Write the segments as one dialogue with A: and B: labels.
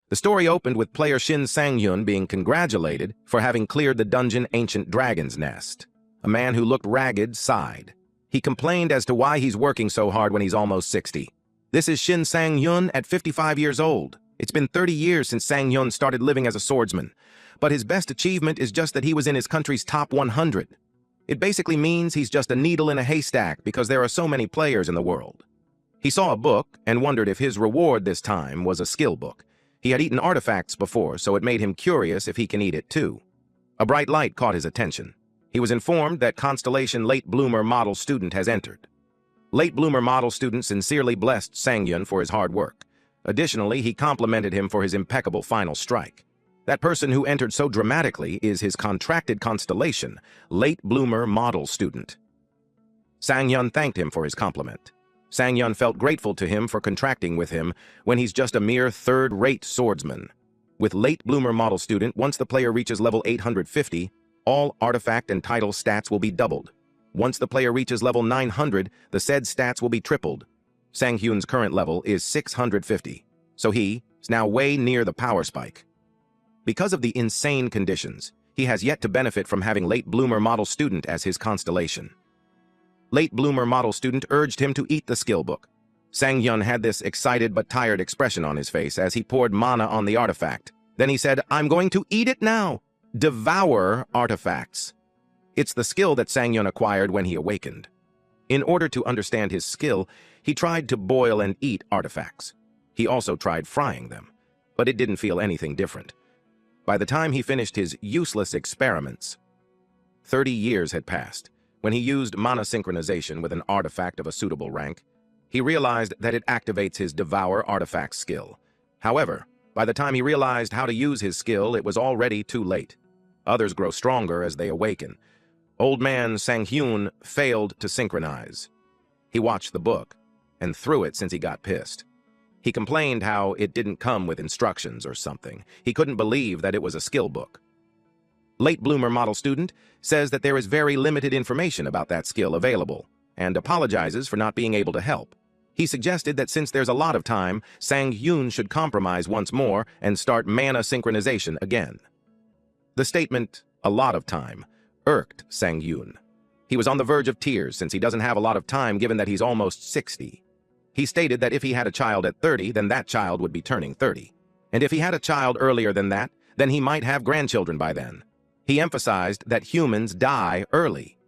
A: The story opened with player Shin Sang-hyun being congratulated for having cleared the dungeon Ancient Dragon's Nest. A man who looked ragged sighed. He complained as to why he's working so hard when he's almost 60. This is Shin Sang-hyun at 55 years old. It's been 30 years since Sang-hyun started living as a swordsman, but his best achievement is just that he was in his country's top 100. It basically means he's just a needle in a haystack because there are so many players in the world. He saw a book and wondered if his reward this time was a skill book. He had eaten artifacts before, so it made him curious if he can eat it too. A bright light caught his attention. He was informed that Constellation Late Bloomer Model Student has entered. Late Bloomer Model Student sincerely blessed Sang-hyun for his hard work. Additionally, he complimented him for his impeccable final strike. That person who entered so dramatically is his contracted constellation, Late Bloomer Model Student. Sang-hyun thanked him for his compliment. Sang-hyun felt grateful to him for contracting with him when he's just a mere third-rate swordsman. With Late Bloomer Model Student, once the player reaches level 850, all artifact and title stats will be doubled. Once the player reaches level 900, the said stats will be tripled. Sang-hyun's current level is 650, so he is now way near the power spike. Because of the insane conditions, he has yet to benefit from having Late Bloomer Model Student as his constellation. Late Bloomer Model Student urged him to eat the skill book. Sang-hyun had this excited but tired expression on his face as he poured mana on the artifact. Then he said, "I'm going to eat it now! Devour artifacts." It's the skill that Sang-hyun acquired when he awakened. In order to understand his skill, he tried to boil and eat artifacts. He also tried frying them, but it didn't feel anything different. By the time he finished his useless experiments, 30 years had passed. When he used mana synchronization with an artifact of a suitable rank, he realized that it activates his Devour artifact skill. However, by the time he realized how to use his skill, it was already too late. Others grow stronger as they awaken. Old man Sang-hyun failed to synchronize. He watched the book and threw it since he got pissed. He complained how it didn't come with instructions or something. He couldn't believe that it was a skill book. Late Bloomer Model Student says that there is very limited information about that skill available, and apologizes for not being able to help. He suggested that since there's a lot of time, Sang-hyun should compromise once more and start mana synchronization again. The statement, "a lot of time," irked Sang-hyun. He was on the verge of tears since he doesn't have a lot of time given that he's almost 60. He stated that if he had a child at 30, then that child would be turning 30. And if he had a child earlier than that, then he might have grandchildren by then. He emphasized that humans die early.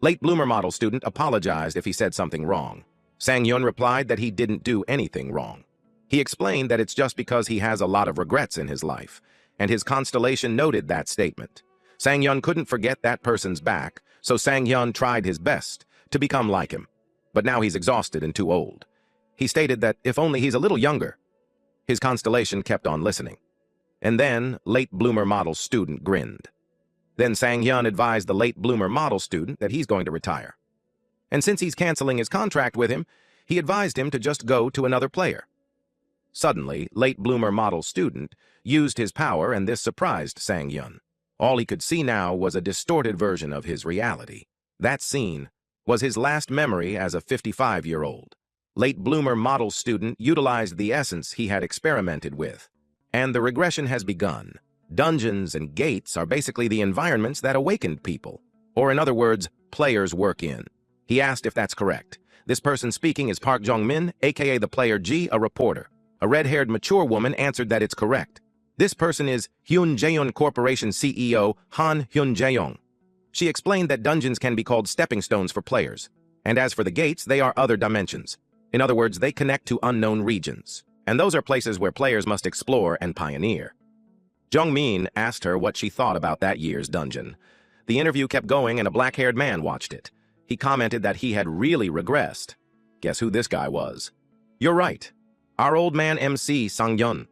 A: Late Bloomer Model Student apologized if he said something wrong. Sang-hyun replied that he didn't do anything wrong. He explained that it's just because he has a lot of regrets in his life, and his constellation noted that statement. Sang-hyun couldn't forget that person's back, so Sang-hyun tried his best to become like him. But now he's exhausted and too old. He stated that if only he's a little younger. His constellation kept on listening. And then Late Bloomer Model Student grinned. Then Sang-hyun advised the Late Bloomer Model Student that he's going to retire. And since he's canceling his contract with him, he advised him to just go to another player. Suddenly, Late Bloomer Model Student used his power, and this surprised Sang-hyun. All he could see now was a distorted version of his reality. That scene was his last memory as a 55-year-old. Late Bloomer Model Student utilized the essence he had experimented with, and the regression has begun. Dungeons and gates are basically the environments that awakened people, or in other words, players work in. He asked if that's correct. This person speaking is Park Jong-min, aka the player G, a reporter. A red-haired mature woman answered that it's correct. This person is Hyun Jaeon Corporation CEO Han Hyun Jaeong. She explained that dungeons can be called stepping stones for players, and as for the gates, they are other dimensions. In other words, they connect to unknown regions, and those are places where players must explore and pioneer. Jong-min asked her what she thought about that year's dungeon. The interview kept going and a black-haired man watched it. He commented that he had really regressed. Guess who this guy was? You're right. Our old man MC Sang-hyun.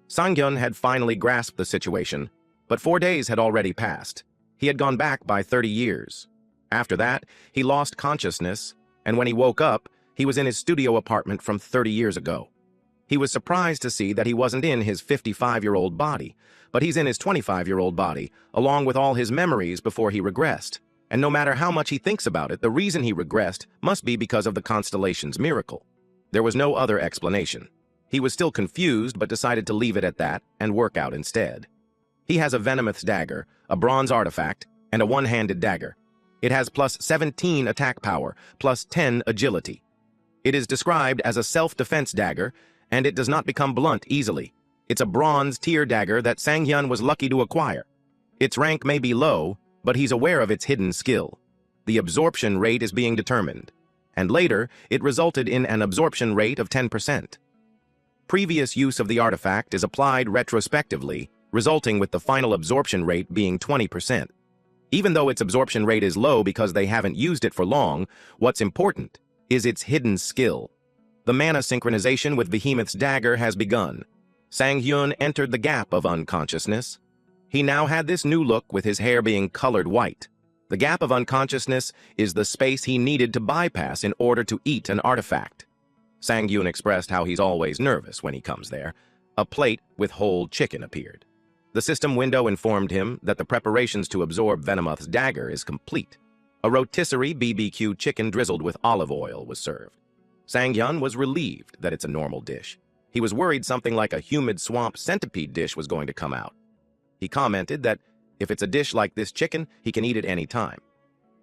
A: Sang-hyun had finally grasped the situation, but 4 days had already passed. He had gone back by 30 years. After that, he lost consciousness, and when he woke up, he was in his studio apartment from 30 years ago. He was surprised to see that he wasn't in his 55-year-old body, but he's in his 25-year-old body, along with all his memories before he regressed. And no matter how much he thinks about it, the reason he regressed must be because of the constellation's miracle. There was no other explanation. He was still confused but decided to leave it at that and work out instead. He has a Venomous dagger, a bronze artifact, and a one-handed dagger. It has plus 17 attack power, plus 10 agility. It is described as a self-defense dagger, and it does not become blunt easily. It's a bronze tier dagger that Sang-hyun was lucky to acquire. Its rank may be low, but he's aware of its hidden skill. The absorption rate is being determined, and later it resulted in an absorption rate of 10%. Previous use of the artifact is applied retrospectively, resulting with the final absorption rate being 20%. Even though its absorption rate is low because they haven't used it for long, what's important is its hidden skill. The mana synchronization with Behemoth's dagger has begun. Sang-hyun entered the gap of unconsciousness. He now had this new look with his hair being colored white. The gap of unconsciousness is the space he needed to bypass in order to eat an artifact. Sang-hyun expressed how he's always nervous when he comes there. A plate with whole chicken appeared. The system window informed him that the preparations to absorb Venomoth's dagger is complete. A rotisserie BBQ chicken drizzled with olive oil was served. Sang-hyun was relieved that it's a normal dish. He was worried something like a humid swamp centipede dish was going to come out. He commented that if it's a dish like this chicken, he can eat it any time.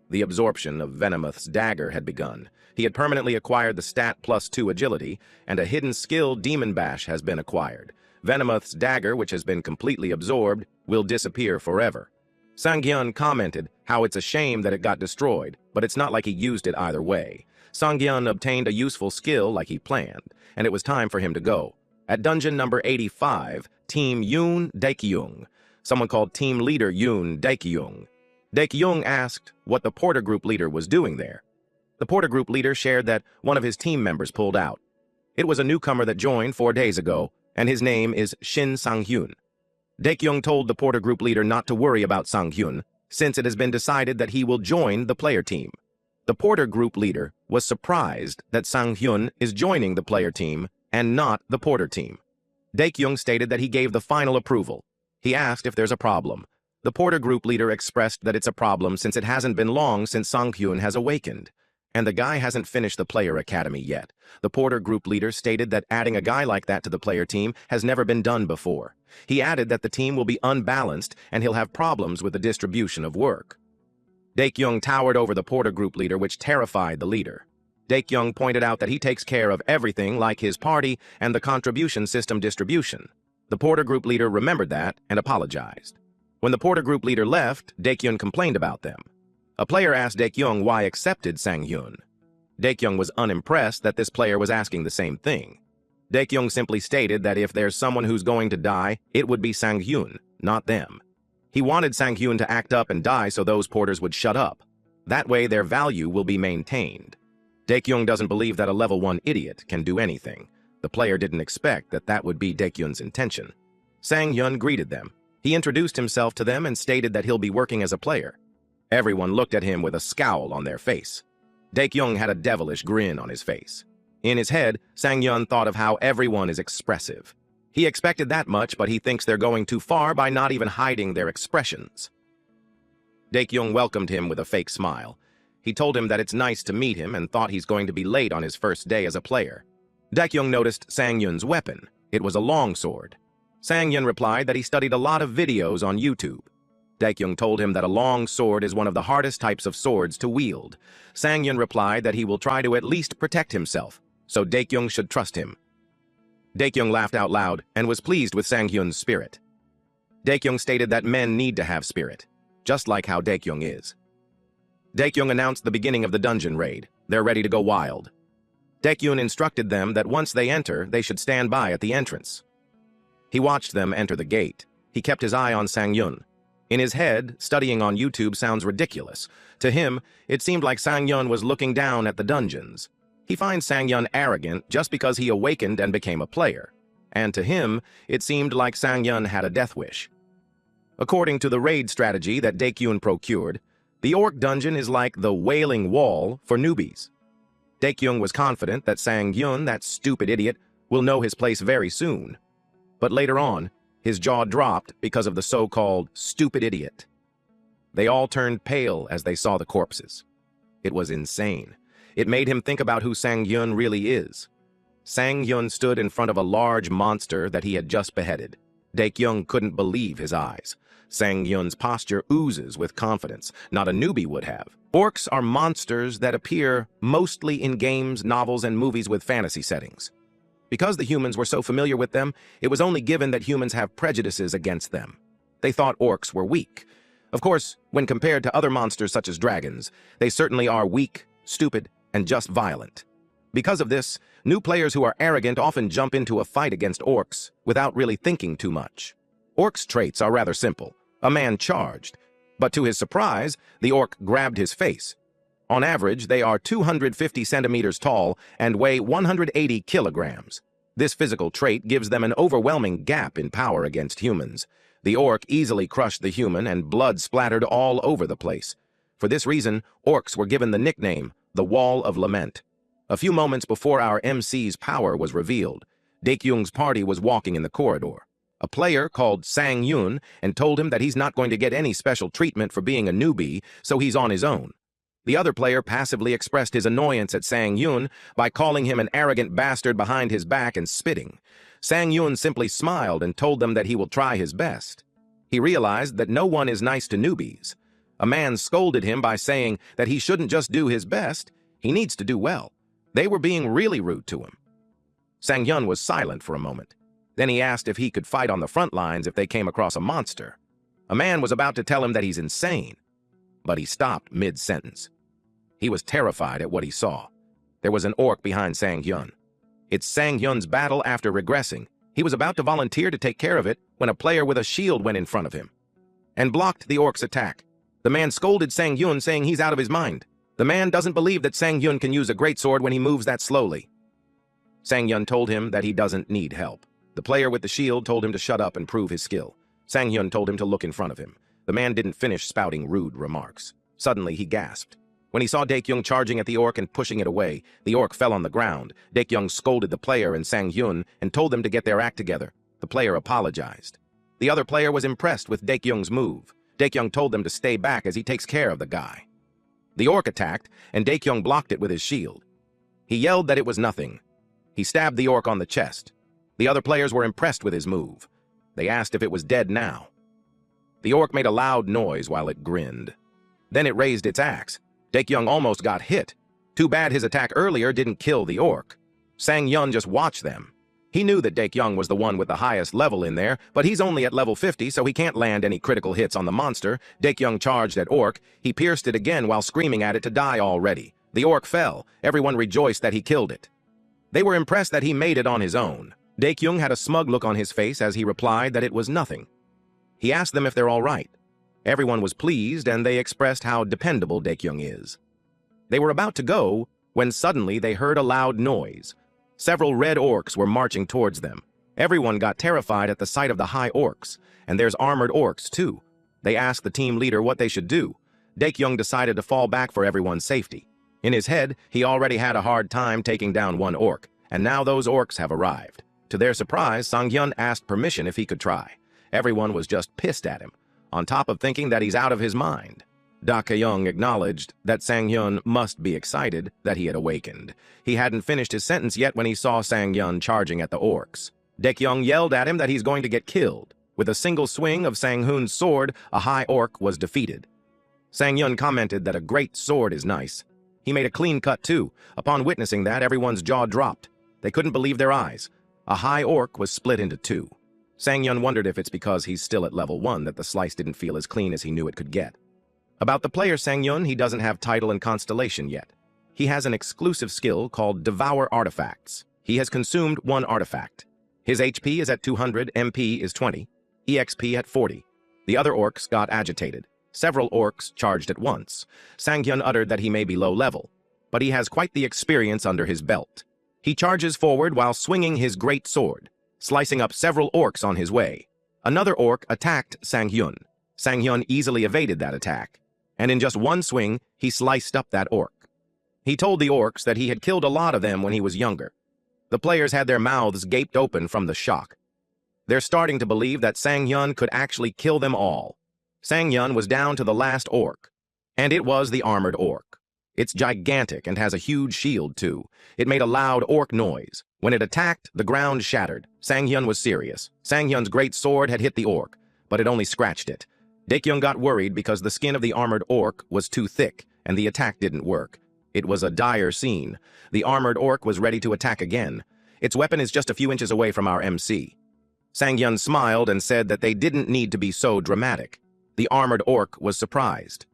A: The absorption of Venomoth's dagger had begun. He had permanently acquired the stat +2 agility, and a hidden skill Demon Bash has been acquired. Venomoth's dagger, which has been completely absorbed, will disappear forever. Sang-hyun commented how it's a shame that it got destroyed, but it's not like he used it either way. Sang-hyun obtained a useful skill like he planned, and it was time for him to go. At dungeon number 85, Team Yoon Daekyung, someone called Team Leader Yoon Daekyung. Daekyung asked what the Porter Group leader was doing there. The Porter Group leader shared that one of his team members pulled out. It was a newcomer that joined 4 days ago, and his name is Shin Sang-hyun. Daekyung told the Porter Group leader not to worry about Sang-hyun, since it has been decided that he will join the player team. The Porter Group leader was surprised that Sang-hyun is joining the player team and not the Porter team. Daekyung stated that he gave the final approval. He asked if there's a problem. The Porter Group leader expressed that it's a problem since it hasn't been long since Sang-hyun has awakened, and the guy hasn't finished the player academy yet. The Porter Group leader stated that adding a guy like that to the player team has never been done before. He added that the team will be unbalanced and he'll have problems with the distribution of work. Daekyung towered over the Porter Group leader, which terrified the leader. Daekyung pointed out that he takes care of everything like his party and the contribution system distribution. The Porter Group leader remembered that and apologized. When the Porter Group leader left, Daekyung complained about them. A player asked Daekyung why accepted Sang-hyun. Daekyung was unimpressed that this player was asking the same thing. Daekyung simply stated that if there's someone who's going to die, it would be Sang-hyun, not them. He wanted Sang-hyun to act up and die so those porters would shut up. That way their value will be maintained. Daekyung doesn't believe that a level 1 idiot can do anything. The player didn't expect that that would be Daekyun's intention. Sang-hyun greeted them. He introduced himself to them and stated that he'll be working as a player. Everyone looked at him with a scowl on their face. Daekyung had a devilish grin on his face. In his head, Sang-hyun thought of how everyone is expressive. He expected that much, but he thinks they're going too far by not even hiding their expressions. Daekyung welcomed him with a fake smile. He told him that it's nice to meet him and thought he's going to be late on his first day as a player. Daekyung noticed Sang-hyun's weapon. It was a longsword. Sang-hyun replied that he studied a lot of videos on YouTube. Daekyung told him that a long sword is one of the hardest types of swords to wield. Sang-hyun replied that he will try to at least protect himself, so Daekyung should trust him. Daekyung laughed out loud and was pleased with Sang-hyun's spirit. Daekyung stated that men need to have spirit, just like how Daekyung is. Daekyung announced the beginning of the dungeon raid. They're ready to go wild. Daekyung instructed them that once they enter, they should stand by at the entrance. He watched them enter the gate. He kept his eye on Sang-hyun. In his head, studying on YouTube sounds ridiculous. To him, it seemed like Sang-hyun was looking down at the dungeons. He finds Sang-hyun arrogant just because he awakened and became a player. And to him, it seemed like Sang-hyun had a death wish. According to the raid strategy that Daekyung procured, the Orc dungeon is like the Wailing Wall for newbies. Daekyung was confident that Sang-hyun, that stupid idiot, will know his place very soon. But later on, his jaw dropped because of the so-called stupid idiot. They all turned pale as they saw the corpses. It was insane. It made him think about who Sang-hyun really is. Sang-hyun stood in front of a large monster that he had just beheaded. Dae-kyung couldn't believe his eyes. Sang-hyun's posture oozes with confidence, not a newbie would have. Orcs are monsters that appear mostly in games, novels, and movies with fantasy settings. Because the humans were so familiar with them, it was only given that humans have prejudices against them. They thought orcs were weak. Of course, when compared to other monsters such as dragons, they certainly are weak, stupid, and just violent. Because of this, new players who are arrogant often jump into a fight against orcs without really thinking too much. Orcs' traits are rather simple. A man charged, but to his surprise, the orc grabbed his face. On average, they are 250 centimeters tall and weigh 180 kilograms. This physical trait gives them an overwhelming gap in power against humans. The orc easily crushed the human and blood splattered all over the place. For this reason, orcs were given the nickname, the Wall of Lament. A few moments before our MC's power was revealed, Dae-kyung's party was walking in the corridor. A player called Sang-hyun and told him that he's not going to get any special treatment for being a newbie, so he's on his own. The other player passively expressed his annoyance at Sang-hyun by calling him an arrogant bastard behind his back and spitting. Sang-hyun simply smiled and told them that he will try his best. He realized that no one is nice to newbies. A man scolded him by saying that he shouldn't just do his best, he needs to do well. They were being really rude to him. Sang-hyun was silent for a moment. Then he asked if he could fight on the front lines if they came across a monster. A man was about to tell him that he's insane, but he stopped mid-sentence. He was terrified at what he saw. There was an orc behind Sang-hyun. It's Sang-hyun's battle after regressing. He was about to volunteer to take care of it when a player with a shield went in front of him and blocked the orc's attack. The man scolded Sang-hyun, saying he's out of his mind. The man doesn't believe that Sang-hyun can use a greatsword when he moves that slowly. Sang-hyun told him that he doesn't need help. The player with the shield told him to shut up and prove his skill. Sang-hyun told him to look in front of him. The man didn't finish spouting rude remarks. Suddenly, he gasped. When he saw Dae-kyung charging at the orc and pushing it away, the orc fell on the ground. Dae-kyung scolded the player and Sang-hyun and told them to get their act together. The player apologized. The other player was impressed with Dae-kyung's move. Dae-kyung told them to stay back as he takes care of the guy. The orc attacked, and Dae-kyung blocked it with his shield. He yelled that it was nothing. He stabbed the orc on the chest. The other players were impressed with his move. They asked if it was dead now. The orc made a loud noise while it grinned. Then it raised its axe. Dae-kyung almost got hit. Too bad his attack earlier didn't kill the orc. Sang-hyun just watched them. He knew that Dae-kyung was the one with the highest level in there, but he's only at level 50, so he can't land any critical hits on the monster. Dae-kyung charged at orc. He pierced it again while screaming at it to die already. The orc fell. Everyone rejoiced that he killed it. They were impressed that he made it on his own. Dae-kyung had a smug look on his face as he replied that it was nothing. He asked them if they're all right. Everyone was pleased, and they expressed how dependable Dae-kyung is. They were about to go when suddenly they heard a loud noise. Several red orcs were marching towards them. Everyone got terrified at the sight of the high orcs, and there's armored orcs too. They asked the team leader what they should do. Dae-kyung decided to fall back for everyone's safety. In his head, he already had a hard time taking down one orc, and now those orcs have arrived. To their surprise, Sang-hyun asked permission if he could try. Everyone was just pissed at him, on top of thinking that he's out of his mind. Dae-kyung acknowledged that Sang-hyun must be excited that he had awakened. He hadn't finished his sentence yet when he saw Sang-hyun charging at the orcs. Dae-kyung yelled at him that he's going to get killed. With a single swing of Sang-hyun's sword, a high orc was defeated. Sang-hyun commented that a great sword is nice. He made a clean cut too. Upon witnessing that, everyone's jaw dropped. They couldn't believe their eyes. A high orc was split into two. Sang-hyun wondered if it's because he's still at level 1 that the slice didn't feel as clean as he knew it could get. About the player Sang-hyun, he doesn't have title and constellation yet. He has an exclusive skill called Devour Artifacts. He has consumed one artifact. His HP is at 200, MP is 20, EXP at 40. The other orcs got agitated. Several orcs charged at once. Sang-hyun uttered that he may be low level, but he has quite the experience under his belt. He charges forward while swinging his great sword, slicing up several orcs on his way. Another orc attacked Sang-hyun. Sang-hyun easily evaded that attack, and in just one swing, he sliced up that orc. He told the orcs that he had killed a lot of them when he was younger. The players had their mouths gaped open from the shock. They're starting to believe that Sang-hyun could actually kill them all. Sang-hyun was down to the last orc, and it was the armored orc. It's gigantic and has a huge shield, too. It made a loud orc noise. When it attacked, the ground shattered. Sang-hyun was serious. Sang-hyun's great sword had hit the orc, but it only scratched it. Daekyung got worried because the skin of the armored orc was too thick, and the attack didn't work. It was a dire scene. The armored orc was ready to attack again. Its weapon is just a few inches away from our MC. Sang-hyun smiled and said that they didn't need to be so dramatic. The armored orc was surprised.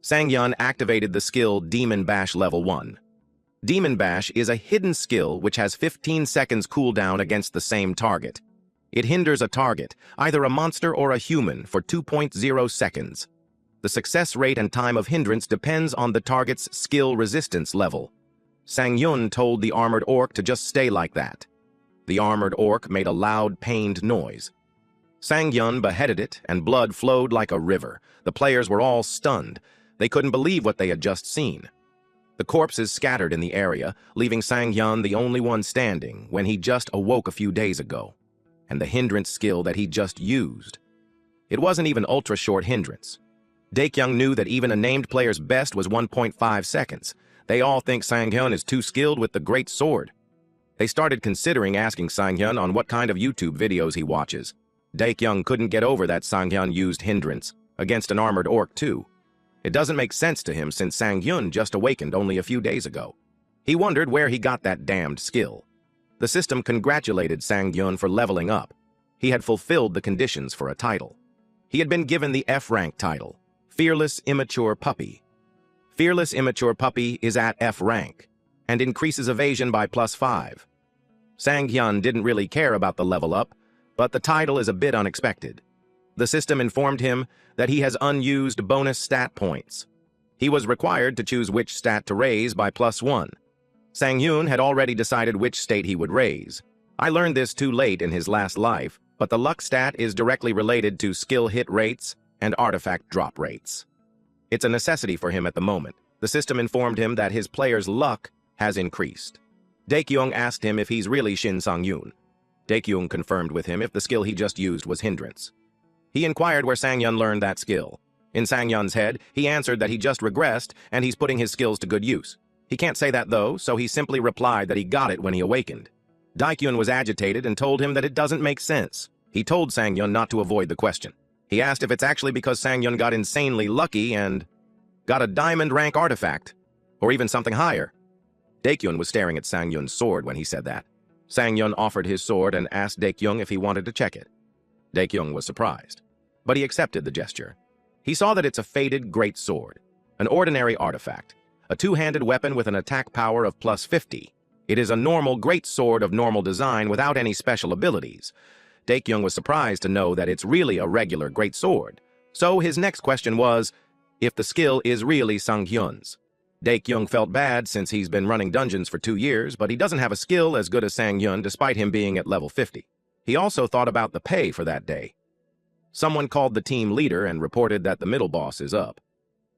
A: Sang-hyun activated the skill Demon Bash Level 1. Demon Bash is a hidden skill which has 15 seconds cooldown against the same target. It hinders a target, either a monster or a human, for 2.0 seconds. The success rate and time of hindrance depends on the target's skill resistance level. Sang-hyun told the armored orc to just stay like that. The armored orc made a loud, pained noise. Sang-hyun beheaded it, and blood flowed like a river. The players were all stunned. They couldn't believe what they had just seen. The corpses scattered in the area, leaving Sang-hyun the only one standing when he just awoke a few days ago. And the hindrance skill that he just used. It wasn't even ultra-short hindrance. Daekyung knew that even a named player's best was 1.5 seconds. They all think Sang-hyun is too skilled with the great sword. They started considering asking Sang-hyun on what kind of YouTube videos he watches. Daekyung couldn't get over that Sang-hyun used hindrance, against an armored orc too. It doesn't make sense to him since Sang-hyun just awakened only a few days ago. He wondered where he got that damned skill. The system congratulated Sang-hyun for leveling up. He had fulfilled the conditions for a title. He had been given the F-rank title, Fearless Immature Puppy. Fearless Immature Puppy is at F rank, and increases evasion by +5. Sang-hyun didn't really care about the level up, but the title is a bit unexpected. The system informed him that he has unused bonus stat points. He was required to choose which stat to raise by +1. Sang-hyun had already decided which state he would raise. I learned this too late in his last life, but the luck stat is directly related to skill hit rates and artifact drop rates. It's a necessity for him at the moment. The system informed him that his player's luck has increased. Daekyung asked him if he's really Shin Sang-hyun. Daekyung confirmed with him if the skill he just used was hindrance. He inquired where Sang-hyun learned that skill. In Sang-hyun's head, he answered that he just regressed and he's putting his skills to good use. He can't say that though, so he simply replied that he got it when he awakened. Daekyung was agitated and told him that it doesn't make sense. He told Sang-hyun not to avoid the question. He asked if it's actually because Sang-hyun got insanely lucky and got a diamond rank artifact, or even something higher. Daekyung was staring at Sang-hyun's sword when he said that. Sang-hyun offered his sword and asked Daekyung if he wanted to check it. Daekyung was surprised, but he accepted the gesture. He saw that it's a faded great sword, an ordinary artifact, a two-handed weapon with an attack power of +50. It is a normal great sword of normal design without any special abilities. Daekyung was surprised to know that it's really a regular great sword. So his next question was, if the skill is really Sang-hyun's. Daekyung felt bad since he's been running dungeons for 2 years, but he doesn't have a skill as good as Sang-hyun despite him being at level 50. He also thought about the pay for that day. Someone called the team leader and reported that the middle boss is up.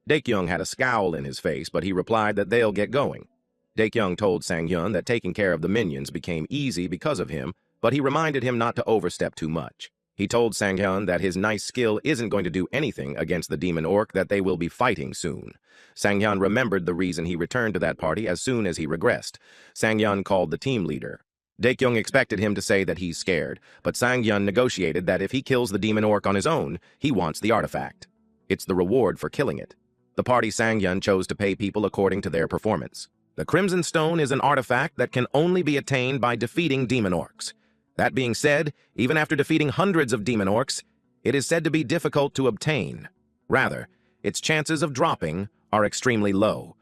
A: Daekyung had a scowl in his face, but he replied that they'll get going. Daekyung told Sang-hyun that taking care of the minions became easy because of him, but he reminded him not to overstep too much. He told Sang-hyun that his nice skill isn't going to do anything against the demon orc that they will be fighting soon. Sang-hyun remembered the reason he returned to that party as soon as he regressed. Sang-hyun called the team leader. Daekyung expected him to say that he's scared, but Sang-hyun negotiated that if he kills the demon orc on his own, he wants the artifact. It's the reward for killing it. The party Sang-hyun chose to pay people according to their performance. The Crimson Stone is an artifact that can only be attained by defeating demon orcs. That being said, even after defeating hundreds of demon orcs, it is said to be difficult to obtain. Rather, its chances of dropping are extremely low.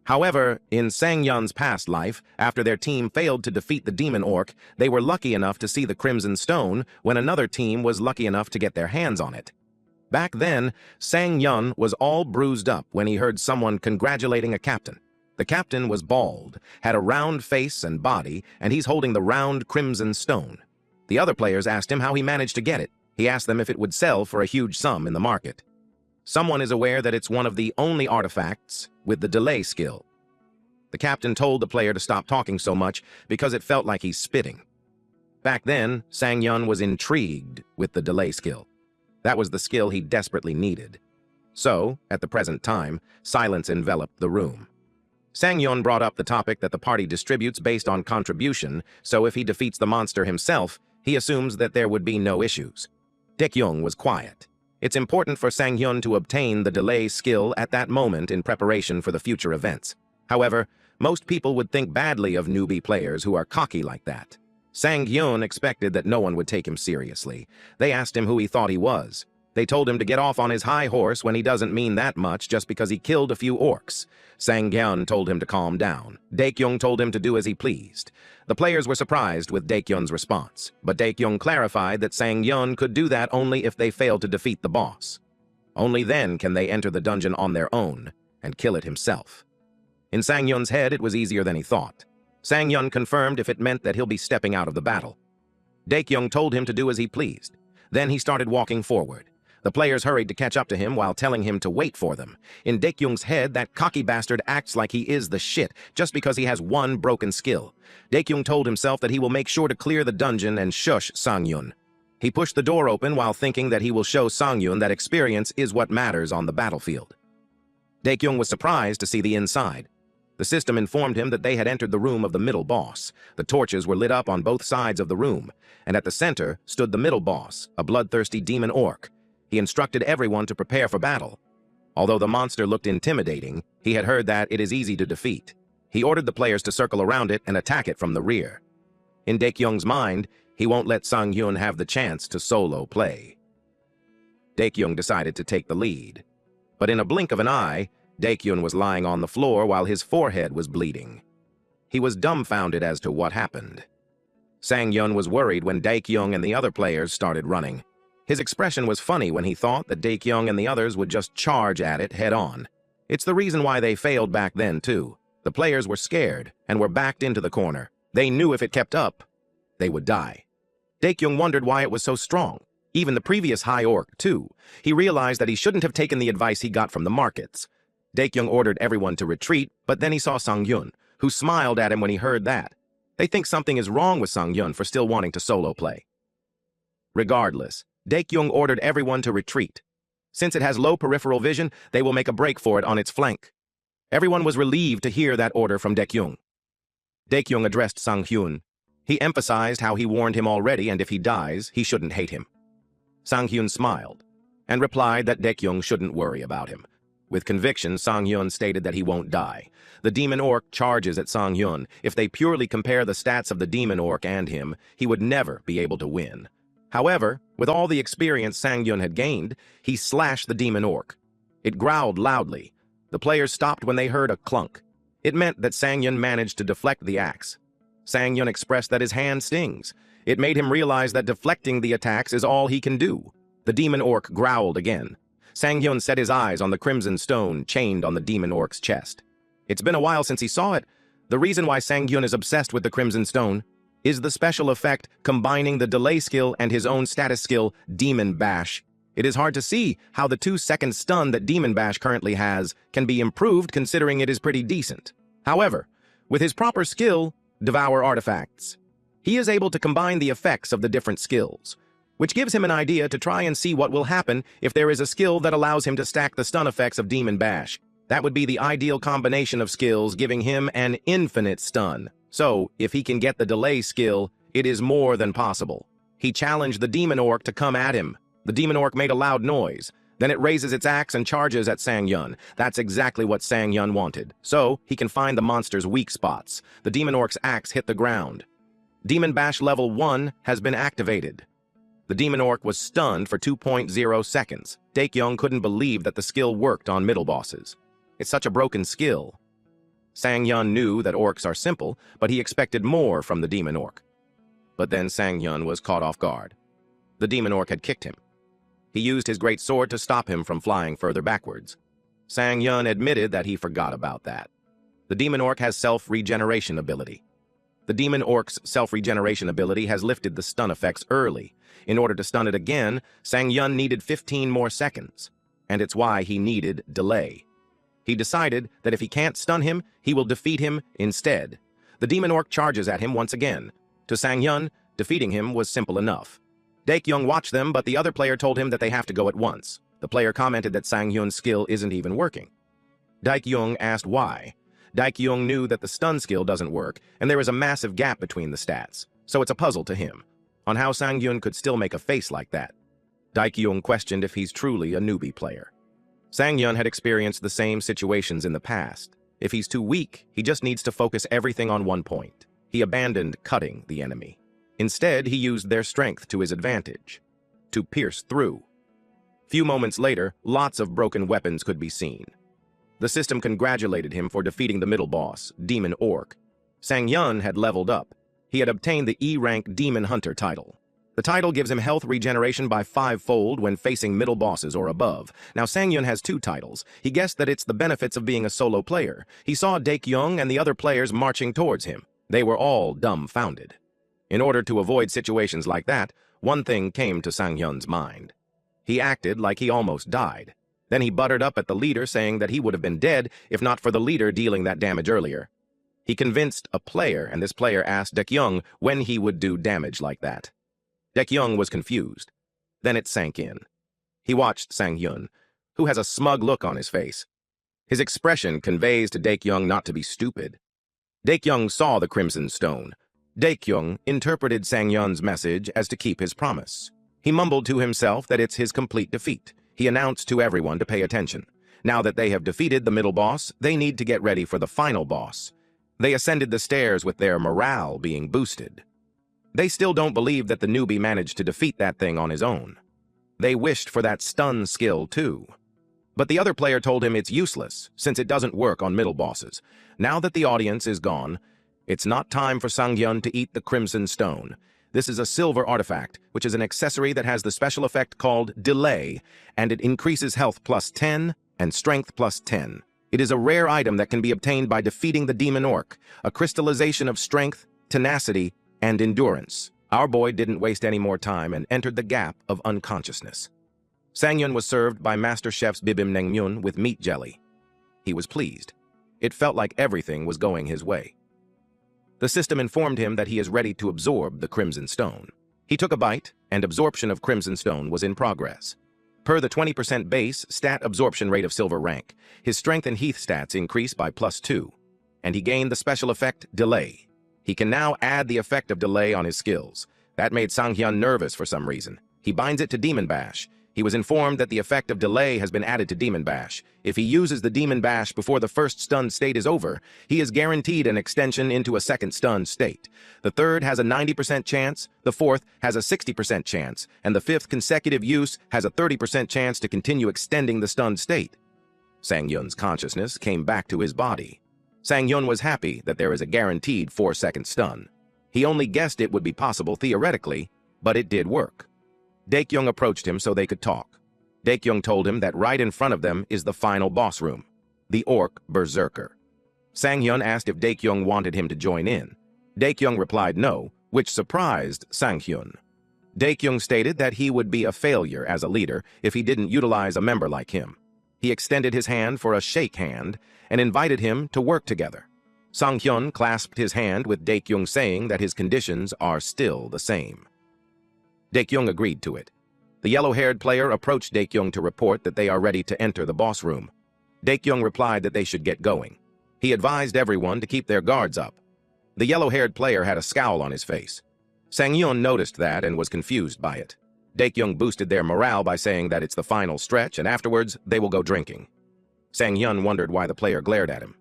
A: However, in Sang-hyun's past life, after their team failed to defeat the demon orc, they were lucky enough to see the Crimson Stone when another team was lucky enough to get their hands on it. Back then, Sang-hyun was all bruised up when he heard someone congratulating a captain. The captain was bald, had a round face and body, and he's holding the round Crimson Stone. The other players asked him how he managed to get it. He asked them if it would sell for a huge sum in the market. Someone is aware that it's one of the only artifacts with the delay skill. The captain told the player to stop talking so much because it felt like he's spitting. Back then, Sang-hyun was intrigued with the delay skill. That was the skill he desperately needed. So, at the present time, silence enveloped the room. Sang-yun brought up the topic that the party distributes based on contribution, so if he defeats the monster himself, he assumes that there would be no issues. Daekyung was quiet. It's important for Sang-yun to obtain the delay skill at that moment in preparation for the future events. However, most people would think badly of newbie players who are cocky like that. Sang-yun expected that no one would take him seriously. They asked him who he thought he was. They told him to get off on his high horse when he doesn't mean that much just because he killed a few orcs. Sang-yun told him to calm down. Daekyung told him to do as he pleased. The players were surprised with Daekyung's response, but Daekyung clarified that Sang-yun could do that only if they failed to defeat the boss. Only then can they enter the dungeon on their own and kill it himself. In Sang-yun's head, it was easier than he thought. Sang-yun confirmed if it meant that he'll be stepping out of the battle. Daekyung told him to do as he pleased. Then he started walking forward. The players hurried to catch up to him while telling him to wait for them. In Daekyung's head, that cocky bastard acts like he is the shit just because he has one broken skill. Daekyung told himself that he will make sure to clear the dungeon and shush Sang-yun. He pushed the door open while thinking that he will show Sang-yun that experience is what matters on the battlefield. Daekyung was surprised to see the inside. The system informed him that they had entered the room of the middle boss. The torches were lit up on both sides of the room, and at the center stood the middle boss, a bloodthirsty demon orc. He instructed everyone to prepare for battle. Although the monster looked intimidating, he had heard that it is easy to defeat. He ordered the players to circle around it and attack it from the rear. In Daekyung's mind, he won't let Sang-yun have the chance to solo play. Daekyung decided to take the lead. But in a blink of an eye, Daekyung was lying on the floor while his forehead was bleeding. He was dumbfounded as to what happened. Sang-yun was worried when Daekyung and the other players started running. His expression was funny when he thought that Daekyung and the others would just charge at it head-on. It's the reason why they failed back then, too. The players were scared and were backed into the corner. They knew if it kept up, they would die. Daekyung wondered why it was so strong. Even the previous high orc, too. He realized that he shouldn't have taken the advice he got from the markets. Daekyung ordered everyone to retreat, but then he saw Sang-yun, who smiled at him when he heard that. They think something is wrong with Sang-yun for still wanting to solo play. Regardless, Daekyung ordered everyone to retreat. Since it has low peripheral vision, they will make a break for it on its flank. Everyone was relieved to hear that order from Daekyung. Daekyung addressed Sang-hyun. He emphasized how he warned him already, and if he dies, he shouldn't hate him. Sang-hyun smiled and replied that Daekyung shouldn't worry about him. With conviction, Sang-hyun stated that he won't die. The demon orc charges at Sang-hyun. If they purely compare the stats of the demon orc and him, he would never be able to win. However, with all the experience Sang-hyun had gained, he slashed the demon orc. It growled loudly. The players stopped when they heard a clunk. It meant that Sang-hyun managed to deflect the axe. Sang-hyun expressed that his hand stings. It made him realize that deflecting the attacks is all he can do. The demon orc growled again. Sang-hyun set his eyes on the crimson stone chained on the demon orc's chest. It's been a while since he saw it. The reason why Sang-hyun is obsessed with the crimson stone is the special effect combining the delay skill and his own status skill, Demon Bash. It is hard to see how the 2-second stun that Demon Bash currently has can be improved considering it is pretty decent. However, with his proper skill, Devour Artifacts, he is able to combine the effects of the different skills, which gives him an idea to try and see what will happen if there is a skill that allows him to stack the stun effects of Demon Bash. That would be the ideal combination of skills, giving him an infinite stun. So, if he can get the delay skill, it is more than possible. He challenged the demon orc to come at him. The demon orc made a loud noise. Then it raises its axe and charges at Sang-yun. That's exactly what Sang-yun wanted. So, he can find the monster's weak spots. The demon orc's axe hit the ground. Demon Bash level 1 has been activated. The demon orc was stunned for 2.0 seconds. Daekyung couldn't believe that the skill worked on middle bosses. It's such a broken skill. Sang-yun knew that orcs are simple, but he expected more from the demon orc. But then Sang-yun was caught off guard. The demon orc had kicked him. He used his great sword to stop him from flying further backwards. Sang-yun admitted that he forgot about that. The demon orc has self-regeneration ability. The demon orc's self-regeneration ability has lifted the stun effects early. In order to stun it again, Sang-yun needed 15 more seconds, and it's why he needed delay. He decided that if he can't stun him, he will defeat him instead. The demon orc charges at him once again. To Sang-yun, defeating him was simple enough. Daekyung watched them, but the other player told him that they have to go at once. The player commented that Sang-yun's skill isn't even working. Daekyung asked why. Daekyung knew that the stun skill doesn't work, and there is a massive gap between the stats, so it's a puzzle to him on how Sangyun could still make a face like that. Daekyung questioned if he's truly a newbie player. Sangyun had experienced the same situations in the past. If he's too weak, he just needs to focus everything on one point. He abandoned cutting the enemy. Instead, he used their strength to his advantage, to pierce through. Few moments later, lots of broken weapons could be seen. The system congratulated him for defeating the middle boss, Demon Orc. Sangyun had leveled up. He had obtained the E-rank Demon Hunter title. The title gives him health regeneration by 5-fold when facing middle bosses or above. Now Sangyun has 2 titles. He guessed that it's the benefits of being a solo player. He saw Daekyung and the other players marching towards him. They were all dumbfounded. In order to avoid situations like that, one thing came to Sangyun's mind. He acted like he almost died. Then he buttered up at the leader, saying that he would have been dead if not for the leader dealing that damage earlier. He convinced a player, and this player asked Daekyung when he would do damage like that. Daekyung was confused. Then it sank in. He watched Sangyun, who has a smug look on his face. His expression conveys to Daekyung not to be stupid. Daekyung saw the Crimson Stone. Daekyung interpreted Sangyun's message as to keep his promise. He mumbled to himself that it's his complete defeat. He announced to everyone to pay attention. Now that they have defeated the middle boss, they need to get ready for the final boss. They ascended the stairs with their morale being boosted. They still don't believe that the newbie managed to defeat that thing on his own. They wished for that stun skill too. But the other player told him it's useless, since it doesn't work on middle bosses. Now that the audience is gone, it's not time for Sangyun to eat the Crimson Stone. This is a silver artifact, which is an accessory that has the special effect called Delay, and it increases health plus 10 and strength plus 10. It is a rare item that can be obtained by defeating the Demon Orc, a crystallization of strength, tenacity, and endurance. Our boy didn't waste any more time and entered the gap of unconsciousness. Sangyun was served by Master Chef's Bibim Naengmyeon with meat jelly. He was pleased. It felt like everything was going his way. The system informed him that he is ready to absorb the Crimson Stone. He took a bite, and absorption of Crimson Stone was in progress. Per the 20% base stat absorption rate of silver rank, his strength and heath stats increased by +2, and he gained the special effect Delay. He can now add the effect of Delay on his skills. That made Sangyun nervous for some reason. He binds it to Demon Bash. He was informed that the effect of Delay has been added to Demon Bash. If he uses the Demon Bash before the first stunned state is over, he is guaranteed an extension into a second stunned state. The third has a 90% chance, the fourth has a 60% chance, and the fifth consecutive use has a 30% chance to continue extending the stunned state. Sangyun's consciousness came back to his body. Sangyun was happy that there is a guaranteed 4-second stun. He only guessed it would be possible theoretically, but it did work. Daekyung approached him so they could talk. Daekyung told him that right in front of them is the final boss room, the Orc Berserker. Sangyun asked if Daekyung wanted him to join in. Daekyung replied no, which surprised Sangyun. Daekyung stated that he would be a failure as a leader if he didn't utilize a member like him. He extended his hand for a shake hand and invited him to work together. Sangyun clasped his hand with Daekyung, saying that his conditions are still the same. Daekyung agreed to it. The yellow-haired player approached Daekyung to report that they are ready to enter the boss room. Daekyung replied that they should get going. He advised everyone to keep their guards up. The yellow-haired player had a scowl on his face. Sangyun noticed that and was confused by it. Daekyung boosted their morale by saying that it's the final stretch and afterwards they will go drinking. Sangyun wondered why the player glared at him.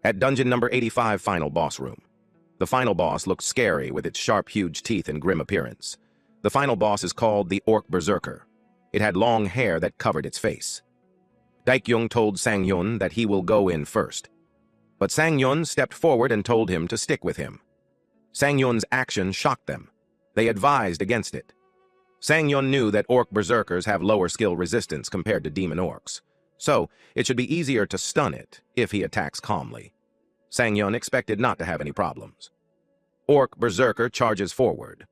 A: At dungeon number 85 final boss room. The final boss looked scary with its sharp, huge teeth and grim appearance. The final boss is called the Orc Berserker. It had long hair that covered its face. Daekyung told Sangyun that he will go in first. But Sangyun stepped forward and told him to stick with him. Sangyun's action shocked them. They advised against it. Sangyun knew that Orc Berserkers have lower skill resistance compared to Demon Orcs, so it should be easier to stun it if he attacks calmly. Sangyun expected not to have any problems. Orc Berserker charges forward.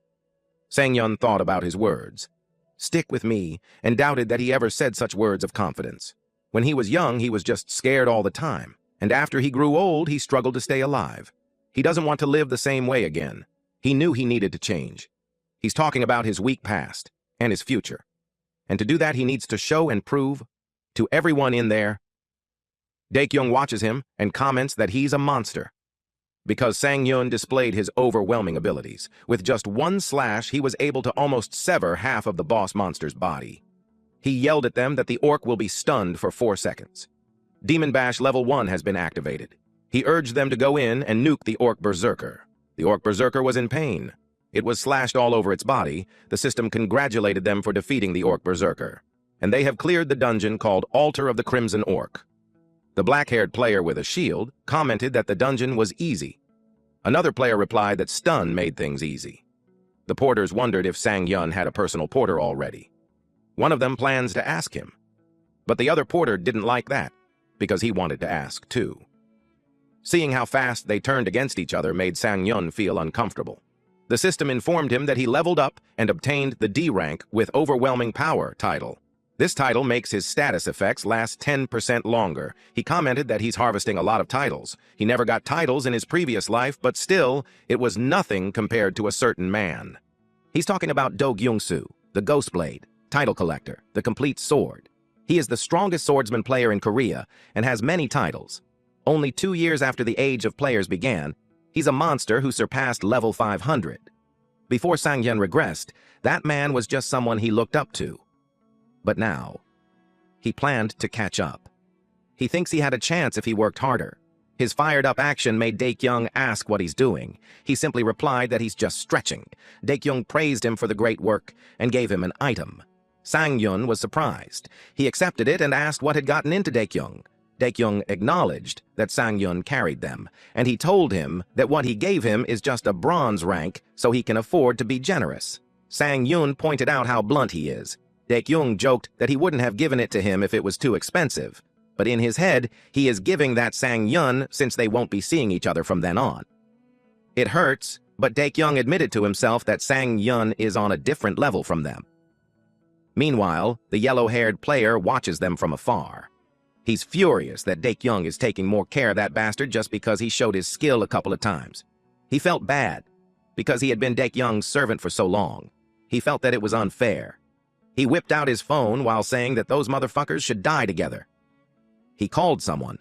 A: Sangyun thought about his words. Stick with me, and doubted that he ever said such words of confidence. When he was young, he was just scared all the time, and after he grew old, he struggled to stay alive. He doesn't want to live the same way again. He knew he needed to change. He's talking about his weak past and his future. And to do that, he needs to show and prove to everyone in there. Daekyung watches him and comments that he's a monster. Because Sang-yun displayed his overwhelming abilities. With just one slash, he was able to almost sever half of the boss monster's body. He yelled at them that the orc will be stunned for 4 seconds. Demon Bash Level 1 has been activated. He urged them to go in and nuke the orc berserker. The orc berserker was in pain. It was slashed all over its body. The system congratulated them for defeating the orc berserker. And they have cleared the dungeon called Altar of the Crimson Orc. The black-haired player with a shield commented that the dungeon was easy. Another player replied that stun made things easy. The porters wondered if Sang-yun had a personal porter already. One of them plans to ask him. But the other porter didn't like that, because he wanted to ask too. Seeing how fast they turned against each other made Sang-yun feel uncomfortable. The system informed him that he leveled up and obtained the D rank with Overwhelming Power title. This title makes his status effects last 10% longer. He commented that he's harvesting a lot of titles. He never got titles in his previous life, but still, it was nothing compared to a certain man. He's talking about Do Gyung-soo, the Ghost Blade, title collector, the complete sword. He is the strongest swordsman player in Korea and has many titles. Only 2 years after the age of players began, he's a monster who surpassed level 500. Before Sang-yun regressed, that man was just someone he looked up to. But now, he planned to catch up. He thinks he had a chance if he worked harder. His fired-up action made Daekyung ask what he's doing. He simply replied that he's just stretching. Daekyung praised him for the great work and gave him an item. Sang-yun was surprised. He accepted it and asked what had gotten into Daekyung. Daekyung acknowledged that Sang-yun carried them, and he told him that what he gave him is just a bronze rank so he can afford to be generous. Sang-yun pointed out how blunt he is. Daekyung joked that he wouldn't have given it to him if it was too expensive, but in his head, he is giving that Sang-yun since they won't be seeing each other from then on. It hurts, but Daekyung admitted to himself that Sang-yun is on a different level from them. Meanwhile, the yellow-haired player watches them from afar. He's furious that Daekyung is taking more care of that bastard just because he showed his skill a couple of times. He felt bad, because he had been Daekyung's servant for so long. He felt that it was unfair. He whipped out his phone while saying that those motherfuckers should die together. He called someone.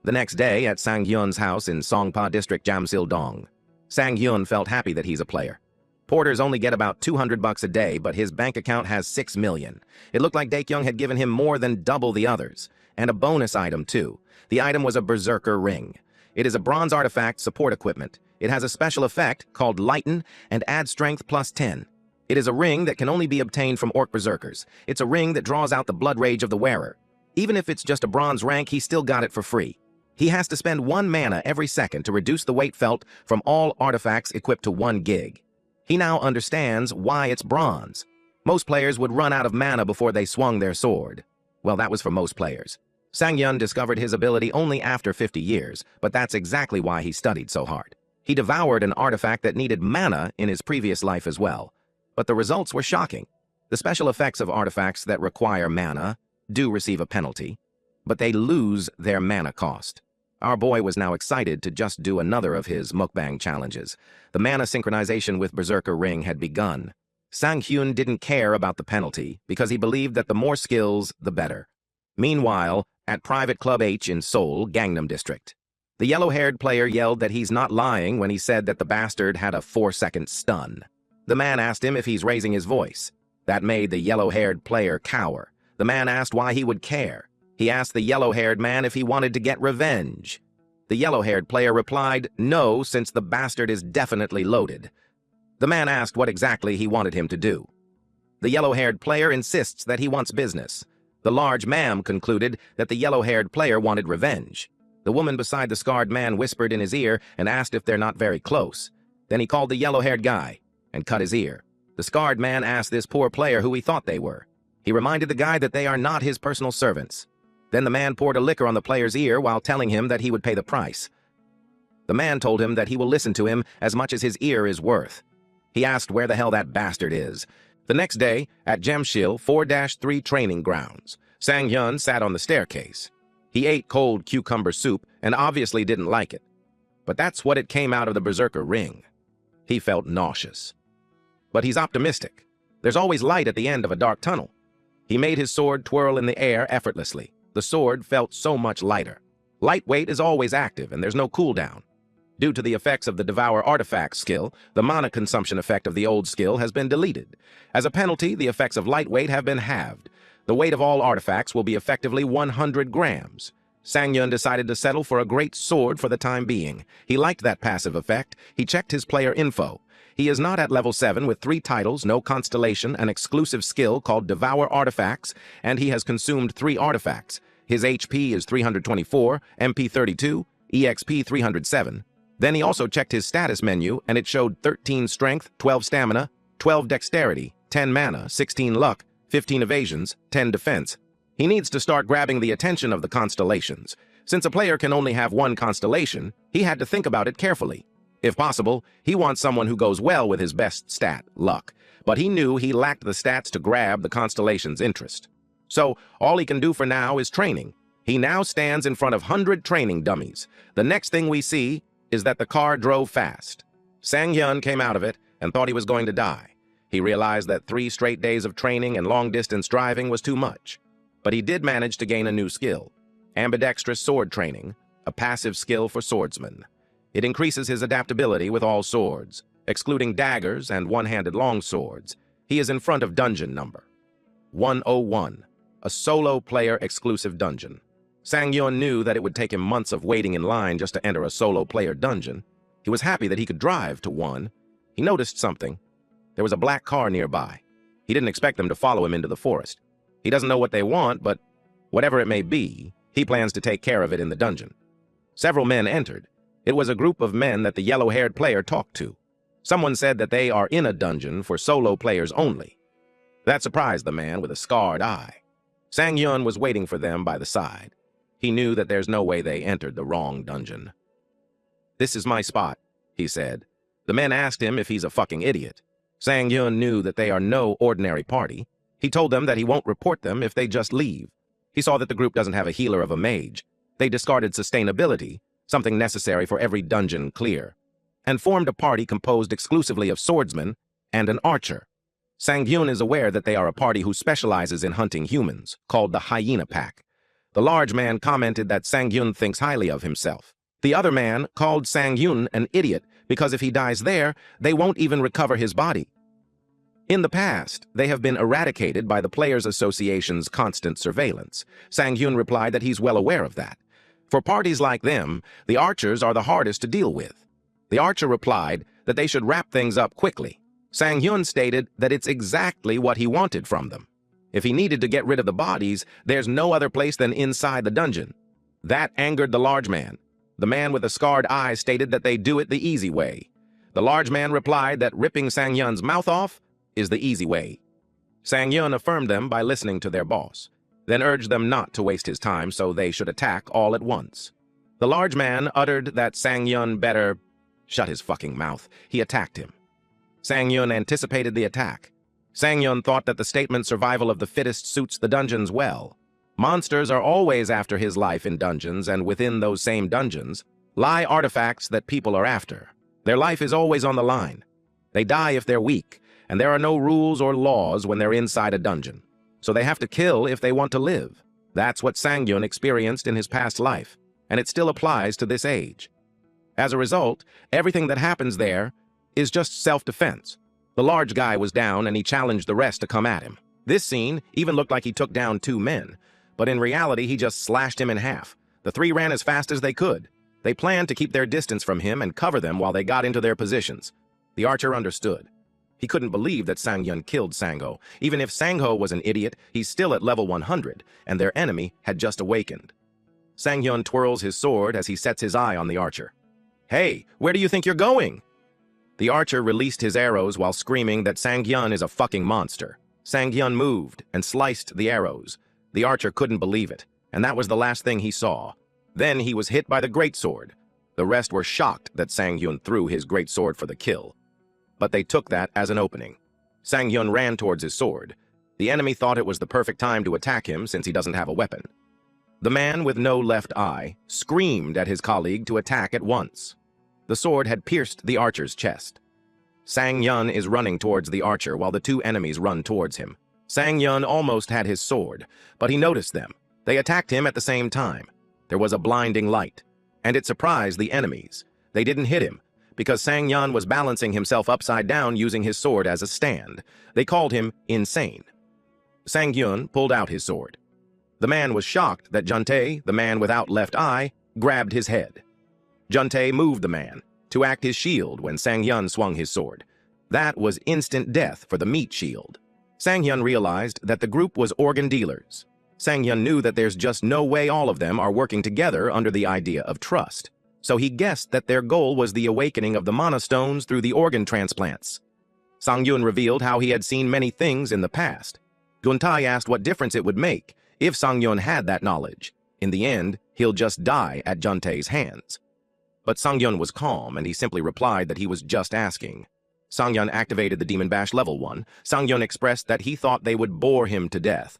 A: The next day, at Sang-yun's house in Songpa District, Jamsil-dong, Sang-yun felt happy that he's a player. Porters only get about $200 a day, but his bank account has 6 million. It looked like Daekyung had given him more than double the others, and a bonus item too. The item was a berserker ring. It is a bronze artifact support equipment. It has a special effect called Lighten and add strength plus 10. It is a ring that can only be obtained from orc berserkers. It's a ring that draws out the blood rage of the wearer. Even if it's just a bronze rank, he still got it for free. He has to spend 1 mana every second to reduce the weight felt from all artifacts equipped to 1 gig. He now understands why it's bronze. Most players would run out of mana before they swung their sword. Well, that was for most players. Sang-yun discovered his ability only after 50 years, but that's exactly why he studied so hard. He devoured an artifact that needed mana in his previous life as well. But the results were shocking. The special effects of artifacts that require mana do receive a penalty, but they lose their mana cost. Our boy was now excited to just do another of his mukbang challenges. The mana synchronization with Berserker Ring had begun. Sang-hyun didn't care about the penalty because he believed that the more skills, the better. Meanwhile, at Private Club H in Seoul, Gangnam District, the yellow-haired player yelled that he's not lying when he said that the bastard had a 4-second stun. The man asked him if he's raising his voice. That made the yellow-haired player cower. The man asked why he would care. He asked the yellow-haired man if he wanted to get revenge. The yellow-haired player replied, no, since the bastard is definitely loaded. The man asked what exactly he wanted him to do. The yellow-haired player insists that he wants business. The large ma'am concluded that the yellow-haired player wanted revenge. The woman beside the scarred man whispered in his ear and asked if they're not very close. Then he called the yellow-haired guy and cut his ear. The scarred man asked this poor player who he thought they were. He reminded the guy that they are not his personal servants. Then the man poured a liquor on the player's ear while telling him that he would pay the price. The man told him that he will listen to him as much as his ear is worth. He asked where the hell that bastard is. The next day, at Jamsil 4-3 training grounds, Sang-hyun sat on the staircase. He ate cold cucumber soup and obviously didn't like it. But that's what it came out of the Berserker Ring. He felt nauseous. But he's optimistic. There's always light at the end of a dark tunnel. He made his sword twirl in the air effortlessly. The sword felt so much lighter. Lightweight is always active, and there's no cooldown. Due to the effects of the Devour Artifact skill, the mana consumption effect of the old skill has been deleted. As a penalty, the effects of Lightweight have been halved. The weight of all artifacts will be effectively 100 grams. Sangyun decided to settle for a great sword for the time being. He liked that passive effect. He checked his player info. He is not at level 7 with 3 titles, no constellation, an exclusive skill called Devour Artifacts, and he has consumed 3 artifacts. His HP is 324, MP 32, EXP 307. Then he also checked his status menu, and it showed 13 strength, 12 stamina, 12 dexterity, 10 mana, 16 luck, 15 evasions, 10 defense. He needs to start grabbing the attention of the constellations. Since a player can only have 1 constellation, he had to think about it carefully. If possible, he wants someone who goes well with his best stat, luck. But he knew he lacked the stats to grab the constellation's interest. So, all he can do for now is training. He now stands in front of 100 training dummies. The next thing we see is that the car drove fast. Sangyun came out of it and thought he was going to die. He realized that 3 straight days of training and long-distance driving was too much. But he did manage to gain a new skill, ambidextrous sword training, a passive skill for swordsmen. It increases his adaptability with all swords, excluding daggers and one-handed longswords. He is in front of dungeon number 101, a solo player exclusive dungeon. Sangyun knew that it would take him months of waiting in line just to enter a solo player dungeon. He was happy that he could drive to one. He noticed something. There was a black car nearby. He didn't expect them to follow him into the forest. He doesn't know what they want, but whatever it may be, he plans to take care of it in the dungeon. Several men entered. It was a group of men that the yellow-haired player talked to. Someone said that they are in a dungeon for solo players only. That surprised the man with a scarred eye. Sangyun was waiting for them by the side. He knew that there's no way they entered the wrong dungeon. "This is my spot," he said. The men asked him if he's a fucking idiot. Sangyun knew that they are no ordinary party. He told them that he won't report them if they just leave. He saw that the group doesn't have a healer of a mage. They discarded sustainability, something necessary for every dungeon clear, and formed a party composed exclusively of swordsmen and an archer. Sangyun is aware that they are a party who specializes in hunting humans, called the Hyena Pack. The large man commented that Sangyun thinks highly of himself. The other man called Sangyun an idiot because if he dies there, they won't even recover his body. In the past, they have been eradicated by the Players Association's constant surveillance. Sangyun replied that he's well aware of that. For parties like them, the archers are the hardest to deal with. The archer replied that they should wrap things up quickly. Sangyun stated that it's exactly what he wanted from them. If he needed to get rid of the bodies, there's no other place than inside the dungeon. That angered the large man. The man with a scarred eye stated that they do it the easy way. The large man replied that ripping Sangyun's mouth off is the easy way. Sangyun affirmed them by listening to their boss, then urged them not to waste his time so they should attack all at once. The large man uttered that Sangyun better shut his fucking mouth. He attacked him. Sangyun anticipated the attack. Sangyun thought that the statement survival of the fittest suits the dungeons well. Monsters are always after his life in dungeons, and within those same dungeons lie artifacts that people are after. Their life is always on the line. They die if they're weak, and there are no rules or laws when they're inside a dungeon. So they have to kill if they want to live. That's what Sangyun experienced in his past life, and it still applies to this age. As a result, everything that happens there is just self-defense. The large guy was down and he challenged the rest to come at him. This scene even looked like he took down 2 men, but in reality he just slashed him in half. The 3 ran as fast as they could. They planned to keep their distance from him and cover them while they got into their positions. The archer understood. He couldn't believe that Sangyun killed Sangho. Even if Sangho was an idiot, he's still at level 100, and their enemy had just awakened. Sangyun twirls his sword as he sets his eye on the archer. "Hey, where do you think you're going?" The archer released his arrows while screaming that Sangyun is a fucking monster. Sangyun moved and sliced the arrows. The archer couldn't believe it, and that was the last thing he saw. Then he was hit by the greatsword. The rest were shocked that Sangyun threw his greatsword for the kill. But they took that as an opening. Sangyun ran towards his sword. The enemy thought it was the perfect time to attack him since he doesn't have a weapon. The man with no left eye screamed at his colleague to attack at once. The sword had pierced the archer's chest. Sangyun is running towards the archer while the 2 enemies run towards him. Sangyun almost had his sword, but he noticed them. They attacked him at the same time. There was a blinding light, and it surprised the enemies. They didn't hit him, because Sang-Yun was balancing himself upside down using his sword as a stand. They called him insane. Sang-Yun pulled out his sword. The man was shocked that Juntae, the man without left eye, grabbed his head. Juntae moved the man to act his shield when Sang-Yun swung his sword. That was instant death for the meat shield. Sang-Yun realized that the group was organ dealers. Sang-Yun knew that there's just no way all of them are working together under the idea of trust. So he guessed that their goal was the awakening of the mana stones through the organ transplants. Sang-Yun revealed how he had seen many things in the past. Guntai asked what difference it would make if Sang-Yun had that knowledge. In the end, he'll just die at Juntae's hands. But Sang-Yun was calm, and he simply replied that he was just asking. Sang-Yun activated the Demon Bash level 1. Sang-Yun expressed that he thought they would bore him to death.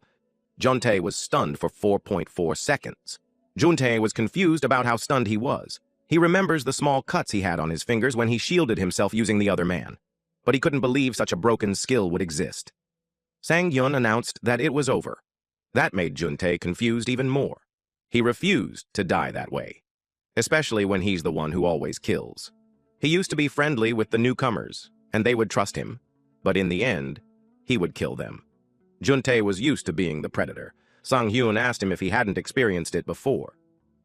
A: Juntae was stunned for 4.4 seconds. Juntae was confused about how stunned he was. He remembers the small cuts he had on his fingers when he shielded himself using the other man. But he couldn't believe such a broken skill would exist. Sang-Yun announced that it was over. That made Juntae confused even more. He refused to die that way, especially when he's the one who always kills. He used to be friendly with the newcomers, and they would trust him, but in the end, he would kill them. Juntae was used to being the predator. Sang-Hyun asked him if he hadn't experienced it before.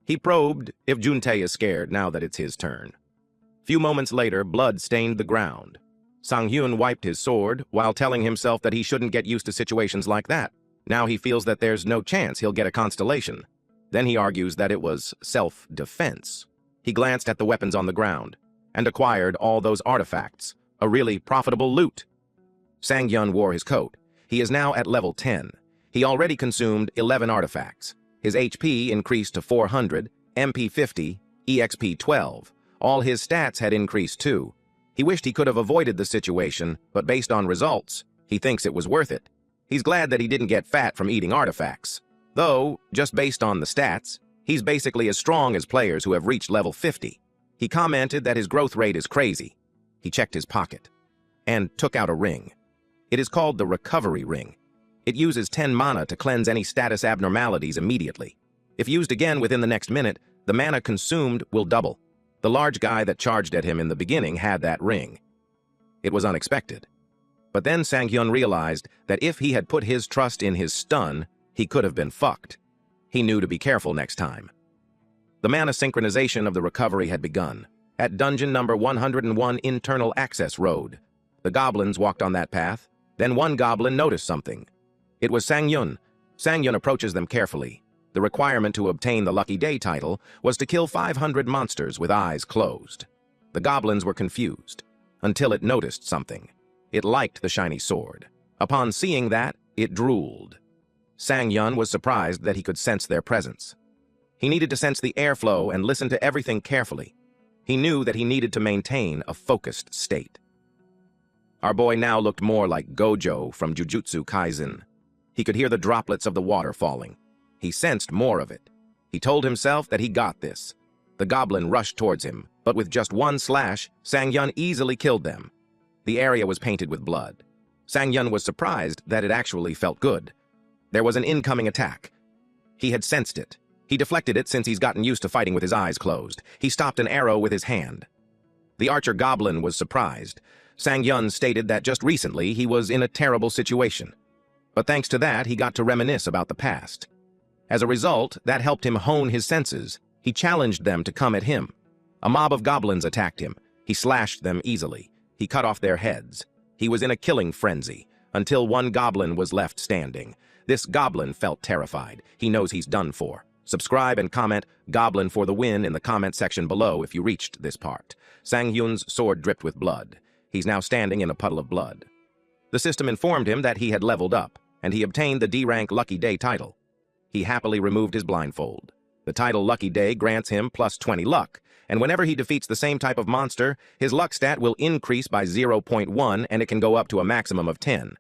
A: He probed if Juntae is scared now that it's his turn. Few moments later, blood stained the ground. Sang-Hyun wiped his sword while telling himself that he shouldn't get used to situations like that. Now he feels that there's no chance he'll get a constellation. Then he argues that it was self-defense. He glanced at the weapons on the ground and acquired all those artifacts, a really profitable loot. Sang-Yun wore his coat. He is now at level 10. He already consumed 11 artifacts. His HP increased to 400, MP 50, EXP 12. All his stats had increased too. He wished he could have avoided the situation, but based on results, he thinks it was worth it. He's glad that he didn't get fat from eating artifacts. Though, just based on the stats, he's basically as strong as players who have reached level 50. He commented that his growth rate is crazy. He checked his pocket and took out a ring. It is called the Recovery Ring. It uses 10 mana to cleanse any status abnormalities immediately. If used again within the next minute, the mana consumed will double. The large guy that charged at him in the beginning had that ring. It was unexpected. But then Sang-Hyun realized that if he had put his trust in his stun, he could have been fucked. He knew to be careful next time. The mana synchronization of the recovery had begun. At dungeon number 101 Internal Access Road. The goblins walked on that path. Then one goblin noticed something. It was Sang-Yun. Sang-Yun approaches them carefully. The requirement to obtain the Lucky Day title was to kill 500 monsters with eyes closed. The goblins were confused, until it noticed something. It liked the shiny sword. Upon seeing that, it drooled. Sang-Yun was surprised that he could sense their presence. He needed to sense the airflow and listen to everything carefully. He knew that he needed to maintain a focused state. Our boy now looked more like Gojo from Jujutsu Kaisen. He could hear the droplets of the water falling. He sensed more of it. He told himself that he got this. The goblin rushed towards him, but with just one slash, Sang-Yun easily killed them. The area was painted with blood. Sang-Yun was surprised that it actually felt good. There was an incoming attack. He had sensed it. He deflected it since he's gotten used to fighting with his eyes closed. He stopped an arrow with his hand. The archer goblin was surprised. Sang-Yun stated that just recently he was in a terrible situation. But thanks to that, he got to reminisce about the past. As a result, that helped him hone his senses. He challenged them to come at him. A mob of goblins attacked him. He slashed them easily. He cut off their heads. He was in a killing frenzy, until one goblin was left standing. This goblin felt terrified. He knows he's done for. Subscribe and comment "Goblin for the win" in the comment section below if you reached this part. Sang-Hyun's sword dripped with blood. He's now standing in a puddle of blood. The system informed him that he had leveled up, and he obtained the D-rank Lucky Day title. He happily removed his blindfold. The title Lucky Day grants him plus 20 luck, and whenever he defeats the same type of monster, his luck stat will increase by 0.1 and it can go up to a maximum of 10.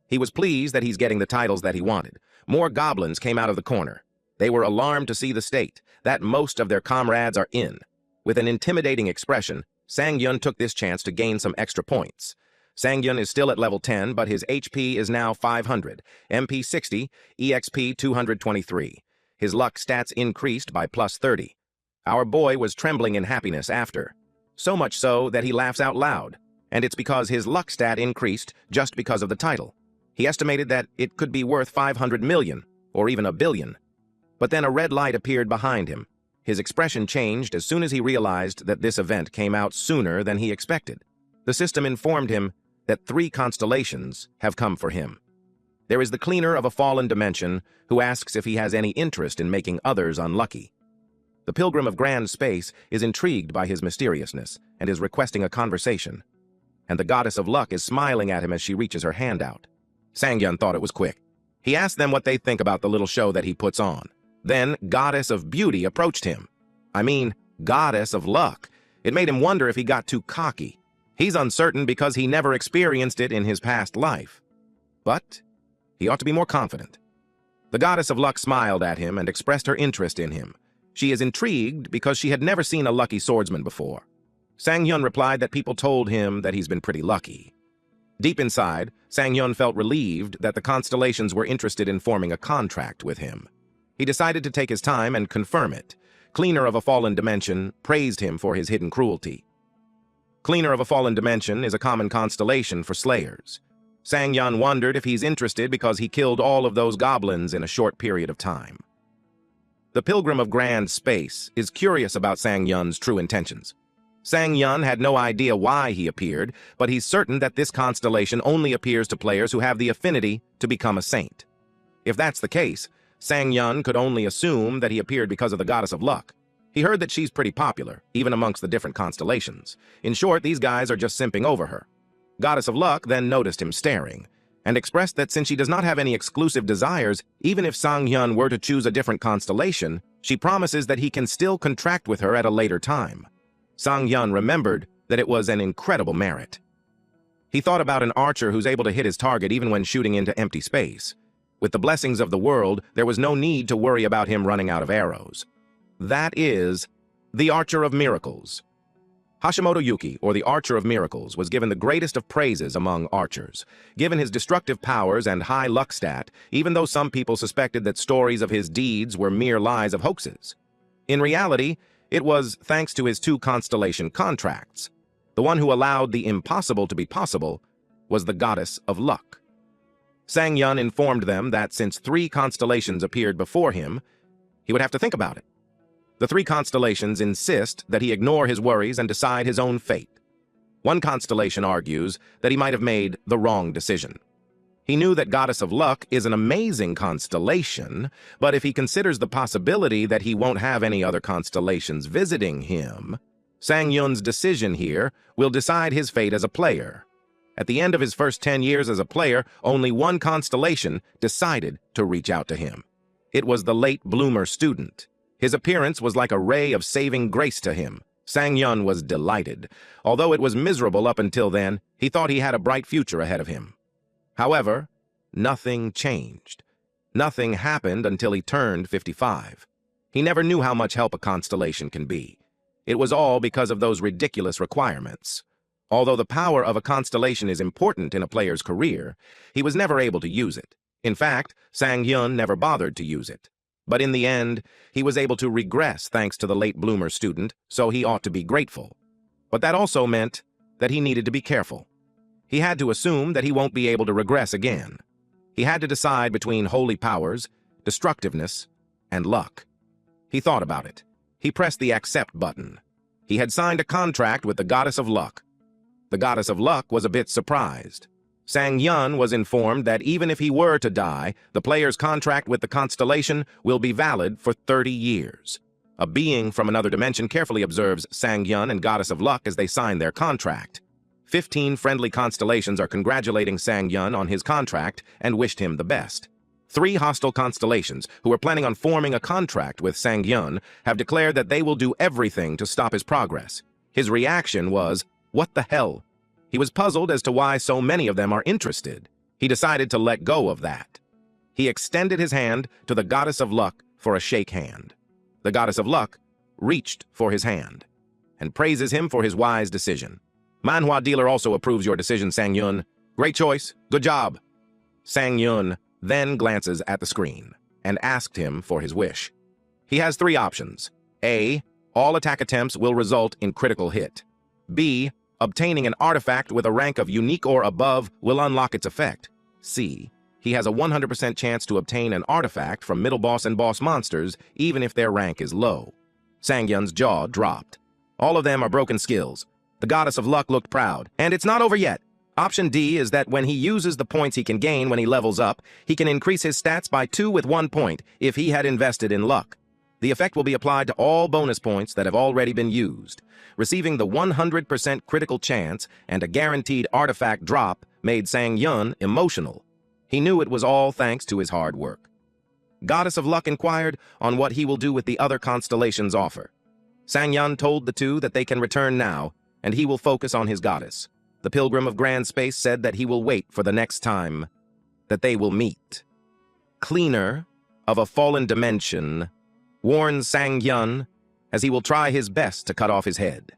A: He was pleased that he's getting the titles that he wanted. More goblins came out of the corner. They were alarmed to see the state, that most of their comrades are in. With an intimidating expression, Sang-Yun took this chance to gain some extra points. Sang-Yun is still at level 10, but his HP is now 500, MP 60, EXP 223. his luck stats increased by +30. Our boy was trembling in happiness after. So much so that he laughs out loud, and it's because his luck stat increased just because of the title. He estimated that it could be worth 500 million, or even 1 billion. But then a red light appeared behind him. His expression changed as soon as he realized that this event came out sooner than he expected. The system informed him that 3 constellations have come for him. There is the cleaner of a fallen dimension who asks if he has any interest in making others unlucky. The pilgrim of grand space is intrigued by his mysteriousness and is requesting a conversation. And the goddess of luck is smiling at him as she reaches her hand out. Sangyun thought it was quick. He asked them what they think about the little show that he puts on. Then, goddess of beauty approached him. I mean, goddess of luck. It made him wonder if he got too cocky. He's uncertain because he never experienced it in his past life. But he ought to be more confident. The goddess of luck smiled at him and expressed her interest in him. She is intrigued because she had never seen a lucky swordsman before. Sangyun replied that people told him that he's been pretty lucky. Deep inside, Sangyun felt relieved that the constellations were interested in forming a contract with him. He decided to take his time and confirm it. Cleaner of a fallen dimension praised him for his hidden cruelty. Cleaner of a fallen dimension is a common constellation for slayers. Sangyun wondered if he's interested because he killed all of those goblins in a short period of time. The pilgrim of grand space is curious about Sangyun's true intentions. Sangyun had no idea why he appeared, but he's certain that this constellation only appears to players who have the affinity to become a saint. If that's the case, Sangyun could only assume that he appeared because of the goddess of luck. He heard that she's pretty popular, even amongst the different constellations. In short, these guys are just simping over her. Goddess of luck then noticed him staring, and expressed that since she does not have any exclusive desires, even if Sangyun were to choose a different constellation, she promises that he can still contract with her at a later time. Sangyun remembered that it was an incredible merit. He thought about an archer who's able to hit his target even when shooting into empty space. With the blessings of the world, there was no need to worry about him running out of arrows. That is the Archer of Miracles. Hashimoto Yuki, or the Archer of Miracles, was given the greatest of praises among archers. Given his destructive powers and high luck stat, even though some people suspected that stories of his deeds were mere lies of hoaxes. In reality, it was thanks to his 2 constellation contracts. The one who allowed the impossible to be possible was the goddess of luck. Sangyun informed them that since 3 constellations appeared before him, he would have to think about it. The 3 constellations insist that he ignore his worries and decide his own fate. One constellation argues that he might have made the wrong decision. He knew that Goddess of Luck is an amazing constellation, but if he considers the possibility that he won't have any other constellations visiting him, Sangyun's decision here will decide his fate as a player. At the end of his first 10 years as a player, only one constellation decided to reach out to him. It was the late bloomer student. His appearance was like a ray of saving grace to him. Sangyun was delighted. Although it was miserable up until then, he thought he had a bright future ahead of him. However, nothing changed. Nothing happened until he turned 55. He never knew how much help a constellation can be. It was all because of those ridiculous requirements. Although the power of a constellation is important in a player's career, he was never able to use it. In fact, Sangyun never bothered to use it. But in the end, he was able to regress thanks to the late bloomer student, so he ought to be grateful. But that also meant that he needed to be careful. He had to assume that he won't be able to regress again. He had to decide between holy powers, destructiveness, and luck. He thought about it. He pressed the accept button. He had signed a contract with the Goddess of Luck. The Goddess of Luck was a bit surprised. Sangyun was informed that even if he were to die, the player's contract with the constellation will be valid for 30 years. A being from another dimension carefully observes Sangyun and Goddess of Luck as they sign their contract. 15 friendly constellations are congratulating Sangyun on his contract and wished him the best. 3 hostile constellations, who are planning on forming a contract with Sangyun, have declared that they will do everything to stop his progress. His reaction was, "What the hell?" He was puzzled as to why so many of them are interested. He decided to let go of that. He extended his hand to the Goddess of Luck for a shake hand. The Goddess of Luck reached for his hand and praises him for his wise decision. Manhwa dealer also approves your decision, Sangyun. Great choice. Good job. Sangyun then glances at the screen and asked him for his wish. He has three options. A. All attack attempts will result in critical hit. B. Obtaining an artifact with a rank of unique or above will unlock its effect. C. He has a 100% chance to obtain an artifact from middle boss and boss monsters, even if their rank is low. Sangyun's jaw dropped. All of them are broken skills. The goddess of luck looked proud. And it's not over yet. Option D is that when he uses the points he can gain when he levels up, he can increase his stats by 2 with 1 point if he had invested in luck. The effect will be applied to all bonus points that have already been used. Receiving the 100% critical chance and a guaranteed artifact drop made Sangyun emotional. He knew it was all thanks to his hard work. Goddess of Luck inquired on what he will do with the other constellations' offer. Sangyun told the two that they can return now, and he will focus on his goddess. The Pilgrim of Grand Space said that he will wait for the next time that they will meet. Cleaner of a fallen dimension warns Sangyun as he will try his best to cut off his head.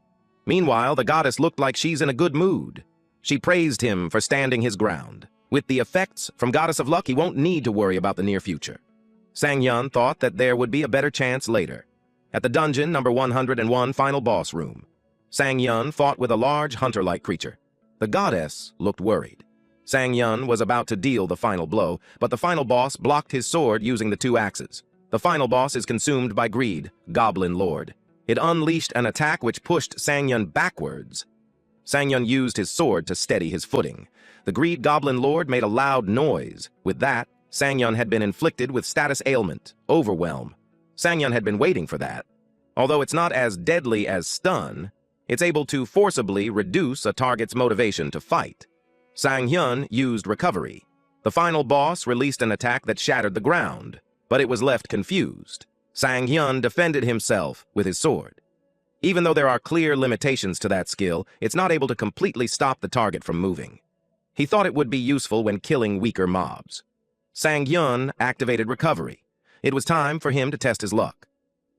A: Meanwhile, the goddess looked like she's in a good mood. She praised him for standing his ground. With the effects from Goddess of Luck, he won't need to worry about the near future. Sangyun thought that there would be a better chance later. At the dungeon number 101 final boss room, Sangyun fought with a large hunter-like creature. The goddess looked worried. Sangyun was about to deal the final blow, but the final boss blocked his sword using the 2 axes. The final boss is consumed by greed, Goblin Lord. It unleashed an attack which pushed Sangyun backwards. Sangyun used his sword to steady his footing. The greed Goblin Lord made a loud noise. With that, Sangyun had been inflicted with status ailment, Overwhelm. Sangyun had been waiting for that. Although it's not as deadly as stun, it's able to forcibly reduce a target's motivation to fight. Sangyun used recovery. The final boss released an attack that shattered the ground, but it was left confused. Sangyun defended himself with his sword. Even though there are clear limitations to that skill, it's not able to completely stop the target from moving. He thought it would be useful when killing weaker mobs. Sangyun activated recovery. It was time for him to test his luck.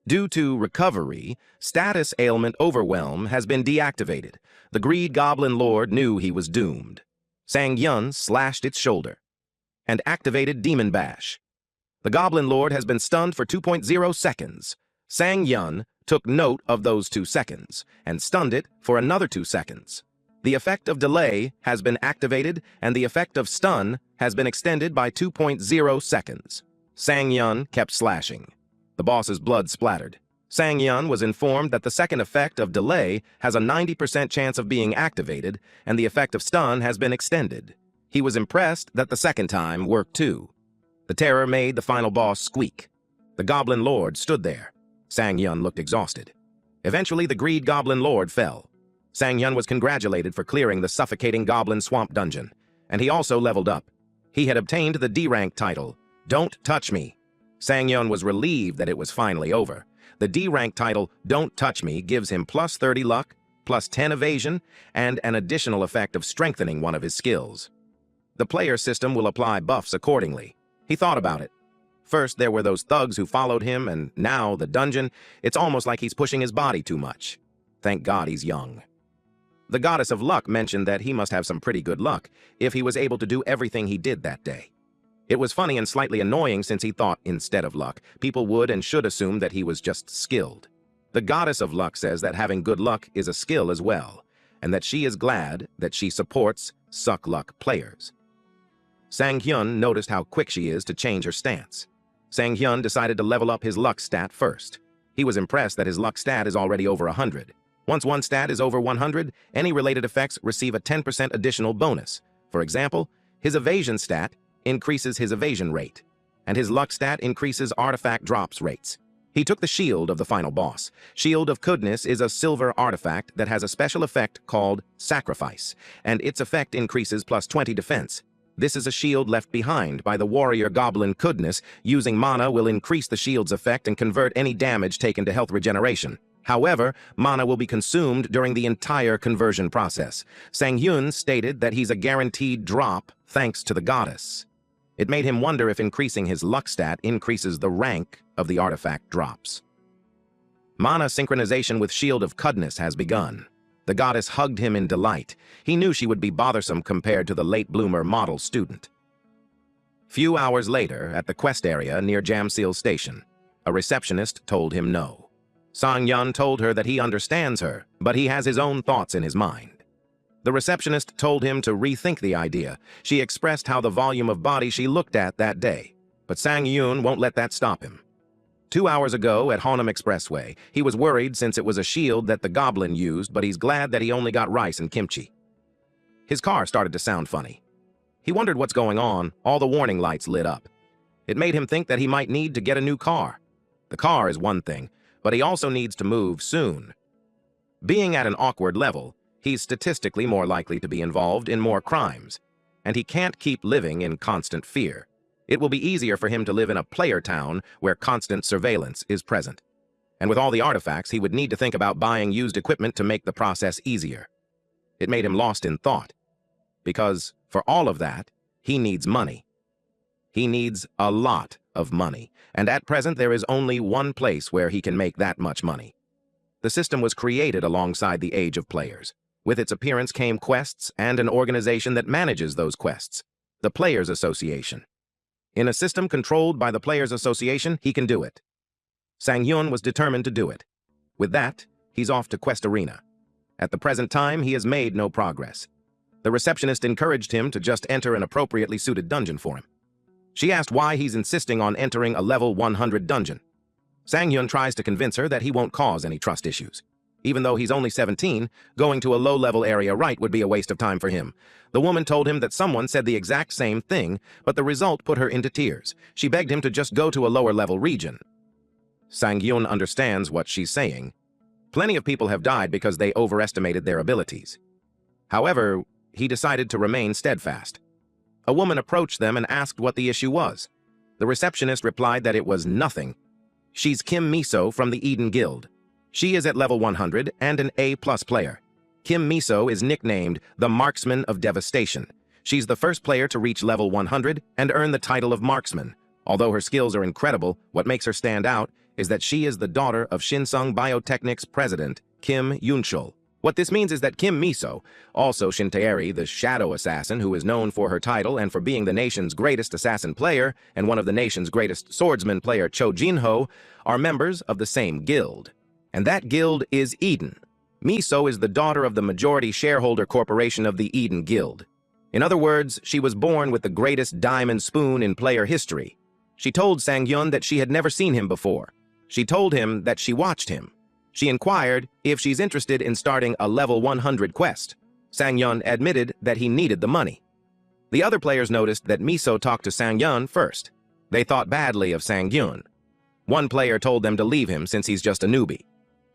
A: Due to recovery, status ailment Overwhelm has been deactivated. The greed Goblin Lord knew he was doomed. Sangyun slashed its shoulder and activated Demon Bash. The Goblin Lord has been stunned for 2.0 seconds. Sangyun took note of those 2 seconds and stunned it for another 2 seconds. The effect of delay has been activated and the effect of stun has been extended by 2.0 seconds. Sangyun kept slashing. The boss's blood splattered. Sangyun was informed that the second effect of delay has a 90% chance of being activated and the effect of stun has been extended. He was impressed that the second time worked too. The terror made the final boss squeak. The Goblin Lord stood there. Sangyun looked exhausted. Eventually, the greed Goblin Lord fell. Sangyun was congratulated for clearing the suffocating Goblin Swamp dungeon, and he also leveled up. He had obtained the D-rank title, Don't Touch Me. Sangyun was relieved that it was finally over. The D-rank title, Don't Touch Me, gives him plus 30 luck, plus 10 evasion, and an additional effect of strengthening one of his skills. The player system will apply buffs accordingly. He thought about it. First, there were those thugs who followed him, and now the dungeon. It's almost like he's pushing his body too much. Thank God he's young. The Goddess of Luck mentioned that he must have some pretty good luck if he was able to do everything he did that day. It was funny and slightly annoying since he thought, instead of luck, people would and should assume that he was just skilled. The Goddess of Luck says that having good luck is a skill as well, and that she is glad that she supports suck luck players. Sangyun noticed how quick she is to change her stance. Sangyun decided to level up his luck stat first. He was impressed that his luck stat is already over 100. Once one stat is over 100, any related effects receive a 10% additional bonus. For example, his evasion stat increases his evasion rate, and his luck stat increases artifact drops rates. He took the shield of the final boss. Shield of Goodness is a silver artifact that has a special effect called Sacrifice, and its effect increases plus 20 defense. This is a shield left behind by the warrior Goblin Goodness. Using mana will increase the shield's effect and convert any damage taken to health regeneration. However, mana will be consumed during the entire conversion process. Sangyun stated that he's a guaranteed drop thanks to the goddess. It made him wonder if increasing his luck stat increases the rank of the artifact drops. Mana synchronization with Shield of Goodness has begun. The goddess hugged him in delight. He knew she would be bothersome compared to the late bloomer model student. Few hours later, at the quest area near Jamsil Station, a receptionist told him no. Sang-yun told her that he understands her, but he has his own thoughts in his mind. The receptionist told him to rethink the idea. She expressed how the volume of body she looked at that day, but Sang-yun won't let that stop him. 2 hours ago at Honam Expressway, he was worried since it was a shield that the goblin used, but he's glad that he only got rice and kimchi. His car started to sound funny. He wondered what's going on. All the warning lights lit up. It made him think that he might need to get a new car. The car is one thing, but he also needs to move soon. Being at an awkward level, he's statistically more likely to be involved in more crimes, and he can't keep living in constant fear. It will be easier for him to live in a player town where constant surveillance is present. And with all the artifacts, he would need to think about buying used equipment to make the process easier. It made him lost in thought, because for all of that, he needs money. He needs a lot of money, and at present there is only one place where he can make that much money. The system was created alongside the age of players. With its appearance came quests and an organization that manages those quests, the Players Association. In a system controlled by the Players Association, he can do it. Sang-yun was determined to do it. With that, he's off to Quest Arena. At the present time, he has made no progress. The receptionist encouraged him to just enter an appropriately suited dungeon for him. She asked why he's insisting on entering a level 100 dungeon. Sang-yun tries to convince her that he won't cause any trust issues. Even though he's only 17, going to a low-level area right would be a waste of time for him. The woman told him that someone said the exact same thing, but the result put her into tears. She begged him to just go to a lower-level region. Sang-yun understands what she's saying. Plenty of people have died because they overestimated their abilities. However, he decided to remain steadfast. A woman approached them and asked what the issue was. The receptionist replied that it was nothing. She's Kim Miso from the Eden Guild. She is at level 100 and an A+ player. Kim Miso is nicknamed the Marksman of Devastation. She's the first player to reach level 100 and earn the title of Marksman. Although her skills are incredible, what makes her stand out is that she is the daughter of Shinsung Biotechnic's president, Kim Yunchul. What this means is that Kim Miso, also Shintaeri, the shadow assassin who is known for her title and for being the nation's greatest assassin player and one of the nation's greatest swordsman player Cho Jinho, are members of the same guild. And that guild is Eden. Miso is the daughter of the majority shareholder corporation of the Eden Guild. In other words, she was born with the greatest diamond spoon in player history. She told Sang-yun that she had never seen him before. She told him that she watched him. She inquired if she's interested in starting a level 100 quest. Sang-yun admitted that he needed the money. The other players noticed that Miso talked to Sang-yun first. They thought badly of Sang-yun. One player told them to leave him since he's just a newbie.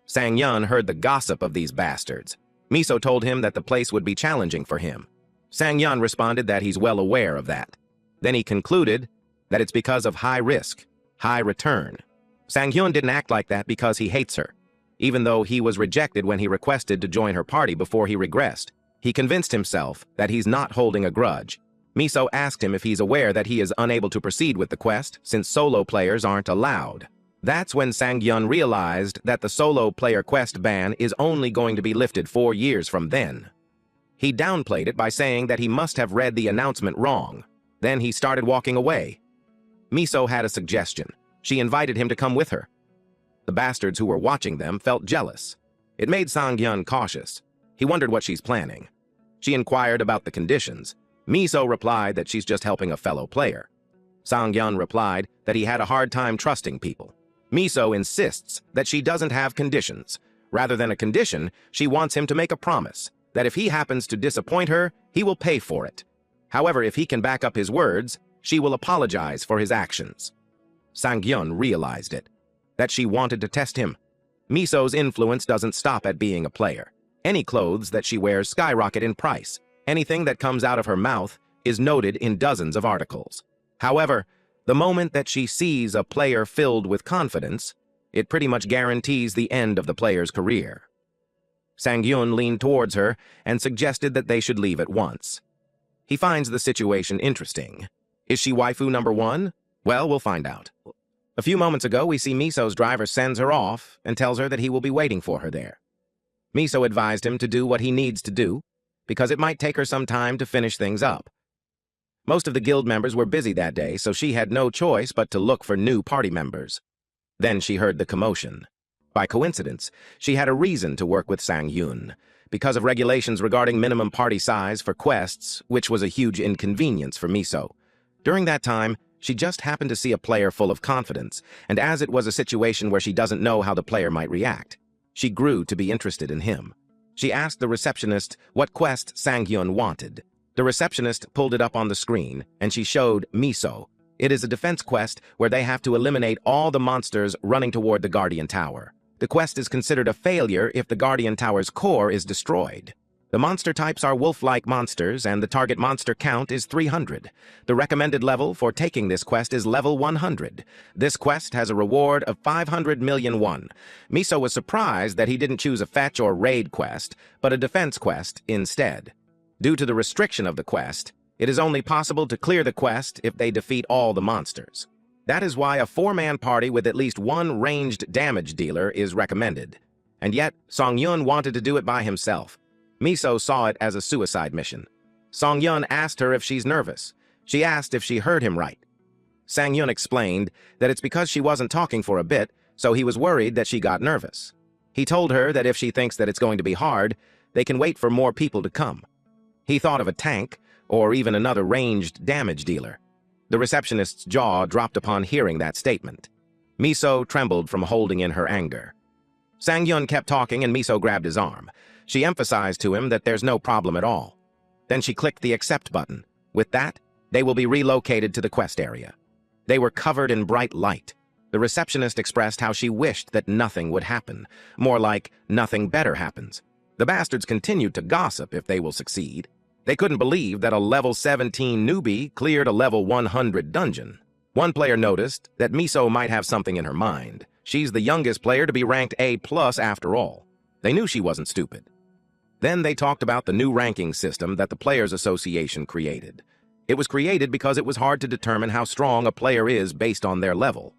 A: Sang-yun heard the gossip of these bastards. Miso told him that the place would be challenging for him. Sang-yun responded that he's well aware of that. Then he concluded that it's because of high risk, high return. Sang-yun didn't act like that because he hates her. Even though he was rejected when he requested to join her party before he regressed, he convinced himself that he's not holding a grudge. Miso asked him if he's aware that he is unable to proceed with the quest since solo players aren't allowed. That's when Sang-yun realized that the solo player quest ban is only going to be lifted 4 years from then. He downplayed it by saying that he must have read the announcement wrong. Then he started walking away. Miso had a suggestion. She invited him to come with her. The bastards who were watching them felt jealous. It made Sang-yun cautious. He wondered what she's planning. She inquired about the conditions. Miso replied that she's just helping a fellow player. Sang-yun replied that he had a hard time trusting people. Miso insists that she doesn't have conditions. Rather than a condition, she wants him to make a promise that if he happens to disappoint her, he will pay for it. However, if he can back up his words, she will apologize for his actions. Sang-yun realized it, that she wanted to test him. Miso's influence doesn't stop at being a player. Any clothes that she wears skyrocket in price. Anything that comes out of her mouth is noted in dozens of articles. However, the moment that she sees a player filled with confidence, it pretty much guarantees the end of the player's career. Sang-yun leaned towards her and suggested that they should leave at once. He finds the situation interesting. Is she waifu number 1? Well, we'll find out. A few moments ago, we see Miso's driver sends her off and tells her that he will be waiting for her there. Miso advised him to do what he needs to do, because it might take her some time to finish things up. Most of the guild members were busy that day, so she had no choice but to look for new party members. Then she heard the commotion. By coincidence, she had a reason to work with Sang-Yun, because of regulations regarding minimum party size for quests, which was a huge inconvenience for Miso. During that time, she just happened to see a player full of confidence, and as it was a situation where she doesn't know how the player might react, she grew to be interested in him. She asked the receptionist what quest Sang-Yun wanted. The receptionist pulled it up on the screen, and she showed Miso. It is a defense quest where they have to eliminate all the monsters running toward the Guardian Tower. The quest is considered a failure if the Guardian Tower's core is destroyed. The monster types are wolf-like monsters, and the target monster count is 300. The recommended level for taking this quest is level 100. This quest has a reward of 500 million won. Miso was surprised that he didn't choose a fetch or raid quest, but a defense quest instead. Due to the restriction of the quest, it is only possible to clear the quest if they defeat all the monsters. That is why a 4-man party with at least one ranged damage dealer is recommended. And yet, Sang-Yun wanted to do it by himself. Miso saw it as a suicide mission. Sang-Yun asked her if she's nervous. She asked if she heard him right. Sang-Yun explained that it's because she wasn't talking for a bit, so he was worried that she got nervous. He told her that if she thinks that it's going to be hard, they can wait for more people to come. He thought of a tank, or even another ranged damage dealer. The receptionist's jaw dropped upon hearing that statement. Miso trembled from holding in her anger. Sang-Yun kept talking and Miso grabbed his arm. She emphasized to him that there's no problem at all. Then she clicked the accept button. With that, they will be relocated to the quest area. They were covered in bright light. The receptionist expressed how she wished that nothing would happen. More like, nothing better happens. The bastards continued to gossip if they will succeed. They couldn't believe that a level 17 newbie cleared a level 100 dungeon. One player noticed that Miso might have something in her mind. She's the youngest player to be ranked A+ after all. They knew she wasn't stupid. Then they talked about the new ranking system that the Players Association created. It was created because it was hard to determine how strong a player is based on their level.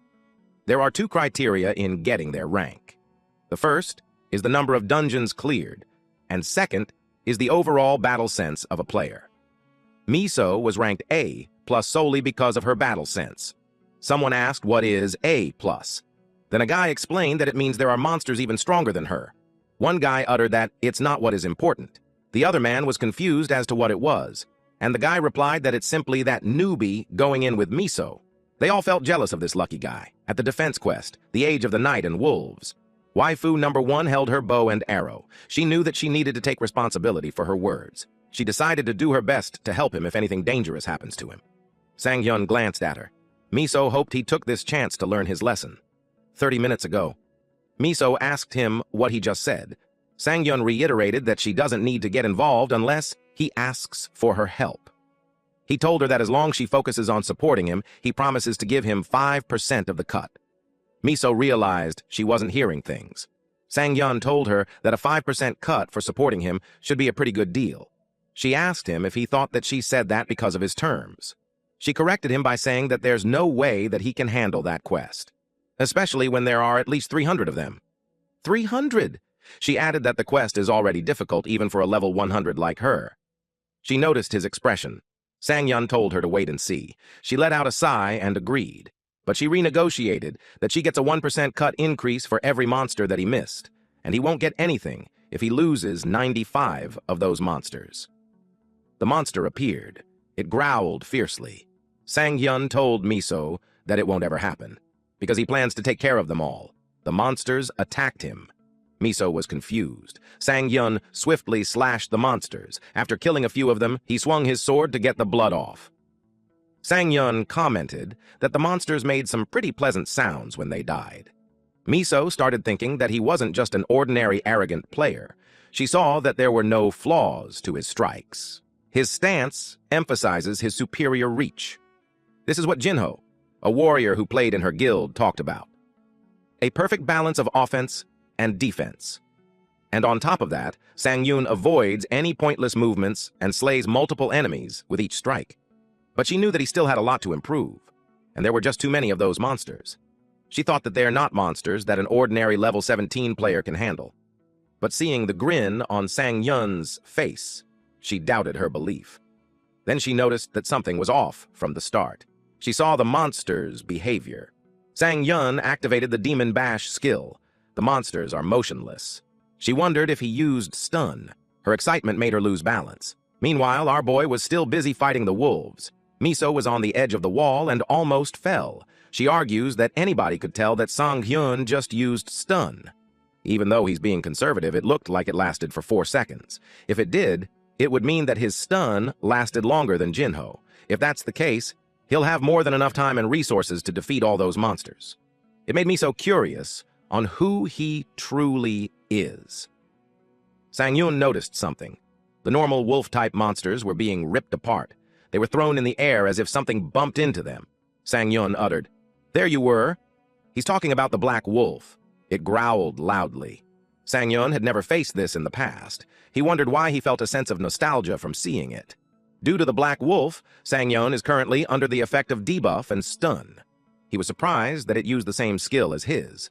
A: There are 2 criteria in getting their rank. The first is the number of dungeons cleared, and second is the overall battle sense of a player. Miso was ranked A+ solely because of her battle sense. Someone asked what is A+. Then a guy explained that it means there are monsters even stronger than her. One guy uttered that it's not what is important. The other man was confused as to what it was, and the guy replied that it's simply that newbie going in with Miso. They all felt jealous of this lucky guy. At the defense quest, the Age of the Night and Wolves, Waifu number 1 held her bow and arrow. She knew that she needed to take responsibility for her words. She decided to do her best to help him if anything dangerous happens to him. Sang-Yun glanced at her. Miso hoped he took this chance to learn his lesson. 30 minutes ago, Miso asked him what he just said. Sang-Yun reiterated that she doesn't need to get involved unless he asks for her help. He told her that as long as she focuses on supporting him, he promises to give him 5% of the cut. Miso realized she wasn't hearing things. Sang-Yun told her that a 5% cut for supporting him should be a pretty good deal. She asked him if he thought that she said that because of his terms. She corrected him by saying that there's no way that he can handle that quest, especially when there are at least 300 of them. 300! She added that the quest is already difficult even for a level 100 like her. She noticed his expression. Sang-Yun told her to wait and see. She let out a sigh and agreed. But she renegotiated that she gets a 1% cut increase for every monster that he missed, and he won't get anything if he loses 95 of those monsters. The monster appeared. It growled fiercely. Sang-Yun told Miso that it won't ever happen, because he plans to take care of them all. The monsters attacked him. Miso was confused. Sang-Yun swiftly slashed the monsters. After killing a few of them, he swung his sword to get the blood off. Sang-Yun commented that the monsters made some pretty pleasant sounds when they died. Miso started thinking that he wasn't just an ordinary arrogant player. She saw that there were no flaws to his strikes. His stance emphasizes his superior reach. This is what Jinho, a warrior who played in her guild, talked about. A perfect balance of offense and defense. And on top of that, Sang-Yun avoids any pointless movements and slays multiple enemies with each strike. But she knew that he still had a lot to improve, and there were just too many of those monsters. She thought that they're not monsters that an ordinary level 17 player can handle. But seeing the grin on Sang-Yun's face, she doubted her belief. Then she noticed that something was off from the start. She saw the monster's behavior. Sang-yun activated the Demon Bash skill. The monsters are motionless. She wondered if he used stun. Her excitement made her lose balance. Meanwhile, our boy was still busy fighting the wolves. Miso was on the edge of the wall and almost fell. She argues that anybody could tell that Sang-hyun just used stun. Even though he's being conservative, it looked like it lasted for 4 seconds. If it did, it would mean that his stun lasted longer than Jinho. If that's the case, he'll have more than enough time and resources to defeat all those monsters. It made me so curious on who he truly is. Sang-yun noticed something. The normal wolf-type monsters were being ripped apart. They were thrown in the air as if something bumped into them. Sang-yun uttered, "There you were." He's talking about the black wolf. It growled loudly. Sang-yun had never faced this in the past. He wondered why he felt a sense of nostalgia from seeing it. Due to the black wolf, Sang-yun is currently under the effect of debuff and stun. He was surprised that it used the same skill as his.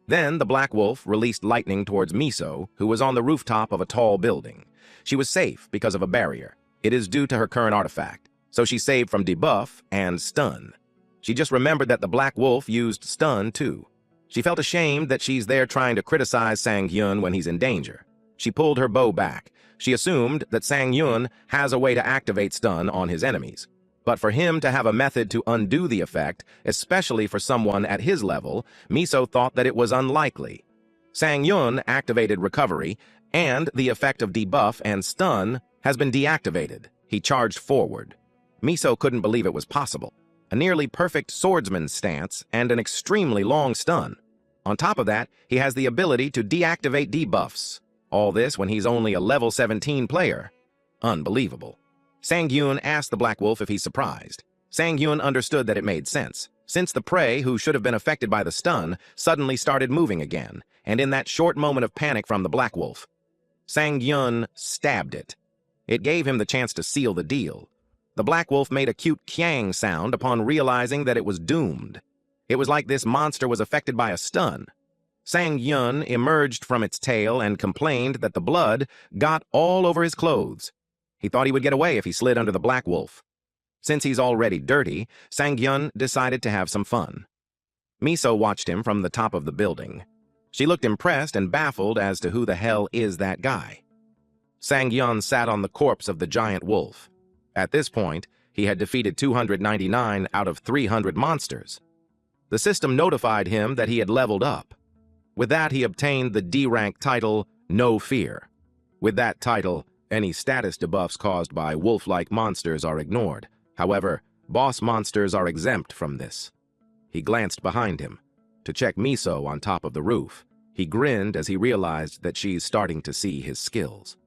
A: Then the black wolf released lightning towards Miso, who was on the rooftop of a tall building. She was safe because of a barrier. It is due to her current artifact, so she's saved from debuff and stun. She just remembered that the black wolf used stun too. She felt ashamed that she's there trying to criticize Sang-hyun when he's in danger. She pulled her bow back. She assumed that Sang-hyun has a way to activate stun on his enemies. But for him to have a method to undo the effect, especially for someone at his level, Miso thought that it was unlikely. Sang-hyun activated recovery, and the effect of debuff and stun has been deactivated. He charged forward. Miso couldn't believe it was possible. A nearly perfect swordsman's stance and an extremely long stun. On top of that, he has the ability to deactivate debuffs. All this when he's only a level 17 player. Unbelievable. Sang-hyun asked the Black Wolf if he's surprised. Sang-hyun understood that it made sense, since the prey, who should have been affected by the stun, suddenly started moving again, and in that short moment of panic from the Black Wolf, Sang-hyun stabbed it. It gave him the chance to seal the deal. The Black Wolf made a cute kyang sound upon realizing that it was doomed. It was like this monster was affected by a stun. Sang-hyun emerged from its tail and complained that the blood got all over his clothes. He thought he would get away if he slid under the Black Wolf. Since he's already dirty, Sang-hyun decided to have some fun. Miso watched him from the top of the building. She looked impressed and baffled as to who the hell is that guy. Sang-hyun sat on the corpse of the giant wolf. At this point, he had defeated 299 out of 300 monsters. The system notified him that he had leveled up. With that, he obtained the D-rank title, No Fear. With that title, any status debuffs caused by wolf-like monsters are ignored. However, boss monsters are exempt from this. He glanced behind him to check Miso on top of the roof. He grinned as he realized that she's starting to see his skills.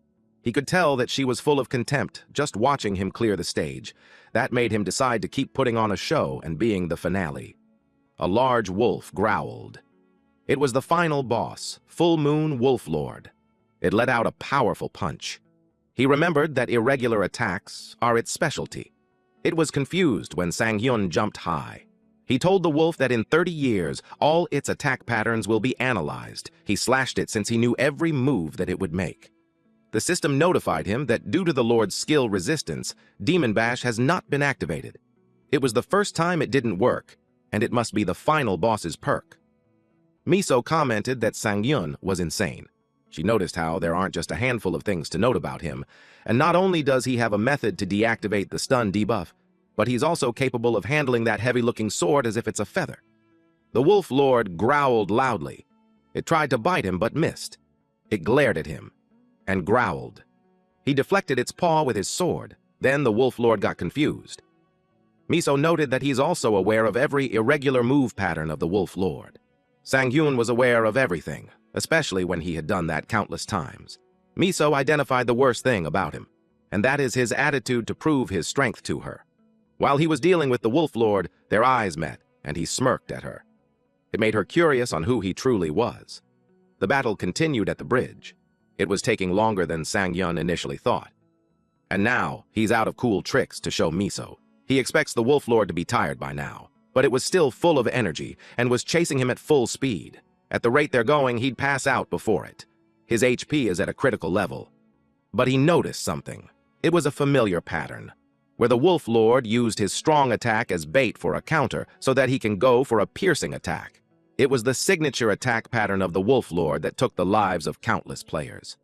A: He could tell that she was full of contempt just watching him clear the stage. That made him decide to keep putting on a show and being the finale. A large wolf growled. It was the final boss, Full Moon Wolf Lord. It let out a powerful punch. He remembered that irregular attacks are its specialty. It was confused when Sang-hyun jumped high. He told the wolf that in 30 years, all its attack patterns will be analyzed. He slashed it since he knew every move that it would make. The system notified him that due to the Lord's skill resistance, Demon Bash has not been activated. It was the first time it didn't work, and it must be the final boss's perk. Miso commented that Sang-hyun was insane. She noticed how there aren't just a handful of things to note about him, and not only does he have a method to deactivate the stun debuff, but he's also capable of handling that heavy-looking sword as if it's a feather. The Wolf Lord growled loudly. It tried to bite him but missed. It glared at him and growled. He deflected its paw with his sword. Then the Wolf Lord got confused. Miso noted that he's also aware of every irregular move pattern of the Wolf Lord. Sang-hyun was aware of everything, especially when he had done that countless times. Miso identified the worst thing about him, and that is his attitude to prove his strength to her. While he was dealing with the Wolf Lord, their eyes met, and he smirked at her. It made her curious on who he truly was. The battle continued at the bridge. It was taking longer than Sang-hyun initially thought. And now, he's out of cool tricks to show Miso. He expects the Wolf Lord to be tired by now, but it was still full of energy and was chasing him at full speed. At the rate they're going, he'd pass out before it. His HP is at a critical level. But he noticed something. It was a familiar pattern. where the Wolf Lord used his strong attack as bait for a counter so that he can go for a piercing attack. It was the signature attack pattern of the Wolf Lord that took the lives of countless players.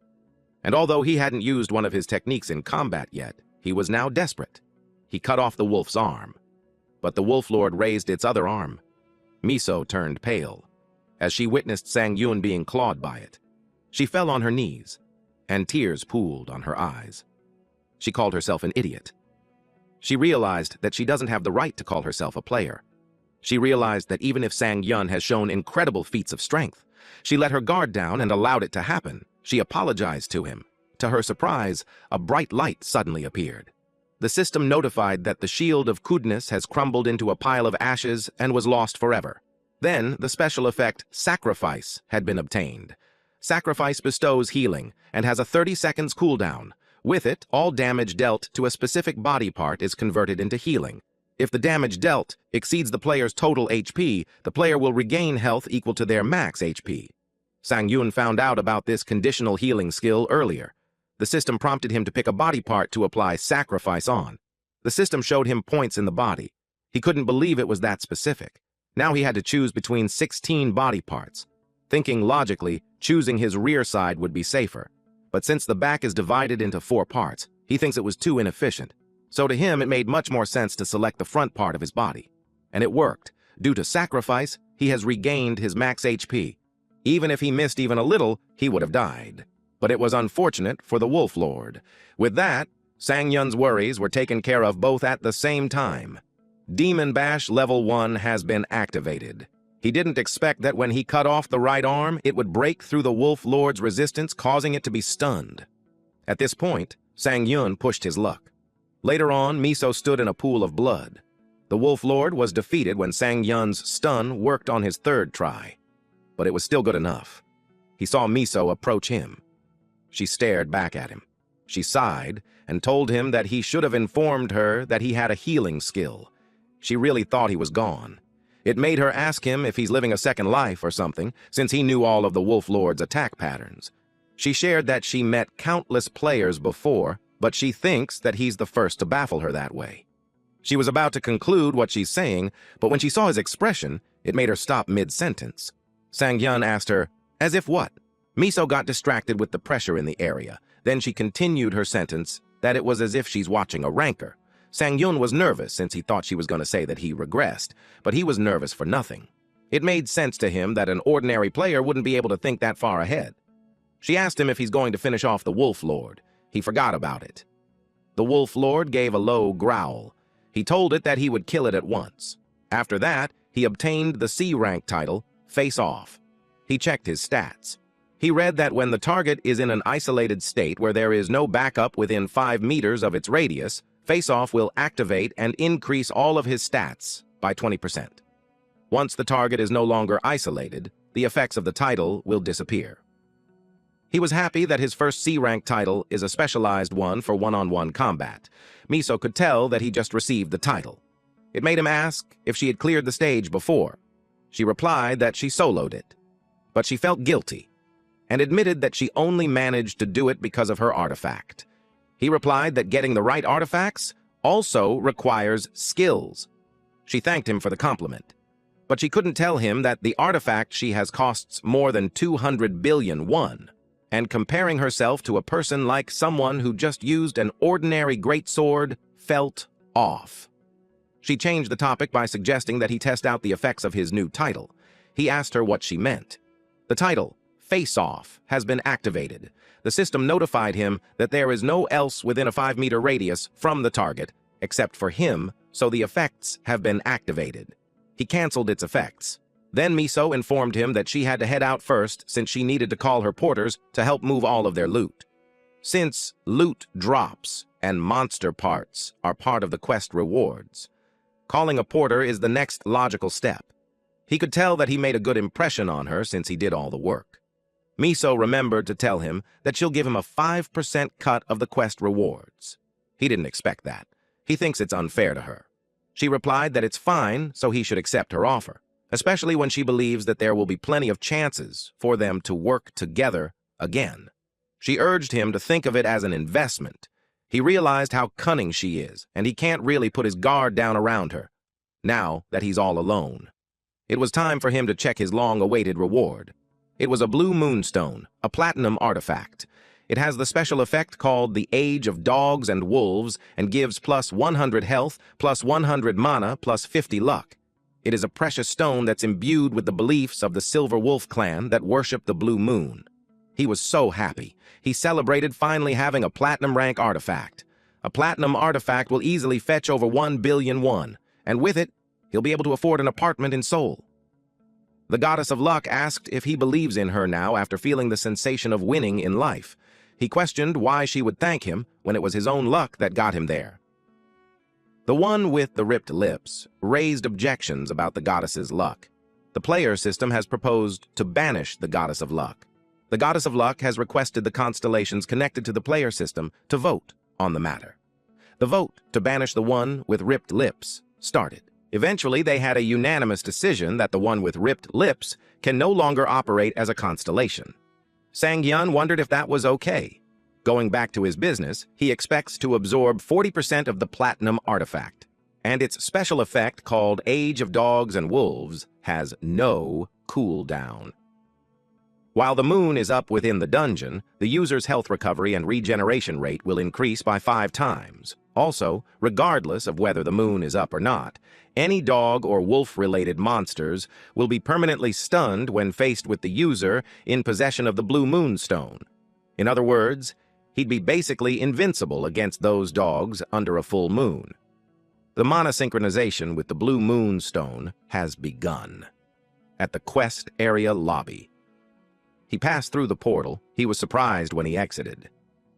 A: And although he hadn't used one of his techniques in combat yet, he was now desperate. He cut off the wolf's arm. But the Wolf Lord raised its other arm. Miso turned pale as she witnessed Sang-yun being clawed by it. She fell on her knees, and tears pooled on her eyes. She called herself an idiot. She realized that she doesn't have the right to call herself a player. She realized that even if Sang-yun has shown incredible feats of strength, she let her guard down and allowed it to happen. She apologized to him. To her surprise, a bright light suddenly appeared. The system notified that the shield of Kudness has crumbled into a pile of ashes and was lost forever. Then, the special effect, Sacrifice, had been obtained. Sacrifice bestows healing and has a 30 seconds cooldown. With it, all damage dealt to a specific body part is converted into healing. If the damage dealt exceeds the player's total HP, the player will regain health equal to their max HP. Sang-yun found out about this conditional healing skill earlier. The system prompted him to pick a body part to apply Sacrifice on. The system showed him points in the body. He couldn't believe it was that specific. Now he had to choose between 16 body parts. Thinking logically, choosing his rear side would be safer. But since the back is divided into 4 parts, he thinks it was too inefficient. So to him, it made much more sense to select the front part of his body. And it worked. Due to Sacrifice, he has regained his max HP. Even if he missed even a little, he would have died. But it was unfortunate for the Wolf Lord. With that, Sang-yun's worries were taken care of both at the same time. Demon Bash Level 1 has been activated. He didn't expect that when he cut off the right arm, it would break through the Wolf Lord's resistance, causing it to be stunned. At this point, Sang-yun pushed his luck. Later on, Miso stood in a pool of blood. The Wolf Lord was defeated when Sang-yun's stun worked on his 3rd try. But it was still good enough. He saw Miso approach him. She stared back at him. She sighed and told him that he should have informed her that he had a healing skill. She really thought he was gone. It made her ask him if he's living a second life or something, since he knew all of the Wolf Lord's attack patterns. She shared that she met countless players before, but she thinks that he's the first to baffle her that way. She was about to conclude what she's saying, but when she saw his expression, it made her stop mid-sentence. Sang-yun asked her, "As if what?" Miso got distracted with the pressure in the area. Then she continued her sentence that it was as if she's watching a rancor. Sang-yun was nervous since he thought she was going to say that he regressed, but he was nervous for nothing. It made sense to him that an ordinary player wouldn't be able to think that far ahead. She asked him if he's going to finish off the Wolf Lord. He forgot about it. The Wolf Lord gave a low growl. He told it that he would kill it at once. After that, he obtained the C-rank title, Face Off. He checked his stats. He read that when the target is in an isolated state where there is no backup within 5 meters of its radius, Face Off will activate and increase all of his stats by 20%. Once the target is no longer isolated, the effects of the title will disappear. He was happy that his first C-rank title is a specialized one for one-on-one combat. Miso could tell that he just received the title. It made him ask if she had cleared the stage before. She replied that she soloed it, but she felt guilty and admitted that she only managed to do it because of her artifact. He replied that getting the right artifacts also requires skills. She thanked him for the compliment, but she couldn't tell him that the artifact she has costs more than 200 billion won, and comparing herself to a person like someone who just used an ordinary greatsword felt off. She changed the topic by suggesting that he test out the effects of his new title. He asked her what she meant. The title, Face Off, has been activated. The system notified him that there is no else within a 5-meter radius from the target, except for him, so the effects have been activated. He canceled its effects. Then Miso informed him that she had to head out first since she needed to call her porters to help move all of their loot. Since loot drops and monster parts are part of the quest rewards, calling a porter is the next logical step. He could tell that he made a good impression on her since he did all the work. Miso remembered to tell him that she'll give him a 5% cut of the quest rewards. He didn't expect that. He thinks it's unfair to her. She replied that it's fine, so he should accept her offer, especially when she believes that there will be plenty of chances for them to work together again. She urged him to think of it as an investment. He realized how cunning she is, and he can't really put his guard down around her, now that he's all alone. It was time for him to check his long-awaited reward. It was a blue moonstone, a platinum artifact. It has the special effect called the Age of Dogs and Wolves and gives plus 100 health, plus 100 mana, plus 50 luck. It is a precious stone that's imbued with the beliefs of the Silver Wolf clan that worship the blue moon. He was so happy. He celebrated finally having a platinum rank artifact. A platinum artifact will easily fetch over 1 billion won, and with it, he'll be able to afford an apartment in Seoul. The goddess of luck asked if he believes in her now after feeling the sensation of winning in life. He questioned why she would thank him when it was his own luck that got him there. The one with the ripped lips raised objections about the goddess's luck. The player system has proposed to banish the goddess of luck. The goddess of luck has requested the constellations connected to the player system to vote on the matter. The vote to banish the one with ripped lips started. Eventually, they had a unanimous decision that the one with ripped lips can no longer operate as a constellation. Sang-hyun wondered if that was okay. Going back to his business, he expects to absorb 40% of the platinum artifact, and its special effect called Age of Dogs and Wolves has no cooldown. While the moon is up within the dungeon, the user's health recovery and regeneration rate will increase by 5 times. Also, regardless of whether the moon is up or not, any dog or wolf-related monsters will be permanently stunned when faced with the user in possession of the blue moonstone. In other words, he'd be basically invincible against those dogs under a full moon. The mana synchronization with the blue moonstone has begun. At the quest area lobby. He passed through the portal. He was surprised when he exited.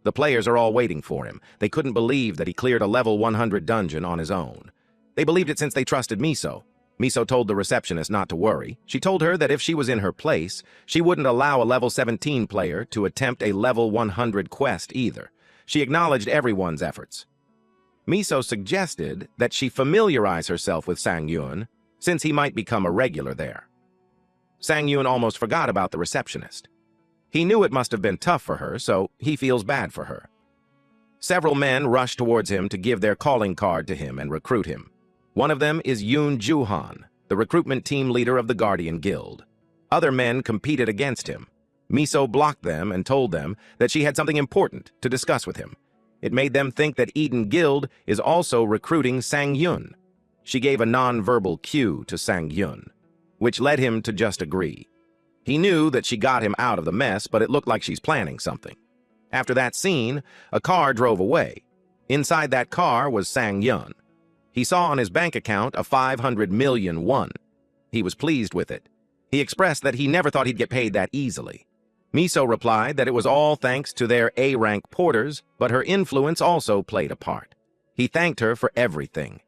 A: The players are all waiting for him. They couldn't believe that he cleared a level 100 dungeon on his own. They believed it since they trusted Miso. Miso told the receptionist not to worry. She told her that if she was in her place, she wouldn't allow a level 17 player to attempt a level 100 quest either. She acknowledged everyone's efforts. Miso suggested that she familiarize herself with Sang-hyun, since he might become a regular there. Sang-hyun almost forgot about the receptionist. He knew it must have been tough for her, so he feels bad for her. Several men rush towards him to give their calling card to him and recruit him. One of them is Yoon Joo-han, the recruitment team leader of the Guardian Guild. Other men competed against him. Miso blocked them and told them that she had something important to discuss with him. It made them think that Eden Guild is also recruiting Sang-hyun. She gave a non-verbal cue to Sang-hyun, which led him to just agree. He knew that she got him out of the mess, but it looked like she's planning something. After that scene, a car drove away. Inside that car was Sang-hyun. He saw on his bank account a 500 million won. He was pleased with it. He expressed that he never thought he'd get paid that easily. Miso replied that it was all thanks to their A-rank porters, but her influence also played a part. He thanked her for everything.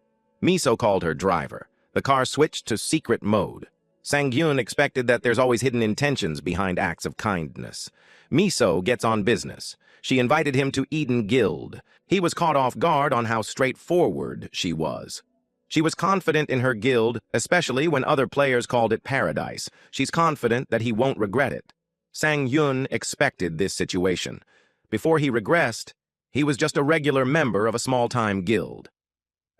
A: Miso called her driver. The car switched to secret mode. Sang-hyun expected that there's always hidden intentions behind acts of kindness. Miso gets on business. She invited him to Eden Guild. He was caught off guard on how straightforward she was. She was confident in her guild, especially when other players called it paradise. She's confident that he won't regret it. Sang-hyun expected this situation. Before he regressed, he was just a regular member of a small-time guild.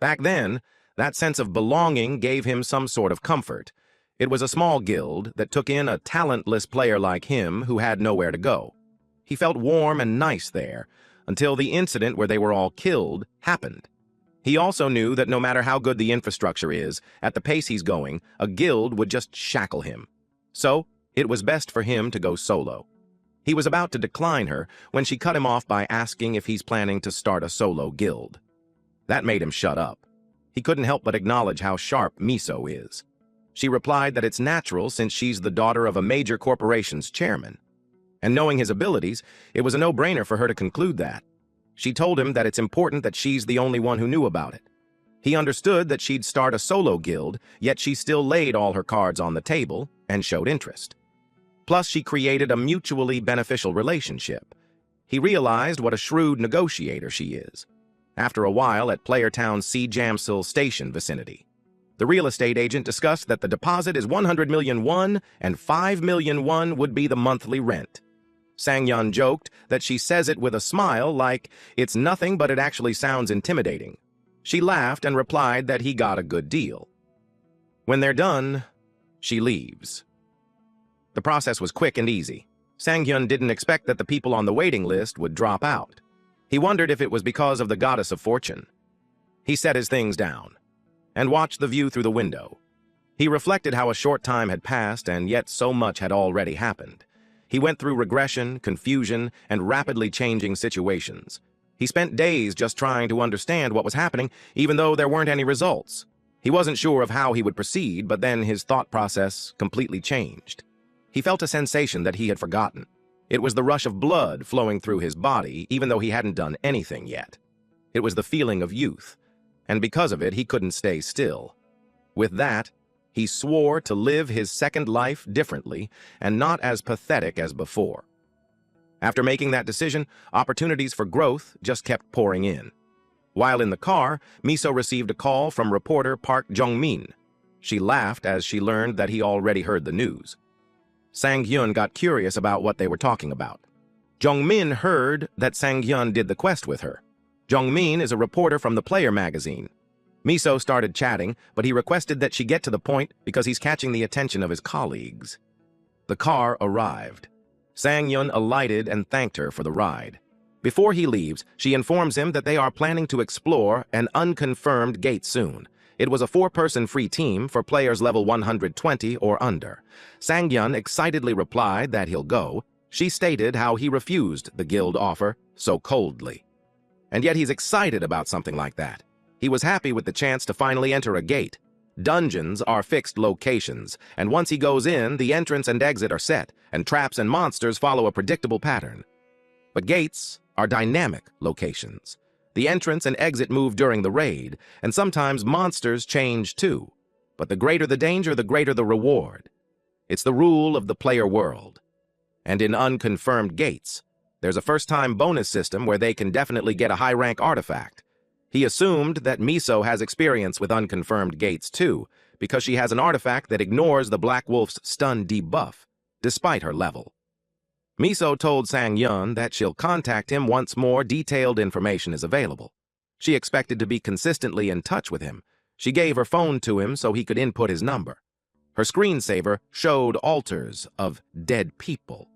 A: Back then, that sense of belonging gave him some sort of comfort. It was a small guild that took in a talentless player like him who had nowhere to go. He felt warm and nice there, until the incident where they were all killed happened. He also knew that no matter how good the infrastructure is, at the pace he's going, a guild would just shackle him. So, it was best for him to go solo. He was about to decline her when she cut him off by asking if he's planning to start a solo guild. That made him shut up. He couldn't help but acknowledge how sharp Miso is. She replied that it's natural since she's the daughter of a major corporation's chairman. And knowing his abilities, it was a no-brainer for her to conclude that. She told him that it's important that she's the only one who knew about it. He understood that she'd start a solo guild, yet she still laid all her cards on the table and showed interest. Plus, she created a mutually beneficial relationship. He realized what a shrewd negotiator she is. After a while at Playertown's Jamsil Station vicinity, the real estate agent discussed that the deposit is 100 million won and 5 million won would be the monthly rent. Sang-yeon joked that she says it with a smile like it's nothing but it actually sounds intimidating. She laughed and replied that he got a good deal. When they're done, she leaves. The process was quick and easy. Sang-yeon didn't expect that the people on the waiting list would drop out. He wondered if it was because of the goddess of fortune. He set his things down and watched the view through the window. He reflected how a short time had passed and yet so much had already happened. He went through regression, confusion, and rapidly changing situations. He spent days just trying to understand what was happening, even though there weren't any results. He wasn't sure of how he would proceed, but then his thought process completely changed. He felt a sensation that he had forgotten. It was the rush of blood flowing through his body, even though he hadn't done anything yet. It was the feeling of youth, and because of it, he couldn't stay still. With that, he swore to live his second life differently and not as pathetic as before. After making that decision, opportunities for growth just kept pouring in. While in the car, Miso received a call from reporter Park Jong-min. She laughed as she learned that he already heard the news. Sang-yeon got curious about what they were talking about. Jong-min heard that Sang-yeon did the quest with her. Jong-min is a reporter from the Player magazine. Miso started chatting, but he requested that she get to the point because he's catching the attention of his colleagues. The car arrived. Sang-yeon alighted and thanked her for the ride. Before he leaves, she informs him that they are planning to explore an unconfirmed gate soon. It was a 4-person free team for players level 120 or under. Sang-yeon excitedly replied that he'll go. She stated how he refused the guild offer so coldly. And yet he's excited about something like that. He was happy with the chance to finally enter a gate. Dungeons are fixed locations, and once he goes in, the entrance and exit are set, and traps and monsters follow a predictable pattern. But gates are dynamic locations. The entrance and exit move during the raid, and sometimes monsters change too. But the greater the danger, the greater the reward. It's the rule of the player world. And in unconfirmed gates, there's a first-time bonus system where they can definitely get a high-rank artifact. He assumed that Miso has experience with unconfirmed gates too, because she has an artifact that ignores the Black Wolf's stun debuff, despite her level. Miso told Sang-yeon that she'll contact him once more detailed information is available. She expected to be consistently in touch with him. She gave her phone to him so he could input his number. Her screensaver showed altars of dead people.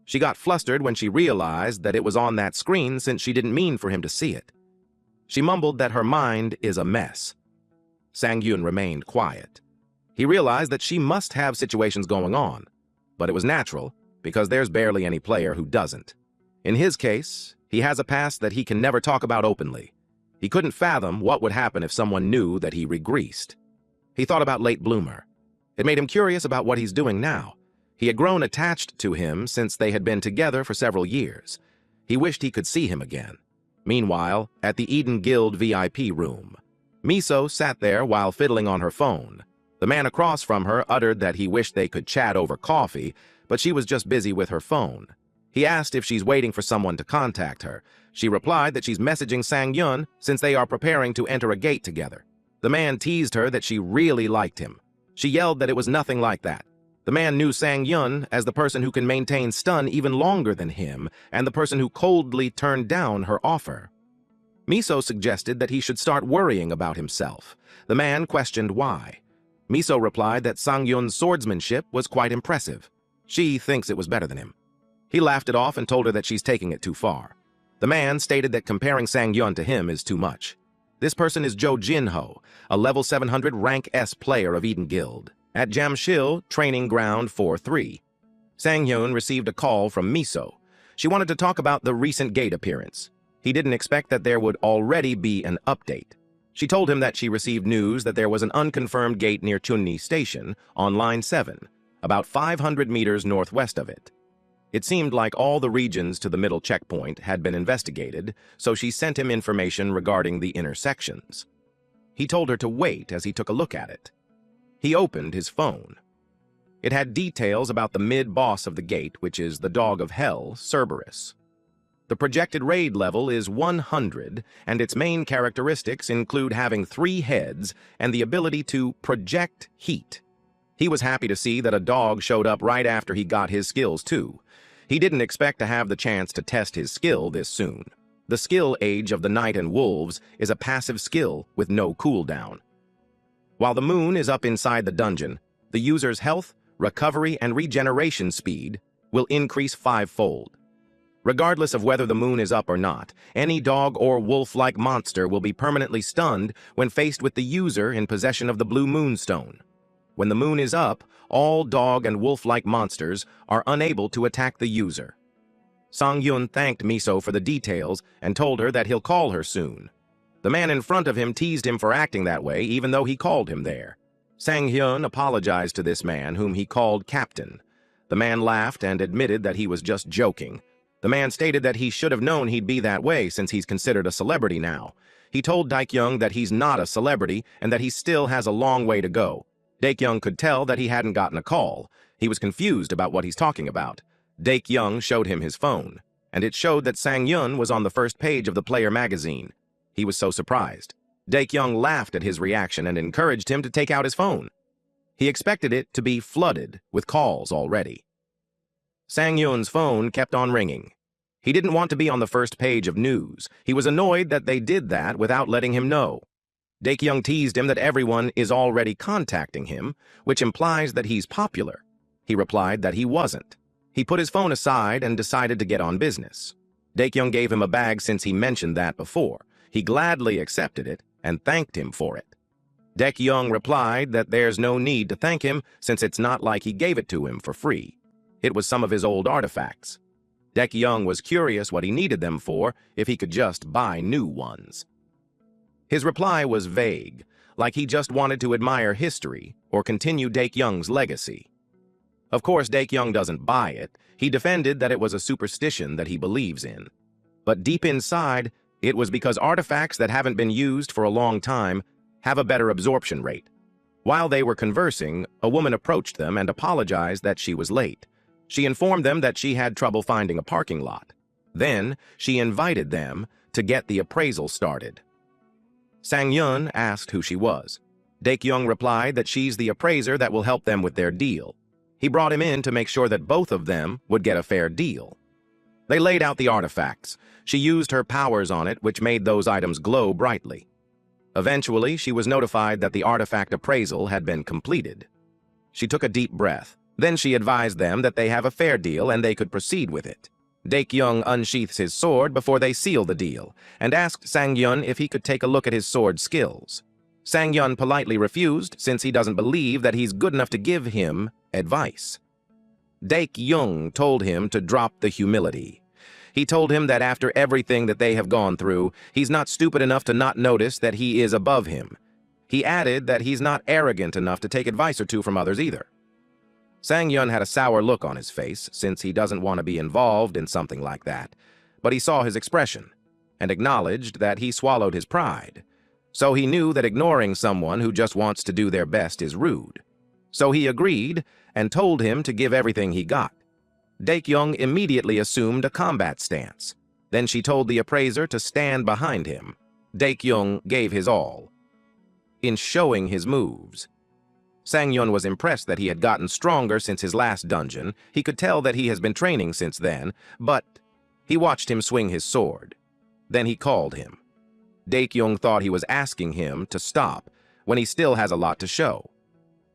A: She got flustered when she realized that it was on that screen since she didn't mean for him to see it. She mumbled that her mind is a mess. Sang-yeon remained quiet. He realized that she must have situations going on, but it was natural because there's barely any player who doesn't. In his case, he has a past that he can never talk about openly. He couldn't fathom what would happen if someone knew that he regressed. He thought about Late Bloomer. It made him curious about what he's doing now. He had grown attached to him since they had been together for several years. He wished he could see him again. Meanwhile, at the Eden Guild VIP room, Miso sat there while fiddling on her phone. The man across from her uttered that he wished they could chat over coffee, but she was just busy with her phone. He asked if she's waiting for someone to contact her. She replied that she's messaging Sang-yeon since they are preparing to enter a gate together. The man teased her that she really liked him. She yelled that it was nothing like that. The man knew Sang-yeon as the person who can maintain stun even longer than him, and the person who coldly turned down her offer. Miso suggested that he should start worrying about himself. The man questioned why. Miso replied that Sang-yeon's swordsmanship was quite impressive. She thinks it was better than him. He laughed it off and told her that she's taking it too far. The man stated that comparing Sang-yeon to him is too much. This person is Jo Jin-ho, a level 700 rank S player of Eden Guild, at Jamshil Training Ground 4-3. Sang-yeon received a call from Miso. She wanted to talk about the recent gate appearance. He didn't expect that there would already be an update. She told him that she received news that there was an unconfirmed gate near Chunni Station on Line 7, about 500 meters northwest of it. It seemed like all the regions to the middle checkpoint had been investigated, so she sent him information regarding the intersections. He told her to wait as he took a look at it. He opened his phone. It had details about the mid-boss of the gate, which is the Dog of Hell, Cerberus. The projected raid level is 100, and its main characteristics include having 3 heads and the ability to project heat. He was happy to see that a dog showed up right after he got his skills, too. He didn't expect to have the chance to test his skill this soon. The skill age of the Knight and Wolves is a passive skill with no cooldown. While the moon is up inside the dungeon, the user's health, recovery, and regeneration speed will increase 5-fold. Regardless of whether the moon is up or not, any dog or wolf-like monster will be permanently stunned when faced with the user in possession of the blue moonstone. When the moon is up, all dog and wolf-like monsters are unable to attack the user. Sang-yun thanked Miso for the details and told her that he'll call her soon. The man in front of him teased him for acting that way even though he called him there. Sang-hyun apologized to this man, whom he called Captain. The man laughed and admitted that he was just joking. The man stated that he should have known he'd be that way since he's considered a celebrity now. He told Daekyung that he's not a celebrity and that he still has a long way to go. Daekyung could tell that he hadn't gotten a call. He was confused about what he's talking about. Daekyung showed him his phone, and it showed that Sang-yun was on the first page of the Player magazine. He was so surprised. Daekyung laughed at his reaction and encouraged him to take out his phone. He expected it to be flooded with calls already. Sang-yun's phone kept on ringing. He didn't want to be on the first page of news. He was annoyed that they did that without letting him know. Daekyung teased him that everyone is already contacting him, which implies that he's popular. He replied that he wasn't. He put his phone aside and decided to get on business. Daekyung gave him a bag since he mentioned that before. He gladly accepted it and thanked him for it. Daekyung replied that there's no need to thank him since it's not like he gave it to him for free. It was some of his old artifacts. Daekyung was curious what he needed them for if he could just buy new ones. His reply was vague, like he just wanted to admire history or continue Daekyung's legacy. Of course, Daekyung doesn't buy it. He defended that it was a superstition that he believes in. But deep inside, it was because artifacts that haven't been used for a long time have a better absorption rate. While they were conversing, a woman approached them and apologized that she was late. She informed them that she had trouble finding a parking lot. Then, she invited them to get the appraisal started. Sang-yun asked who she was. Daekyung replied that she's the appraiser that will help them with their deal. He brought him in to make sure that both of them would get a fair deal. They laid out the artifacts. She used her powers on it, which made those items glow brightly. Eventually, she was notified that the artifact appraisal had been completed. She took a deep breath. Then she advised them that they have a fair deal and they could proceed with it. Daekyung unsheaths his sword before they seal the deal and asked Sang-yun if he could take a look at his sword skills. Sang-yun politely refused since he doesn't believe that he's good enough to give him advice. Daekyung told him to drop the humility. He told him that after everything that they have gone through, he's not stupid enough to not notice that he is above him. He added that he's not arrogant enough to take advice or two from others either. Sang-yun had a sour look on his face since he doesn't want to be involved in something like that, but he saw his expression and acknowledged that he swallowed his pride. So he knew that ignoring someone who just wants to do their best is rude. So he agreed and told him to give everything he got. Daekyung immediately assumed a combat stance. Then she told the appraiser to stand behind him. Daekyung gave his all in showing his moves. Sang-yun was impressed that he had gotten stronger since his last dungeon. He could tell that he has been training since then, but he watched him swing his sword. Then he called him. Daekyung thought he was asking him to stop when he still has a lot to show.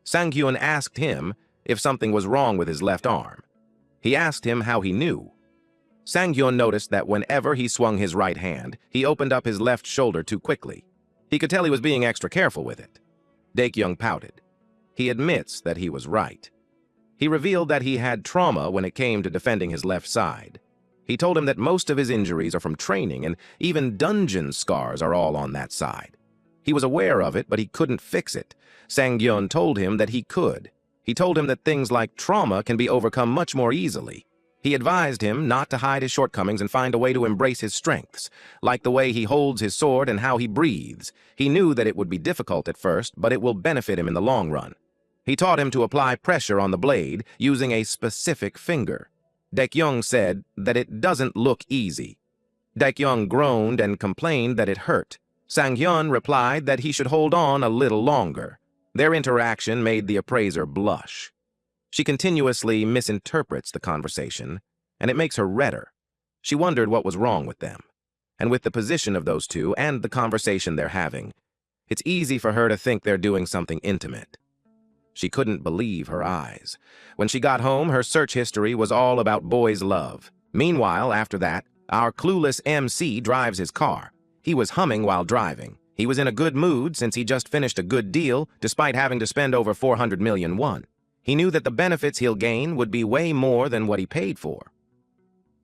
A: Sang-hyun asked him if something was wrong with his left arm. He asked him how he knew. Sang-hyun noticed that whenever he swung his right hand, he opened up his left shoulder too quickly. He could tell he was being extra careful with it. Daekyung pouted. He admits that he was right. He revealed that he had trauma when it came to defending his left side. He told him that most of his injuries are from training, and even dungeon scars are all on that side. He was aware of it, but he couldn't fix it. Sang-hyun told him that he could. He told him that things like trauma can be overcome much more easily. He advised him not to hide his shortcomings and find a way to embrace his strengths, like the way he holds his sword and how he breathes. He knew that it would be difficult at first, but it will benefit him in the long run. He taught him to apply pressure on the blade using a specific finger. Daekyung said that it doesn't look easy. Daekyung groaned and complained that it hurt. Sang-hyun replied that he should hold on a little longer. Their interaction made the appraiser blush. She continuously misinterprets the conversation. and it makes her redder. She wondered what was wrong with them. And with the position of those two and the conversation they're having, it's easy for her to think they're doing something intimate. She couldn't believe her eyes. When she got home, her search history was all about boys' love. Meanwhile, after that, our clueless MC drives his car. He was humming while driving. He was in a good mood since he just finished a good deal, despite having to spend over 400 million won. He knew that the benefits he'll gain would be way more than what he paid for.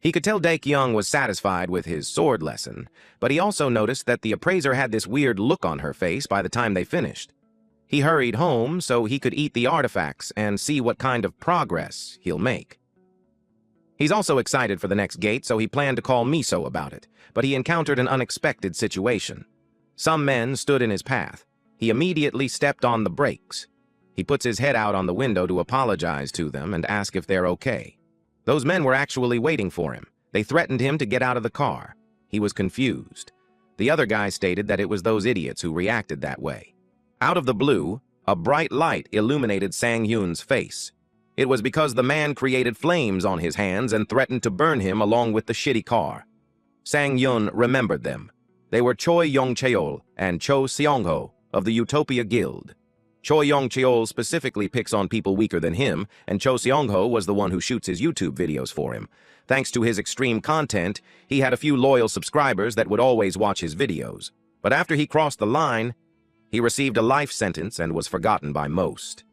A: He could tell Dae-kyung was satisfied with his sword lesson, but he also noticed that the appraiser had this weird look on her face by the time they finished. He hurried home so he could eat the artifacts and see what kind of progress he'll make. He's also excited for the next gate, so he planned to call Miso about it, but he encountered an unexpected situation. Some men stood in his path. He immediately stepped on the brakes. He puts his head out on the window to apologize to them and ask if they're okay. Those men were actually waiting for him. They threatened him to get out of the car. He was confused. The other guy stated that it was those idiots who reacted that way. Out of the blue, a bright light illuminated Sang-hyun's face. It was because the man created flames on his hands and threatened to burn him along with the shitty car. Sang-hyun remembered them. They were Choi Yong-cheol and Cho Seong-ho of the Utopia Guild. Choi Yong-cheol specifically picks on people weaker than him, and Cho Seong-ho was the one who shoots his YouTube videos for him. Thanks to his extreme content, he had a few loyal subscribers that would always watch his videos. But after he crossed the line, he received a life sentence and was forgotten by most.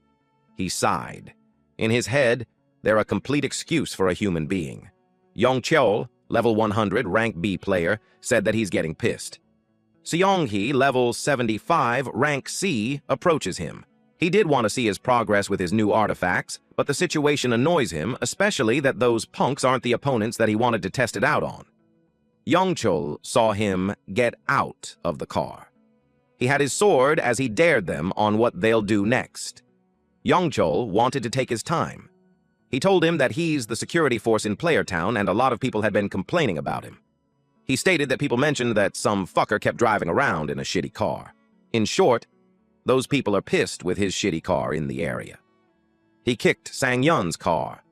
A: He sighed. In his head, they're a complete excuse for a human being. Yong-cheol, level 100, rank B player, said that he's getting pissed. Seong-hee, level 75, rank C, approaches him. He did want to see his progress with his new artifacts, but the situation annoys him, especially that those punks aren't the opponents that he wanted to test it out on. Yong-cheol saw him get out of the car. He had his sword as he dared them on what they'll do next. Yong-cheol wanted to take his time. He told him that he's the security force in Playertown and a lot of people had been complaining about him. He stated that people mentioned that some fucker kept driving around in a shitty car. In short, those people are pissed with his shitty car in the area. He kicked Sang-hyun's car.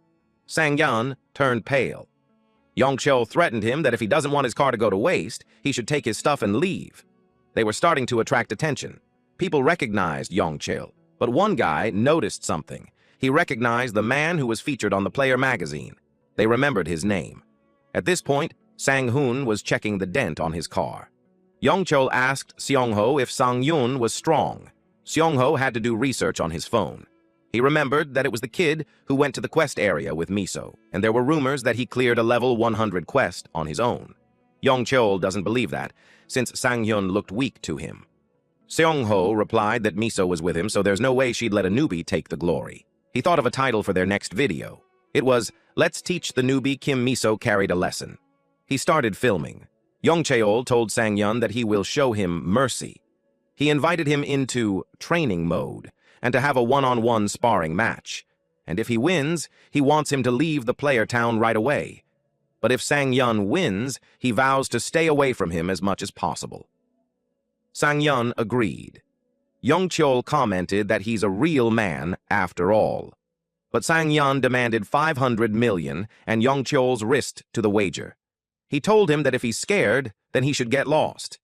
A: Sang-hyun turned pale. Yong-cheol threatened him that if he doesn't want his car to go to waste, he should take his stuff and leave. They were starting to attract attention. People recognized Yong-cheol, but one guy noticed something. He recognized the man who was featured on the Player magazine. They remembered his name. At this point, Sang-hoon was checking the dent on his car. Yong-cheol asked Seong-ho if Sang-hyun was strong. Seong-ho had to do research on his phone. He remembered that it was the kid who went to the quest area with Miso, and there were rumors that he cleared a level 100 quest on his own. Yong-cheol doesn't believe that, since Sang-hyun looked weak to him. Seong-ho replied that Miso was with him, so there's no way she'd let a newbie take the glory. He thought of a title for their next video. It was, "Let's Teach the Newbie Kim Miso Carried a Lesson." He started filming. Yong-cheol told Sang-hyun that he will show him mercy. He invited him into training mode and to have a one-on-one sparring match. And if he wins, he wants him to leave the player town right away. But if Sang-hyun wins, he vows to stay away from him as much as possible. Sang-hyun agreed. Yong-cheol commented that he's a real man after all. But Sang-hyun demanded 500 million and Yong-cheol's wrist to the wager. He told him that if he's scared, then he should get lost.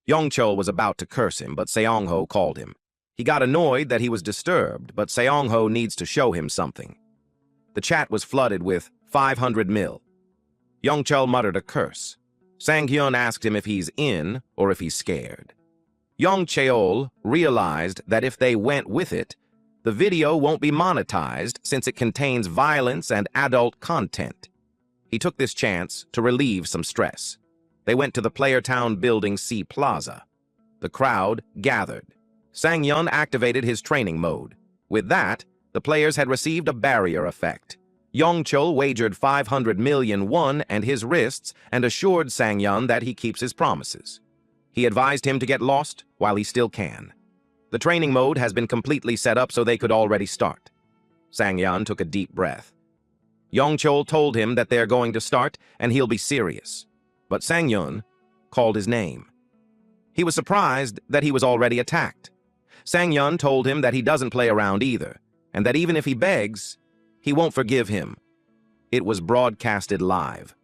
A: Yong-cheol was about to curse him, but Seong-ho called him. He got annoyed that he was disturbed, but Seong-ho needs to show him something. The chat was flooded with 500 mil. Yong-cheol muttered a curse. Sang-hyun asked him if he's in or if he's scared. Yong-cheol realized that if they went with it, the video won't be monetized since it contains violence and adult content. He took this chance to relieve some stress. They went to the Playertown Building C Plaza. The crowd gathered. Sang-hyun activated his training mode. With that, the players had received a barrier effect. Yong-cheol wagered 500 million won and his wrists and assured Sang-hyun that he keeps his promises. He advised him to get lost while he still can. The training mode has been completely set up so they could already start. Sang-hyun took a deep breath. Yong-cheol told him that they're going to start and he'll be serious. But Sang-hyun called his name. He was surprised that he was already attacked. Sang-hyun told him that he doesn't play around either, and that even if he begs, he won't forgive him. It was broadcasted live.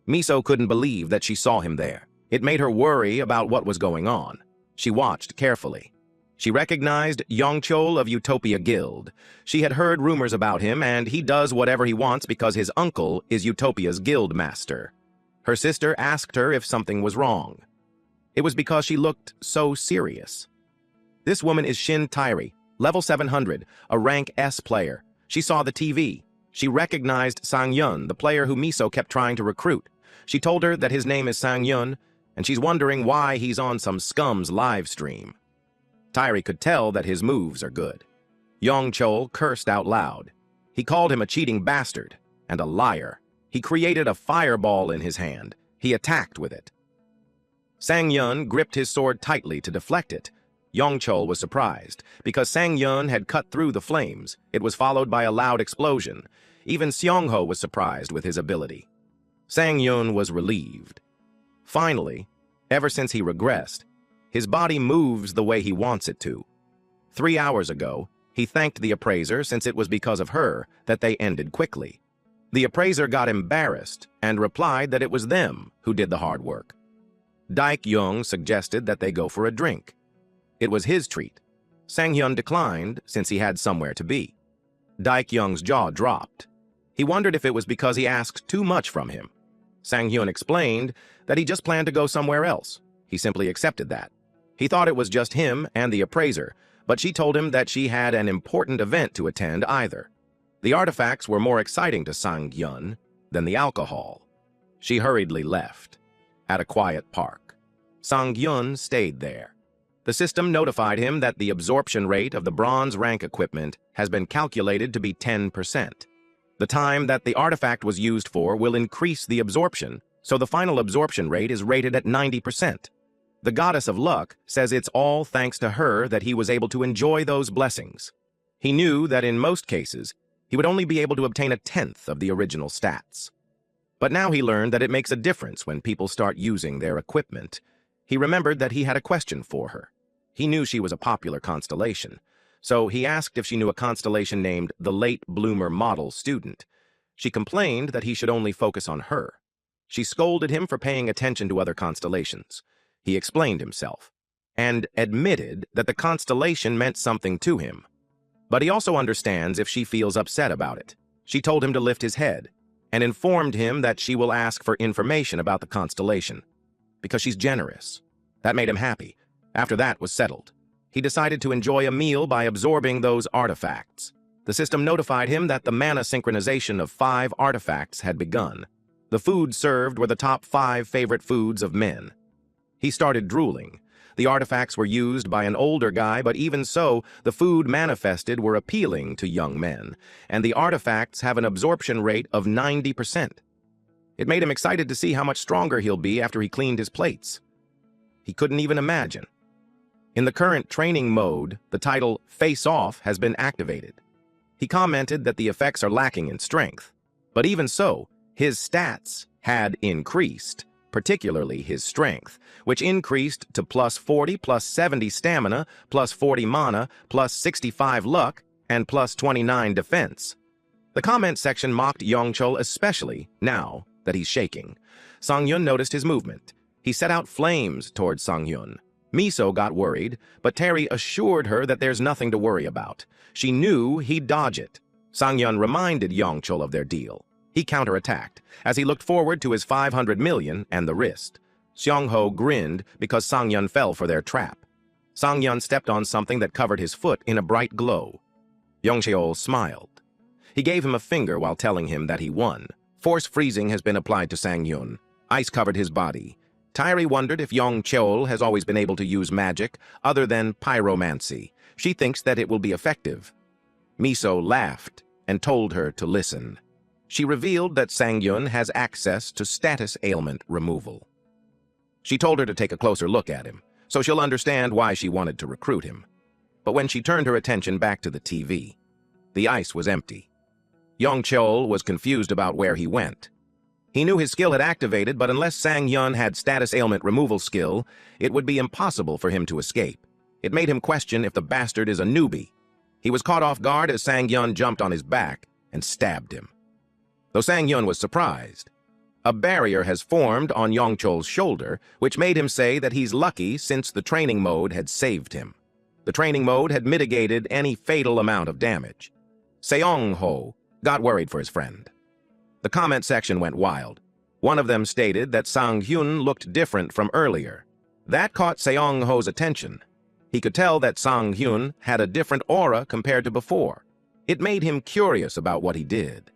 A: Miso couldn't believe that she saw him there. It made her worry about what was going on. She watched carefully. She recognized Yongchol of Utopia Guild. She had heard rumors about him, and he does whatever he wants because his uncle is Utopia's guild master. Her sister asked her if something was wrong. It was because she looked so serious. This woman is Shin Tairi, level 700, a rank S player. She saw the TV. She recognized Sang-yun, the player who Miso kept trying to recruit. She told her that his name is Sang-yun, and she's wondering why he's on some scum's live stream. Tairi could tell that his moves are good. Yongchol cursed out loud. He called him a cheating bastard and a liar. He created a fireball in his hand. He attacked with it. Sang-yun gripped his sword tightly to deflect it. Yongchol was surprised, because Sang-yun had cut through the flames. It was followed by a loud explosion. Even Seongho was surprised with his ability. Sang-yun was relieved. Finally, ever since he regressed, his body moves the way he wants it to. 3 hours ago, he thanked the appraiser since it was because of her that they ended quickly. The appraiser got embarrassed and replied that it was them who did the hard work. Daik-young suggested that they go for a drink. It was his treat. Sang-hyun declined since he had somewhere to be. Daik-young's jaw dropped. He wondered if it was because he asked too much from him. Sang-hyun explained that he just planned to go somewhere else. He simply accepted that. He thought it was just him and the appraiser, but she told him that she had an important event to attend either. The artifacts were more exciting to Sang-hyun than the alcohol. She hurriedly left. At a quiet park. Sang-hyun stayed there. The system notified him that the absorption rate of the bronze rank equipment has been calculated to be 10%. The time that the artifact was used for will increase the absorption, so the final absorption rate is rated at 90%. The goddess of luck says it's all thanks to her that he was able to enjoy those blessings. He knew that in most cases, he would only be able to obtain 1/10 of the original stats. But now he learned that it makes a difference when people start using their equipment. He remembered that he had a question for her. He knew she was a popular constellation, so he asked if she knew a constellation named the Late Bloomer Model Student. She complained that he should only focus on her. She scolded him for paying attention to other constellations. He explained himself, and admitted that the constellation meant something to him. But he also understands if she feels upset about it. She told him to lift his head, and informed him that she will ask for information about the constellation, because she's generous. That made him happy. After that was settled, he decided to enjoy a meal by absorbing those artifacts. The system notified him that the mana synchronization of 5 artifacts had begun. The food served were the top 5 favorite foods of men. He started drooling. The artifacts were used by an older guy, but even so, the food manifested were appealing to young men, and the artifacts have an absorption rate of 90%. It made him excited to see how much stronger he'll be after he cleaned his plates. He couldn't even imagine. In the current training mode, the title Face Off has been activated. He commented that the effects are lacking in strength, but even so, his stats had increased, particularly his strength, which increased to +40, +70 stamina, +40 mana, +65 luck, and +29 defense. The comment section mocked Yongchol especially now that he's shaking. Sang-hyun noticed his movement. He set out flames towards Sang-hyun. Miso got worried, but Terry assured her that there's nothing to worry about. She knew he'd dodge it. Sang-hyun reminded Yongchol of their deal. He counterattacked, as he looked forward to his 500 million and the wrist. Seongho grinned because Sang-hyun fell for their trap. Sang-hyun stepped on something that covered his foot in a bright glow. Yongcheol smiled. He gave him a finger while telling him that he won. Force freezing has been applied to Sang-hyun. Ice covered his body. Tairi wondered if Yongcheol has always been able to use magic other than pyromancy. She thinks that it will be effective. Miso laughed and told her to listen. She revealed that Sang-hyun has access to status ailment removal. She told her to take a closer look at him, so she'll understand why she wanted to recruit him. But when she turned her attention back to the TV, the ice was empty. Yongcheol was confused about where he went. He knew his skill had activated, but unless Sang-hyun had status ailment removal skill, it would be impossible for him to escape. It made him question if the bastard is a newbie. He was caught off guard as Sang-hyun jumped on his back and stabbed him. though Sang-yun was surprised. A barrier has formed on Yongchol's shoulder, which made him say that he's lucky since the training mode had saved him. The training mode had mitigated any fatal amount of damage. Seong-ho got worried for his friend. The comment section went wild. One of them stated that Sang-hyun looked different from earlier. That caught Seong-ho's attention. He could tell that Sang-hyun had a different aura compared to before. It made him curious about what he did.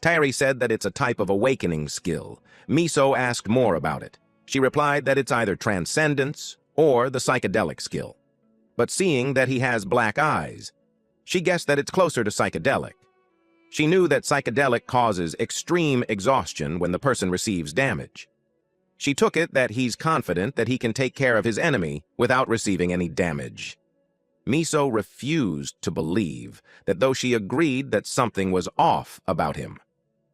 A: Tairi said that it's a type of awakening skill. Miso asked more about it. She replied that it's either transcendence or the psychedelic skill. But seeing that he has black eyes, she guessed that it's closer to psychedelic. She knew that psychedelic causes extreme exhaustion when the person receives damage. She took it that he's confident that he can take care of his enemy without receiving any damage. Miso refused to believe that though she agreed that something was off about him.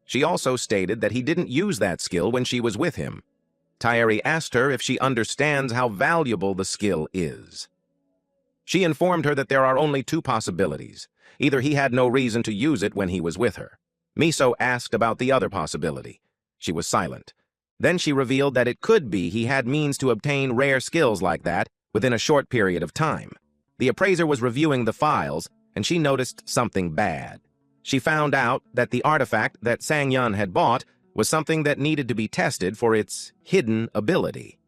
A: She also stated that he didn't use that skill when she was with him. Tairi asked her if she understands how valuable the skill is. She informed her that there are only two possibilities. Either he had no reason to use it when he was with her. Miso asked about the other possibility. She was silent. Then she revealed that it could be he had means to obtain rare skills like that within a short period of time. The appraiser was reviewing the files, and she noticed something bad. She found out that the artifact that Sang-yun had bought was something that needed to be tested for its hidden ability.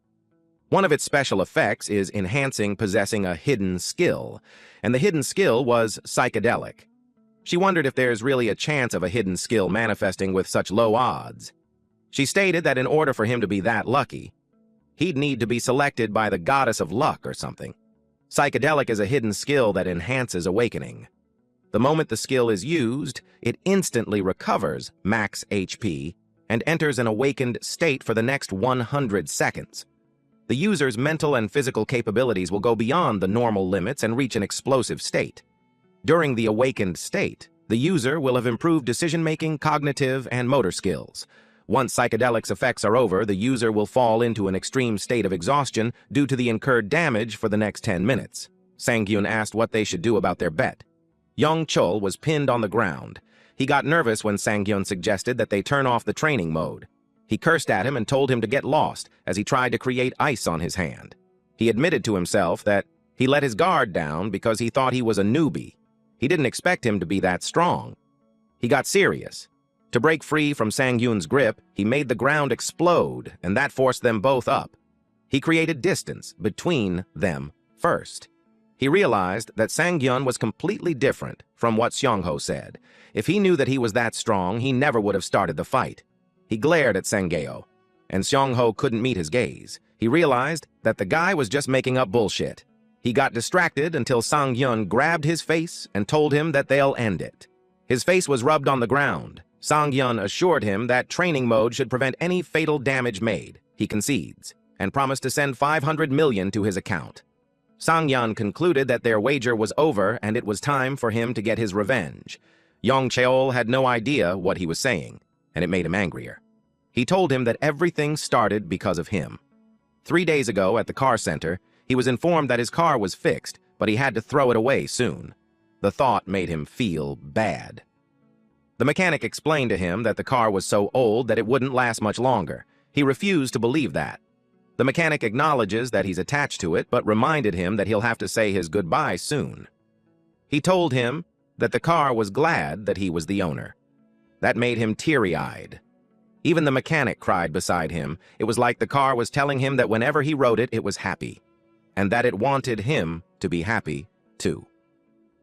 A: One of its special effects is enhancing possessing a hidden skill, and the hidden skill was psychedelic. She wondered if there's really a chance of a hidden skill manifesting with such low odds. She stated that in order for him to be that lucky, he'd need to be selected by the goddess of luck or something. Psychedelic is a hidden skill that enhances awakening. The moment the skill is used, it instantly recovers max HP and enters an awakened state for the next 100 seconds. The user's mental and physical capabilities will go beyond the normal limits and reach an explosive state. During the awakened state, the user will have improved decision-making, cognitive, and motor skills. Once psychedelic's effects are over, the user will fall into an extreme state of exhaustion due to the incurred damage for the next 10 minutes. Sang-hyun asked what they should do about their bet. Yong-chol was pinned on the ground. He got nervous when Sang-hyun suggested that they turn off the training mode. He cursed at him and told him to get lost as he tried to create ice on his hand. He admitted to himself that he let his guard down because he thought he was a newbie. He didn't expect him to be that strong. He got serious. To break free from Sang-hyun's grip, he made the ground explode, and that forced them both up. He created distance between them first. He realized that Sang-hyun was completely different from what Seong-ho said. If he knew that he was that strong, he never would have started the fight. He glared at Sang-geo, and Seong-ho couldn't meet his gaze. He realized that the guy was just making up bullshit. He got distracted until Sang-hyun grabbed his face and told him that they'll end it. His face was rubbed on the ground. Sang-hyun assured him that training mode should prevent any fatal damage made. He concedes, and promised to send 500 million to his account. Sang-hyun concluded that their wager was over and it was time for him to get his revenge. Yong-cheol had no idea what he was saying, and it made him angrier. He told him that everything started because of him. 3 days ago at the car center, he was informed that his car was fixed, but he had to throw it away soon. The thought made him feel bad. The mechanic explained to him that the car was so old that it wouldn't last much longer. He refused to believe that. The mechanic acknowledges that he's attached to it, but reminded him that he'll have to say his goodbye soon. He told him that the car was glad that he was the owner. That made him teary-eyed. Even the mechanic cried beside him. It was like the car was telling him that whenever he rode it, it was happy, and that it wanted him to be happy, too.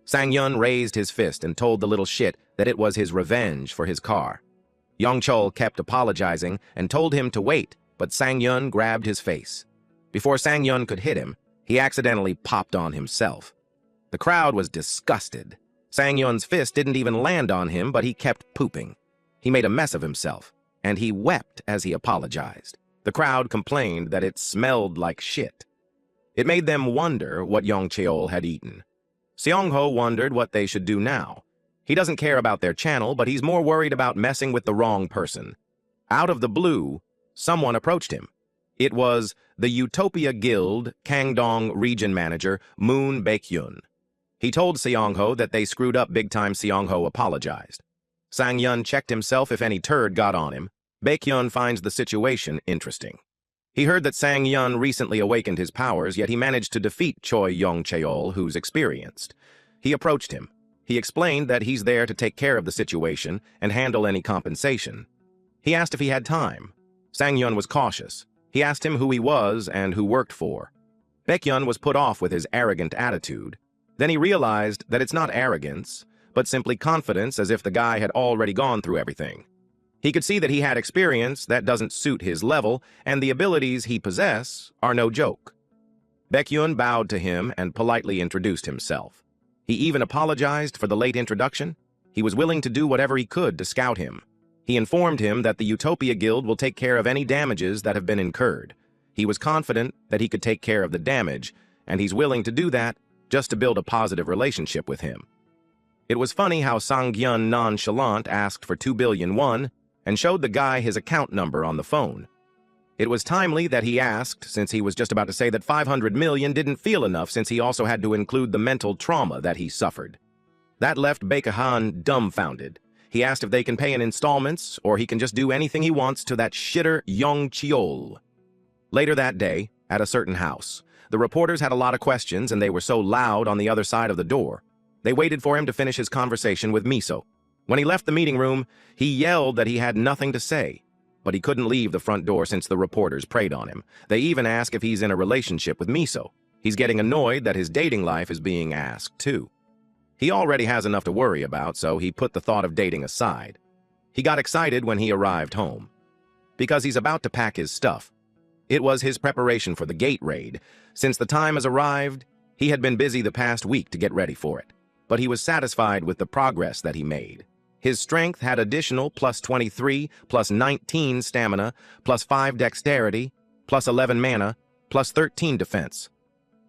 A: Sang-hyun raised his fist and told the little shit that it was his revenge for his car. Yong-chol kept apologizing and told him to wait, but Sang-hyun grabbed his face. Before Sang-hyun could hit him, he accidentally popped on himself. The crowd was disgusted. Sang-hyun's fist didn't even land on him, but he kept pooping. He made a mess of himself, and he wept as he apologized. The crowd complained that it smelled like shit. It made them wonder what Yong-cheol had eaten. Seong-ho wondered what they should do now. He doesn't care about their channel, but he's more worried about messing with the wrong person. Out of the blue, someone approached him. It was the Utopia Guild Kangdong region manager, Moon Baekhyun. He told Seong-ho that they screwed up big time. Seong-ho apologized. Sang-yun checked himself if any turd got on him. Baek-yun finds the situation interesting. He heard that Sang-yun recently awakened his powers, yet he managed to defeat Choi Yong-cheol, who's experienced. He approached him. He explained that he's there to take care of the situation and handle any compensation. He asked if he had time. Sang-yun was cautious. He asked him who he was and who worked for. Baek-yun was put off with his arrogant attitude. Then he realized that it's not arrogance, but simply confidence, as if the guy had already gone through everything. He could see that he had experience that doesn't suit his level, and the abilities he possesses are no joke. Baek-yun bowed to him and politely introduced himself. He even apologized for the late introduction. He was willing to do whatever he could to scout him. He informed him that the Utopia Guild will take care of any damages that have been incurred. He was confident that he could take care of the damage, and he's willing to do that just to build a positive relationship with him. It was funny how Sang-yun nonchalant asked for 2 billion won and showed the guy his account number on the phone. It was timely that he asked, since he was just about to say that 500 million didn't feel enough, since he also had to include the mental trauma that he suffered. That left Baek-han dumbfounded. He asked if they can pay in installments, or he can just do anything he wants to that shitter Yong-cheol. Later that day, at a certain house, the reporters had a lot of questions, and they were so loud on the other side of the door. They waited for him to finish his conversation with Miso. When he left the meeting room, he yelled that he had nothing to say. But he couldn't leave the front door since the reporters preyed on him. They even ask if he's in a relationship with Miso. He's getting annoyed that his dating life is being asked, too. He already has enough to worry about, so he put the thought of dating aside. He got excited when he arrived home, because he's about to pack his stuff. It was his preparation for the gate raid. Since the time has arrived, he had been busy the past week to get ready for it. But he was satisfied with the progress that he made. His strength had additional plus 23, plus 19 stamina, plus 5 dexterity, plus 11 mana, plus 13 defense.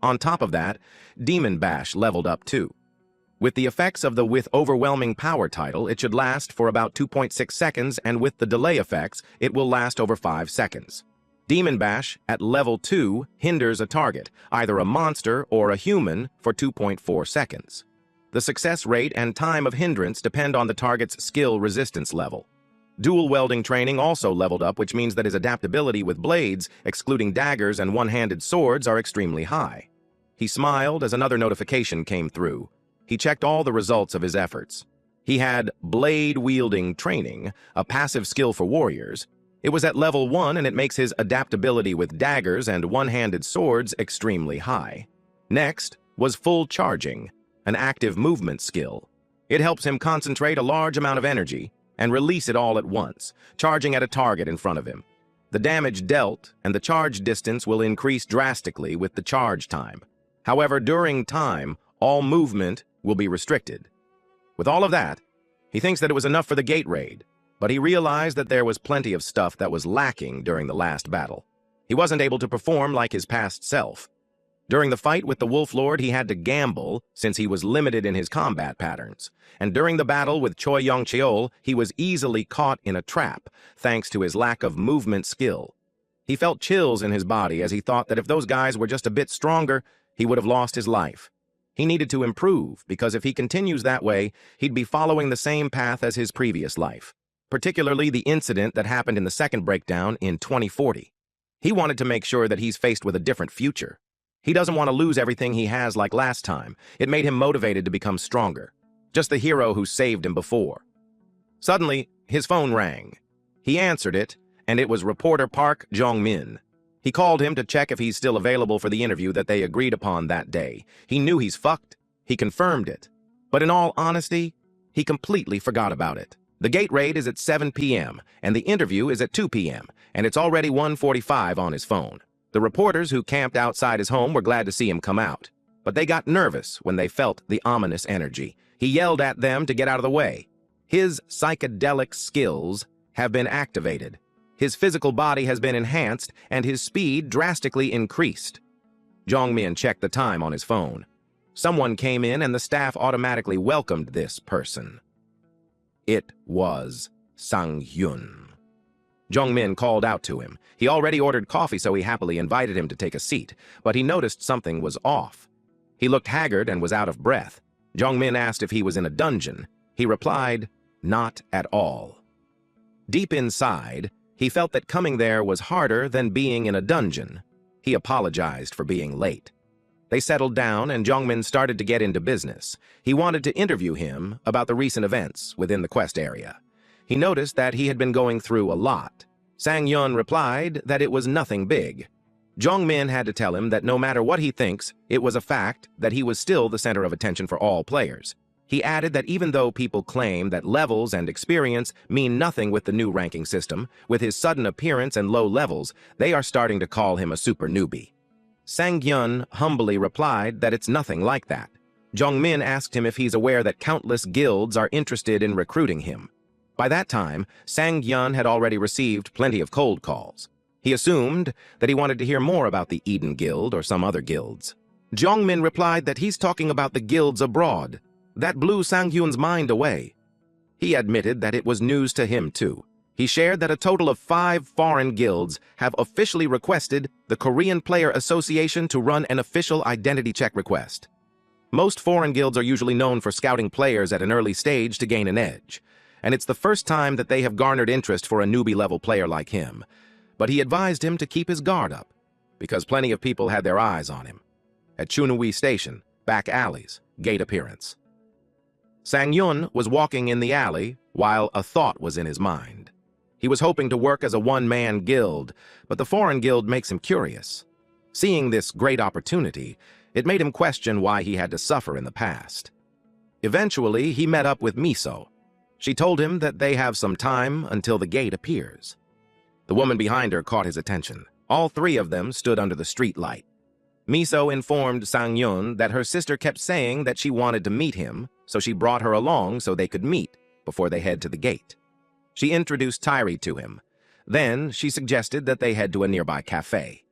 A: On top of that, Demon Bash leveled up too. With the effects of the With Overwhelming Power title, it should last for about 2.6 seconds, and with the delay effects, it will last over 5 seconds. Demon Bash, at level 2, hinders a target, either a monster or a human, for 2.4 seconds. The success rate and time of hindrance depend on the target's skill resistance level. Dual welding training also leveled up, which means that his adaptability with blades, excluding daggers and one-handed swords, are extremely high. He smiled as another notification came through. He checked all the results of his efforts. He had blade-wielding training, a passive skill for warriors. It was at level 1, and it makes his adaptability with daggers and one-handed swords extremely high. Next was full charging, an active movement skill. It helps him concentrate a large amount of energy and release it all at once, charging at a target in front of him. The damage dealt and the charge distance will increase drastically with the charge time. However, during time, all movement will be restricted. With all of that, he thinks that it was enough for the gate raid, but he realized that there was plenty of stuff that was lacking during the last battle. He wasn't able to perform like his past self. During the fight with the Wolf Lord, he had to gamble since he was limited in his combat patterns. And during the battle with Choi Yong-cheol, he was easily caught in a trap, thanks to his lack of movement skill. He felt chills in his body as he thought that if those guys were just a bit stronger, he would have lost his life. He needed to improve, because if he continues that way, he'd be following the same path as his previous life, particularly the incident that happened in the second breakdown in 2040. He wanted to make sure that he's faced with a different future. He doesn't want to lose everything he has like last time. It made him motivated to become stronger. Just the hero who saved him before. Suddenly, his phone rang. He answered it, and it was reporter Park Jong-min. He called him to check if he's still available for the interview that they agreed upon that day. He knew he's fucked. He confirmed it. But in all honesty, he completely forgot about it. The gate raid is at 7 p.m., and the interview is at 2 p.m., and it's already 1:45 on his phone. The reporters who camped outside his home were glad to see him come out, but they got nervous when they felt the ominous energy. He yelled at them to get out of the way. His psychedelic skills have been activated. His physical body has been enhanced, and his speed drastically increased. Jong-min checked the time on his phone. Someone came in, and the staff automatically welcomed this person. It was Sang-yun. Jong-min called out to him. He already ordered coffee, so he happily invited him to take a seat, but he noticed something was off. He looked haggard and was out of breath. Jong-min asked if he was in a dungeon. He replied, Not at all. Deep inside, he felt that coming there was harder than being in a dungeon. He apologized for being late. They settled down and Jongmin started to get into business. He wanted to interview him about the recent events within the quest area. He noticed that he had been going through a lot. Sang-yun replied that it was nothing big. Jongmin had to tell him that no matter what he thinks, it was a fact that he was still the center of attention for all players. He added that even though people claim that levels and experience mean nothing with the new ranking system, with his sudden appearance and low levels, they are starting to call him a super newbie. Sang-yun humbly replied that it's nothing like that. Jongmin asked him if he's aware that countless guilds are interested in recruiting him. By that time, Sang-yun had already received plenty of cold calls. He assumed that he wanted to hear more about the Eden Guild or some other guilds. Jongmin replied that he's talking about the guilds abroad. That blew Sang-yun's mind away. He admitted that it was news to him too. He shared that a total of 5 foreign guilds have officially requested the Korean Player Association to run an official identity check request. Most foreign guilds are usually known for scouting players at an early stage to gain an edge, and it's the first time that they have garnered interest for a newbie-level player like him. But he advised him to keep his guard up, because plenty of people had their eyes on him. At Chunui Station, back alleys, gate appearance. Sang-yun was walking in the alley while a thought was in his mind. He was hoping to work as a one-man guild, but the foreign guild makes him curious. Seeing this great opportunity, it made him question why he had to suffer in the past. Eventually, he met up with Miso. She told him that they have some time until the gate appears. The woman behind her caught his attention. All 3 of them stood under the street light. Miso informed Sang-yun that her sister kept saying that she wanted to meet him, so she brought her along so they could meet before they head to the gate. She introduced Tairi to him. Then she suggested that they head to a nearby cafe.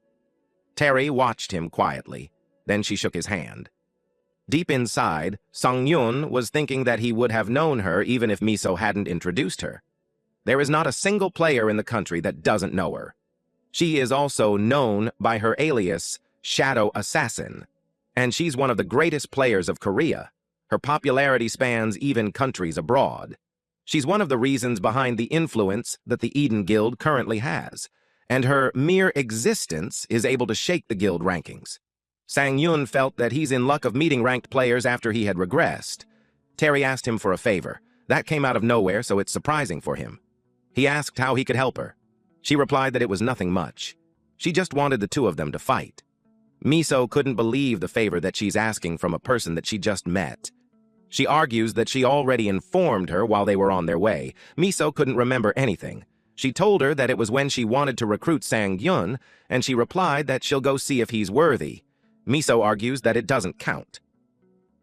A: Terry watched him quietly. Then she shook his hand. Deep inside, Sang-yun was thinking that he would have known her even if Miso hadn't introduced her. There is not a single player in the country that doesn't know her. She is also known by her alias, Shadow Assassin, and she's one of the greatest players of Korea. Her popularity spans even countries abroad. She's one of the reasons behind the influence that the Eden Guild currently has, and her mere existence is able to shake the guild rankings. Sang-yun felt that he's in luck of meeting ranked players after he had regressed. Terry asked him for a favor. That came out of nowhere, so it's surprising for him. He asked how he could help her. She replied that it was nothing much. She just wanted the 2 of them to fight. Miso couldn't believe the favor that she's asking from a person that she just met. She argues that she already informed her while they were on their way. Miso couldn't remember anything. She told her that it was when she wanted to recruit Sang-yun, and she replied that she'll go see if he's worthy. Miso argues that it doesn't count.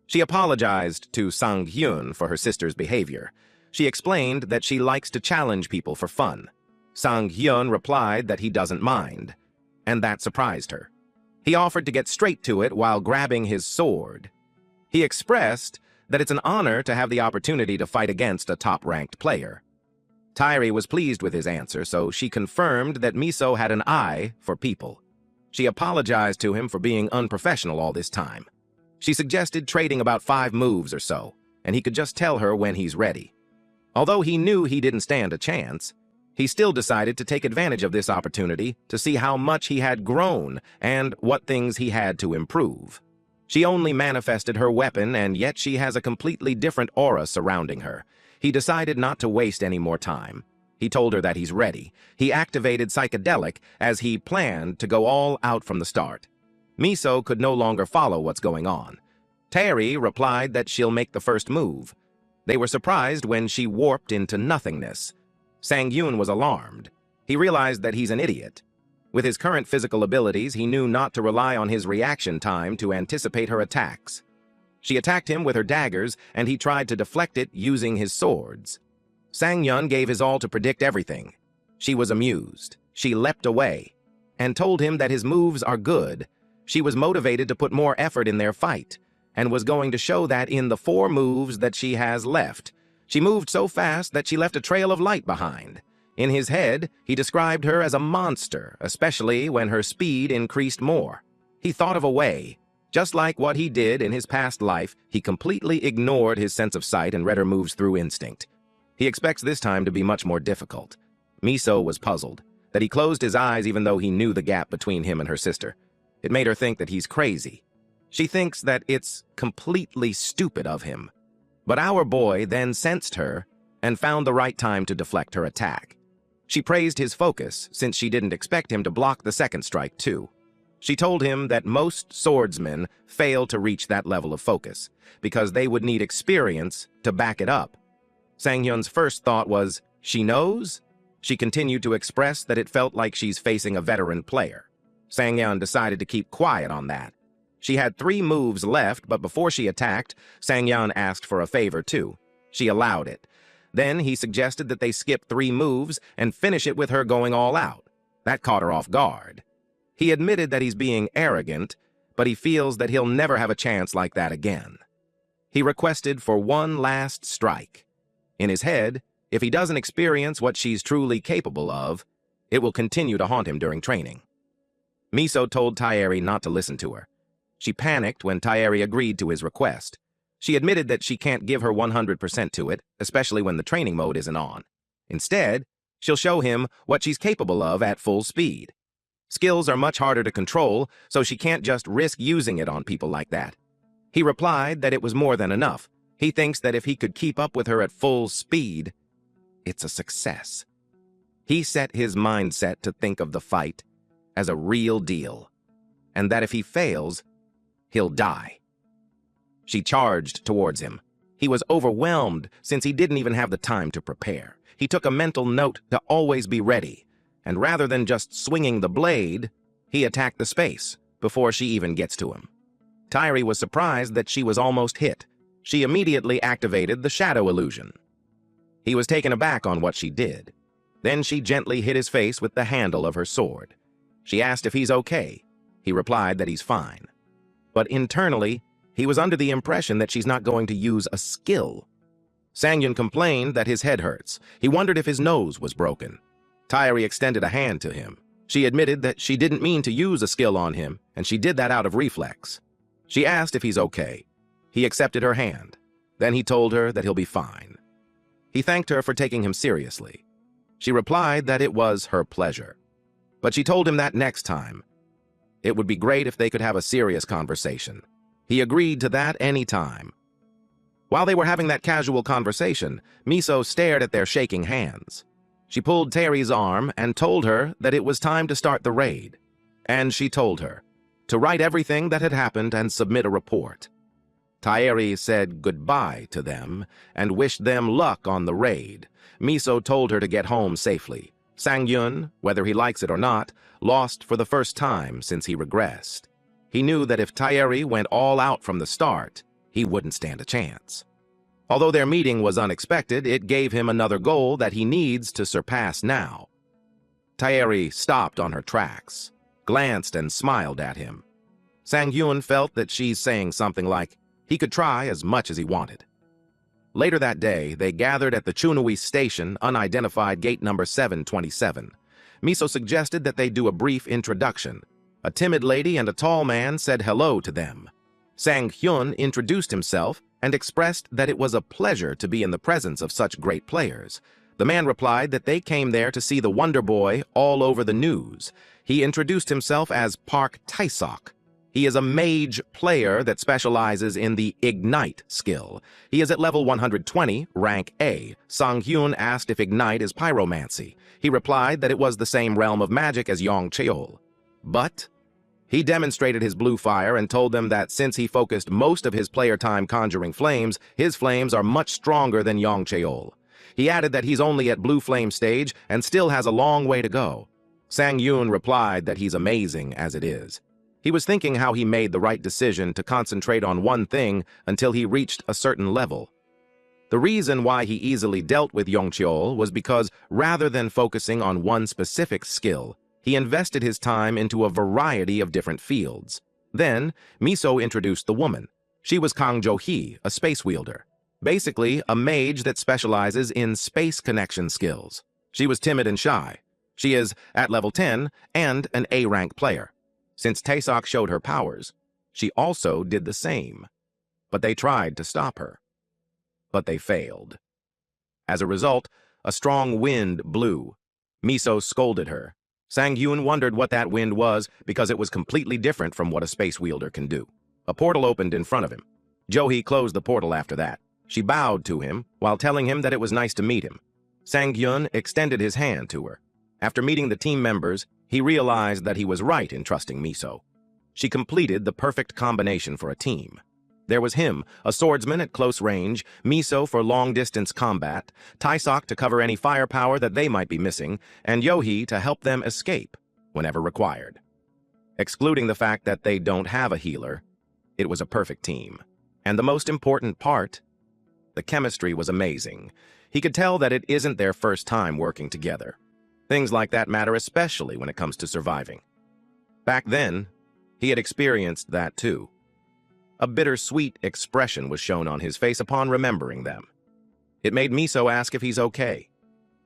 A: She apologized to Sang-yun for her sister's behavior. She explained that she likes to challenge people for fun. Sang-yun replied that he doesn't mind, and that surprised her. He offered to get straight to it while grabbing his sword. He expressed that it's an honor to have the opportunity to fight against a top-ranked player. Tairi was pleased with his answer, so she confirmed that Miso had an eye for people. She apologized to him for being unprofessional all this time. She suggested trading about 5 moves or so, and he could just tell her when he's ready. Although he knew he didn't stand a chance, he still decided to take advantage of this opportunity to see how much he had grown and what things he had to improve. She only manifested her weapon, and yet she has a completely different aura surrounding her. He decided not to waste any more time. He told her that he's ready. He activated Psychedelic as he planned to go all out from the start. Miso could no longer follow what's going on. Terry replied that she'll make the first move. They were surprised when she warped into nothingness. Sang-yun was alarmed. He realized that he's an idiot. With his current physical abilities, he knew not to rely on his reaction time to anticipate her attacks. She attacked him with her daggers, and he tried to deflect it using his swords. Sang-yun gave his all to predict everything. She was amused. She leapt away and told him that his moves are good. She was motivated to put more effort in their fight and was going to show that in the 4 moves that she has left. She moved so fast that she left a trail of light behind. In his head, he described her as a monster, especially when her speed increased more. He thought of a way. Just like what he did in his past life, he completely ignored his sense of sight and read her moves through instinct. He expects this time to be much more difficult. Miso was puzzled, that he closed his eyes even though he knew the gap between him and her sister. It made her think that he's crazy. She thinks that it's completely stupid of him. But our boy then sensed her and found the right time to deflect her attack. She praised his focus since she didn't expect him to block the second strike too. She told him that most swordsmen fail to reach that level of focus because they would need experience to back it up. Sang-hyun's first thought was, she knows? She continued to express that it felt like she's facing a veteran player. Sang-hyun decided to keep quiet on that. She had 3 moves left, but before she attacked, Sang-hyun asked for a favor too. She allowed it. Then he suggested that they skip 3 moves and finish it with her going all out. That caught her off guard. He admitted that he's being arrogant, but he feels that he'll never have a chance like that again. He requested for one last strike. In his head, if he doesn't experience what she's truly capable of, it will continue to haunt him during training. Miso told Taeri not to listen to her. She panicked when Taeri agreed to his request. She admitted that she can't give her 100% to it, especially when the training mode isn't on. Instead, she'll show him what she's capable of at full speed. Skills are much harder to control, so she can't just risk using it on people like that. He replied that it was more than enough. He thinks that if he could keep up with her at full speed, it's a success. He set his mindset to think of the fight as a real deal, and that if he fails, he'll die. She charged towards him. He was overwhelmed since he didn't even have the time to prepare. He took a mental note to always be ready, and rather than just swinging the blade, he attacked the space before she even gets to him. Taeri was surprised that she was almost hit. She immediately activated the shadow illusion. He was taken aback on what she did. Then she gently hit his face with the handle of her sword. She asked if he's okay. He replied that he's fine. But internally, he was under the impression that she's not going to use a skill. Sang-hyun complained that his head hurts. He wondered if his nose was broken. Taeri extended a hand to him. She admitted that she didn't mean to use a skill on him, and she did that out of reflex. She asked if he's okay. He accepted her hand. Then he told her that he'll be fine. He thanked her for taking him seriously. She replied that it was her pleasure. But she told him that next time, it would be great if they could have a serious conversation. He agreed to that any time. While they were having that casual conversation, Miso stared at their shaking hands. She pulled Taeri's arm and told her that it was time to start the raid. And she told her to write everything that had happened and submit a report. Taeri said goodbye to them and wished them luck on the raid. Miso told her to get home safely. Sang-hyun, whether he likes it or not, lost for the first time since he regressed. He knew that if Taeri went all out from the start, he wouldn't stand a chance. Although their meeting was unexpected, it gave him another goal that he needs to surpass now. Taeri stopped on her tracks, glanced and smiled at him. Sang-hyun felt that she's saying something like he could try as much as he wanted. Later that day, they gathered at the Chunui station, unidentified gate number 727. Miso suggested that they do a brief introduction. A timid lady and a tall man said hello to them. Sang-hyun introduced himself and expressed that it was a pleasure to be in the presence of such great players. The man replied that they came there to see the Wonder Boy all over the news. He introduced himself as Park Taesok. He is a mage player that specializes in the Ignite skill. He is at level 120, rank A. Sang-hyun asked if Ignite is pyromancy. He replied that it was the same realm of magic as Yongcheol. But he demonstrated his blue fire and told them that since he focused most of his player time conjuring flames, his flames are much stronger than Yongcheol. He added that he's only at blue flame stage and still has a long way to go. Sang-hyun replied that he's amazing as it is. He was thinking how he made the right decision to concentrate on one thing until he reached a certain level. The reason why he easily dealt with Yongcheol was because rather than focusing on one specific skill, he invested his time into a variety of different fields. Then, Miso introduced the woman. She was Kang Jo-hee, a space wielder. Basically, a mage that specializes in space connection skills. She was timid and shy. She is at level 10 and an A-rank player. Since Taesok showed her powers, she also did the same. But they tried to stop her. But they failed. As a result, a strong wind blew. Miso scolded her. Sang-hyun wondered what that wind was because it was completely different from what a space wielder can do. A portal opened in front of him. Jo-hee closed the portal after that. She bowed to him while telling him that it was nice to meet him. Sang-hyun extended his hand to her. After meeting the team members, he realized that he was right in trusting Miso. She completed the perfect combination for a team. There was him, a swordsman at close range, Miso for long-distance combat, Taesok to cover any firepower that they might be missing, and Jo-hee to help them escape whenever required. Excluding the fact that they don't have a healer, it was a perfect team. And the most important part, the chemistry was amazing. He could tell that it isn't their first time working together. Things like that matter especially when it comes to surviving. Back then, he had experienced that too. A bittersweet expression was shown on his face upon remembering them. It made Miso ask if he's okay.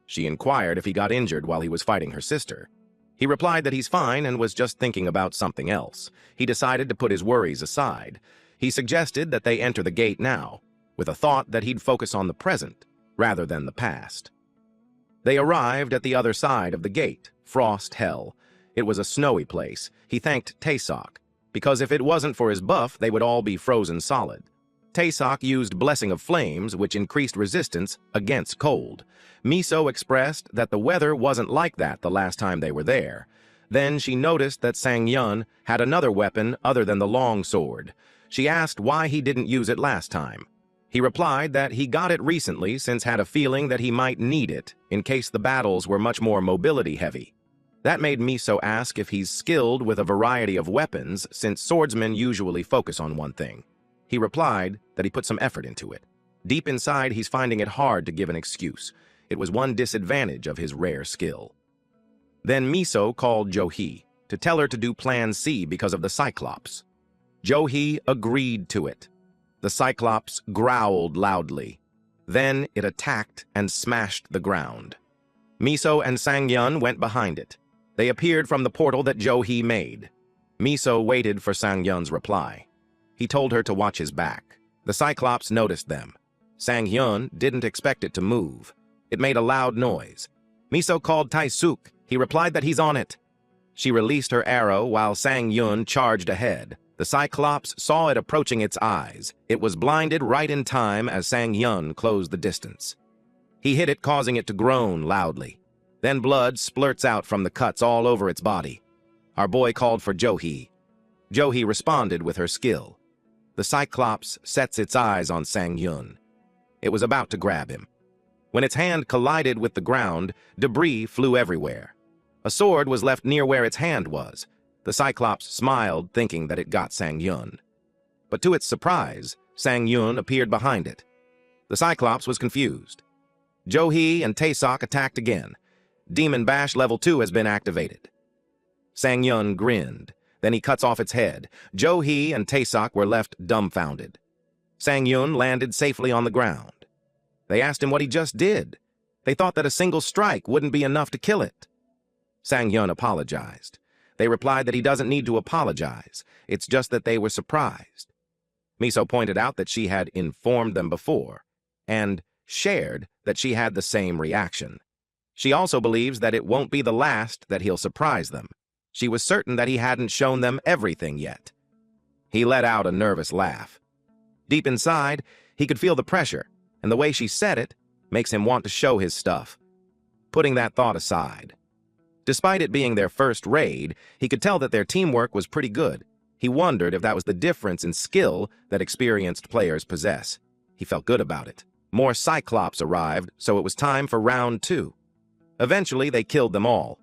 A: She inquired if he got injured while he was fighting her sister. He replied that he's fine and was just thinking about something else. He decided to put his worries aside. He suggested that they enter the gate now, with a thought that he'd focus on the present rather than the past. They arrived at the other side of the gate, Frost Hell. It was a snowy place. He thanked Taesok, because if it wasn't for his buff, they would all be frozen solid. Taesok used Blessing of Flames, which increased resistance against cold. Miso expressed that the weather wasn't like that the last time they were there. Then she noticed that Sang-hyun had another weapon other than the long sword. She asked why he didn't use it last time. He replied that he got it recently since had a feeling that he might need it in case the battles were much more mobility-heavy. That made Miso ask if he's skilled with a variety of weapons, since swordsmen usually focus on one thing. He replied that he put some effort into it. Deep inside, he's finding it hard to give an excuse. It was one disadvantage of his rare skill. Then Miso called Jo-hee to tell her to do Plan C because of the Cyclops. Jo-hee agreed to it. The Cyclops growled loudly. Then it attacked and smashed the ground. Miso and Sang-hyun went behind it. They appeared from the portal that Jo-hee made. Miso waited for Sang-hyun's reply. He told her to watch his back. The Cyclops noticed them. Sang-hyun didn't expect it to move. It made a loud noise. Miso called Taesuk. He replied that he's on it. She released her arrow while Sang-hyun charged ahead. The Cyclops saw it approaching its eyes. It was blinded right in time as Sang-hyun closed the distance. He hit it, causing it to groan loudly. Then blood splurts out from the cuts all over its body. Our boy called for Jo-hee. Jo-hee responded with her skill. The Cyclops sets its eyes on Sang-hyun. It was about to grab him. When its hand collided with the ground, debris flew everywhere. A sword was left near where its hand was. The Cyclops smiled, thinking that it got Sang-hyun. But to its surprise, Sang-hyun appeared behind it. The Cyclops was confused. Jo-hee and Taesok attacked again. Demon Bash Level 2 has been activated. Sang-hyun grinned. Then he cuts off its head. Jo-hee and Taesok were left dumbfounded. Sang-hyun landed safely on the ground. They asked him what he just did. They thought that a single strike wouldn't be enough to kill it. Sang-hyun apologized. They replied that he doesn't need to apologize. It's just that they were surprised. Miso pointed out that she had informed them before, and shared that she had the same reaction. She also believes that it won't be the last that he'll surprise them. She was certain that he hadn't shown them everything yet. He let out a nervous laugh. Deep inside, he could feel the pressure, and the way she said it makes him want to show his stuff. Putting that thought aside. Despite it being their first raid, he could tell that their teamwork was pretty good. He wondered if that was the difference in skill that experienced players possess. He felt good about it. More Cyclops arrived, so it was time for round 2. Eventually, they killed them all.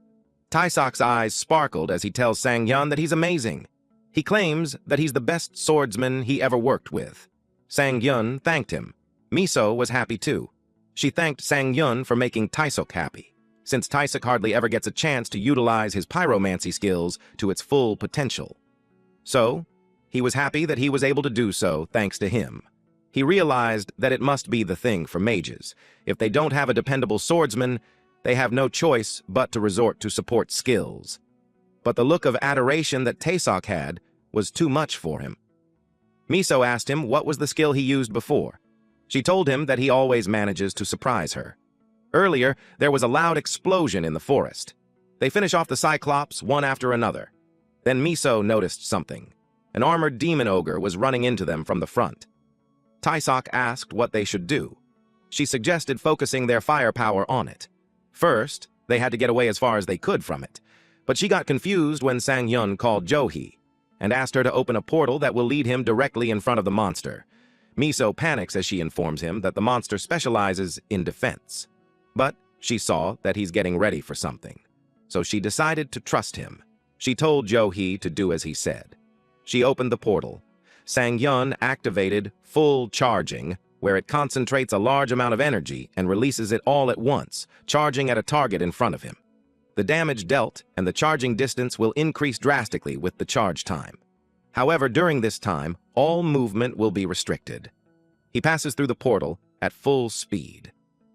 A: Taesok's eyes sparkled as he tells Sang-hyun that he's amazing. He claims that he's the best swordsman he ever worked with. Sang-hyun thanked him. Miso was happy too. She thanked Sang-hyun for making Taesok happy, since Taesok hardly ever gets a chance to utilize his pyromancy skills to its full potential. So, he was happy that he was able to do so thanks to him. He realized that it must be the thing for mages. If they don't have a dependable swordsman, they have no choice but to resort to support skills. But the look of adoration that Taesok had was too much for him. Miso asked him what was the skill he used before. She told him that he always manages to surprise her. Earlier, there was a loud explosion in the forest. They finish off the Cyclops one after another. Then Miso noticed something. An armored demon ogre was running into them from the front. Taisok asked what they should do. She suggested focusing their firepower on it. First, they had to get away as far as they could from it. But she got confused when Sang-yun called Johi and asked her to open a portal that will lead him directly in front of the monster. Miso panics as she informs him that the monster specializes in defense. But she saw that he's getting ready for something. So she decided to trust him. She told Johi to do as he said. She opened the portal. Sang-yun activated full charging, where it concentrates a large amount of energy and releases it all at once, charging at a target in front of him. The damage dealt and the charging distance will increase drastically with the charge time. However, during this time, all movement will be restricted. He passes through the portal at full speed.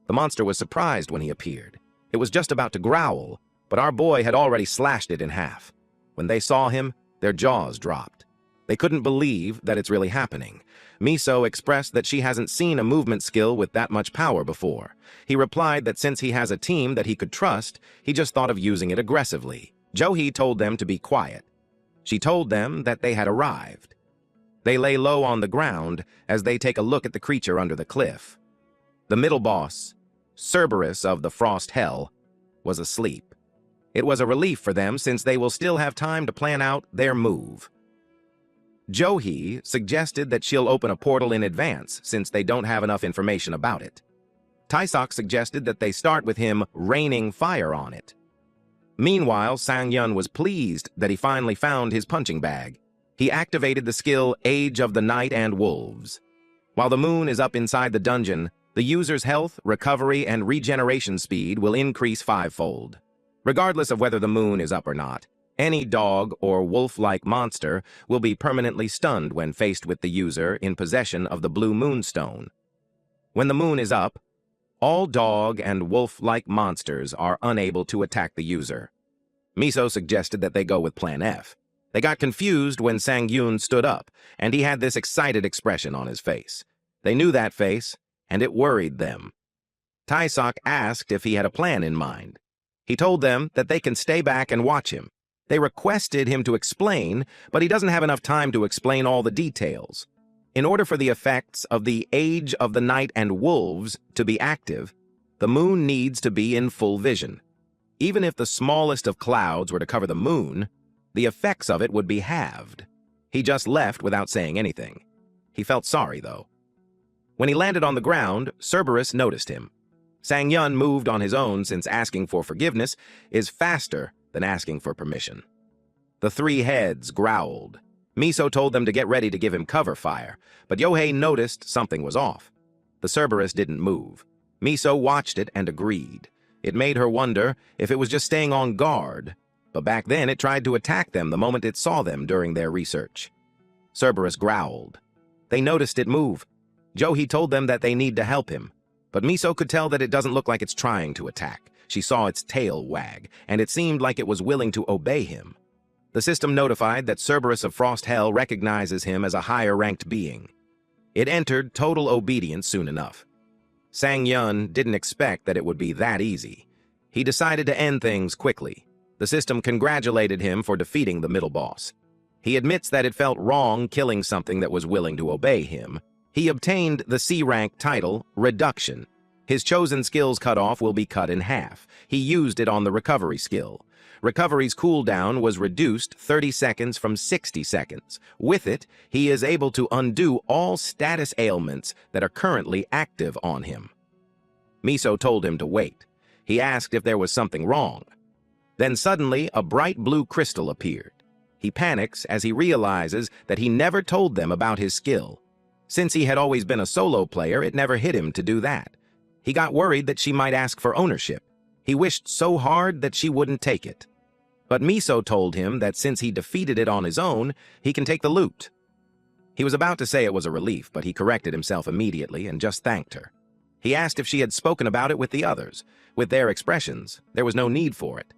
A: The monster was surprised when he appeared. It was just about to growl, but our boy had already slashed it in half. When they saw him, their jaws dropped. They couldn't believe that it's really happening. Miso expressed that she hasn't seen a movement skill with that much power before. He replied that since he has a team that he could trust, he just thought of using it aggressively. Johi told them to be quiet. She told them that they had arrived. They lay low on the ground as they take a look at the creature under the cliff. The middle boss, Cerberus of the Frost Hell, was asleep. It was a relief for them since they will still have time to plan out their move. Johi suggested that she'll open a portal in advance since they don't have enough information about it. Taisok suggested that they start with him raining fire on it. Meanwhile, Sang-yun was pleased that he finally found his punching bag. He activated the skill Age of the Night and Wolves. While the moon is up inside the dungeon, the user's health, recovery, and regeneration speed will increase fivefold. Regardless of whether the moon is up or not, any dog or wolf-like monster will be permanently stunned when faced with the user in possession of the Blue Moonstone. When the moon is up, all dog and wolf-like monsters are unable to attack the user. Miso suggested that they go with Plan F. They got confused when Sang-yun stood up, and he had this excited expression on his face. They knew that face, and it worried them. Taisok asked if he had a plan in mind. He told them that they can stay back and watch him. They requested him to explain, but he doesn't have enough time to explain all the details. In order for the effects of the Age of the Night and Wolves to be active, the moon needs to be in full vision. Even if the smallest of clouds were to cover the moon, the effects of it would be halved. He just left without saying anything. He felt sorry, though. When he landed on the ground, Cerberus noticed him. Sang-yun moved on his own since asking for forgiveness is faster than asking for permission. The three heads growled. Miso told them to get ready to give him cover fire, but Yohei noticed something was off. The Cerberus didn't move. Miso watched it and agreed. It made her wonder if it was just staying on guard, but back then it tried to attack them the moment it saw them during their research. Cerberus growled. They noticed it move. Johi told them that they need to help him, but Miso could tell that it doesn't look like it's trying to attack. She saw its tail wag, and it seemed like it was willing to obey him. The system notified that Cerberus of Frost Hell recognizes him as a higher-ranked being. It entered total obedience soon enough. Sang-yun didn't expect that it would be that easy. He decided to end things quickly. The system congratulated him for defeating the middle boss. He admits that it felt wrong killing something that was willing to obey him. He obtained the C-rank title, Reduction. His chosen skill's cutoff will be cut in half. He used it on the recovery skill. Recovery's cooldown was reduced 30 seconds from 60 seconds. With it, he is able to undo all status ailments that are currently active on him. Miso told him to wait. He asked if there was something wrong. Then suddenly, a bright blue crystal appeared. He panics as he realizes that he never told them about his skill. Since he had always been a solo player, it never hit him to do that. He got worried that she might ask for ownership. He wished so hard that she wouldn't take it. But Miso told him that since he defeated it on his own, he can take the loot. He was about to say it was a relief, but he corrected himself immediately and just thanked her. He asked if she had spoken about it with the others. With their expressions, there was no need for it.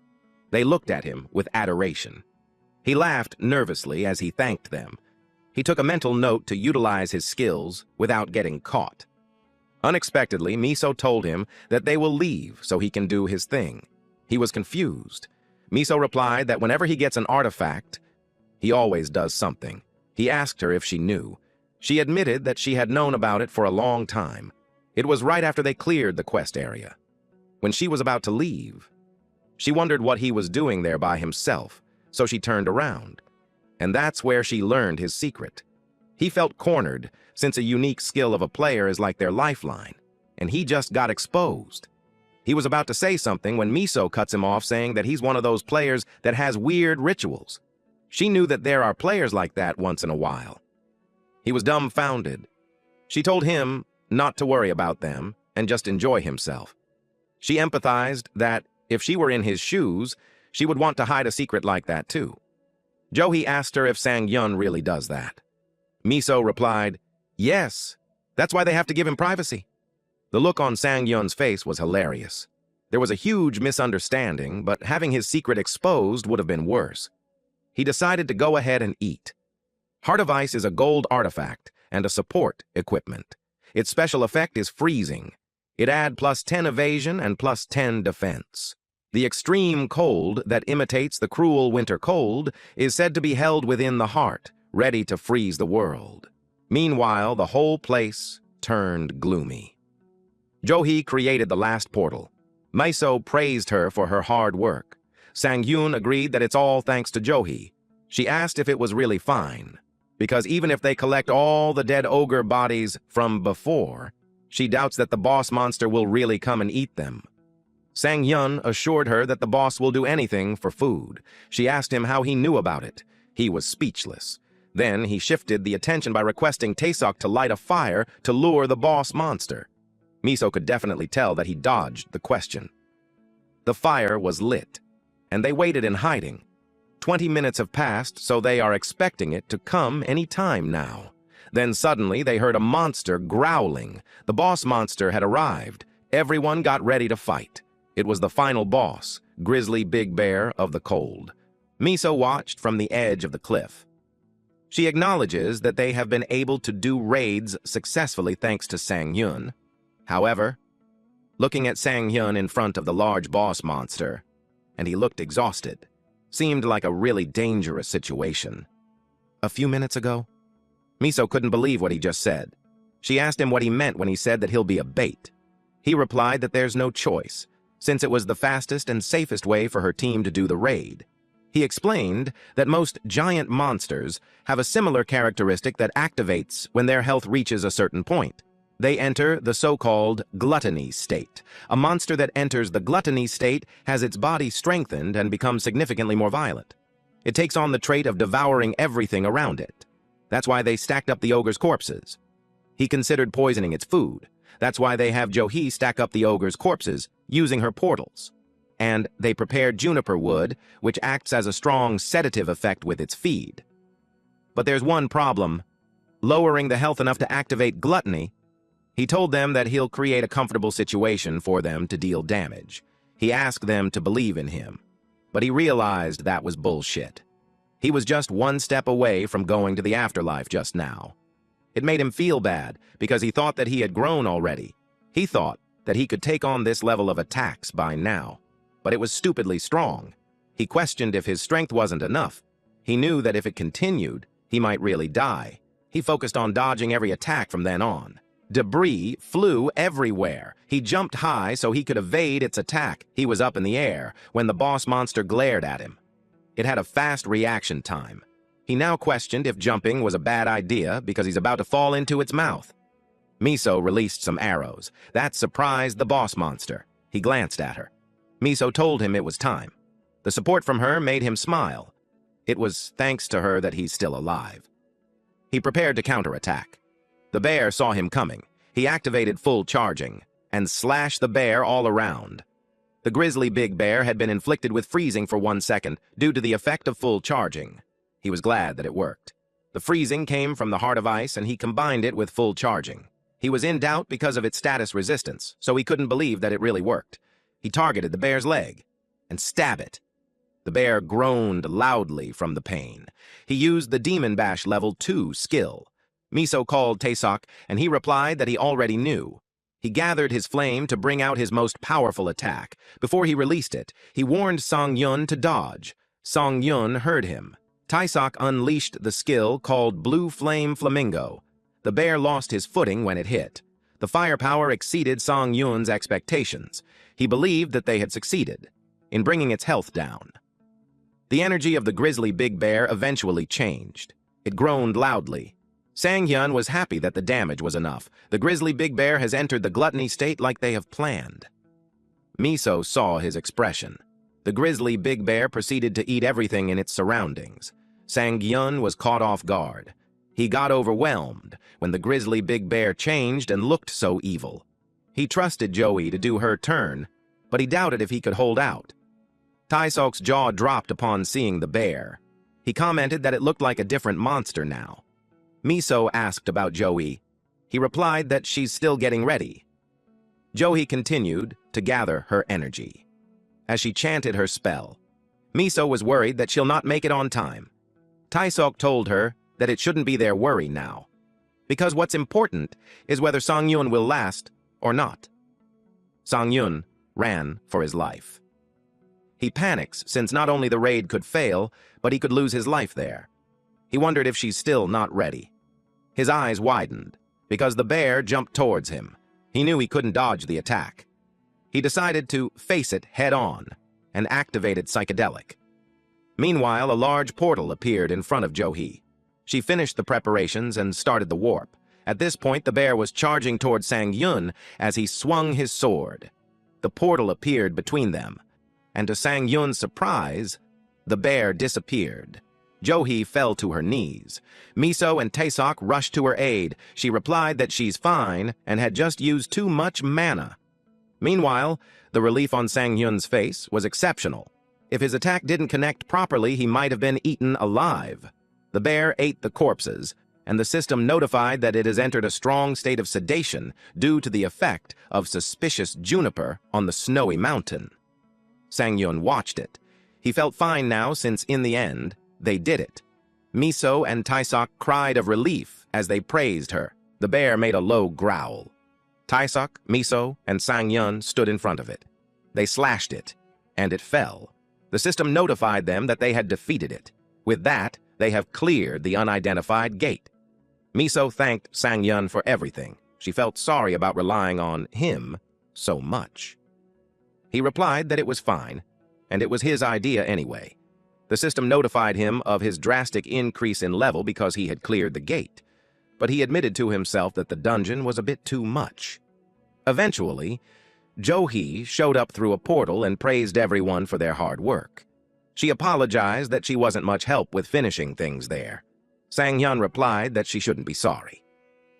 A: They looked at him with adoration. He laughed nervously as he thanked them. He took a mental note to utilize his skills without getting caught. Unexpectedly, Miso told him that they will leave so he can do his thing. He was confused. Miso replied that whenever he gets an artifact, he always does something. He asked her if she knew. She admitted that she had known about it for a long time. It was right after they cleared the quest area. When she was about to leave, she wondered what he was doing there by himself, so she turned around. And that's where she learned his secret. He felt cornered, since a unique skill of a player is like their lifeline, and he just got exposed. He was about to say something when Miso cuts him off, saying that he's one of those players that has weird rituals. She knew that there are players like that once in a while. He was dumbfounded. She told him not to worry about them and just enjoy himself. She empathized that if she were in his shoes, she would want to hide a secret like that too. Johi asked her if Sang-yun really does that. Miso replied, "Yes, that's why they have to give him privacy." The look on Sang-yun's face was hilarious. There was a huge misunderstanding, but having his secret exposed would have been worse. He decided to go ahead and eat. Heart of Ice is a gold artifact and a support equipment. Its special effect is freezing. It adds +10 evasion and +10 defense. The extreme cold that imitates the cruel winter cold is said to be held within the heart, ready to freeze the world. Meanwhile, the whole place turned gloomy. Johi created the last portal. Miso praised her for her hard work. Sang-yun agreed that it's all thanks to Johi. She asked if it was really fine, because even if they collect all the dead ogre bodies from before, she doubts that the boss monster will really come and eat them. Sang-yun assured her that the boss will do anything for food. She asked him how he knew about it. He was speechless. Then he shifted the attention by requesting Taesok to light a fire to lure the boss monster. Miso could definitely tell that he dodged the question. The fire was lit, and they waited in hiding. 20 minutes have passed, so they are expecting it to come any time now. Then suddenly they heard a monster growling. The boss monster had arrived. Everyone got ready to fight. It was the final boss, Grizzly Big Bear of the Cold. Miso watched from the edge of the cliff. She acknowledges that they have been able to do raids successfully thanks to Sang-yun. However, looking at Sang-yun in front of the large boss monster, and he looked exhausted, seemed like a really dangerous situation. A few minutes ago, Miso couldn't believe what he just said. She asked him what he meant when he said that he'll be a bait. He replied that there's no choice, since it was the fastest and safest way for her team to do the raid. He explained that most giant monsters have a similar characteristic that activates when their health reaches a certain point. They enter the so-called gluttony state. A monster that enters the gluttony state has its body strengthened and becomes significantly more violent. It takes on the trait of devouring everything around it. That's why they stacked up the ogre's corpses. He considered poisoning its food. That's why they have Johi stack up the ogre's corpses using her portals. And they prepared juniper wood, which acts as a strong sedative effect with its feed. But there's one problem. Lowering the health enough to activate gluttony. He told them that he'll create a comfortable situation for them to deal damage. He asked them to believe in him, but he realized that was bullshit. He was just one step away from going to the afterlife just now. It made him feel bad because he thought that he had grown already. He thought that he could take on this level of attacks by now, but it was stupidly strong. He questioned if his strength wasn't enough. He knew that if it continued, he might really die. He focused on dodging every attack from then on. Debris flew everywhere. He jumped high so he could evade its attack. He was up in the air when the boss monster glared at him. It had a fast reaction time. He now questioned if jumping was a bad idea because he's about to fall into its mouth. Miso released some arrows. That surprised the boss monster. He glanced at her. Miso told him it was time. The support from her made him smile. It was thanks to her that he's still alive. He prepared to counterattack. The bear saw him coming. He activated full charging and slashed the bear all around. The grizzly big bear had been inflicted with freezing for 1 second due to the effect of full charging. He was glad that it worked. The freezing came from the Heart of Ice and he combined it with full charging. He was in doubt because of its status resistance, so he couldn't believe that it really worked. He targeted the bear's leg and stabbed it. The bear groaned loudly from the pain. He used the Demon Bash level 2 skill. Miso called Taesok, and he replied that he already knew. He gathered his flame to bring out his most powerful attack. Before he released it, he warned Song-yun to dodge. Song-yun heard him. Taesok unleashed the skill called Blue Flame Flamingo. The bear lost his footing when it hit. The firepower exceeded Song-yun's expectations. He believed that they had succeeded in bringing its health down. The energy of the grizzly big bear eventually changed. It groaned loudly. Sang-yun was happy that the damage was enough. The grizzly big bear has entered the gluttony state like they have planned. Miso saw his expression. The grizzly big bear proceeded to eat everything in its surroundings. Sang-yun was caught off guard. He got overwhelmed when the grizzly big bear changed and looked so evil. He trusted Joey to do her turn, but he doubted if he could hold out. Taesok's jaw dropped upon seeing the bear. He commented that it looked like a different monster now. Miso asked about Joey. He replied that she's still getting ready. Joey continued to gather her energy. As she chanted her spell, Miso was worried that she'll not make it on time. Taesok told her that it shouldn't be their worry now, because what's important is whether Song-yun will last or not. Song-yun ran for his life. He panics since not only the raid could fail, but he could lose his life there. He wondered if she's still not ready. His eyes widened because the bear jumped towards him. He knew he couldn't dodge the attack. He decided to face it head-on and activated psychedelic. Meanwhile, a large portal appeared in front of Joey. She finished the preparations and started the warp. At this point, the bear was charging toward Sang-yun as he swung his sword. The portal appeared between them, and to Sang-yun's surprise, the bear disappeared. Joey fell to her knees. Miso and Taesok rushed to her aid. She replied that she's fine and had just used too much mana. Meanwhile, the relief on Sang-yun's face was exceptional. If his attack didn't connect properly, he might have been eaten alive. The bear ate the corpses, and the system notified that it has entered a strong state of sedation due to the effect of suspicious juniper on the snowy mountain. Sang-yun watched it. He felt fine now since, in the end, they did it. Miso and Taesok cried of relief as they praised her. The bear made a low growl. Taesok, Miso, and Sang-yun stood in front of it. They slashed it, and it fell. The system notified them that they had defeated it. With that, they have cleared the unidentified gate. Miso thanked Sang-yun for everything. She felt sorry about relying on him so much. He replied that it was fine, and it was his idea anyway. The system notified him of his drastic increase in level because he had cleared the gate, but he admitted to himself that the dungeon was a bit too much. Eventually, Joey showed up through a portal and praised everyone for their hard work. She apologized that she wasn't much help with finishing things there. Sang-yun replied that she shouldn't be sorry.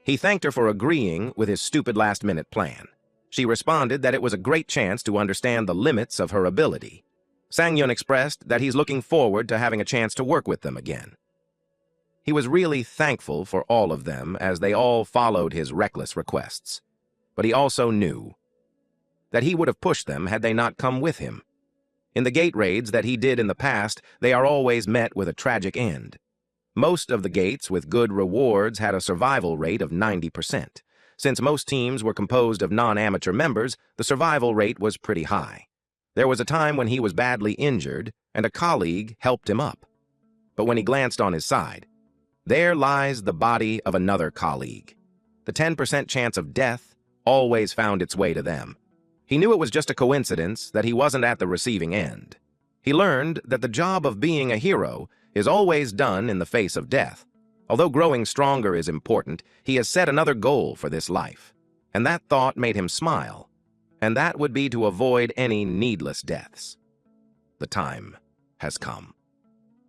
A: He thanked her for agreeing with his stupid last-minute plan. She responded that it was a great chance to understand the limits of her ability. Sang-yun expressed that he's looking forward to having a chance to work with them again. He was really thankful for all of them as they all followed his reckless requests. But he also knew that he would have pushed them had they not come with him. In the gate raids that he did in the past, they are always met with a tragic end. Most of the gates with good rewards had a survival rate of 90%. Since most teams were composed of non-amateur members, the survival rate was pretty high. There was a time when he was badly injured, and a colleague helped him up. But when he glanced on his side, there lies the body of another colleague. The 10% chance of death always found its way to them. He knew it was just a coincidence that he wasn't at the receiving end. He learned that the job of being a hero is always done in the face of death. Although growing stronger is important, he has set another goal for this life. And that thought made him smile. And that would be to avoid any needless deaths. The time has come.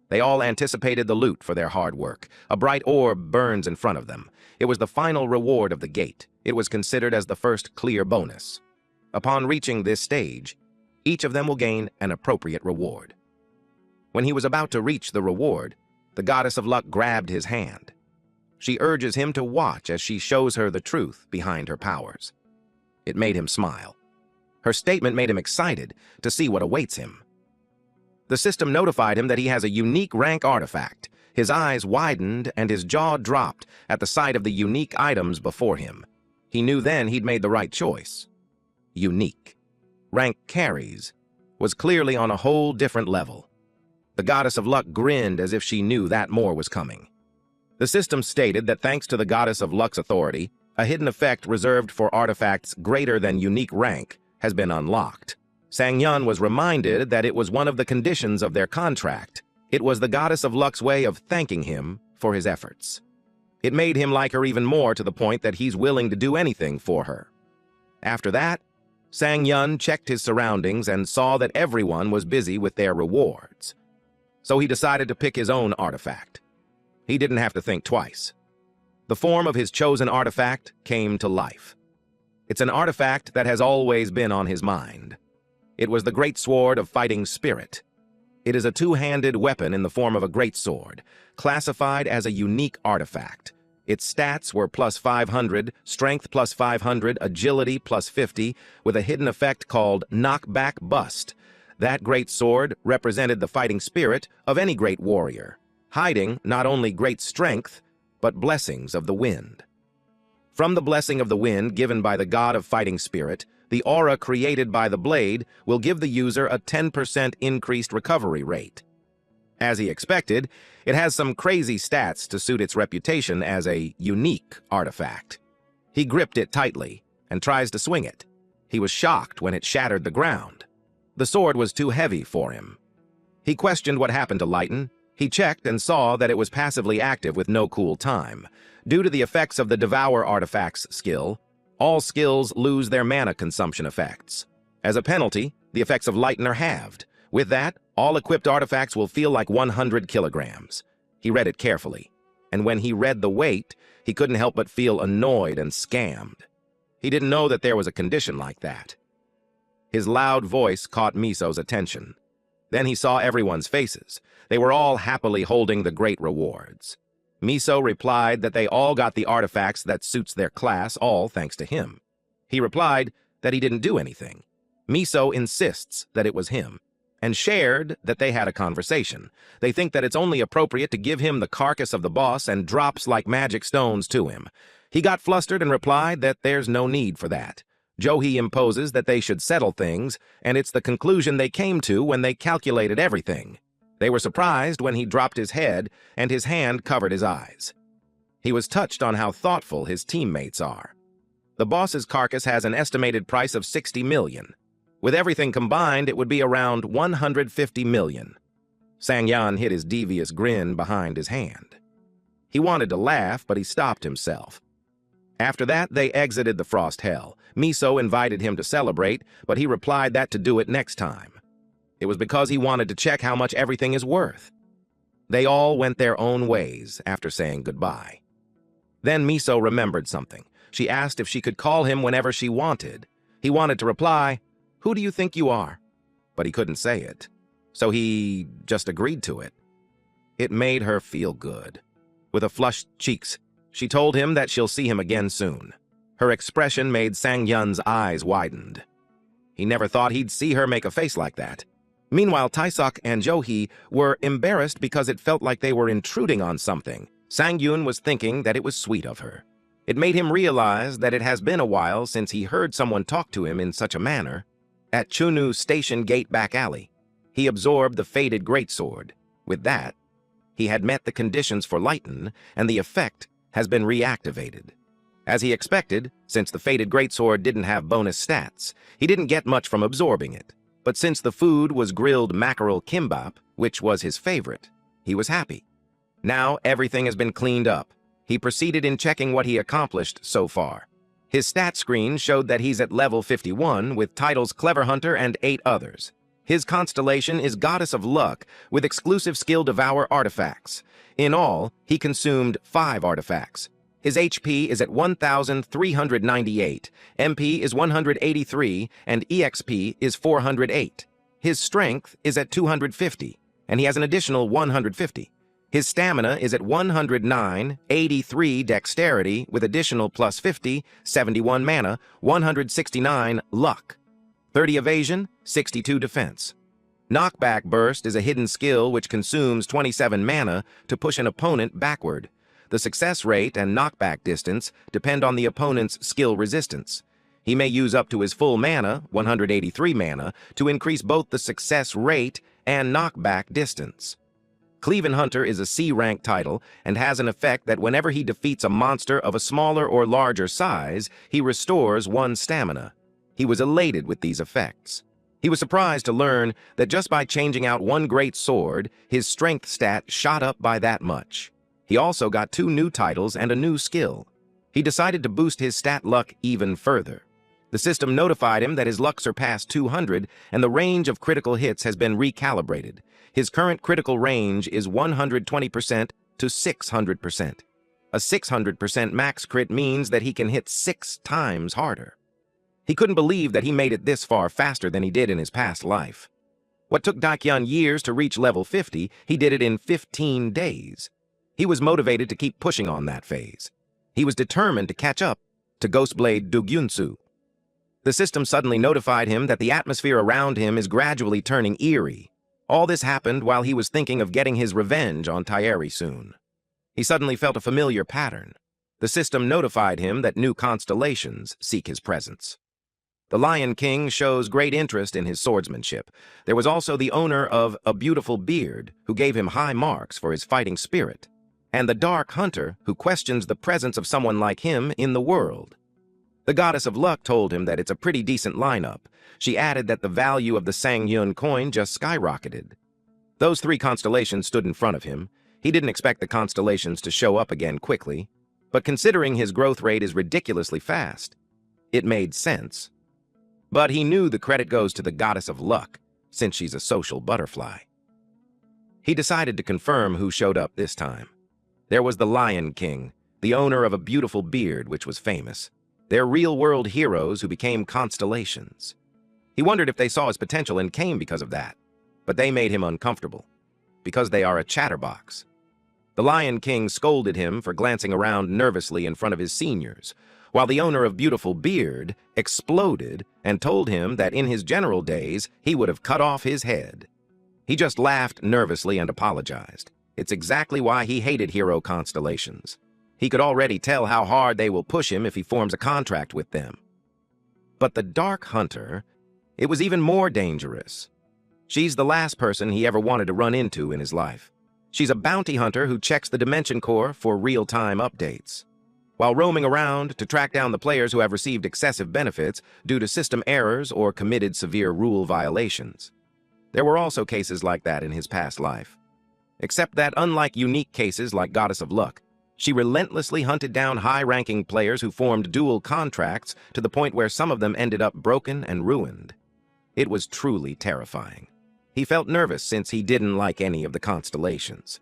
A: They all anticipated the loot for their hard work. A bright orb burns in front of them. It was the final reward of the gate. It was considered as the first clear bonus. Upon reaching this stage, each of them will gain an appropriate reward. When he was about to reach the reward, the goddess of luck grabbed his hand. She urges him to watch as she shows her the truth behind her powers. It made him smile. Her statement made him excited to see what awaits him. The system notified him that he has a unique rank artifact. His eyes widened and his jaw dropped at the sight of the unique items before him. He knew then he'd made the right choice. Unique. Rank carries was clearly on a whole different level. The goddess of luck grinned as if she knew that more was coming. The system stated that thanks to the goddess of luck's authority, a hidden effect reserved for artifacts greater than unique rank has been unlocked. Sang-yun was reminded that it was one of the conditions of their contract. It was the goddess of luck's way of thanking him for his efforts. It made him like her even more, to the point that he's willing to do anything for her. After that, Sang-yun checked his surroundings and saw that everyone was busy with their rewards. So he decided to pick his own artifact. He didn't have to think twice. The form of his chosen artifact came to life. It's an artifact that has always been on his mind. It was the Great Sword of Fighting Spirit. It is a two-handed weapon in the form of a great sword, classified as a unique artifact. Its stats were plus 500, strength plus 500, agility plus 50, with a hidden effect called knockback bust. That great sword represented the fighting spirit of any great warrior, hiding not only great strength, but blessings of the wind. From the blessing of the wind given by the god of fighting spirit, the aura created by the blade will give the user a 10% increased recovery rate. As he expected, it has some crazy stats to suit its reputation as a unique artifact. He gripped it tightly and tries to swing it. He was shocked when it shattered the ground. The sword was too heavy for him. He questioned what happened to Lighten. He checked and saw that it was passively active with no cool time. Due to the effects of the Devour artifact's skill, all skills lose their mana consumption effects. As a penalty, the effects of Lighten are halved. With that, all equipped artifacts will feel like 100 kilograms. He read it carefully, and when he read the weight, he couldn't help but feel annoyed and scammed. He didn't know that there was a condition like that. His loud voice caught Miso's attention. Then he saw everyone's faces. They were all happily holding the great rewards. Miso replied that they all got the artifacts that suits their class, all thanks to him. He replied that he didn't do anything. Miso insists that it was him, and shared that they had a conversation. They think that it's only appropriate to give him the carcass of the boss and drops like magic stones to him. He got flustered and replied that there's no need for that. Johi imposes that they should settle things, and it's the conclusion they came to when they calculated everything. They were surprised when he dropped his head and his hand covered his eyes. He was touched on how thoughtful his teammates are. The boss's carcass has an estimated price of 60 million. With everything combined, it would be around 150 million. Sang-yan hid his devious grin behind his hand. He wanted to laugh, but he stopped himself. After that, they exited the Frost Hell. Miso invited him to celebrate, but he replied that to do it next time. It was because he wanted to check how much everything is worth. They all went their own ways after saying goodbye. Then Miso remembered something. She asked if she could call him whenever she wanted. He wanted to reply, "Who do you think you are?" But he couldn't say it, so he just agreed to it. It made her feel good. With a flushed cheeks, she told him that she'll see him again soon. Her expression made Sang-yun's eyes widened. He never thought he'd see her make a face like that. Meanwhile, Taesok and Johi were embarrassed because it felt like they were intruding on something. Sang-yun was thinking that it was sweet of her. It made him realize that it has been a while since he heard someone talk to him in such a manner. At Chunu Station Gate back alley, he absorbed the faded greatsword. With that, he had met the conditions for Lighten, and the effect has been reactivated. As he expected, since the faded greatsword didn't have bonus stats, he didn't get much from absorbing it. But since the food was grilled mackerel kimbap, which was his favorite, he was happy. Now everything has been cleaned up. He proceeded in checking what he accomplished so far. His stat screen showed that he's at level 51 with titles Clever Hunter and 8 others. His constellation is Goddess of Luck with exclusive skill Devour artifacts. In all, he consumed 5 artifacts. His HP is at 1,398, MP is 183, and EXP is 408. His strength is at 250, and he has an additional 150. His stamina is at 109, 83 dexterity with additional plus 50, 71 mana, 169 luck, 30 evasion, 62 defense. Knockback Burst is a hidden skill which consumes 27 mana to push an opponent backward. The success rate and knockback distance depend on the opponent's skill resistance. He may use up to his full mana, 183 mana, to increase both the success rate and knockback distance. Cleaven Hunter is a C-rank title and has an effect that whenever he defeats a monster of a smaller or larger size, he restores 1 stamina. He was elated with these effects. He was surprised to learn that just by changing out 1 great sword, his strength stat shot up by that much. He also got 2 new titles and a new skill. He decided to boost his stat luck even further. The system notified him that his luck surpassed 200 and the range of critical hits has been recalibrated. His current critical range is 120% to 600%. A 600% max crit means that he can hit 6 times harder. He couldn't believe that he made it this far faster than he did in his past life. What took Daikyeon years to reach level 50, he did it in 15 days. He was motivated to keep pushing on that phase. He was determined to catch up to Ghostblade Dugyunsu. The system suddenly notified him that the atmosphere around him is gradually turning eerie. All this happened while he was thinking of getting his revenge on Taeri soon. He suddenly felt a familiar pattern. The system notified him that new constellations seek his presence. The Lion King shows great interest in his swordsmanship. There was also the owner of a beautiful beard, who gave him high marks for his fighting spirit, and the Dark Hunter, who questions the presence of someone like him in the world. The Goddess of Luck told him that it's a pretty decent lineup. She added that the value of the Sangyun coin just skyrocketed. Those 3 constellations stood in front of him. He didn't expect the constellations to show up again quickly, but considering his growth rate is ridiculously fast, it made sense. But he knew the credit goes to the Goddess of Luck, since she's a social butterfly. He decided to confirm who showed up this time. There was the Lion King, the owner of a beautiful beard which was famous. They're real-world heroes who became constellations. He wondered if they saw his potential and came because of that, but they made him uncomfortable, because they are a chatterbox. The Lion King scolded him for glancing around nervously in front of his seniors, while the owner of Beautiful Beard exploded and told him that in his general days he would have cut off his head. He just laughed nervously and apologized. It's exactly why he hated hero constellations. He could already tell how hard they will push him if he forms a contract with them. But the Dark Hunter, it was even more dangerous. She's the last person he ever wanted to run into in his life. She's a bounty hunter who checks the Dimension Core for real-time updates. While roaming around to track down the players who have received excessive benefits due to system errors or committed severe rule violations. There were also cases like that in his past life. Except that unlike unique cases like Goddess of Luck, she relentlessly hunted down high-ranking players who formed dual contracts to the point where some of them ended up broken and ruined. It was truly terrifying. He felt nervous since he didn't like any of the constellations.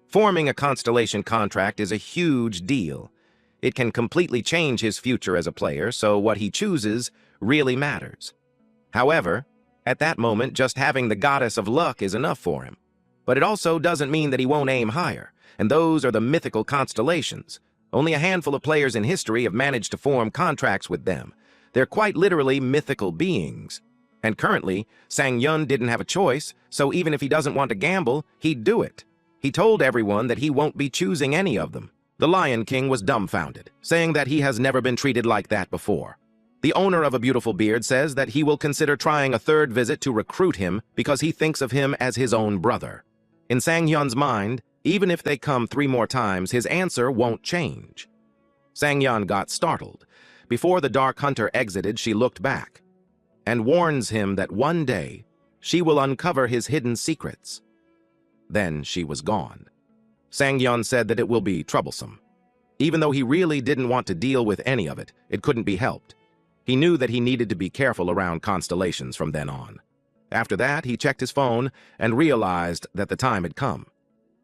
A: Forming a constellation contract is a huge deal. It can completely change his future as a player, so what he chooses really matters. However, at that moment, just having the Goddess of Luck is enough for him. But it also doesn't mean that he won't aim higher, and those are the mythical constellations. Only a handful of players in history have managed to form contracts with them. They're quite literally mythical beings. And currently, Sangyun didn't have a choice, so even if he doesn't want to gamble, he'd do it. He told everyone that he won't be choosing any of them. The Lion King was dumbfounded, saying that he has never been treated like that before. The owner of a beautiful beard says that he will consider trying a 3rd visit to recruit him because he thinks of him as his own brother. In Sangyun's mind, even if they come 3 more times, his answer won't change. Sangyun got startled. Before the Dark Hunter exited, she looked back and warns him that one day she will uncover his hidden secrets. Then she was gone. Sangyun said that it will be troublesome. Even though he really didn't want to deal with any of it, it couldn't be helped. He knew that he needed to be careful around constellations from then on. After that, he checked his phone and realized that the time had come.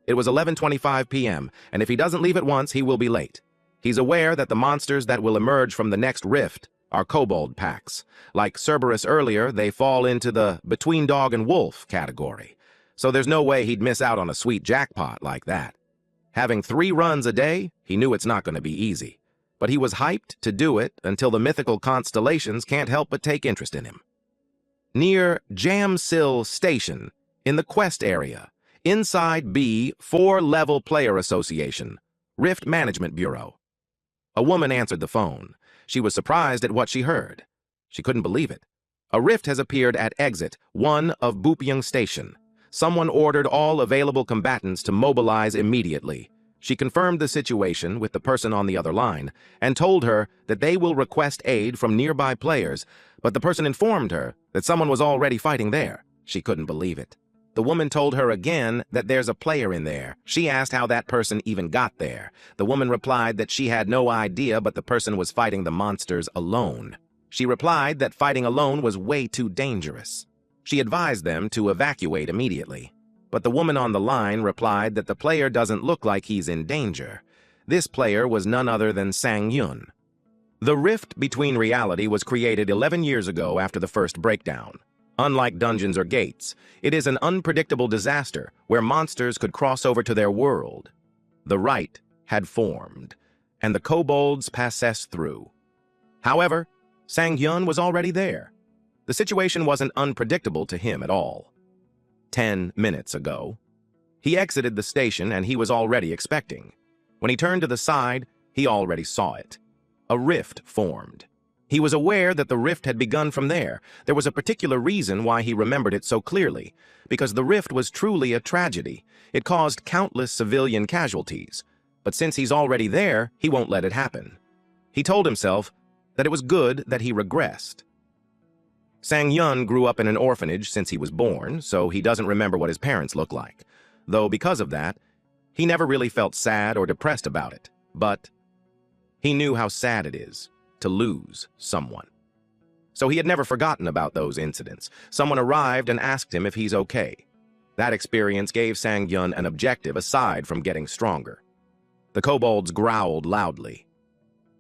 A: It was 11:25 p.m., and if he doesn't leave at once, he will be late. He's aware that the monsters that will emerge from the next rift are kobold packs. Like Cerberus earlier, they fall into the between dog and wolf category. So there's no way he'd miss out on a sweet jackpot like that. Having 3 runs a day, he knew it's not going to be easy. But he was hyped to do it until the mythical constellations can't help but take interest in him. Near Jamsil Station, in the quest area, inside B 4-level player association, Rift Management Bureau. A woman answered the phone. She was surprised at what she heard. She couldn't believe it. A rift has appeared at Exit 1 of Bupyeong Station. Someone ordered all available combatants to mobilize immediately. She confirmed the situation with the person on the other line and told her that they will request aid from nearby players, but the person informed her that someone was already fighting there. She couldn't believe it. The woman told her again that there's a player in there. She asked how that person even got there. The woman replied that she had no idea, but the person was fighting the monsters alone. She replied that fighting alone was way too dangerous. She advised them to evacuate immediately. But the woman on the line replied that the player doesn't look like he's in danger. This player was none other than Sang-yun. The rift between reality was created 11 years ago after the first breakdown. Unlike dungeons or gates, it is an unpredictable disaster where monsters could cross over to their world. The rite had formed, and the kobolds passed through. However, Sang-yun was already there. The situation wasn't unpredictable to him at all. 10 minutes ago, he exited the station and he was already expecting. When he turned to the side, he already saw it. A rift formed. He was aware that the rift had begun from there. There was a particular reason why he remembered it so clearly, because the rift was truly a tragedy. It caused countless civilian casualties. But since he's already there, he won't let it happen. He told himself that it was good that he regressed. Sang-yun grew up in an orphanage since he was born, so he doesn't remember what his parents look like. Though because of that, he never really felt sad or depressed about it. But he knew how sad it is to lose someone. So he had never forgotten about those incidents. Someone arrived and asked him if he's okay. That experience gave Sang-yun an objective aside from getting stronger. The kobolds growled loudly.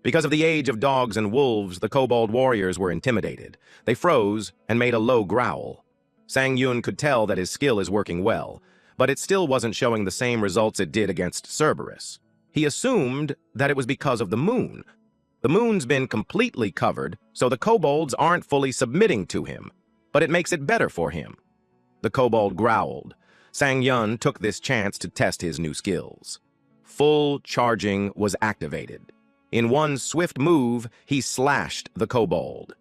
A: Because of the age of dogs and wolves, the kobold warriors were intimidated. They froze and made a low growl. Sang-yun could tell that his skill is working well, but it still wasn't showing the same results it did against Cerberus. He assumed that it was because of the moon. The moon's been completely covered, so the kobolds aren't fully submitting to him, but it makes it better for him. The kobold growled. Sang-yun took this chance to test his new skills. Full charging was activated. In one swift move, he slashed the kobold.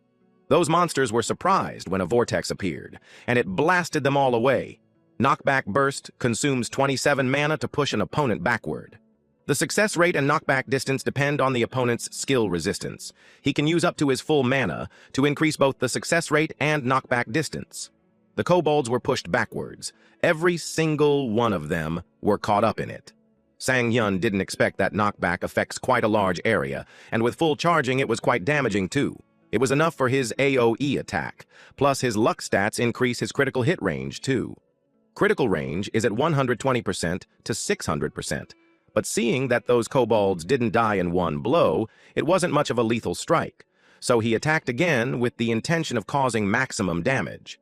A: Those monsters were surprised when a vortex appeared, and it blasted them all away. Knockback Burst consumes 27 mana to push an opponent backward. The success rate and knockback distance depend on the opponent's skill resistance. He can use up to his full mana to increase both the success rate and knockback distance. The kobolds were pushed backwards. Every single one of them were caught up in it. Sang-yun didn't expect that knockback affects quite a large area, and with full charging it was quite damaging too. It was enough for his AoE attack, plus his luck stats increase his critical hit range too. Critical range is at 120% to 600%, but seeing that those kobolds didn't die in one blow, it wasn't much of a lethal strike, so he attacked again with the intention of causing maximum damage.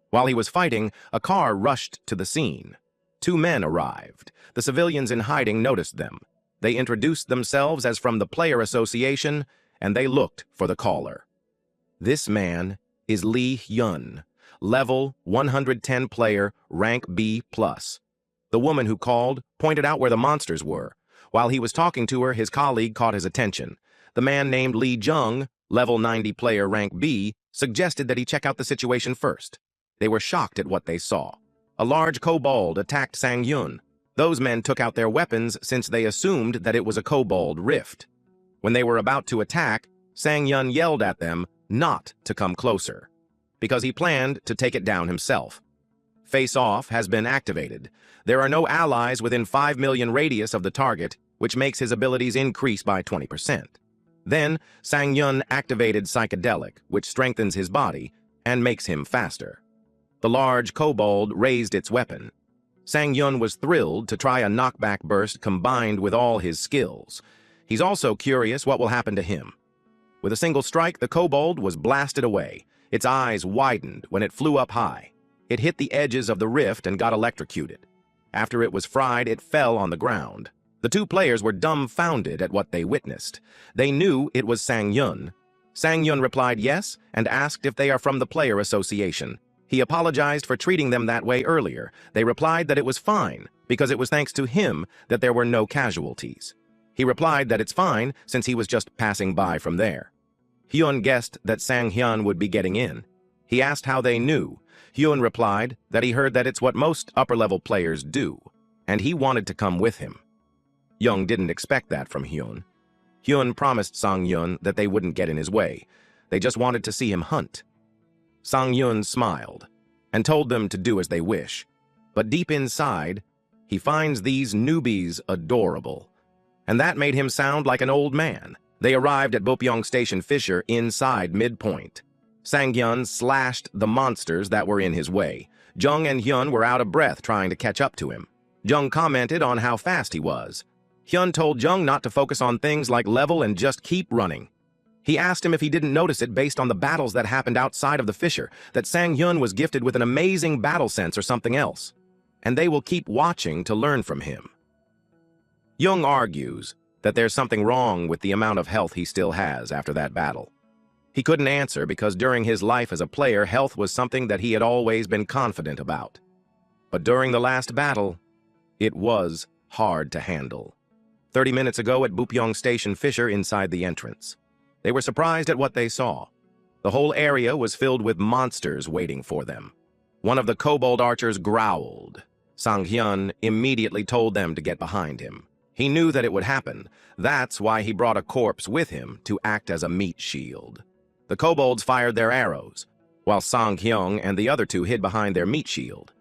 A: While he was fighting, a car rushed to the scene. 2 men arrived. The civilians in hiding noticed them. They introduced themselves as from the Player Association, and they looked for the caller. This man is Lee Hyun, level 110 player, rank B+. The woman who called pointed out where the monsters were. While he was talking to her, his colleague caught his attention. The man named Lee Jung, level 90 player, rank B, suggested that he check out the situation first. They were shocked at what they saw. A large kobold attacked Sang-yun. Those men took out their weapons since they assumed that it was a kobold rift. When they were about to attack, Sang-yun yelled at them not to come closer, because he planned to take it down himself. Face-off has been activated. There are no allies within 5 million radius of the target, which makes his abilities increase by 20%. Then, Sang-yun activated Psychedelic, which strengthens his body and makes him faster. The large kobold raised its weapon. Sang-yun was thrilled to try a knockback burst combined with all his skills. He's also curious what will happen to him. With a single strike, the kobold was blasted away. Its eyes widened when it flew up high. It hit the edges of the rift and got electrocuted. After it was fried, it fell on the ground. The 2 players were dumbfounded at what they witnessed. They knew it was Sang-yun. Sang-yun replied yes and asked if they are from the Player Association. He apologized for treating them that way earlier. They replied that it was fine, because it was thanks to him that there were no casualties. He replied that it's fine since he was just passing by from there. Hyun guessed that Sang-hyun would be getting in. He asked how they knew. Hyun replied that he heard that it's what most upper-level players do, and he wanted to come with him. Young didn't expect that from Hyun. Hyun promised Sang-hyun that they wouldn't get in his way. They just wanted to see him hunt. Sang-hyun smiled and told them to do as they wish. But deep inside, he finds these newbies adorable. And that made him sound like an old man. They arrived at Bopyeong Station Fissure inside midpoint. Sang-hyun slashed the monsters that were in his way. Jung and Hyun were out of breath trying to catch up to him. Jung commented on how fast he was. Hyun told Jung not to focus on things like level and just keep running. He asked him if he didn't notice it based on the battles that happened outside of the fissure, that Sang-hyun was gifted with an amazing battle sense or something else, and they will keep watching to learn from him. Jung argues that there's something wrong with the amount of health he still has after that battle. He couldn't answer because during his life as a player, health was something that he had always been confident about. But during the last battle, it was hard to handle. 30 minutes ago at Bopyeong Station Fissure inside the entrance. They were surprised at what they saw. The whole area was filled with monsters waiting for them. One of the kobold archers growled. Sang-hyun immediately told them to get behind him. He knew that it would happen. That's why he brought a corpse with him to act as a meat shield. The kobolds fired their arrows, while Sang-hyun and the other two hid behind their meat shield.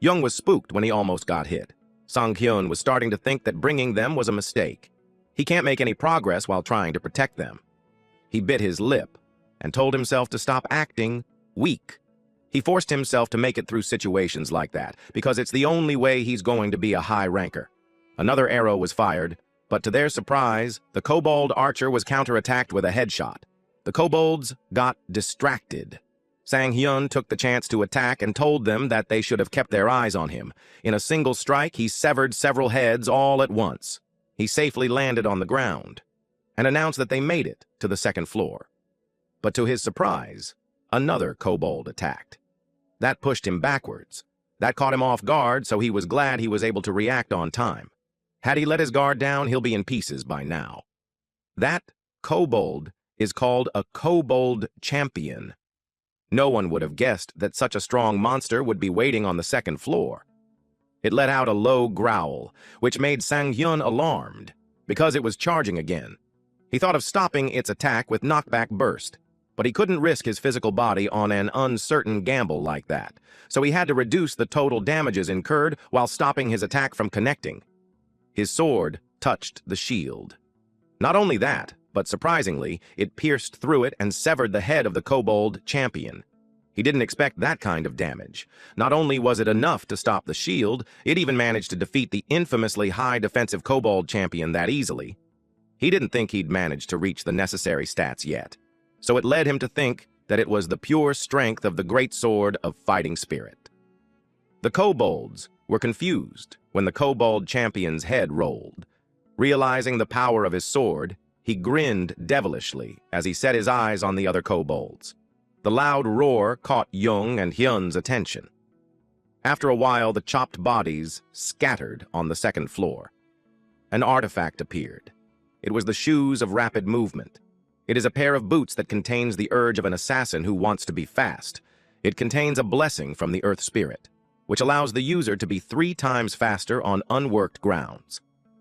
A: Jung was spooked when he almost got hit. Sang-hyun was starting to think that bringing them was a mistake. He can't make any progress while trying to protect them. He bit his lip and told himself to stop acting weak. He forced himself to make it through situations like that because it's the only way he's going to be a high ranker. Another arrow was fired, but to their surprise, the kobold archer was counterattacked with a headshot. The kobolds got distracted. Sang-hyun took the chance to attack and told them that they should have kept their eyes on him. In a single strike, he severed several heads all at once. He safely landed on the ground and announced that they made it to the second floor. But to his surprise, another kobold attacked. That pushed him backwards. That caught him off guard, so he was glad he was able to react on time. Had he let his guard down, he'll be in pieces by now. That kobold is called a kobold champion. No one would have guessed that such a strong monster would be waiting on the second floor. It let out a low growl, which made Sang-hyun alarmed, because it was charging again. He thought of stopping its attack with knockback burst, but he couldn't risk his physical body on an uncertain gamble like that, so he had to reduce the total damages incurred while stopping his attack from connecting. His sword touched the shield. Not only that, but surprisingly, it pierced through it and severed the head of the kobold champion. He didn't expect that kind of damage. Not only was it enough to stop the shield, it even managed to defeat the infamously high defensive kobold champion that easily. He didn't think he'd managed to reach the necessary stats yet, so it led him to think that it was the pure strength of the great sword of fighting spirit. The kobolds were confused when the kobold champion's head rolled. Realizing the power of his sword, he grinned devilishly as he set his eyes on the other kobolds. The loud roar caught Jung and Hyun's attention. After a while, the chopped bodies scattered on the second floor. An artifact appeared. It was the shoes of rapid movement. It is a pair of boots that contains the urge of an assassin who wants to be fast. It contains a blessing from the Earth Spirit, which allows the user to be 3 times faster on unworked grounds.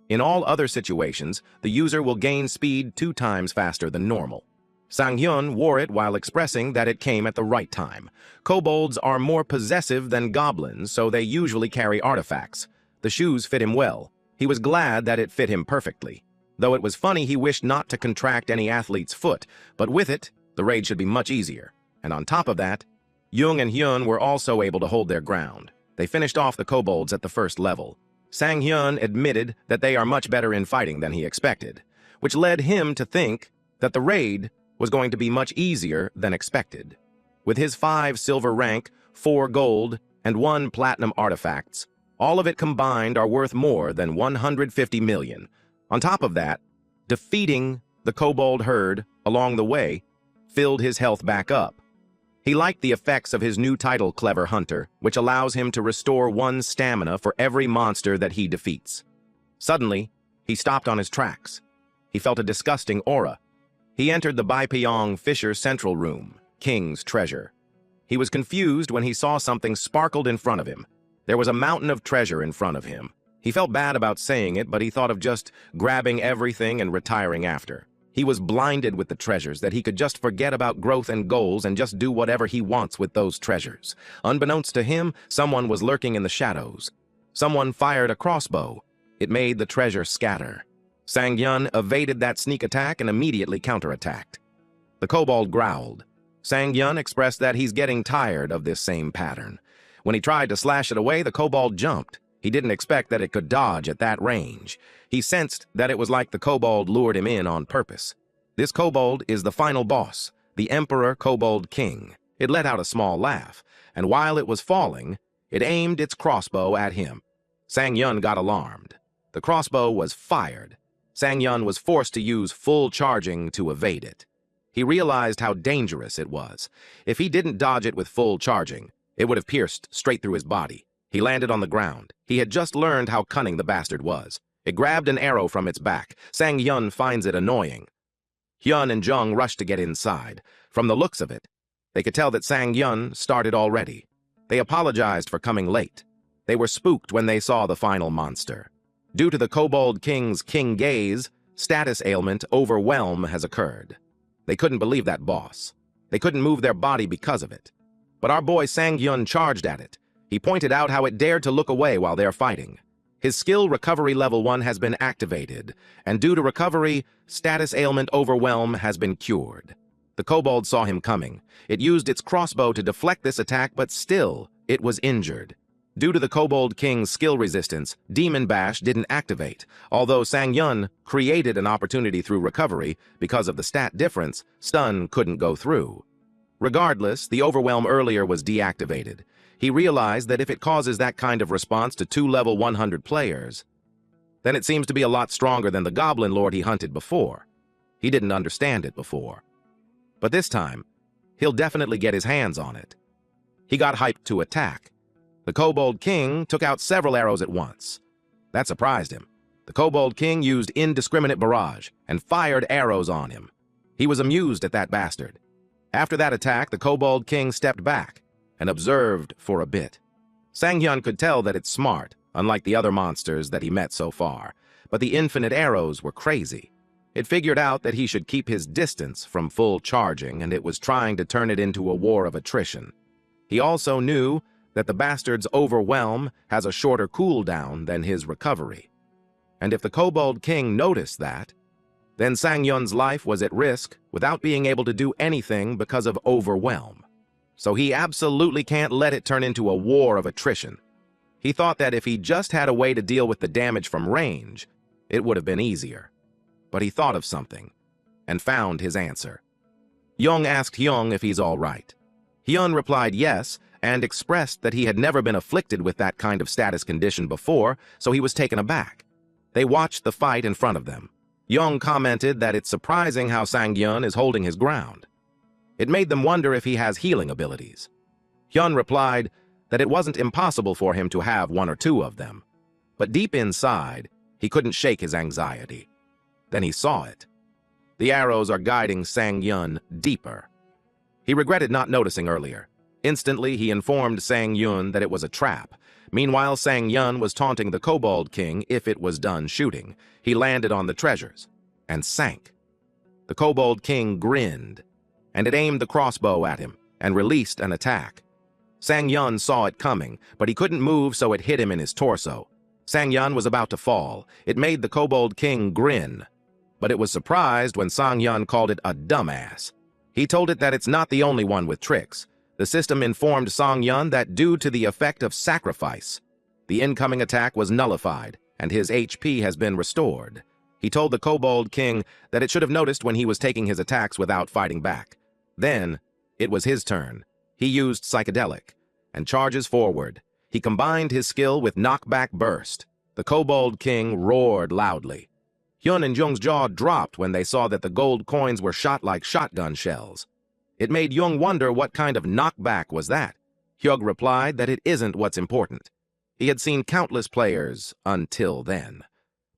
A: In all other situations, the user will gain speed 2 times faster than normal. Sang-hyun wore it while expressing that it came at the right time. Kobolds are more possessive than goblins, so they usually carry artifacts. The shoes fit him well. He was glad that it fit him perfectly. Though it was funny, he wished not to contract any athlete's foot, but with it, the raid should be much easier. And on top of that, Jung and Hyun were also able to hold their ground. They finished off the kobolds at the first level. Sang-hyun admitted that they are much better in fighting than he expected, which led him to think that the raid was going to be much easier than expected. With his 5 silver rank, 4 gold, and 1 platinum artifacts, all of it combined are worth more than 150 million. On top of that, defeating the kobold herd along the way filled his health back up. He liked the effects of his new title, Clever Hunter, which allows him to restore 1 stamina for every monster that he defeats. Suddenly, He stopped on his tracks. He felt a disgusting aura. He entered the Baipyeong Fisher Central Room, King's treasure. He was confused when he saw something sparkled in front of him. There was a mountain of treasure in front of him. He felt bad about saying it, but he thought of just grabbing everything and retiring after. He was blinded with the treasures that he could just forget about growth and goals and just do whatever he wants with those treasures. Unbeknownst to him, someone was lurking in the shadows. Someone fired a crossbow. It made the treasure scatter. Sang-yun evaded that sneak attack and immediately counterattacked. The kobold growled. Sang-yun expressed that he's getting tired of this same pattern. When he tried to slash it away, the kobold jumped. He didn't expect that it could dodge at that range. He sensed that it was like the kobold lured him in on purpose. This kobold is the final boss, the Emperor Kobold King. It let out a small laugh, and while it was falling, it aimed its crossbow at him. Sang-yun got alarmed. The crossbow was fired. Sang-yun was forced to use full charging to evade it. He realized how dangerous it was. If he didn't dodge it with full charging, it would have pierced straight through his body. He landed on the ground. He had just learned how cunning the bastard was. It grabbed an arrow from its back. Sang-yun finds it annoying. Hyun and Jung rushed to get inside. From the looks of it, they could tell that Sang-yun started already. They apologized for coming late. They were spooked when they saw the final monster. Due to the Kobold King's king gaze, status ailment overwhelm has occurred. They couldn't believe that boss. They couldn't move their body because of it. But our boy Sang-yun charged at it. He pointed out how it dared to look away while they're fighting. His skill recovery level 1 has been activated, and due to recovery, status ailment overwhelm has been cured. The kobold saw him coming. It used its crossbow to deflect this attack, but still, it was injured. Due to the Kobold King's skill resistance, Demon Bash didn't activate. Although Sang-yun created an opportunity through recovery, because of the stat difference, stun couldn't go through. Regardless, the overwhelm earlier was deactivated. He realized that if it causes that kind of response to 2 level 100 players, then it seems to be a lot stronger than the Goblin Lord he hunted before. He didn't understand it before. But this time, he'll definitely get his hands on it. He got hyped to attack. The Kobold King took out several arrows at once. That surprised him. The Kobold King used indiscriminate barrage and fired arrows on him. He was amused at that bastard. After that attack, the Kobold King stepped back and observed for a bit. Sang-yun could tell that it's smart, unlike the other monsters that he met so far, but the infinite arrows were crazy. It figured out that he should keep his distance from full charging, and it was trying to turn it into a war of attrition. He also knew that the bastard's overwhelm has a shorter cooldown than his recovery. And if the Kobold King noticed that, then Sang-yun's life was at risk without being able to do anything because of overwhelm. So he absolutely can't let it turn into a war of attrition. He thought that if he just had a way to deal with the damage from range, it would have been easier. But he thought of something, and found his answer. Jung asked Hyun if he's all right. Hyun replied yes, and expressed that he had never been afflicted with that kind of status condition before, so he was taken aback. They watched the fight in front of them. Jung commented that it's surprising how Sang-yun is holding his ground. It made them wonder if he has healing abilities. Hyun replied that it wasn't impossible for him to have 1 or 2 of them, but deep inside, he couldn't shake his anxiety. Then he saw it. The arrows are guiding Sang-yun deeper. He regretted not noticing earlier. Instantly, he informed Sang-yun that it was a trap. Meanwhile, Sang-yun was taunting the Kobold King if it was done shooting. He landed on the treasures and sank. The Kobold King grinned, and it aimed the crossbow at him and released an attack. Sang-yun saw it coming, but he couldn't move, so it hit him in his torso. Sang-yun was about to fall. It made the Kobold King grin, but it was surprised when Sang-yun called it a dumbass. He told it that it's not the only one with tricks. The system informed Sang-yun that due to the effect of sacrifice, the incoming attack was nullified, and his HP has been restored. He told the Kobold King that it should have noticed when he was taking his attacks without fighting back. Then, it was his turn. He used Psychedelic, and charges forward. He combined his skill with Knockback Burst. The Kobold King roared loudly. Hyun and Jung's jaw dropped when they saw that the gold coins were shot like shotgun shells. It made Jung wonder what kind of knockback was that. Hyug replied that it isn't what's important. He had seen countless players until then.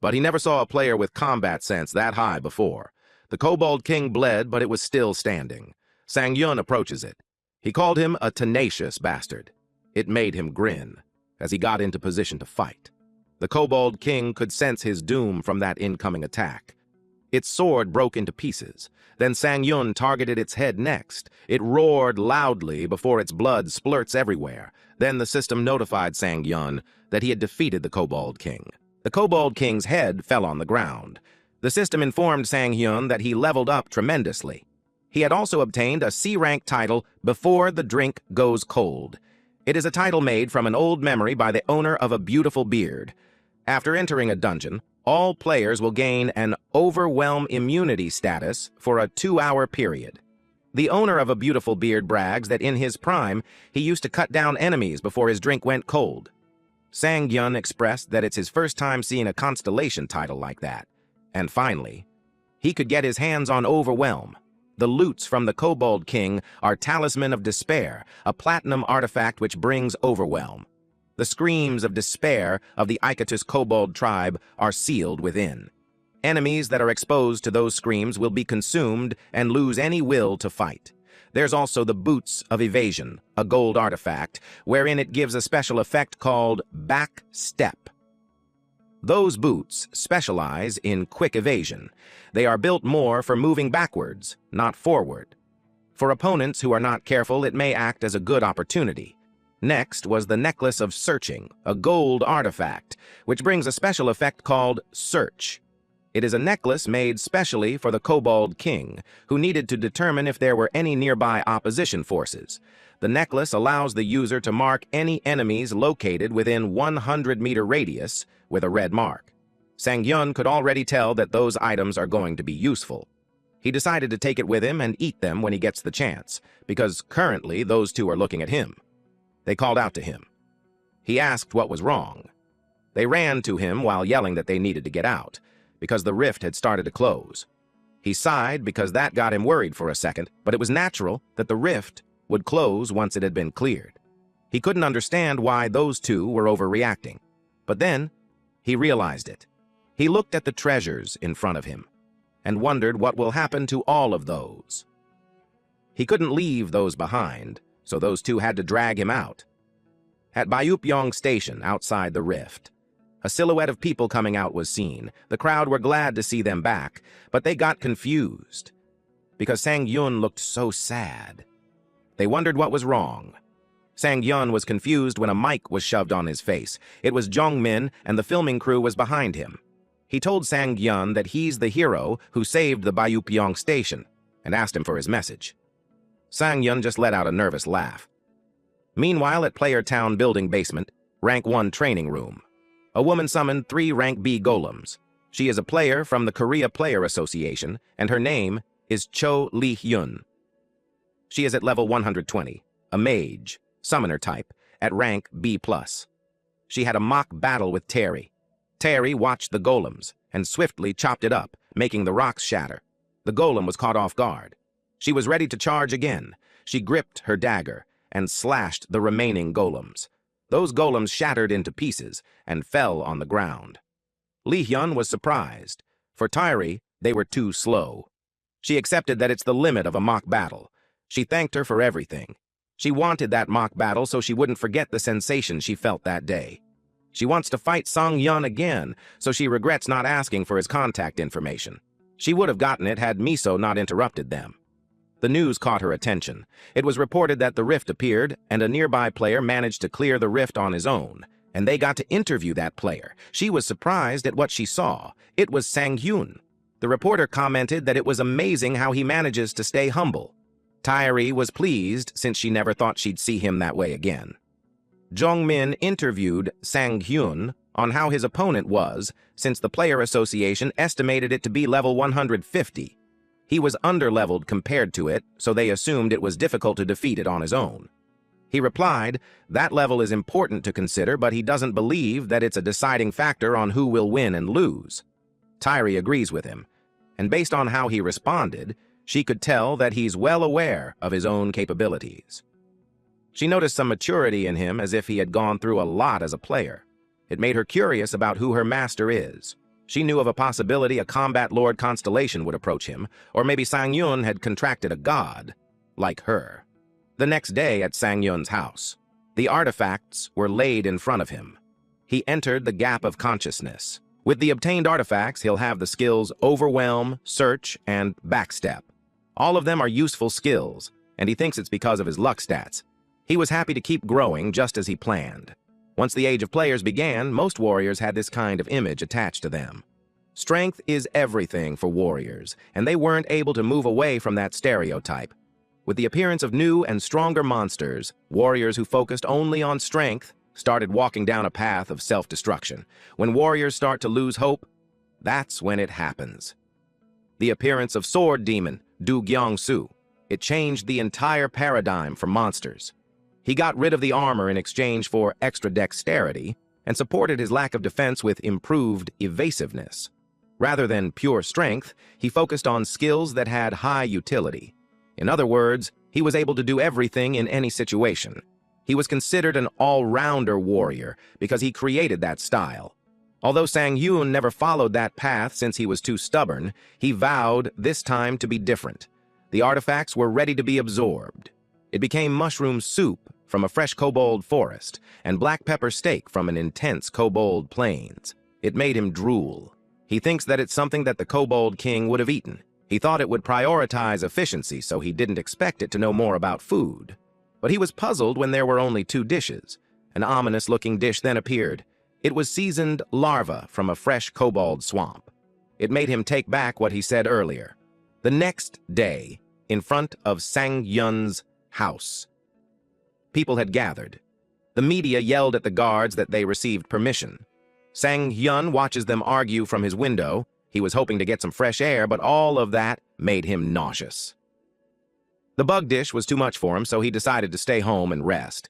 A: But he never saw a player with combat sense that high before. The Kobold King bled, but it was still standing. Sang-yun approaches it. He called him a tenacious bastard. It made him grin as he got into position to fight. The Kobold King could sense his doom from that incoming attack. Its sword broke into pieces. Then Sang-yun targeted its head next. It roared loudly before its blood splurts everywhere. Then the system notified Sang-yun that he had defeated the Kobold King. The Kobold King's head fell on the ground. The system informed Sang-yun that he leveled up tremendously. He had also obtained a C-rank title, Before the Drink Goes Cold. It is a title made from an old memory by the owner of a beautiful beard. After entering a dungeon, all players will gain an Overwhelm immunity status for a 2-hour period. The owner of a beautiful beard brags that in his prime, he used to cut down enemies before his drink went cold. Sang-yun expressed that it's his first time seeing a constellation title like that. And finally, he could get his hands on Overwhelm. The loots from the Kobold King are Talisman of Despair, a platinum artifact which brings Overwhelm. The screams of despair of the Ikatus Kobold tribe are sealed within. Enemies that are exposed to those screams will be consumed and lose any will to fight. There's also the Boots of Evasion, a gold artifact, wherein it gives a special effect called Back Step. Those boots specialize in quick evasion. They are built more for moving backwards, not forward. For opponents who are not careful, it may act as a good opportunity. Next was the Necklace of Searching, a gold artifact, which brings a special effect called Search. It is a necklace made specially for the Kobold King, who needed to determine if there were any nearby opposition forces. The necklace allows the user to mark any enemies located within 100-meter radius with a red mark. Sang-yun could already tell that those items are going to be useful. He decided to take it with him and eat them when he gets the chance, because currently those two are looking at him. They called out to him. He asked what was wrong. They ran to him while yelling that they needed to get out, because the rift had started to close. He sighed because that got him worried for a second, but it was natural that the rift would close once it had been cleared. He couldn't understand why those two were overreacting. But then, he realized it. He looked at the treasures in front of him and wondered what will happen to all of those. He couldn't leave those behind, so those two had to drag him out. At Bayupyeong Station, outside the rift, a silhouette of people coming out was seen. The crowd were glad to see them back, but they got confused because Sang-yun looked so sad. They wondered what was wrong. Sang-yun was confused when a mic was shoved on his face. It was Jong-min, and the filming crew was behind him. He told Sang-yun that he's the hero who saved the Bayupyeong Station and asked him for his message. Sang-yun just let out a nervous laugh. Meanwhile, at Player Town Building Basement, Rank 1 Training Room, a woman summoned 3 Rank B golems. She is a player from the Korea Player Association, and her name is Cho Lee-hyun. She is at level 120, a mage, summoner type, at rank B+. She had a mock battle with Terry. Terry watched the golems and swiftly chopped it up, making the rocks shatter. The golem was caught off guard. She was ready to charge again. She gripped her dagger and slashed the remaining golems. Those golems shattered into pieces and fell on the ground. Lee-hyun was surprised. For Terry, they were too slow. She accepted that it's the limit of a mock battle. She thanked her for everything. She wanted that mock battle so she wouldn't forget the sensation she felt that day. She wants to fight Sang-yun again, so she regrets not asking for his contact information. She would have gotten it had Miso not interrupted them. The news caught her attention. It was reported that the rift appeared, and a nearby player managed to clear the rift on his own, and they got to interview that player. She was surprised at what she saw. It was Sang-yun. The reporter commented that it was amazing how he manages to stay humble. Tairi was pleased since she never thought she'd see him that way again. Jong-min interviewed Sang-hyun on how his opponent was, since the Player Association estimated it to be level 150. He was underleveled compared to it, so they assumed it was difficult to defeat it on his own. He replied, that level is important to consider, but he doesn't believe that it's a deciding factor on who will win and lose. Tairi agrees with him, and based on how he responded, she could tell that he's well aware of his own capabilities. She noticed some maturity in him, as if he had gone through a lot as a player. It made her curious about who her master is. She knew of a possibility a combat lord constellation would approach him, or maybe Sang-yun had contracted a god, like her. The next day at Sang-yun's house, the artifacts were laid in front of him. He entered the gap of consciousness. With the obtained artifacts, he'll have the skills Overwhelm, Search, and Backstep. All of them are useful skills, and he thinks it's because of his luck stats. He was happy to keep growing just as he planned. Once the Age of Players began, most warriors had this kind of image attached to them. Strength is everything for warriors, and they weren't able to move away from that stereotype. With the appearance of new and stronger monsters, warriors who focused only on strength started walking down a path of self-destruction. When warriors start to lose hope, that's when it happens. The appearance of Sword Demon, Du Gyang-su, it changed the entire paradigm for monsters. He got rid of the armor in exchange for extra dexterity and supported his lack of defense with improved evasiveness. Rather than pure strength, he focused on skills that had high utility. In other words, he was able to do everything in any situation. He was considered an all-rounder warrior because he created that style. Although Sang-yun never followed that path since he was too stubborn, he vowed this time to be different. The artifacts were ready to be absorbed. It became mushroom soup from a fresh kobold forest and black pepper steak from an intense kobold plains. It made him drool. He thinks that it's something that the kobold king would have eaten. He thought it would prioritize efficiency, so he didn't expect it to know more about food. But he was puzzled when there were only 2 dishes. An ominous-looking dish then appeared. It was seasoned larva from a fresh kobold swamp. It made him take back what he said earlier. The next day, in front of Sang-yun's house, people had gathered. The media yelled at the guards that they received permission. Sang-yun watches them argue from his window. He was hoping to get some fresh air, but all of that made him nauseous. The bug dish was too much for him, so he decided to stay home and rest.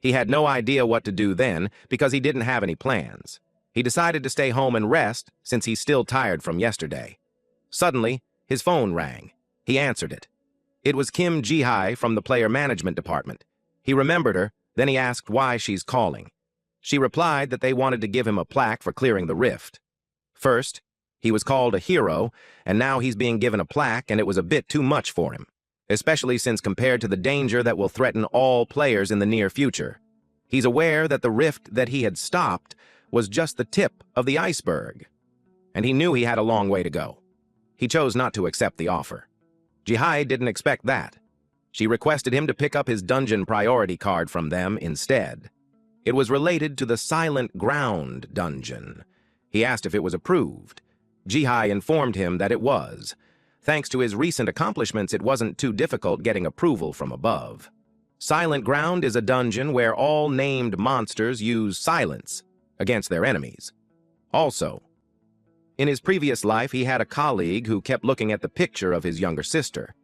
A: He had no idea what to do then because he didn't have any plans. He decided to stay home and rest since he's still tired from yesterday. Suddenly, his phone rang. He answered it. It was Kim Ji-hae from the player management department. He remembered her, then he asked why she's calling. She replied that they wanted to give him a plaque for clearing the rift. First, he was called a hero, and now he's being given a plaque, and it was a bit too much for him, especially since compared to the danger that will threaten all players in the near future. He's aware that the rift that he had stopped was just the tip of the iceberg, and he knew he had a long way to go. He chose not to accept the offer. Ji-hae didn't expect that. She requested him to pick up his dungeon priority card from them instead. It was related to the Silent Ground dungeon. He asked if it was approved. Ji-hae informed him that it was. Thanks to his recent accomplishments, it wasn't too difficult getting approval from above. Silent Ground is a dungeon where all named monsters use silence against their enemies. Also, in his previous life, he had a colleague who kept looking at the picture of his younger sister.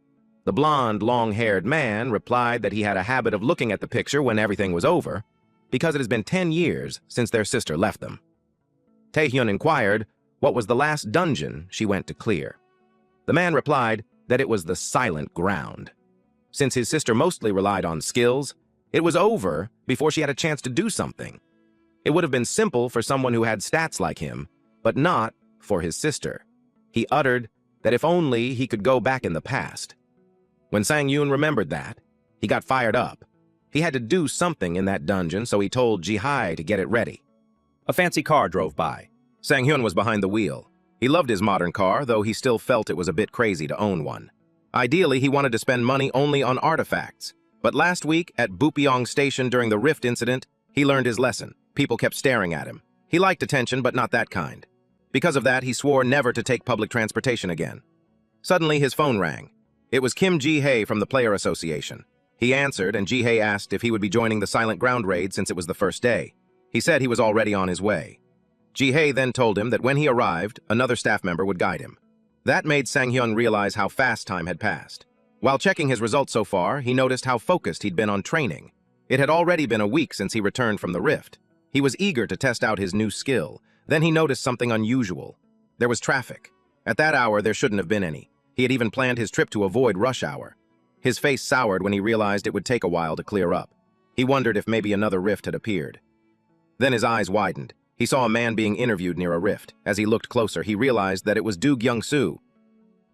A: The blonde, long-haired man replied that he had a habit of looking at the picture when everything was over, because it has been 10 years since their sister left them. Taehyun inquired what was the last dungeon she went to clear. The man replied that it was the Silent Ground. Since his sister mostly relied on skills, it was over before she had a chance to do something. It would have been simple for someone who had stats like him, but not for his sister. He uttered that if only he could go back in the past. When Sang-yun remembered that, he got fired up. He had to do something in that dungeon, so he told Ji-hae to get it ready. A fancy car drove by. Sang-hyun was behind the wheel. He loved his modern car, though he still felt it was a bit crazy to own one. Ideally, he wanted to spend money only on artifacts. But last week, at Bupyeong Station during the Rift incident, he learned his lesson. People kept staring at him. He liked attention, but not that kind. Because of that, he swore never to take public transportation again. Suddenly, his phone rang. It was Kim Ji-hae from the Player Association. He answered, and Ji-hae asked if he would be joining the Silent Ground raid since it was the first day. He said he was already on his way. Ji-hae then told him that when he arrived, another staff member would guide him. That made Sang-hyun realize how fast time had passed. While checking his results so far, he noticed how focused he'd been on training. It had already been a week since he returned from the Rift. He was eager to test out his new skill. Then he noticed something unusual. There was traffic. At that hour, there shouldn't have been any. He had even planned his trip to avoid rush hour. His face soured when he realized it would take a while to clear up. He wondered if maybe another rift had appeared. Then his eyes widened. He saw a man being interviewed near a rift. As he looked closer, he realized that it was Do Gyung-soo.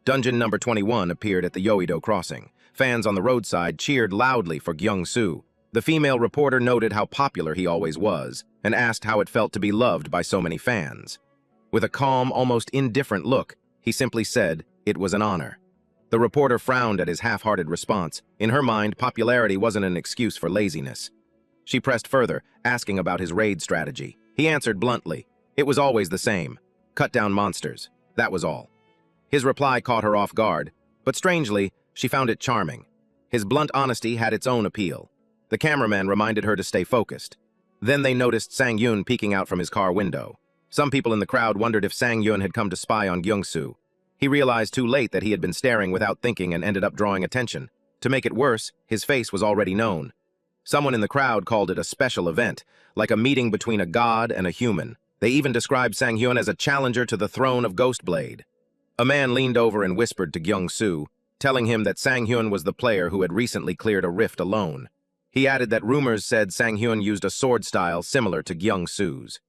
A: Dungeon number 21 appeared at the Yoido crossing. Fans on the roadside cheered loudly for Gyung-soo. The female reporter noted how popular he always was and asked how it felt to be loved by so many fans. With a calm, almost indifferent look, he simply said, "It was an honor." The reporter frowned at his half-hearted response. In her mind, popularity wasn't an excuse for laziness. She pressed further, asking about his raid strategy. He answered bluntly, "It was always the same. Cut down monsters. That was all." His reply caught her off guard, but strangely, she found it charming. His blunt honesty had its own appeal. The cameraman reminded her to stay focused. Then they noticed Sang-yoon peeking out from his car window. Some people in the crowd wondered if Sang-yoon had come to spy on Gyung-soo. He realized too late that he had been staring without thinking and ended up drawing attention. To make it worse, his face was already known. Someone in the crowd called it a special event, like a meeting between a god and a human. They even described Sang-yoon as a challenger to the throne of Ghostblade. A man leaned over and whispered to Gyung-soo, telling him that Sang-yoon was the player who had recently cleared a rift alone. He added that rumors said Sang-yoon used a sword style similar to Gyung-soo's.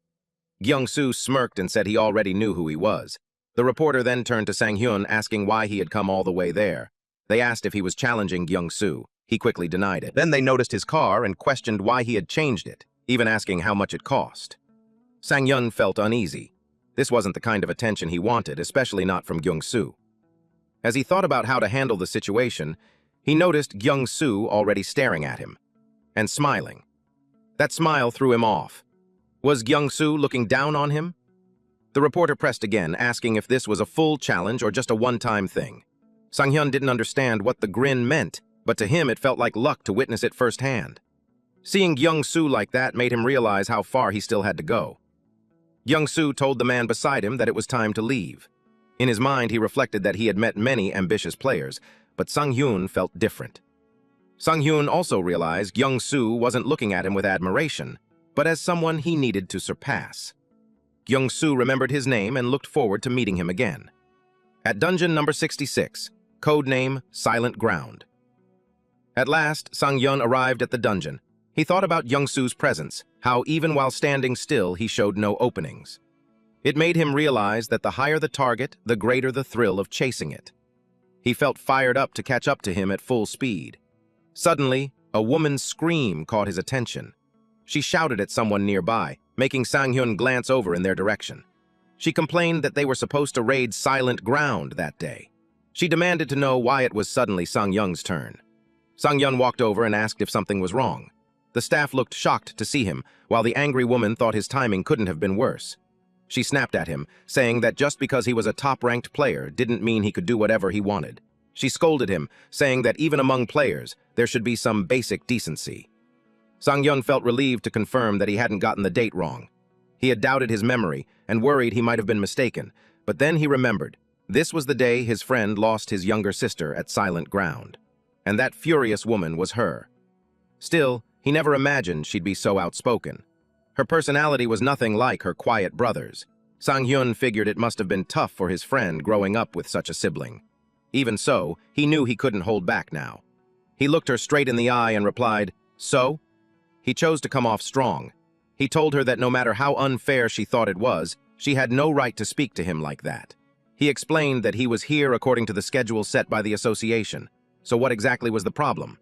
A: Gyung-soo smirked and said he already knew who he was. The reporter then turned to Sang-yoon, asking why he had come all the way there. They asked if he was challenging Gyung-soo. He quickly denied it. Then they noticed his car and questioned why he had changed it, even asking how much it cost. Sang-yoon felt uneasy. This wasn't the kind of attention he wanted, especially not from Gyung-soo. As he thought about how to handle the situation, he noticed Gyung-soo already staring at him and smiling. That smile threw him off. Was Gyung-soo looking down on him? The reporter pressed again, asking if this was a full challenge or just a one-time thing. Sang-hyun didn't understand what the grin meant, but to him it felt like luck to witness it firsthand. Seeing Gyung-soo like that made him realize how far he still had to go. Gyung-soo told the man beside him that it was time to leave. In his mind, he reflected that he had met many ambitious players, but Sang-hyun felt different. Sang-hyun also realized Gyung-soo wasn't looking at him with admiration, but as someone he needed to surpass. Gyung-soo remembered his name and looked forward to meeting him again. At dungeon number 66, codename Silent Ground. At last, Sang-hyun arrived at the dungeon. He thought about Gyung-soo's presence, how even while standing still, he showed no openings. It made him realize that the higher the target, the greater the thrill of chasing it. He felt fired up to catch up to him at full speed. Suddenly, a woman's scream caught his attention. She shouted at someone nearby, making Sang-hyun glance over in their direction. She complained that they were supposed to raid Silent Ground that day. She demanded to know why it was suddenly Sang-hyun's turn. Sang-hyun walked over and asked if something was wrong. The staff looked shocked to see him, while the angry woman thought his timing couldn't have been worse. She snapped at him, saying that just because he was a top-ranked player didn't mean he could do whatever he wanted. She scolded him, saying that even among players, there should be some basic decency. Sang-hyun felt relieved to confirm that he hadn't gotten the date wrong. He had doubted his memory and worried he might have been mistaken, but then he remembered. This was the day his friend lost his younger sister at Silent Ground. And that furious woman was her. Still, he never imagined she'd be so outspoken. Her personality was nothing like her quiet brother's. Sang-hyun figured it must have been tough for his friend growing up with such a sibling. Even so, he knew he couldn't hold back now. He looked her straight in the eye and replied, "So?" He chose to come off strong. He told her that no matter how unfair she thought it was, she had no right to speak to him like that. He explained that he was here according to the schedule set by the association. So what exactly was the problem?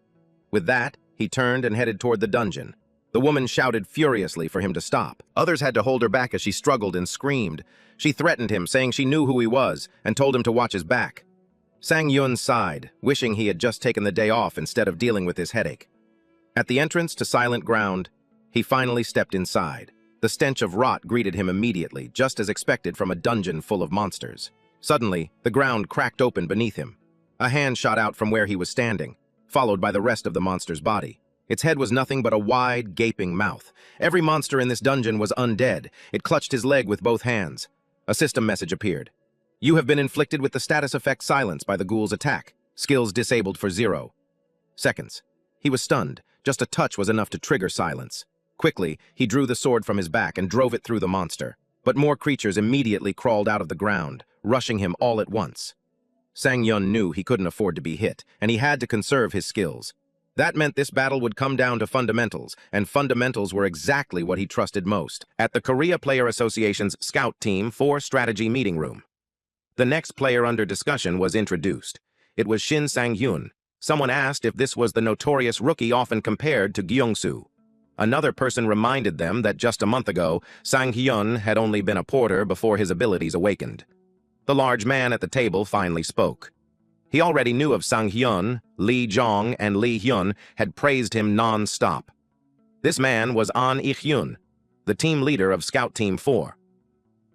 A: With that, he turned and headed toward the dungeon. The woman shouted furiously for him to stop. Others had to hold her back as she struggled and screamed. She threatened him, saying she knew who he was, and told him to watch his back. Sang-hyun sighed, wishing he had just taken the day off instead of dealing with his headache. At the entrance to Silent Ground, he finally stepped inside. The stench of rot greeted him immediately, just as expected from a dungeon full of monsters. Suddenly, the ground cracked open beneath him. A hand shot out from where he was standing, followed by the rest of the monster's body. Its head was nothing but a wide, gaping mouth. Every monster in this dungeon was undead. It clutched his leg with both hands. A system message appeared. You have been inflicted with the status effect Silence by the ghoul's attack. Skills disabled for 0 seconds. He was stunned. Just a touch was enough to trigger Silence. Quickly, he drew the sword from his back and drove it through the monster. But more creatures immediately crawled out of the ground, rushing him all at once. Sang-hyun knew he couldn't afford to be hit, and he had to conserve his skills. That meant this battle would come down to fundamentals, and fundamentals were exactly what he trusted most, at the Korea Player Association's Scout Team 4 strategy meeting room. The next player under discussion was introduced. It was Shin Sang-hyun. Someone asked if this was the notorious rookie often compared to Gyung-soo. Another person reminded them that just a month ago, Sang-hyun had only been a porter before his abilities awakened. The large man at the table finally spoke. He already knew of Sang-hyun, Lee Jong, and Lee Hyun had praised him non-stop. This man was An Ik-hyun, the team leader of Scout Team 4.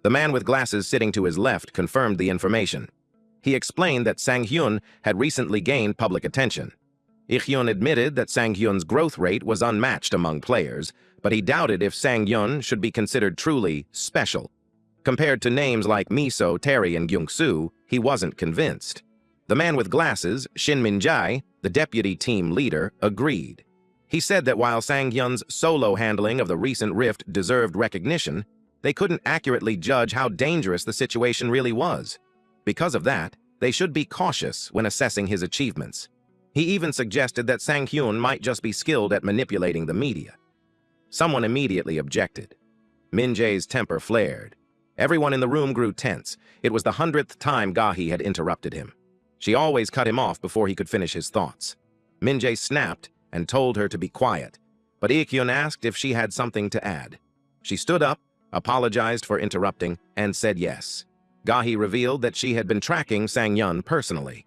A: The man with glasses sitting to his left confirmed the information. He explained that Sang-hyun had recently gained public attention. Ik-hyun admitted that Sang-hyun's growth rate was unmatched among players, but he doubted if Sang-hyun should be considered truly special. Compared to names like Miso, Terry, and Gyung-soo, he wasn't convinced. The man with glasses, Shin Min-jae, the deputy team leader, agreed. He said that while Sang-hyun's solo handling of the recent rift deserved recognition, they couldn't accurately judge how dangerous the situation really was. Because of that, they should be cautious when assessing his achievements. He even suggested that Sang-hyun might just be skilled at manipulating the media. Someone immediately objected. Min-jae's temper flared. Everyone in the room grew tense. It was the 100th time Gahi had interrupted him. She always cut him off before he could finish his thoughts. Min-jae snapped and told her to be quiet, but Ik-hyun asked if she had something to add. She stood up, apologized for interrupting, and said yes. Gahi revealed that she had been tracking Sang-hyun personally.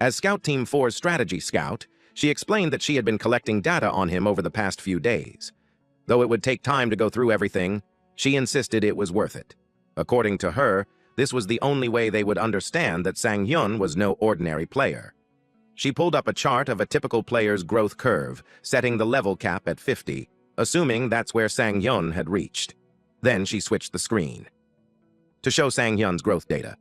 A: As Scout Team 4's strategy scout, she explained that she had been collecting data on him over the past few days. Though it would take time to go through everything, she insisted it was worth it. According to her, this was the only way they would understand that Sang-hyun was no ordinary player. She pulled up a chart of a typical player's growth curve, setting the level cap at 50, assuming that's where Sang-hyun had reached. Then she switched the screen to show Sang-hyun's growth data.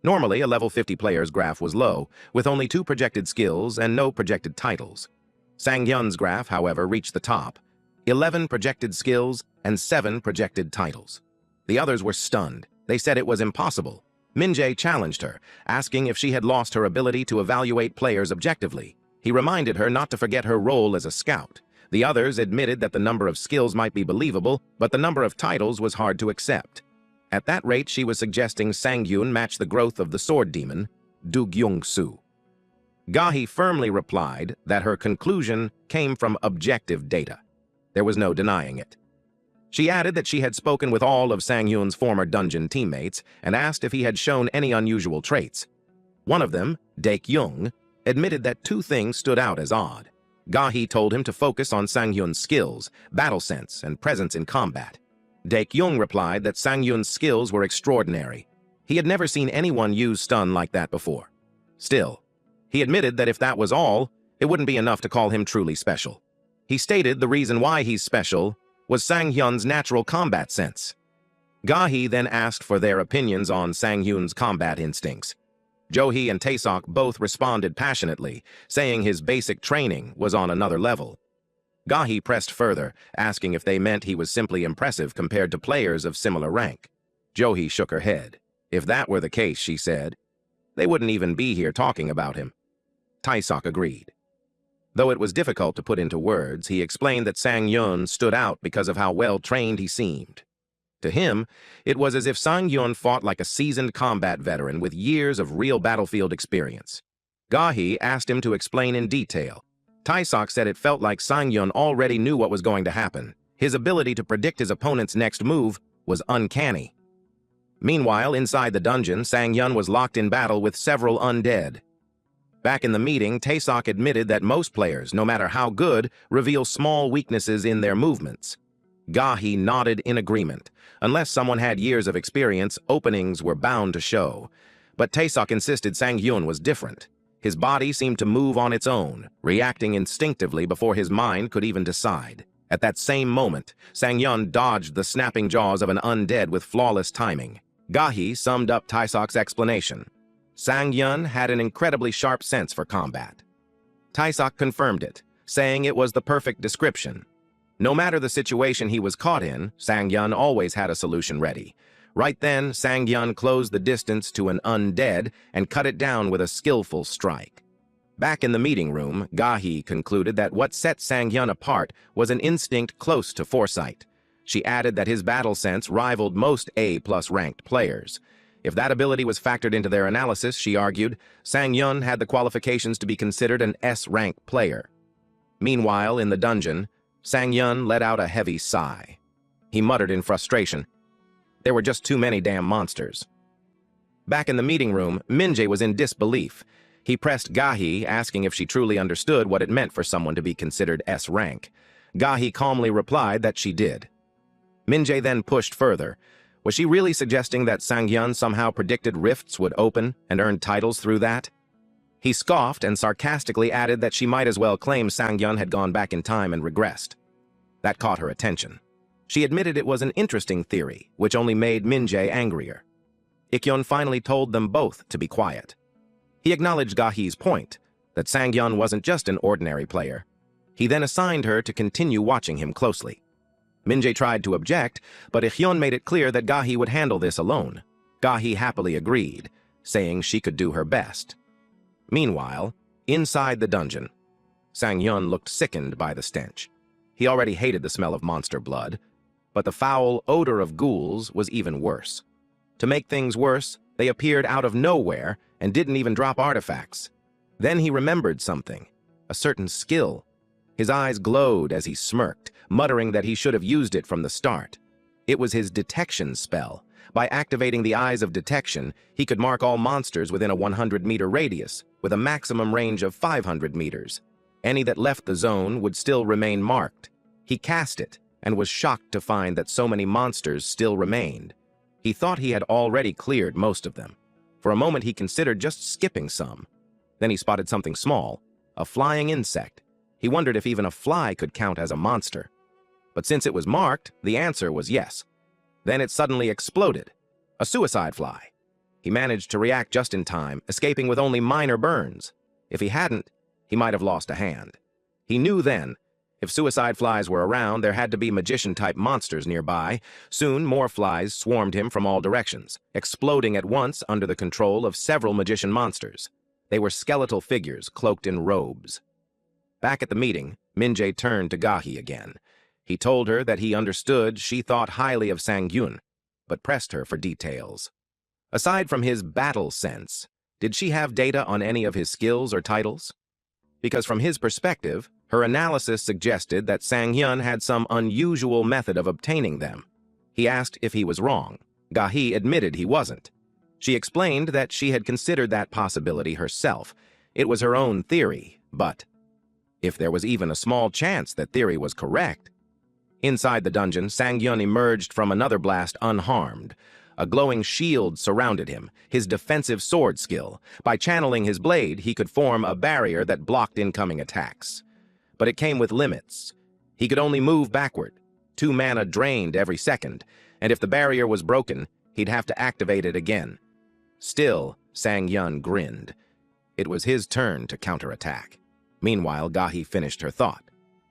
A: Normally, a level 50 player's graph was low, with only 2 projected skills and no projected titles. Sang-hyun's graph, however, reached the top, 11 projected skills and 7 projected titles. The others were stunned. They said it was impossible. Min-jae challenged her, asking if she had lost her ability to evaluate players objectively. He reminded her not to forget her role as a scout. The others admitted that the number of skills might be believable, but the number of titles was hard to accept. At that rate, she was suggesting Sang-hyun match the growth of the sword demon, Do Gyung-soo. Gahi firmly replied that her conclusion came from objective data. There was no denying it. She added that she had spoken with all of Sang-hyun's former dungeon teammates and asked if he had shown any unusual traits. One of them, Dae-kyung, admitted that 2 things stood out as odd. Gahi told him to focus on Sang-hyun's skills, battle sense, and presence in combat. Dae-kyung replied that Sang-hyun's skills were extraordinary. He had never seen anyone use stun like that before. Still, he admitted that if that was all, it wouldn't be enough to call him truly special. He stated the reason why he's special was Sang-hyun's natural combat sense. Gahi then asked for their opinions on Sang-hyun's combat instincts. Jo-hee and Tae-sok both responded passionately, saying his basic training was on another level. Gahi pressed further, asking if they meant he was simply impressive compared to players of similar rank. Jo-hee shook her head. If that were the case, she said, they wouldn't even be here talking about him. Tae-sok agreed. Though it was difficult to put into words, he explained that Sang-hyun stood out because of how well-trained he seemed. To him, it was as if Sang-hyun fought like a seasoned combat veteran with years of real battlefield experience. Gahi asked him to explain in detail. Tae-sok said it felt like Sang-hyun already knew what was going to happen. His ability to predict his opponent's next move was uncanny. Meanwhile, inside the dungeon, Sang-hyun was locked in battle with several undead. Back in the meeting, Tae-sok admitted that most players, no matter how good, reveal small weaknesses in their movements. Gahi nodded in agreement. Unless someone had years of experience, openings were bound to show. But Tae-sok insisted Sang-hyun was different. His body seemed to move on its own, reacting instinctively before his mind could even decide. At that same moment, Sang-hyun dodged the snapping jaws of an undead with flawless timing. Gahi summed up Tae-sok's explanation. Sang-hyun had an incredibly sharp sense for combat. Tae-sok confirmed it, saying it was the perfect description. No matter the situation he was caught in, Sang-hyun always had a solution ready. Right then, Sang-hyun closed the distance to an undead and cut it down with a skillful strike. Back in the meeting room, Gahi concluded that what set Sang-hyun apart was an instinct close to foresight. She added that his battle sense rivaled most A+ ranked players. If that ability was factored into their analysis, she argued, Sang-hyun had the qualifications to be considered an S-rank player. Meanwhile, in the dungeon, Sang-hyun let out a heavy sigh. He muttered in frustration, "There were just too many damn monsters." Back in the meeting room, Min-jae was in disbelief. He pressed Gahi, asking if she truly understood what it meant for someone to be considered S-rank. Gahi calmly replied that she did. Min-jae then pushed further. Was she really suggesting that Sang-hyun somehow predicted rifts would open and earn titles through that? He scoffed and sarcastically added that she might as well claim Sang-hyun had gone back in time and regressed. That caught her attention. She admitted it was an interesting theory, which only made Min-jae angrier. Ik-hyun finally told them both to be quiet. He acknowledged Gahi's point, that Sang-hyun wasn't just an ordinary player. He then assigned her to continue watching him closely. Min-jae tried to object, but Ik-hyun made it clear that Gahi would handle this alone. Gahi happily agreed, saying she could do her best. Meanwhile, inside the dungeon, Sang-hyun looked sickened by the stench. He already hated the smell of monster blood, but the foul odor of ghouls was even worse. To make things worse, they appeared out of nowhere and didn't even drop artifacts. Then he remembered something, a certain skill. His eyes glowed as he smirked, muttering that he should have used it from the start. It was his detection spell. By activating the Eyes of Detection, he could mark all monsters within a 100-meter radius, with a maximum range of 500 meters. Any that left the zone would still remain marked. He cast it, and was shocked to find that so many monsters still remained. He thought he had already cleared most of them. For a moment he considered just skipping some. Then he spotted something small, a flying insect. He wondered if even a fly could count as a monster. But since it was marked, the answer was yes. Then it suddenly exploded. A suicide fly. He managed to react just in time, escaping with only minor burns. If he hadn't, he might have lost a hand. He knew then, if suicide flies were around, there had to be magician-type monsters nearby. Soon, more flies swarmed him from all directions, exploding at once under the control of several magician monsters. They were skeletal figures cloaked in robes. Back at the meeting, Min-jae turned to Gahi again. He told her that he understood she thought highly of Sang-hyun, but pressed her for details. Aside from his battle sense, did she have data on any of his skills or titles? Because from his perspective, her analysis suggested that Sang-hyun had some unusual method of obtaining them. He asked if he was wrong. Gahi admitted he wasn't. She explained that she had considered that possibility herself. It was her own theory, but if there was even a small chance that theory was correct. Inside the dungeon, Sang-hyun emerged from another blast unharmed. A glowing shield surrounded him, his defensive sword skill. By channeling his blade, he could form a barrier that blocked incoming attacks. But it came with limits. He could only move backward. 2 mana drained every second, and if the barrier was broken, he'd have to activate it again. Still, Sang-hyun grinned. It was his turn to counterattack. Meanwhile, Gahi finished her thought.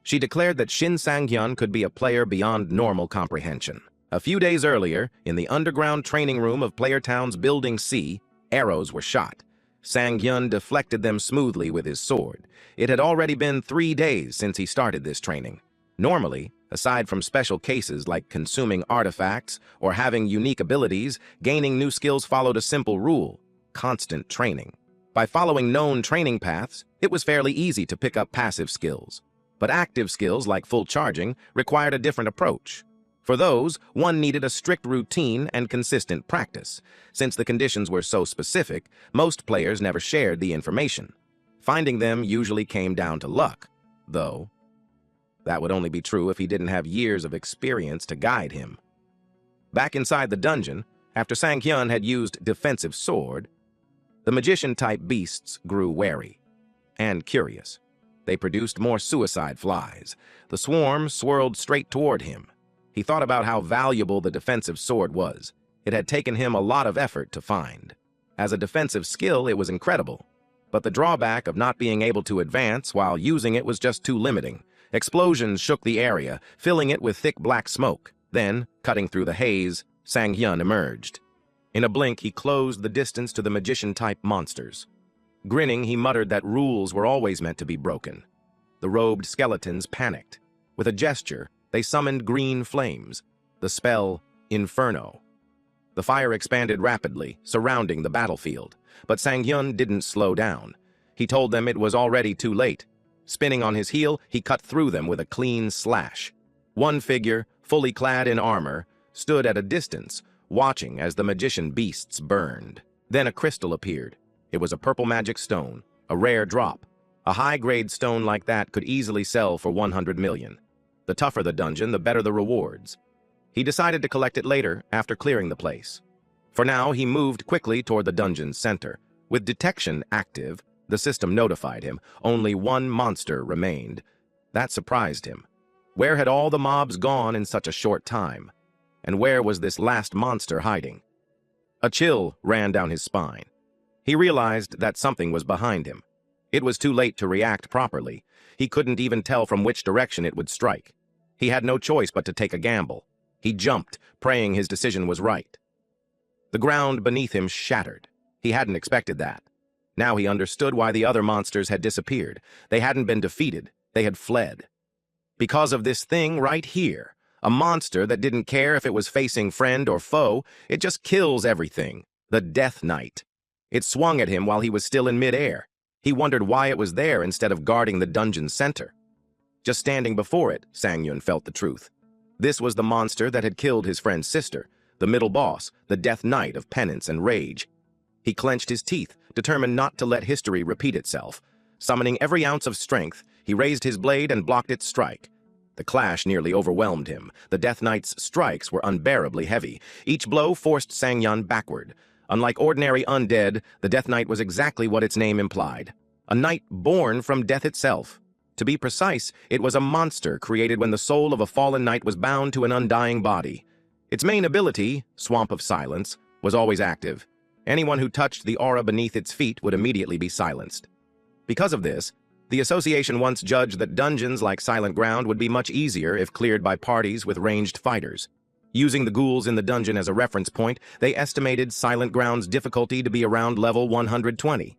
A: She declared that Shin Sang-hyun could be a player beyond normal comprehension. A few days earlier, in the underground training room of Player Town's Building C, arrows were shot. Sang-hyun deflected them smoothly with his sword. It had already been 3 days since he started this training. Normally, aside from special cases like consuming artifacts or having unique abilities, gaining new skills followed a simple rule: constant training. By following known training paths, it was fairly easy to pick up passive skills. But active skills like full charging required a different approach. For those, one needed a strict routine and consistent practice. Since the conditions were so specific, most players never shared the information. Finding them usually came down to luck, though that would only be true if he didn't have years of experience to guide him. Back inside the dungeon, after Sang-hyun had used defensive sword, the magician-type beasts grew wary and curious. They produced more suicide flies. The swarm swirled straight toward him. He thought about how valuable the defensive sword was. It had taken him a lot of effort to find. As a defensive skill, it was incredible. But the drawback of not being able to advance while using it was just too limiting. Explosions shook the area, filling it with thick black smoke. Then, cutting through the haze, Sang-hyun emerged. In a blink, he closed the distance to the magician-type monsters. Grinning, he muttered that rules were always meant to be broken. The robed skeletons panicked. With a gesture, they summoned green flames, the spell Inferno. The fire expanded rapidly, surrounding the battlefield, but Sang-hyun didn't slow down. He told them it was already too late. Spinning on his heel, he cut through them with a clean slash. One figure, fully clad in armor, stood at a distance, watching as the magician beasts burned. Then a crystal appeared. It was a purple magic stone, a rare drop. A high-grade stone like that could easily sell for 100 million. The tougher the dungeon, the better the rewards. He decided to collect it later, after clearing the place. For now, he moved quickly toward the dungeon's center. With detection active, the system notified him only one monster remained. That surprised him. Where had all the mobs gone in such a short time? And where was this last monster hiding? A chill ran down his spine. He realized that something was behind him. It was too late to react properly. He couldn't even tell from which direction it would strike. He had no choice but to take a gamble. He jumped, praying his decision was right. The ground beneath him shattered. He hadn't expected that. Now he understood why the other monsters had disappeared. They hadn't been defeated. They had fled. Because of this thing right here, a monster that didn't care if it was facing friend or foe, it just kills everything. The Death Knight. It swung at him while he was still in midair. He wondered why it was there instead of guarding the dungeon's center. Just standing before it, Sang-hyun felt the truth. This was the monster that had killed his friend's sister, the middle boss, the Death Knight of penance and rage. He clenched his teeth, determined not to let history repeat itself. Summoning every ounce of strength, he raised his blade and blocked its strike. The clash nearly overwhelmed him. The Death Knight's strikes were unbearably heavy. Each blow forced Sang-hyun backward. Unlike ordinary undead, the Death Knight was exactly what its name implied. A knight born from death itself. To be precise, it was a monster created when the soul of a fallen knight was bound to an undying body. Its main ability, Swamp of Silence, was always active. Anyone who touched the aura beneath its feet would immediately be silenced. Because of this, the association once judged that dungeons like Silent Ground would be much easier if cleared by parties with ranged fighters. Using the ghouls in the dungeon as a reference point, they estimated Silent Ground's difficulty to be around level 120.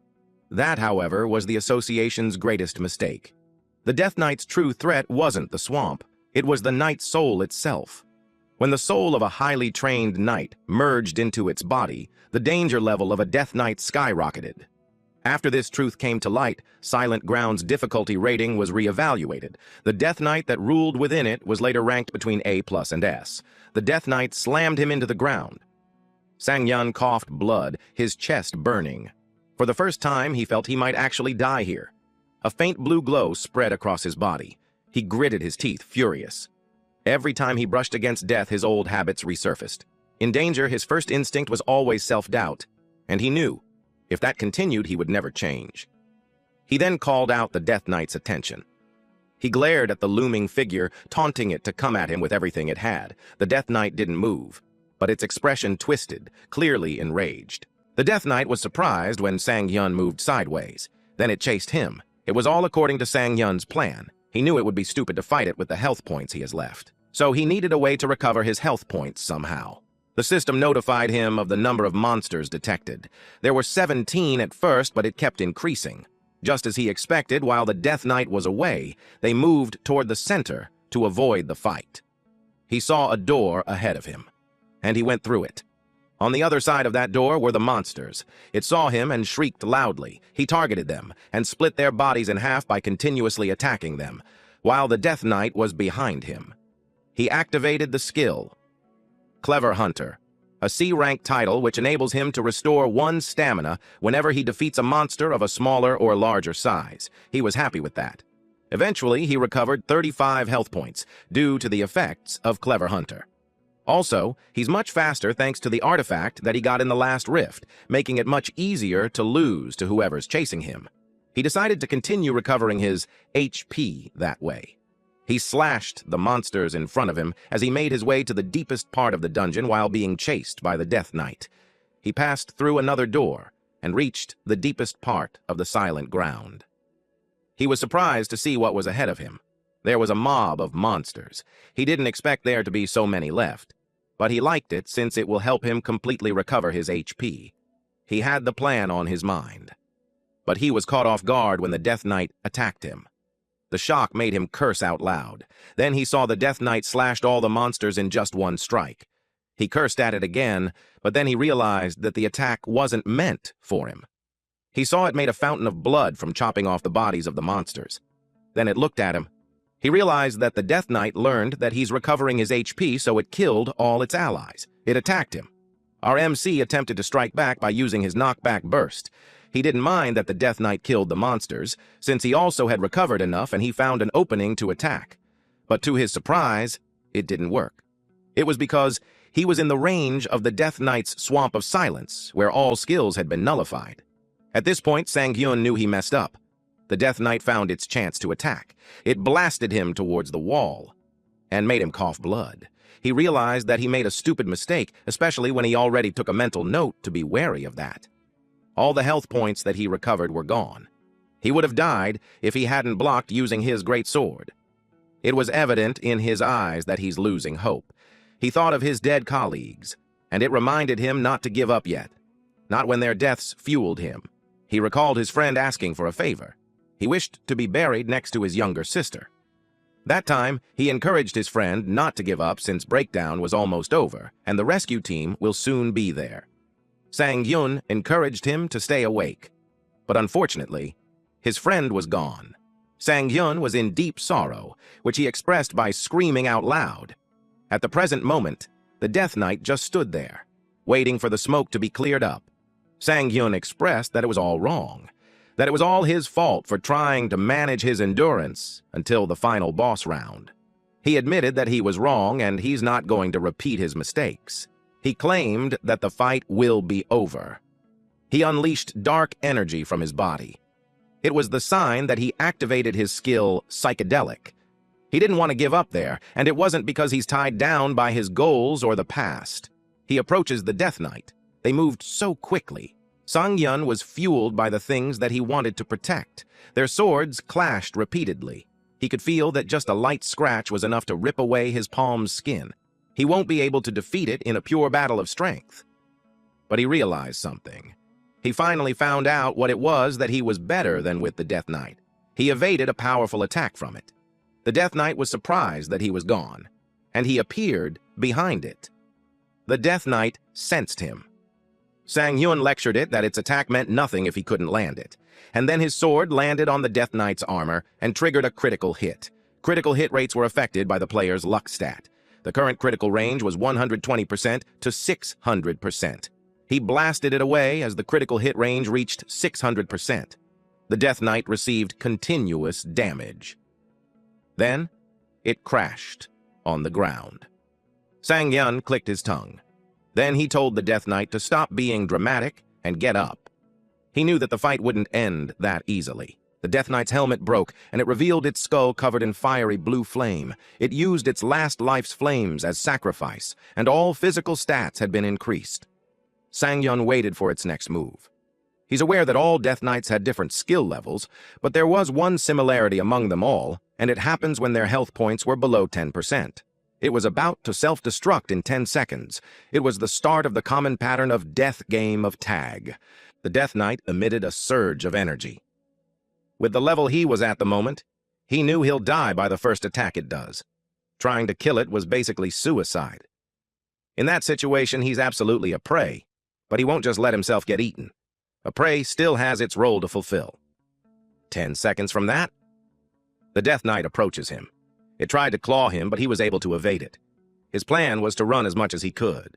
A: That, however, was the association's greatest mistake. The Death Knight's true threat wasn't the swamp. It was the knight's soul itself. When the soul of a highly trained knight merged into its body, the danger level of a Death Knight skyrocketed. After this truth came to light, Silent Ground's difficulty rating was reevaluated. The Death Knight that ruled within it was later ranked between A+ and S. The Death Knight slammed him into the ground. Sang-hyun coughed blood, his chest burning. For the first time, he felt he might actually die here. A faint blue glow spread across his body. He gritted his teeth, furious. Every time he brushed against death, his old habits resurfaced. In danger, his first instinct was always self-doubt, and he knew, if that continued, he would never change. He then called out the Death Knight's attention. He glared at the looming figure, taunting it to come at him with everything it had. The Death Knight didn't move, but its expression twisted, clearly enraged. The Death Knight was surprised when Sang-hyun moved sideways. Then it chased him. It was all according to Sang-hyun's plan. He knew it would be stupid to fight it with the health points he has left. So he needed a way to recover his health points somehow. The system notified him of the number of monsters detected. There were 17 at first, but it kept increasing. Just as he expected, while the Death Knight was away, they moved toward the center to avoid the fight. He saw a door ahead of him, and he went through it. On the other side of that door were the monsters. It saw him and shrieked loudly. He targeted them and split their bodies in half by continuously attacking them, while the Death Knight was behind him. He activated the skill, Clever Hunter, a C-rank title which enables him to restore 1 stamina whenever he defeats a monster of a smaller or larger size. He was happy with that. Eventually, he recovered 35 health points due to the effects of Clever Hunter. Also, he's much faster thanks to the artifact that he got in the last rift, making it much easier to lose to whoever's chasing him. He decided to continue recovering his HP that way. He slashed the monsters in front of him as he made his way to the deepest part of the dungeon while being chased by the Death Knight. He passed through another door and reached the deepest part of the Silent Ground. He was surprised to see what was ahead of him. There was a mob of monsters. He didn't expect there to be so many left, but he liked it since it will help him completely recover his HP. He had the plan on his mind. But he was caught off guard when the Death Knight attacked him. The shock made him curse out loud. Then he saw the Death Knight slashed all the monsters in just one strike. He cursed at it again, but then he realized that the attack wasn't meant for him. He saw it made a fountain of blood from chopping off the bodies of the monsters. Then it looked at him. He realized that the Death Knight learned that he's recovering his HP, so it killed all its allies. It attacked him. Our MC attempted to strike back by using his knockback burst. He didn't mind that the Death Knight killed the monsters, since he also had recovered enough and he found an opening to attack. But to his surprise, it didn't work. It was because he was in the range of the Death Knight's Swamp of Silence, where all skills had been nullified. At this point, Sang-hyun knew he messed up. The Death Knight found its chance to attack. It blasted him towards the wall and made him cough blood. He realized that he made a stupid mistake, especially when he already took a mental note to be wary of that. All the health points that he recovered were gone. He would have died if he hadn't blocked using his great sword. It was evident in his eyes that he's losing hope. He thought of his dead colleagues, and it reminded him not to give up yet. Not when their deaths fueled him. He recalled his friend asking for a favor. He wished to be buried next to his younger sister. That time, he encouraged his friend not to give up since Breakdown was almost over, and the rescue team will soon be there. Sang-hyun encouraged him to stay awake. But unfortunately, his friend was gone. Sang-hyun was in deep sorrow, which he expressed by screaming out loud. At the present moment, the Death Knight just stood there, waiting for the smoke to be cleared up. Sang-hyun expressed that it was all wrong, that it was all his fault for trying to manage his endurance until the final boss round. He admitted that he was wrong and he's not going to repeat his mistakes. He claimed that the fight will be over. He unleashed dark energy from his body. It was the sign that he activated his skill, Psychedelic. He didn't want to give up there, and it wasn't because he's tied down by his goals or the past. He approaches the Death Knight. They moved so quickly. Sang-hyun was fueled by the things that he wanted to protect. Their swords clashed repeatedly. He could feel that just a light scratch was enough to rip away his palm's skin. He won't be able to defeat it in a pure battle of strength. But he realized something. He finally found out what it was that he was better than with the Death Knight. He evaded a powerful attack from it. The Death Knight was surprised that he was gone, and he appeared behind it. The Death Knight sensed him. Sang-hyun lectured it that its attack meant nothing if he couldn't land it, and then his sword landed on the Death Knight's armor and triggered a critical hit. Critical hit rates were affected by the player's luck stat. The current critical range was 120% to 600%. He blasted it away as the critical hit range reached 600%. The Death Knight received continuous damage. Then, it crashed on the ground. Sang-hyun clicked his tongue. Then he told the Death Knight to stop being dramatic and get up. He knew that the fight wouldn't end that easily. The Death Knight's helmet broke, and it revealed its skull covered in fiery blue flame. It used its last life's flames as sacrifice, and all physical stats had been increased. Sang-hyun waited for its next move. He's aware that all Death Knights had different skill levels, but there was one similarity among them all, and it happens when their health points were below 10%. It was about to self-destruct in 10 seconds. It was the start of the common pattern of death game of tag. The Death Knight emitted a surge of energy. With the level he was at the moment, he knew he'll die by the first attack it does. Trying to kill it was basically suicide. In that situation, he's absolutely a prey, but he won't just let himself get eaten. A prey still has its role to fulfill. 10 seconds from that, the Death Knight approaches him. It tried to claw him, but he was able to evade it. His plan was to run as much as he could.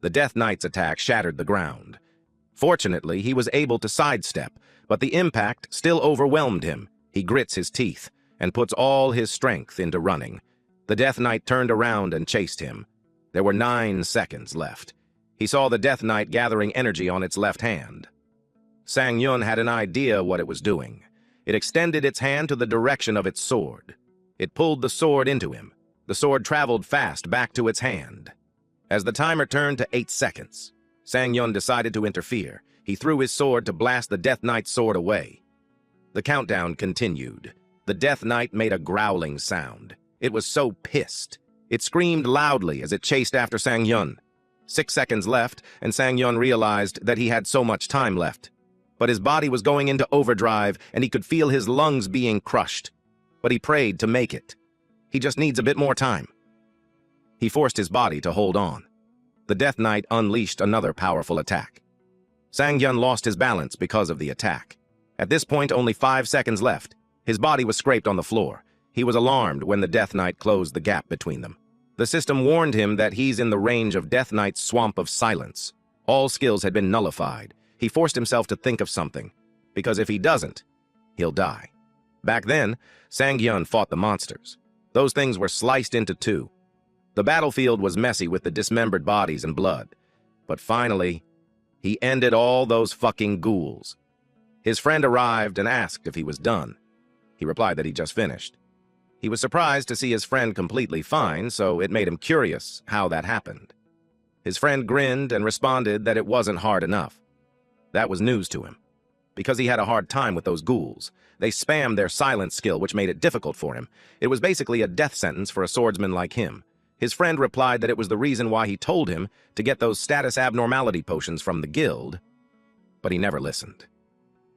A: The Death Knight's attack shattered the ground. Fortunately, he was able to sidestep, but the impact still overwhelmed him. He grits his teeth and puts all his strength into running. The Death Knight turned around and chased him. There were 9 seconds left. He saw the Death Knight gathering energy on its left hand. Sang-hyun had an idea what it was doing. It extended its hand to the direction of its sword. It pulled the sword into him. The sword traveled fast back to its hand. As the timer turned to 8 seconds, Sang-hyun decided to interfere. He threw his sword to blast the Death Knight's sword away. The countdown continued. The Death Knight made a growling sound. It was so pissed. It screamed loudly as it chased after Sang-hyun. 6 seconds left, and Sang-hyun realized that he had so much time left. but his body was going into overdrive and he could feel his lungs being crushed. But he prayed to make it. He just needs a bit more time. He forced his body to hold on. The Death Knight unleashed another powerful attack. Sang-hyun lost his balance because of the attack. At this point, only 5 seconds left. His body was scraped on the floor. He was alarmed when the Death Knight closed the gap between them. The system warned him that he's in the range of Death Knight's Swamp of Silence. All skills had been nullified. He forced himself to think of something, because if he doesn't, he'll die. Back then, Sang-hyun fought the monsters. Those things were sliced into two. The battlefield was messy with the dismembered bodies and blood. But finally, he ended all those fucking ghouls. His friend arrived and asked if he was done. He replied that he just finished. He was surprised to see his friend completely fine, so it made him curious how that happened. His friend grinned and responded that it wasn't hard enough. That was news to him, because he had a hard time with those ghouls. They spammed their silence skill, which made it difficult for him. It was basically a death sentence for a swordsman like him. His friend replied that it was the reason why he told him to get those status abnormality potions from the guild, but he never listened.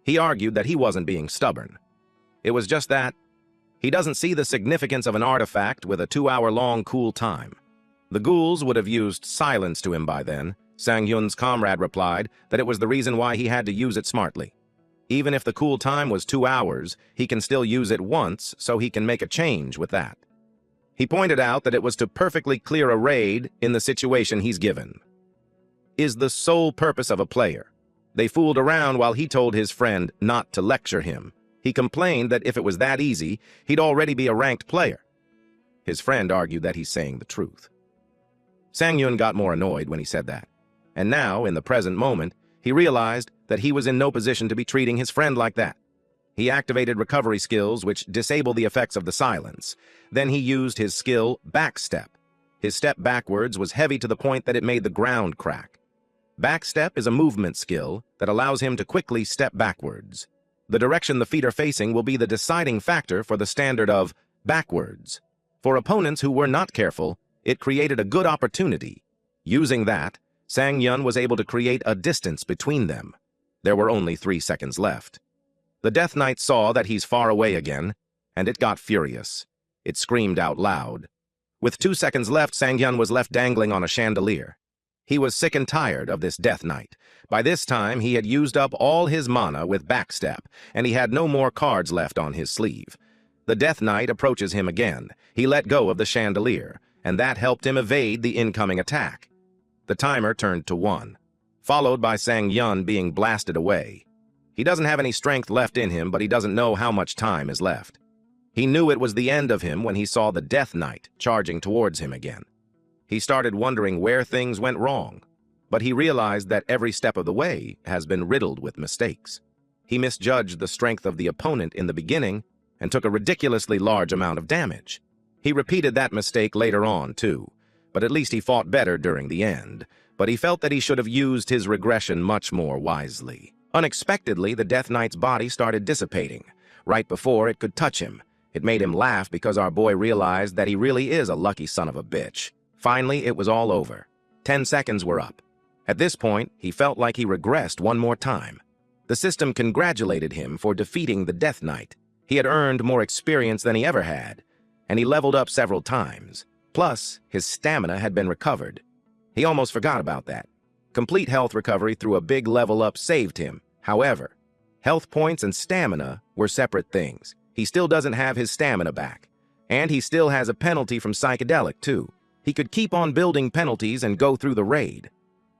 A: He argued that he wasn't being stubborn. It was just that he doesn't see the significance of an artifact with a 2-hour-long cool time. The ghouls would have used silence to him by then. Sang-hyun's comrade replied that it was the reason why he had to use it smartly. Even if the cool time was 2 hours, he can still use it once, so he can make a change with that. He pointed out that it was to perfectly clear a raid in the situation he's given. Is the sole purpose of a player. They fooled around while he told his friend not to lecture him. He complained that if it was that easy, he'd already be a ranked player. His friend argued that he's saying the truth. Sang-hyun got more annoyed when he said that. And now, in the present moment, he realized that he was in no position to be treating his friend like that. He activated recovery skills which disable the effects of the silence. Then he used his skill Backstep. His step backwards was heavy to the point that it made the ground crack. Backstep is a movement skill that allows him to quickly step backwards. The direction the feet are facing will be the deciding factor for the standard of backwards. For opponents who were not careful, it created a good opportunity. Using that, Sang-hyun was able to create a distance between them. There were only 3 seconds left. The Death Knight saw that he's far away again, and it got furious. It screamed out loud. With 2 seconds left, Sang-hyun was left dangling on a chandelier. He was sick and tired of this Death Knight. By this time, he had used up all his mana with Backstep, and he had no more cards left on his sleeve. The Death Knight approaches him again. He let go of the chandelier, and that helped him evade the incoming attack. The timer turned to 1, followed by Sang-hyun being blasted away. He doesn't have any strength left in him, but he doesn't know how much time is left. He knew it was the end of him when he saw the Death Knight charging towards him again. He started wondering where things went wrong, but he realized that every step of the way has been riddled with mistakes. He misjudged the strength of the opponent in the beginning and took a ridiculously large amount of damage. He repeated that mistake later on, too, but at least he fought better during the end. But he felt that he should have used his regression much more wisely. Unexpectedly, the Death Knight's body started dissipating. Right before it could touch him, it made him laugh because our boy realized that he really is a lucky son of a bitch. Finally, it was all over. 10 seconds were up. At this point, he felt like he regressed one more time. The system congratulated him for defeating the Death Knight. He had earned more experience than he ever had, and he leveled up several times. Plus, his stamina had been recovered. He almost forgot about that. Complete health recovery through a big level up saved him. However, health points and stamina were separate things. He still doesn't have his stamina back. And he still has a penalty from psychedelic, too. He could keep on building penalties and go through the raid.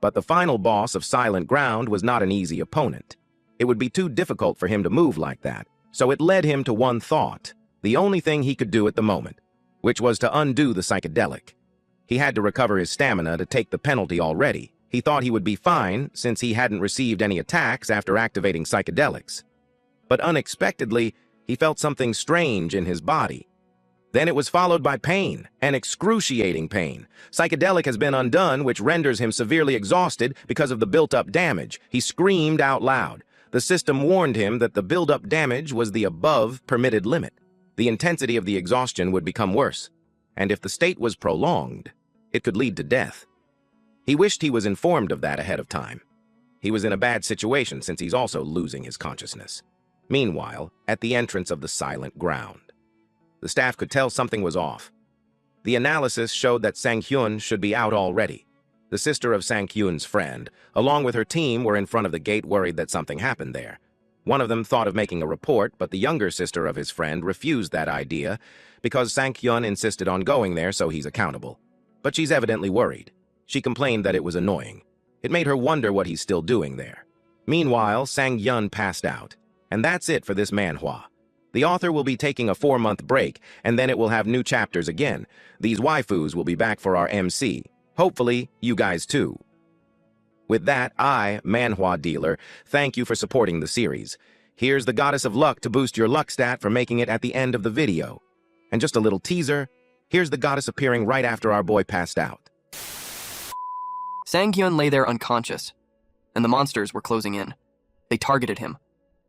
A: But the final boss of Silent Ground was not an easy opponent. It would be too difficult for him to move like that. So it led him to one thought, the only thing he could do at the moment, which was to undo the psychedelic. He had to recover his stamina to take the penalty already. He thought he would be fine since he hadn't received any attacks after activating psychedelics. But unexpectedly, he felt something strange in his body. Then it was followed by pain, an excruciating pain. Psychedelic has been undone, which renders him severely exhausted because of the built-up damage. He screamed out loud. The system warned him that the build-up damage was the above permitted limit. The intensity of the exhaustion would become worse, and if the state was prolonged, it could lead to death. He wished he was informed of that ahead of time. He was in a bad situation since he's also losing his consciousness. Meanwhile, at the entrance of the silent ground, the staff could tell something was off. The analysis showed that Sang-hyun should be out already. The sister of Sang-hyun's friend, along with her team, were in front of the gate worried that something happened there. One of them thought of making a report, but the younger sister of his friend refused that idea because Sang-hyun insisted on going there so he's accountable. But she's evidently worried. She complained that it was annoying. It made her wonder what he's still doing there. Meanwhile, Sang-hyun passed out. And that's it for this manhwa. The author will be taking a 4-month break, and then it will have new chapters again. These waifus will be back for our MC. Hopefully, you guys too. With that, I, Manhwa Dealer, thank you for supporting the series. Here's the Goddess of Luck to boost your luck stat for making it at the end of the video. And just a little teaser, here's the goddess appearing right after our boy passed out.
B: Sang-hyun lay there unconscious, and the monsters were closing in. They targeted him.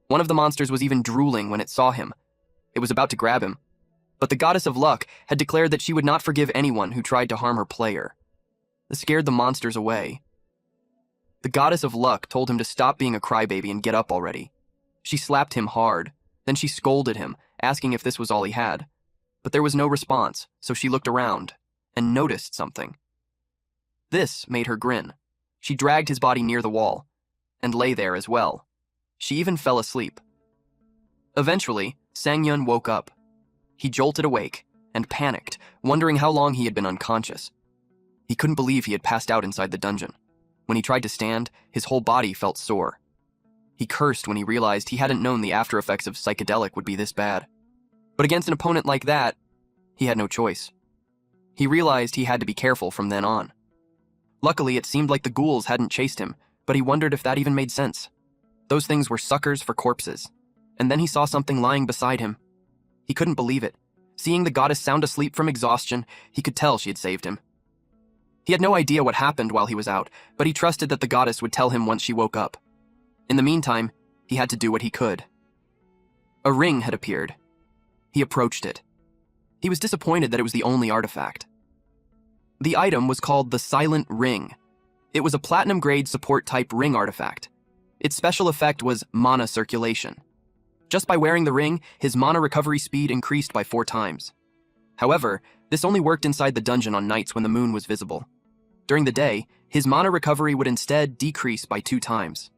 B: One of the monsters was even drooling when it saw him. It was about to grab him. But the Goddess of Luck had declared that she would not forgive anyone who tried to harm her player. This scared the monsters away. The Goddess of Luck told him to stop being a crybaby and get up already. She slapped him hard. Then she scolded him, asking if this was all he had. But there was no response, so she looked around and noticed something. This made her grin. She dragged his body near the wall and lay there as well. She even fell asleep. Eventually, Sang-hyun woke up. He jolted awake and panicked, wondering how long he had been unconscious. He couldn't believe he had passed out inside the dungeon. When he tried to stand, his whole body felt sore. He cursed when he realized he hadn't known the after effects of psychedelic would be this bad. But against an opponent like that, he had no choice. He realized he had to be careful from then on. Luckily, it seemed like the ghouls hadn't chased him, but he wondered if that even made sense. Those things were suckers for corpses. And then he saw something lying beside him. He couldn't believe it. Seeing the goddess sound asleep from exhaustion, he could tell she had saved him. He had no idea what happened while he was out, but he trusted that the goddess would tell him once she woke up. In the meantime, he had to do what he could. A ring had appeared. He approached it. He was disappointed that it was the only artifact. The item was called the Silent Ring. It was a platinum-grade support-type ring artifact. Its special effect was mana circulation. Just by wearing the ring, his mana recovery speed increased by 4 times. However, this only worked inside the dungeon on nights when the moon was visible. During the day, his mana recovery would instead decrease by 2 times.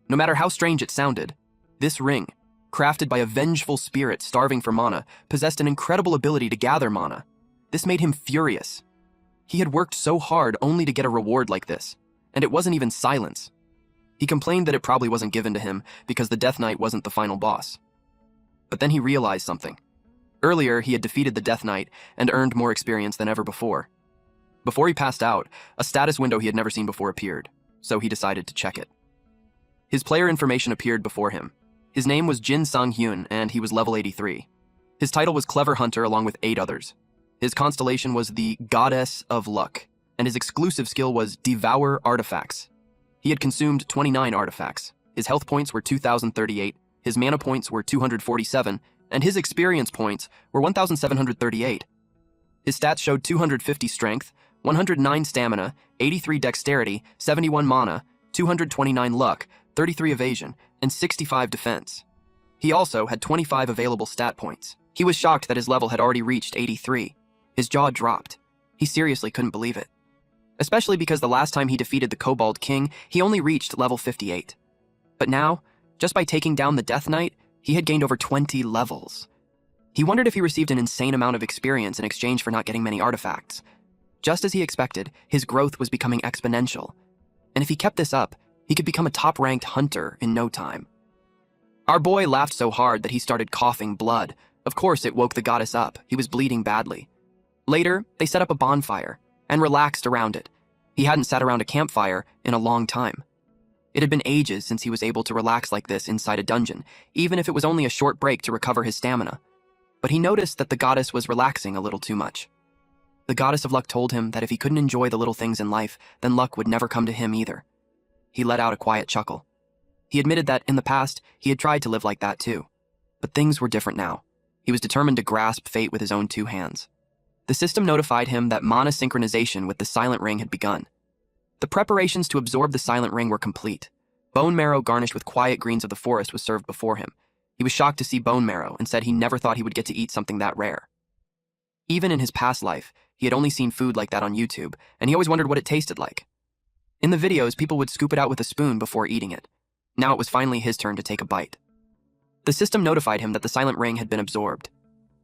B: No matter how strange it sounded, this ring, crafted by a vengeful spirit starving for mana, possessed an incredible ability to gather mana. This made him furious. He had worked so hard only to get a reward like this, and it wasn't even silence. He complained that it probably wasn't given to him because the Death Knight wasn't the final boss. But then he realized something. Earlier, he had defeated the Death Knight and earned more experience than ever before. Before he passed out, a status window he had never seen before appeared, so he decided to check it. His player information appeared before him. His name was Jin Sang-hyun, and he was level 83. His title was Clever Hunter along with 8 others. His constellation was the Goddess of Luck, and his exclusive skill was Devour Artifacts. He had consumed 29 artifacts. His health points were 2,038, his mana points were 247, and his experience points were 1,738. His stats showed 250 strength, 109 stamina, 83 dexterity, 71 mana, 229 luck, 33 evasion, and 65 defense. He also had 25 available stat points. He was shocked that his level had already reached 83. His jaw dropped. He seriously couldn't believe it. Especially because the last time he defeated the Kobold King, he only reached level 58. But now, just by taking down the Death Knight, he had gained over 20 levels. He wondered if he received an insane amount of experience in exchange for not getting many artifacts. Just as he expected, his growth was becoming exponential. And if he kept this up, he could become a top-ranked hunter in no time. Our boy laughed so hard that he started coughing blood. Of course, it woke the goddess up. He was bleeding badly. Later, they set up a bonfire and relaxed around it. He hadn't sat around a campfire in a long time. It had been ages since he was able to relax like this inside a dungeon, even if it was only a short break to recover his stamina. But he noticed that the goddess was relaxing a little too much. The goddess of luck told him that if he couldn't enjoy the little things in life, then luck would never come to him either. He let out a quiet chuckle. He admitted that in the past, he had tried to live like that too. But things were different now. He was determined to grasp fate with his own 2 hands. The system notified him that mana synchronization with the Silent Ring had begun. The preparations to absorb the silent ring were complete. Bone marrow garnished with quiet greens of the forest was served before him. He was shocked to see bone marrow and said he never thought he would get to eat something that rare. Even in his past life, he had only seen food like that on YouTube, and he always wondered what it tasted like. In the videos, people would scoop it out with a spoon before eating it. Now it was finally his turn to take a bite. The system notified him that the silent ring had been absorbed.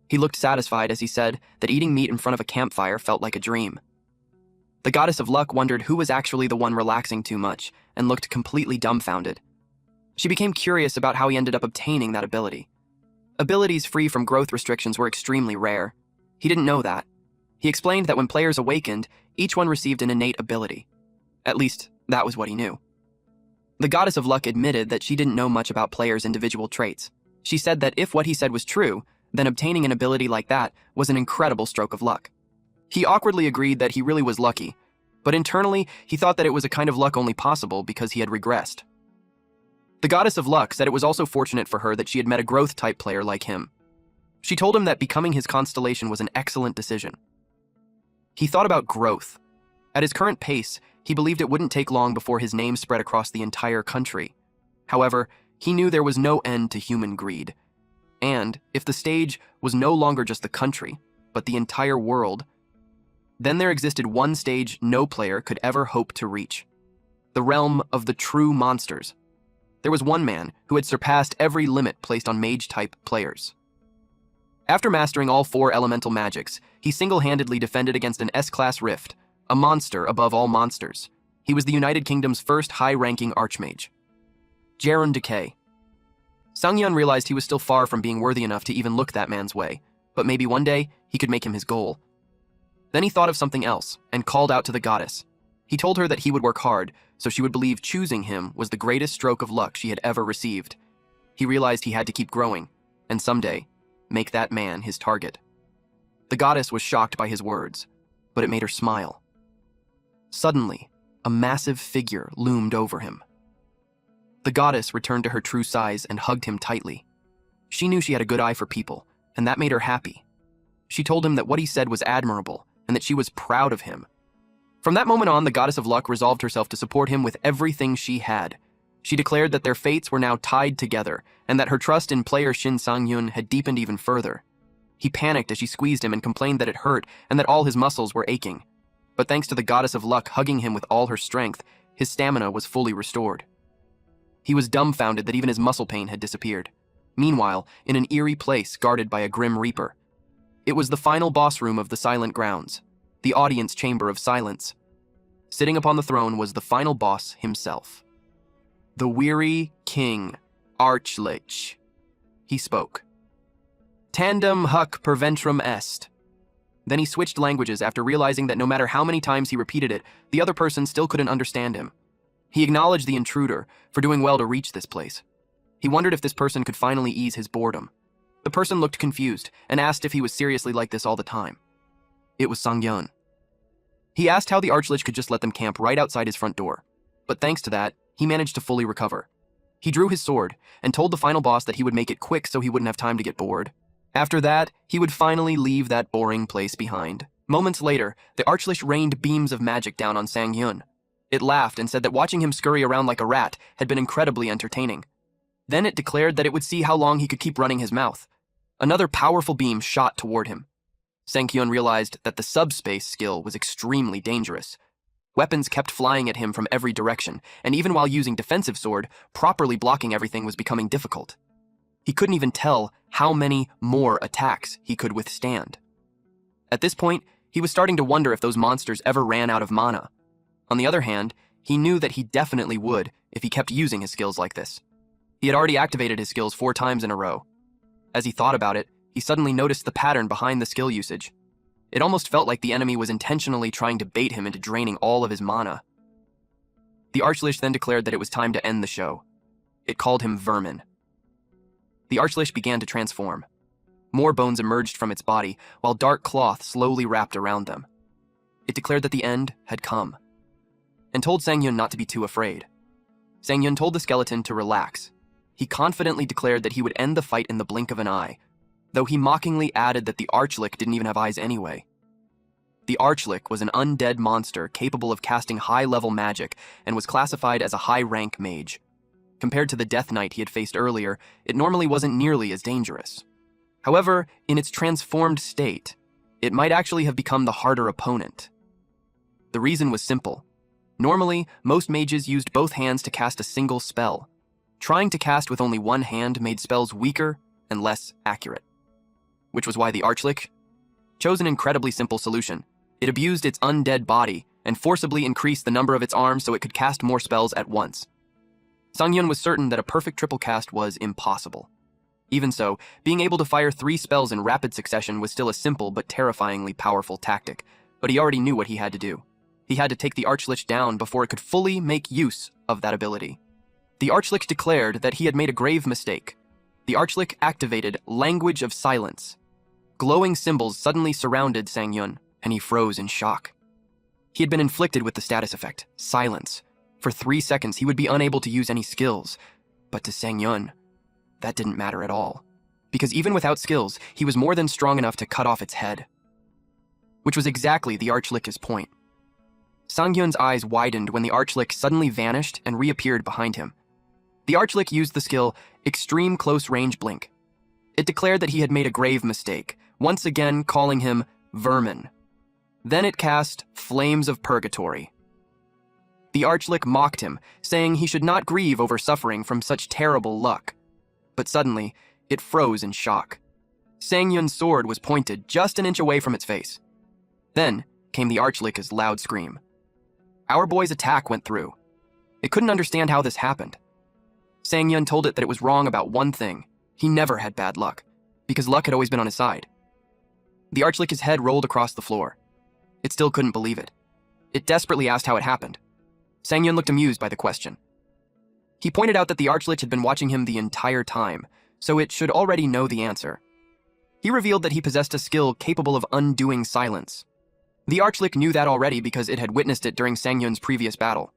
B: He looked satisfied as he said that eating meat in front of a campfire felt like a dream. The goddess of luck wondered who was actually the one relaxing too much and looked completely dumbfounded. She became curious about how he ended up obtaining that ability. Abilities free from growth restrictions were extremely rare. He didn't know that. He explained that when players awakened, each one received an innate ability. At least, that was what he knew. The goddess of luck admitted that she didn't know much about players' individual traits. She said that if what he said was true, then obtaining an ability like that was an incredible stroke of luck. He awkwardly agreed that he really was lucky, but internally, he thought that it was a kind of luck only possible because he had regressed. The goddess of luck said it was also fortunate for her that she had met a growth-type player like him. She told him that becoming his constellation was an excellent decision. He thought about growth. At his current pace, he believed it wouldn't take long before his name spread across the entire country. However, he knew there was no end to human greed. And if the stage was no longer just the country, but the entire world, then there existed one stage no player could ever hope to reach: the realm of the true monsters. There was one man who had surpassed every limit placed on mage-type players. After mastering all 4 elemental magics, he single-handedly defended against an S-class rift, a monster above all monsters. He was the United Kingdom's first high-ranking archmage. Jarun Decay. Sangyun realized he was still far from being worthy enough to even look that man's way, but maybe one day he could make him his goal. Then he thought of something else and called out to the goddess. He told her that he would work hard, so she would believe choosing him was the greatest stroke of luck she had ever received. He realized he had to keep growing, and someday, make that man his target. The goddess was shocked by his words, but it made her smile. Suddenly, a massive figure loomed over him. The goddess returned to her true size and hugged him tightly. She knew she had a good eye for people, and that made her happy. She told him that what he said was admirable, and that she was proud of him. From that moment on, the goddess of luck resolved herself to support him with everything she had. She declared that their fates were now tied together, and that her trust in player Shin Sang-yun had deepened even further. He panicked as she squeezed him and complained that it hurt and that all his muscles were aching. But thanks to the goddess of luck hugging him with all her strength, his stamina was fully restored. He was dumbfounded that even his muscle pain had disappeared. Meanwhile, in an eerie place guarded by a grim reaper. It was the final boss room of the Silent Grounds, the audience chamber of silence. Sitting upon the throne was the final boss himself. The weary king, Archlich. He spoke. Tandem huc per ventrum est. Then he switched languages after realizing that no matter how many times he repeated it, the other person still couldn't understand him. He acknowledged the intruder for doing well to reach this place. He wondered if this person could finally ease his boredom. The person looked confused and asked if he was seriously like this all the time. It was Sangyun. He asked how the Archlich could just let them camp right outside his front door. But thanks to that, he managed to fully recover. He drew his sword and told the final boss that he would make it quick so he wouldn't have time to get bored. After that, he would finally leave that boring place behind. Moments later, the Archlich rained beams of magic down on Sangyun. It laughed and said that watching him scurry around like a rat had been incredibly entertaining. Then it declared that it would see how long he could keep running his mouth. Another powerful beam shot toward him. Sangyun realized that the subspace skill was extremely dangerous. Weapons kept flying at him from every direction, and even while using defensive sword, properly blocking everything was becoming difficult. He couldn't even tell how many more attacks he could withstand. At this point, he was starting to wonder if those monsters ever ran out of mana. On the other hand, he knew that he definitely would if he kept using his skills like this. He had already activated his skills 4 times in a row. As he thought about it, he suddenly noticed the pattern behind the skill usage. It almost felt like the enemy was intentionally trying to bait him into draining all of his mana. The Archlich then declared that it was time to end the show. It called him Vermin. The Archlich began to transform. More bones emerged from its body, while dark cloth slowly wrapped around them. It declared that the end had come, and told Sangyun not to be too afraid. Sangyun told the skeleton to relax. He confidently declared that he would end the fight in the blink of an eye, though he mockingly added that the Archlich didn't even have eyes anyway. The Archlick was an undead monster capable of casting high-level magic and was classified as a high-rank mage. Compared to the Death Knight he had faced earlier, it normally wasn't nearly as dangerous. However, in its transformed state, it might actually have become the harder opponent. The reason was simple. Normally, most mages used both hands to cast a single spell. Trying to cast with only one hand made spells weaker and less accurate. Which was why the Archlick chose an incredibly simple solution. It abused its undead body and forcibly increased the number of its arms so it could cast more spells at once. Sangyun was certain that a perfect triple cast was impossible. Even so, being able to fire 3 spells in rapid succession was still a simple but terrifyingly powerful tactic, but he already knew what he had to do. He had to take the Archlich down before it could fully make use of that ability. The Archlich declared that he had made a grave mistake. The Archlich activated Language of Silence. Glowing symbols suddenly surrounded Sangyun, and he froze in shock. He had been inflicted with the status effect, Silence. For 3 seconds, he would be unable to use any skills. But to Sangyun, that didn't matter at all. Because even without skills, he was more than strong enough to cut off its head. Which was exactly the Archlick's point. Sangyun's eyes widened when the Archlick suddenly vanished and reappeared behind him. The Archlick used the skill Extreme Close Range Blink. It declared that he had made a grave mistake, once again calling him Vermin. Then it cast Flames of Purgatory. The Archlick mocked him, saying he should not grieve over suffering from such terrible luck. But suddenly, it froze in shock. Sangyun's sword was pointed just an inch away from its face. Then came the Archlick's loud scream. Our boy's attack went through. It couldn't understand how this happened. Sangyun told it that it was wrong about one thing. He never had bad luck, because luck had always been on his side. The Archlick's head rolled across the floor. It still couldn't believe it. It desperately asked how it happened. Sangyun looked amused by the question. He pointed out that the Archlich had been watching him the entire time, so it should already know the answer. He revealed that he possessed a skill capable of undoing silence. The Archlick knew that already because it had witnessed it during Sangyun's previous battle.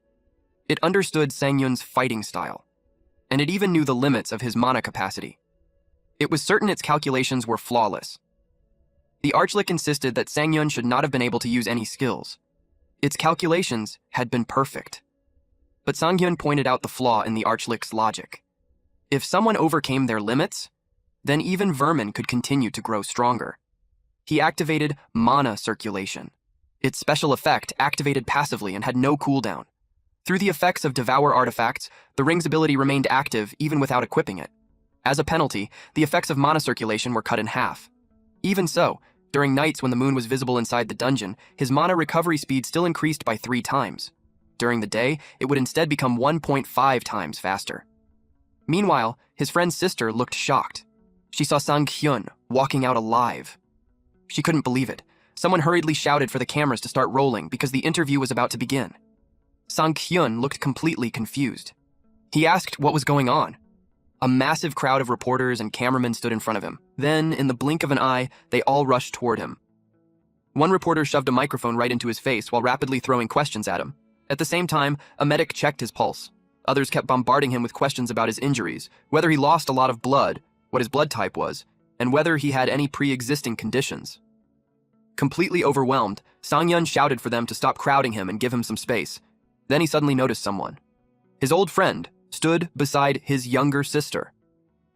B: It understood Sangyun's fighting style, and it even knew the limits of his mana capacity. It was certain its calculations were flawless. The Archlick insisted that Sangyun should not have been able to use any skills. Its calculations had been perfect. But Sangyun pointed out the flaw in the Archlick's logic. If someone overcame their limits, then even Vermin could continue to grow stronger. He activated Mana Circulation. Its special effect activated passively and had no cooldown. Through the effects of Devour artifacts, the ring's ability remained active even without equipping it. As a penalty, the effects of Mana Circulation were cut in half. Even so, during nights when the moon was visible inside the dungeon, his mana recovery speed still increased by 3 times. During the day, it would instead become 1.5 times faster. Meanwhile, his friend's sister looked shocked. She saw Sangyun walking out alive. She couldn't believe it. Someone hurriedly shouted for the cameras to start rolling because the interview was about to begin. Sangyun looked completely confused. He asked what was going on. A massive crowd of reporters and cameramen stood in front of him. Then, in the blink of an eye, they all rushed toward him. One reporter shoved a microphone right into his face while rapidly throwing questions at him. At the same time, a medic checked his pulse. Others kept bombarding him with questions about his injuries, whether he lost a lot of blood, what his blood type was, and whether he had any pre-existing conditions. Completely overwhelmed, Sangyun shouted for them to stop crowding him and give him some space. Then he suddenly noticed someone. His old friend stood beside his younger sister.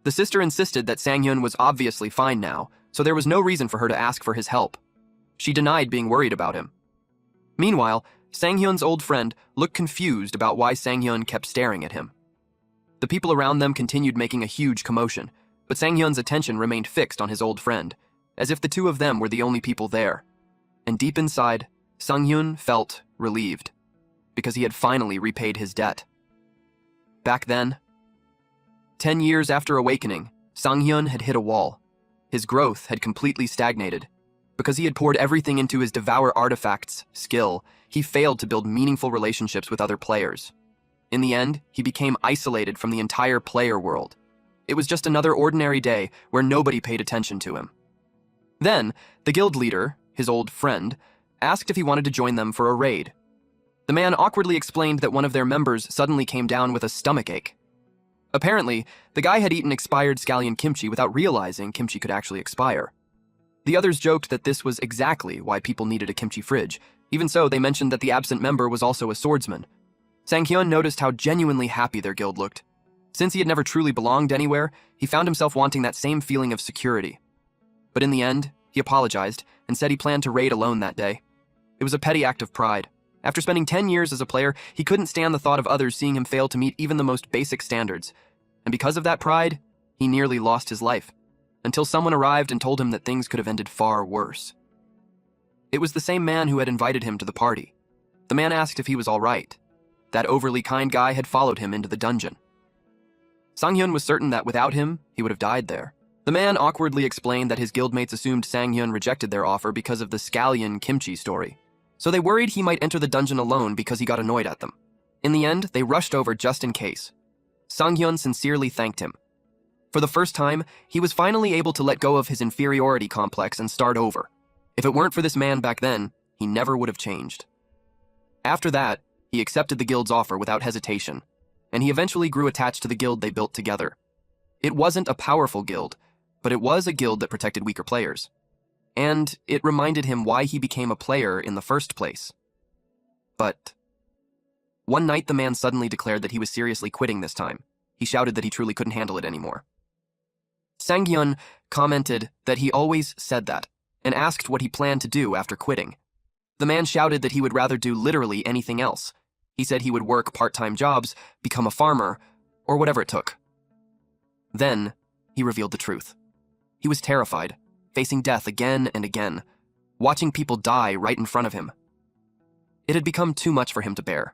B: The sister insisted that Sangyun was obviously fine now, so there was no reason for her to ask for his help. She denied being worried about him. Meanwhile, Sangyun's old friend looked confused about why Sangyun kept staring at him. The people around them continued making a huge commotion, but Sangyun's attention remained fixed on his old friend, as if the two of them were the only people there. And deep inside, Sangyun felt relieved, because he had finally repaid his debt. Back then, 10 years after awakening, Sangyun had hit a wall. His growth had completely stagnated. Because he had poured everything into his Devour artifacts skill, he failed to build meaningful relationships with other players. In the end, he became isolated from the entire player world. It was just another ordinary day where nobody paid attention to him. Then, the guild leader, his old friend, asked if he wanted to join them for a raid. The man awkwardly explained that one of their members suddenly came down with a stomachache. Apparently, the guy had eaten expired scallion kimchi without realizing kimchi could actually expire. The others joked that this was exactly why people needed a kimchi fridge. Even so, they mentioned that the absent member was also a swordsman. Sang-hyun noticed how genuinely happy their guild looked. Since he had never truly belonged anywhere, he found himself wanting that same feeling of security. But in the end, he apologized and said he planned to raid alone that day. It was a petty act of pride. After spending 10 years as a player, he couldn't stand the thought of others seeing him fail to meet even the most basic standards. And because of that pride, he nearly lost his life, until someone arrived and told him that things could have ended far worse. It was the same man who had invited him to the party. The man asked if he was all right. That overly kind guy had followed him into the dungeon. Sang-hyun was certain that without him, he would have died there. The man awkwardly explained that his guildmates assumed Sang-hyun rejected their offer because of the scallion kimchi story. So they worried he might enter the dungeon alone because he got annoyed at them. In the end, they rushed over just in case. Sang-hyun sincerely thanked him. For the first time, he was finally able to let go of his inferiority complex and start over. If it weren't for this man back then, he never would have changed. After that, he accepted the guild's offer without hesitation, and he eventually grew attached to the guild they built together. It wasn't a powerful guild, but it was a guild that protected weaker players. And it reminded him why he became a player in the first place. But one night the man suddenly declared that he was seriously quitting this time. He shouted that he truly couldn't handle it anymore. Sang-hyun commented that he always said that, and asked what he planned to do after quitting. The man shouted that he would rather do literally anything else. He said he would work part-time jobs, become a farmer, or whatever it took. Then, he revealed the truth. He was terrified, facing death again and again, watching people die right in front of him. It had become too much for him to bear.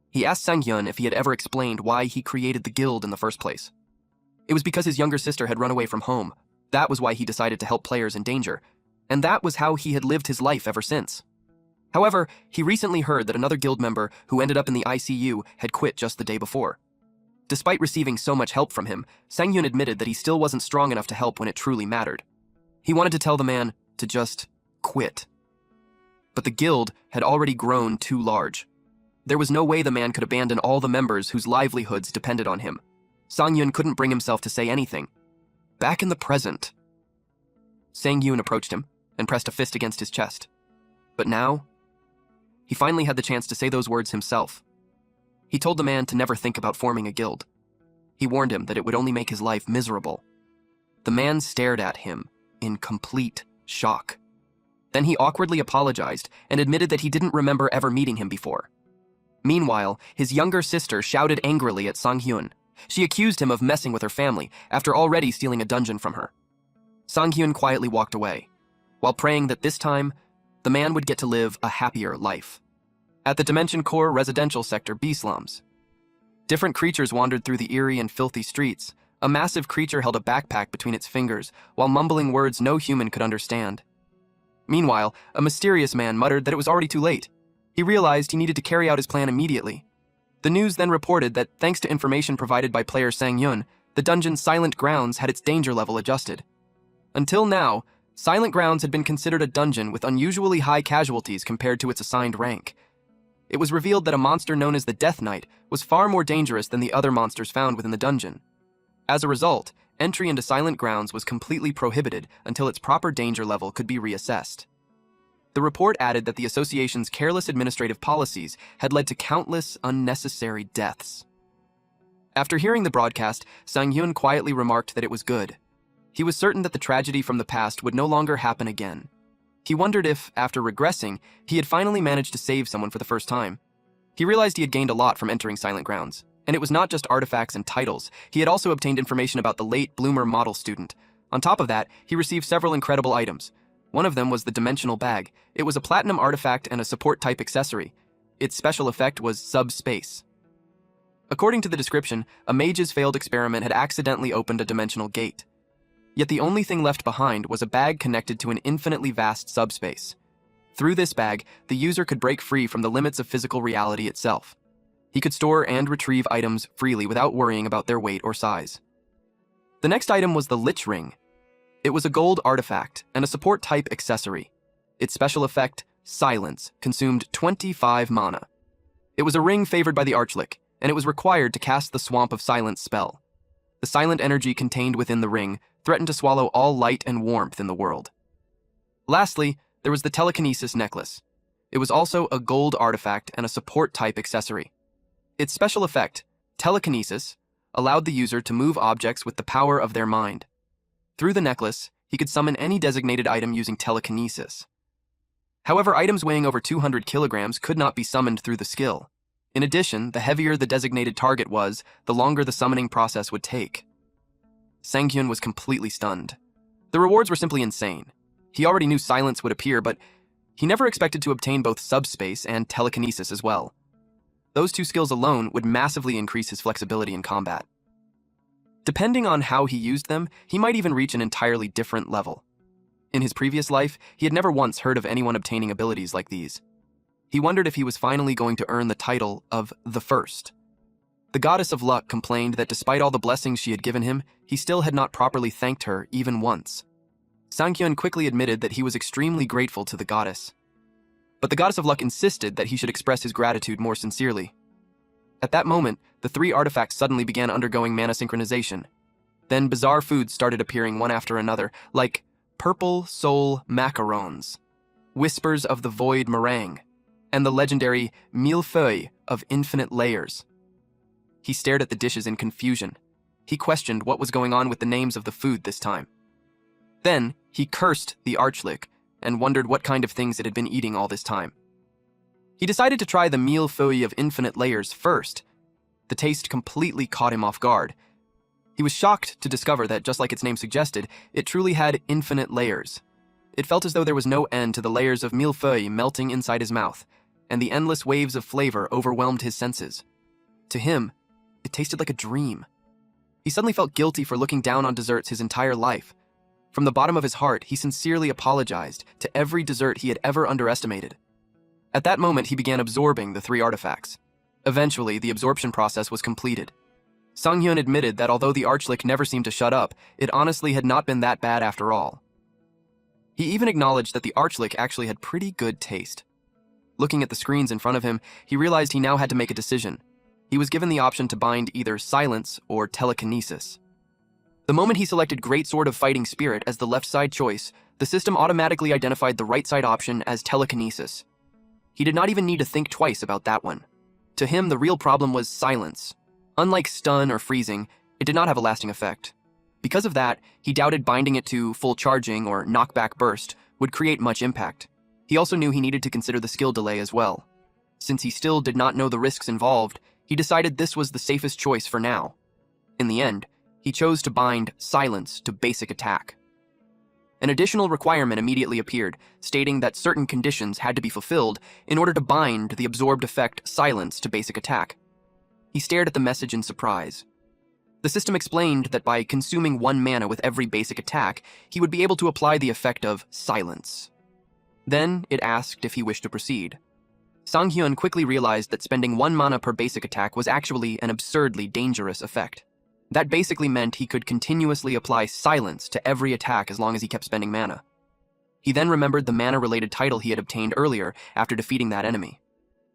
B: He asked Sang-hyun if he had ever explained why he created the guild in the first place. It was because his younger sister had run away from home. That was why he decided to help players in danger, and that was how he had lived his life ever since. However, he recently heard that another guild member who ended up in the ICU had quit just the day before. Despite receiving so much help from him, Sang-hyun admitted that he still wasn't strong enough to help when it truly mattered. He wanted to tell the man to just quit. But the guild had already grown too large. There was no way the man could abandon all the members whose livelihoods depended on him. Sang-hyun couldn't bring himself to say anything. Back in the present. Sang-hyun approached him and pressed a fist against his chest. But now, he finally had the chance to say those words himself. He told the man to never think about forming a guild. He warned him that it would only make his life miserable. The man stared at him in complete shock. Then he awkwardly apologized and admitted that he didn't remember ever meeting him before. Meanwhile, his younger sister shouted angrily at Sang-hyun. She accused him of messing with her family after already stealing a dungeon from her. Sang-hyun quietly walked away, while praying that this time, the man would get to live a happier life. At the Dimension Core residential sector B slums, different creatures wandered through the eerie and filthy streets. A massive creature held a backpack between its fingers, while mumbling words no human could understand. Meanwhile, a mysterious man muttered that it was already too late. He realized he needed to carry out his plan immediately. The news then reported that, thanks to information provided by player Sang-hyun, the dungeon's Silent Grounds had its danger level adjusted. Until now, Silent Grounds had been considered a dungeon with unusually high casualties compared to its assigned rank. It was revealed that a monster known as the Death Knight was far more dangerous than the other monsters found within the dungeon. As a result, entry into Silent Grounds was completely prohibited until its proper danger level could be reassessed. The report added that the association's careless administrative policies had led to countless unnecessary deaths. After hearing the broadcast, Sang-hyun quietly remarked that it was good. He was certain that the tragedy from the past would no longer happen again. He wondered if, after regressing, he had finally managed to save someone for the first time. He realized he had gained a lot from entering Silent Grounds. And it was not just artifacts and titles. He had also obtained information about the late bloomer model student. On top of that, he received several incredible items. One of them was the Dimensional Bag. It was a platinum artifact and a support-type accessory. Its special effect was subspace. According to the description, a mage's failed experiment had accidentally opened a dimensional gate. Yet the only thing left behind was a bag connected to an infinitely vast subspace. Through this bag, the user could break free from the limits of physical reality itself. He could store and retrieve items freely without worrying about their weight or size. The next item was the Lich Ring. It was a gold artifact and a support-type accessory. Its special effect, Silence, consumed 25 mana. It was a ring favored by the Archlich, and it was required to cast the Swamp of Silence spell. The silent energy contained within the ring threatened to swallow all light and warmth in the world. Lastly, there was the telekinesis necklace. It was also a gold artifact and a support-type accessory. Its special effect, telekinesis, allowed the user to move objects with the power of their mind. Through the necklace, he could summon any designated item using telekinesis. However, items weighing over 200 kilograms could not be summoned through the skill. In addition, the heavier the designated target was, the longer the summoning process would take. Sang-hyun was completely stunned. The rewards were simply insane. He already knew silence would appear, but he never expected to obtain both subspace and telekinesis as well. Those two skills alone would massively increase his flexibility in combat. Depending on how he used them, he might even reach an entirely different level. In his previous life, he had never once heard of anyone obtaining abilities like these. He wondered if he was finally going to earn the title of the First. The goddess of luck complained that despite all the blessings she had given him, he still had not properly thanked her even once. Sang-hyun quickly admitted that he was extremely grateful to the goddess. But the goddess of luck insisted that he should express his gratitude more sincerely. At that moment, the three artifacts suddenly began undergoing mana synchronization. Then bizarre foods started appearing one after another, like purple soul macarons, whispers of the void meringue, and the legendary millefeuille of infinite layers. He stared at the dishes in confusion. He questioned what was going on with the names of the food this time. Then, he cursed the archlich and wondered what kind of things it had been eating all this time. He decided to try the millefeuille of infinite layers first. The taste completely caught him off guard. He was shocked to discover that, just like its name suggested, it truly had infinite layers. It felt as though there was no end to the layers of millefeuille melting inside his mouth, and the endless waves of flavor overwhelmed his senses. To him, it tasted like a dream. He suddenly felt guilty for looking down on desserts his entire life. From the bottom of his heart, he sincerely apologized to every dessert he had ever underestimated. At that moment, he began absorbing the three artifacts. Eventually, the absorption process was completed. Sang-hyun admitted that although the archlich never seemed to shut up, it honestly had not been that bad after all. He even acknowledged that the archlich actually had pretty good taste. Looking at the screens in front of him, he realized he now had to make a decision. He was given the option to bind either silence or telekinesis. The moment he selected Great Sword of Fighting Spirit as the left side choice, the system automatically identified the right side option as telekinesis. He did not even need to think twice about that one. To him, the real problem was silence. Unlike stun or freezing, it did not have a lasting effect. Because of that, he doubted binding it to full charging or knockback burst would create much impact. He also knew he needed to consider the skill delay as well. Since he still did not know the risks involved, he decided this was the safest choice for now. In the end, he chose to bind silence to basic attack. An additional requirement immediately appeared, stating that certain conditions had to be fulfilled in order to bind the absorbed effect silence to basic attack. He stared at the message in surprise. The system explained that by consuming 1 mana with every basic attack, he would be able to apply the effect of silence. Then it asked if he wished to proceed. Sang-hyun quickly realized that spending 1 mana per basic attack was actually an absurdly dangerous effect. That basically meant he could continuously apply silence to every attack as long as he kept spending mana. He then remembered the mana-related title he had obtained earlier after defeating that enemy.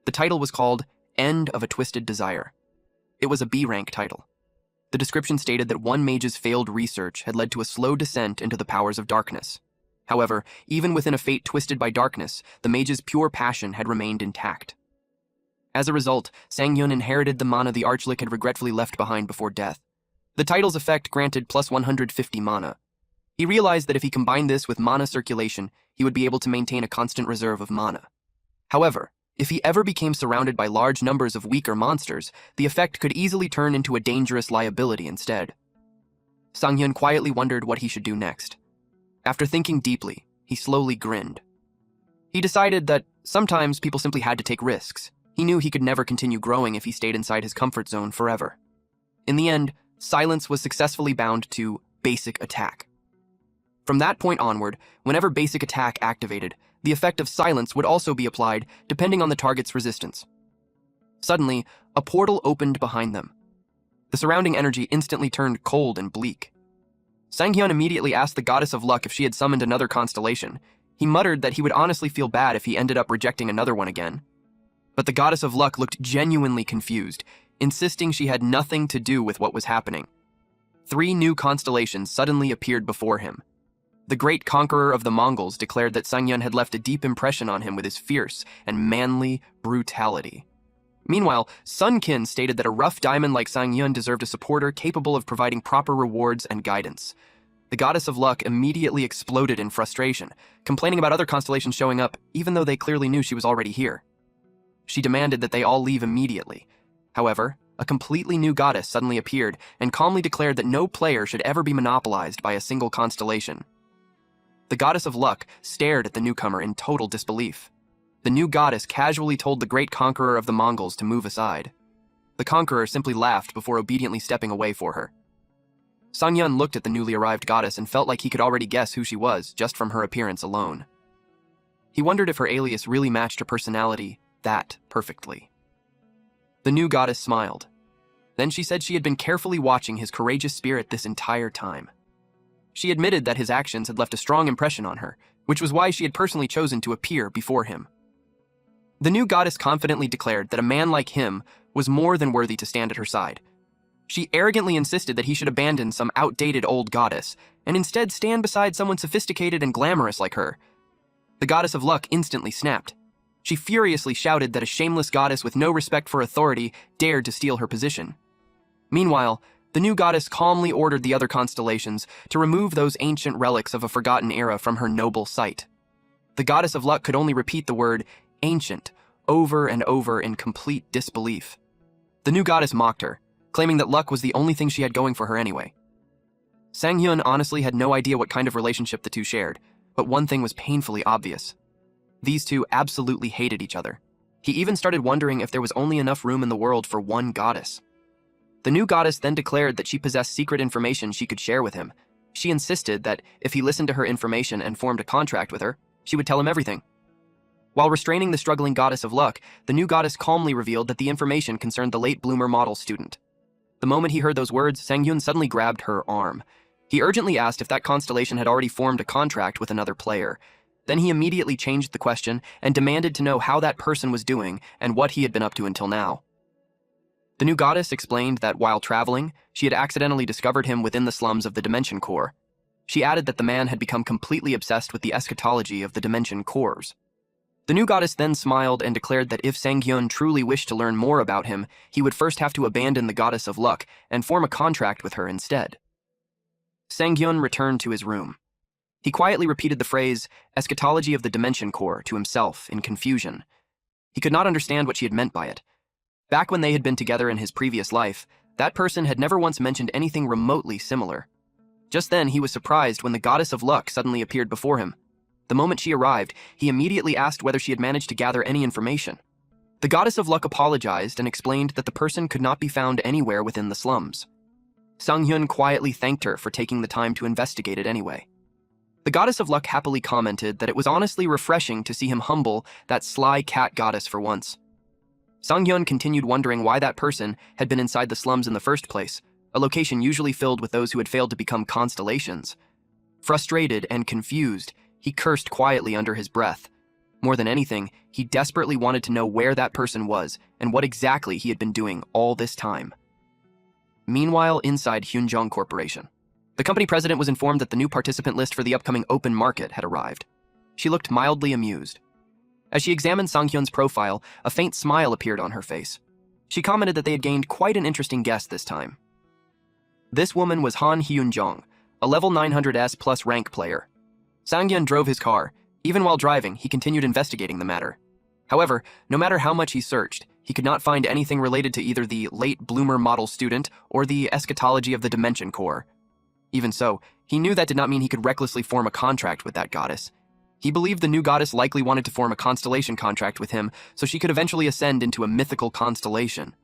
B: The title was called End of a Twisted Desire. It was a B-rank title. The description stated that one mage's failed research had led to a slow descent into the powers of darkness. However, even within a fate twisted by darkness, the mage's pure passion had remained intact. As a result, Sang-hyun inherited the mana the archlich had regretfully left behind before death. The title's effect granted plus 150 mana. He realized that if he combined this with mana circulation, he would be able to maintain a constant reserve of mana. However, if he ever became surrounded by large numbers of weaker monsters, the effect could easily turn into a dangerous liability instead. Sang-hyun quietly wondered what he should do next. After thinking deeply, he slowly grinned. He decided that sometimes people simply had to take risks. He knew he could never continue growing if he stayed inside his comfort zone forever. In the end, silence was successfully bound to basic attack. From that point onward, whenever basic attack activated, the effect of silence would also be applied depending on the target's resistance. Suddenly, a portal opened behind them. The surrounding energy instantly turned cold and bleak. Sang-hyun immediately asked the goddess of luck if she had summoned another constellation. He muttered that he would honestly feel bad if he ended up rejecting another one again. But the goddess of luck looked genuinely confused, insisting she had nothing to do with what was happening. 3 new constellations suddenly appeared before him. The great conqueror of the Mongols declared that Sangyun had left a deep impression on him with his fierce and manly brutality. Meanwhile, Sun Qin stated that a rough diamond like Sangyun deserved a supporter capable of providing proper rewards and guidance. The goddess of luck immediately exploded in frustration, complaining about other constellations showing up even though they clearly knew she was already here. She demanded that they all leave immediately. However, a completely new goddess suddenly appeared and calmly declared that no player should ever be monopolized by a single constellation. The goddess of luck stared at the newcomer in total disbelief. The new goddess casually told the great conqueror of the Mongols to move aside. The conqueror simply laughed before obediently stepping away for her. Sangyun looked at the newly arrived goddess and felt like he could already guess who she was just from her appearance alone. He wondered if her alias really matched her personality that perfectly. The new goddess smiled. Then she said she had been carefully watching his courageous spirit this entire time. She admitted that his actions had left a strong impression on her, which was why she had personally chosen to appear before him. The new goddess confidently declared that a man like him was more than worthy to stand at her side. She arrogantly insisted that he should abandon some outdated old goddess and instead stand beside someone sophisticated and glamorous like her. The goddess of luck instantly snapped. She furiously shouted that a shameless goddess with no respect for authority dared to steal her position. Meanwhile, the new goddess calmly ordered the other constellations to remove those ancient relics of a forgotten era from her noble sight. The goddess of luck could only repeat the word ancient over and over in complete disbelief. The new goddess mocked her, claiming that luck was the only thing she had going for her anyway. Sangyun honestly had no idea what kind of relationship the two shared, but one thing was painfully obvious. These two absolutely hated each other. He even started wondering if there was only enough room in the world for one goddess. The new goddess then declared that she possessed secret information she could share with him. She insisted that if he listened to her information and formed a contract with her, she would tell him everything. While restraining the struggling goddess of luck, the new goddess calmly revealed that the information concerned the late bloomer model student. The moment he heard those words, Sangyun suddenly grabbed her arm. He urgently asked if that constellation had already formed a contract with another player. Then he immediately changed the question and demanded to know how that person was doing and what he had been up to until now. The new goddess explained that while traveling, she had accidentally discovered him within the slums of the Dimension Core. She added that the man had become completely obsessed with the eschatology of the Dimension Cores. The new goddess then smiled and declared that if Sangyun truly wished to learn more about him, he would first have to abandon the goddess of luck and form a contract with her instead. Sangyun returned to his room. He quietly repeated the phrase, eschatology of the Dimension Core, to himself in confusion. He could not understand what she had meant by it. Back when they had been together in his previous life, that person had never once mentioned anything remotely similar. Just then, he was surprised when the goddess of luck suddenly appeared before him. The moment she arrived, he immediately asked whether she had managed to gather any information. The goddess of luck apologized and explained that the person could not be found anywhere within the slums. Sangyun quietly thanked her for taking the time to investigate it anyway. The goddess of luck happily commented that it was honestly refreshing to see him humble that sly cat goddess for once. Sangyun continued wondering why that person had been inside the slums in the first place, a location usually filled with those who had failed to become constellations. Frustrated and confused, he cursed quietly under his breath. More than anything, he desperately wanted to know where that person was and what exactly he had been doing all this time. Meanwhile, inside Hyunjong Corporation, the company president was informed that the new participant list for the upcoming open market had arrived. She looked mildly amused. As she examined Sanghyun's profile, a faint smile appeared on her face. She commented that they had gained quite an interesting guest this time. This woman was Han Hyunjong, a level 900S plus rank player. Sanghyun drove his car. Even while driving, he continued investigating the matter. However, no matter how much he searched, he could not find anything related to either the late bloomer model student or the eschatology of the Dimension Core. Even so, he knew that did not mean he could recklessly form a contract with that goddess. He believed the new goddess likely wanted to form a constellation contract with him so she could eventually ascend into a mythical constellation.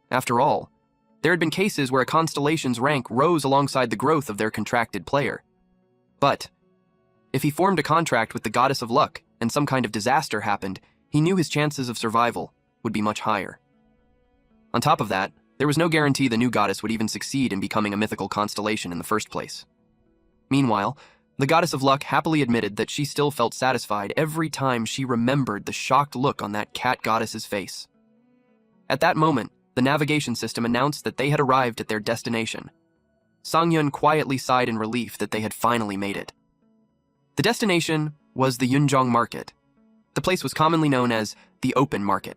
B: After all, there had been cases where a constellation's rank rose alongside the growth of their contracted player. But if he formed a contract with the goddess of luck and some kind of disaster happened, he knew his chances of survival would be much higher. On top of that, there was no guarantee the new goddess would even succeed in becoming a mythical constellation in the first place. Meanwhile, the goddess of luck happily admitted that she still felt satisfied every time she remembered the shocked look on that cat goddess's face. At that moment, the navigation system announced that they had arrived at their destination. Sangyun quietly sighed in relief that they had finally made it. The destination was the Yunjong Market. The place was commonly known as the open market.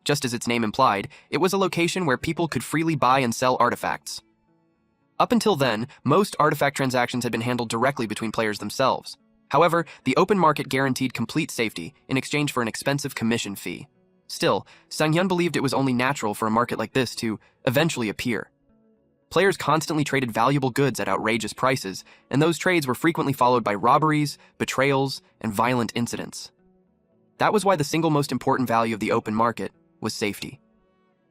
B: Just as its name implied, it was a location where people could freely buy and sell artifacts. Up until then, most artifact transactions had been handled directly between players themselves. However, the open market guaranteed complete safety in exchange for an expensive commission fee. Still, Sang-hyun believed it was only natural for a market like this to eventually appear. Players constantly traded valuable goods at outrageous prices, and those trades were frequently followed by robberies, betrayals, and violent incidents. That was why the single most important value of the open market was safety.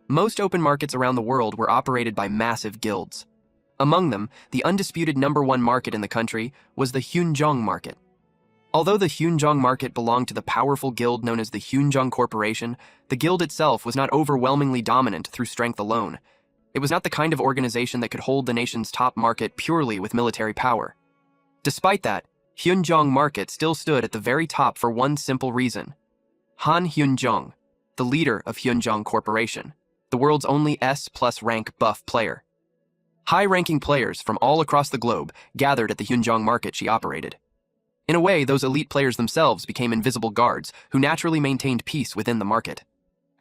B: Most open markets around the world were operated by massive guilds. Among them, the undisputed #1 market in the country was the Hyunjong Market. Although the Hyunjong Market belonged to the powerful guild known as the Hyunjong Corporation, the guild itself was not overwhelmingly dominant through strength alone. It was not the kind of organization that could hold the nation's top market purely with military power. Despite that, Hyunjong Market still stood at the very top for one simple reason. Han Hyunjong, the leader of Hyunjong Corporation, the world's only S+ rank buff player. High-ranking players from all across the globe gathered at the Hyunjong Market she operated. In a way, those elite players themselves became invisible guards who naturally maintained peace within the market.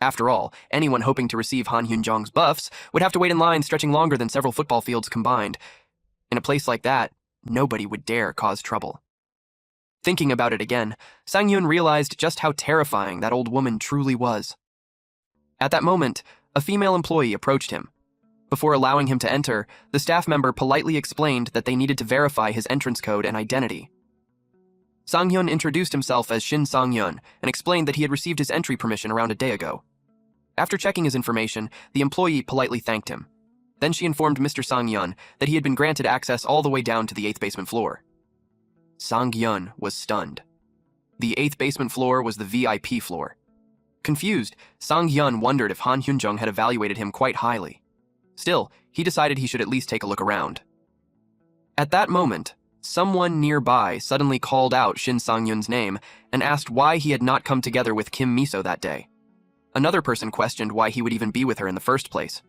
B: After all, anyone hoping to receive Han Hyunjong's buffs would have to wait in line stretching longer than several football fields combined. In a place like that, nobody would dare cause trouble. Thinking about it again, Sang-hyun realized just how terrifying that old woman truly was. At that moment, a female employee approached him. Before allowing him to enter, the staff member politely explained that they needed to verify his entrance code and identity. Sang-hyun introduced himself as Shin Sang-hyun and explained that he had received his entry permission around a day ago. After checking his information, the employee politely thanked him. Then she informed Mr. Sang-hyun that he had been granted access all the way down to the 8th basement floor. Sang-hyun was stunned. The 8th basement floor was the VIP floor. Confused, Sang-hyun wondered if Han Hyunjong had evaluated him quite highly. Still, he decided he should at least take a look around. At that moment, someone nearby suddenly called out Shin Sang-hyun's name and asked why he had not come together with Kim Miso that day. Another person questioned why he would even be with her in the first place.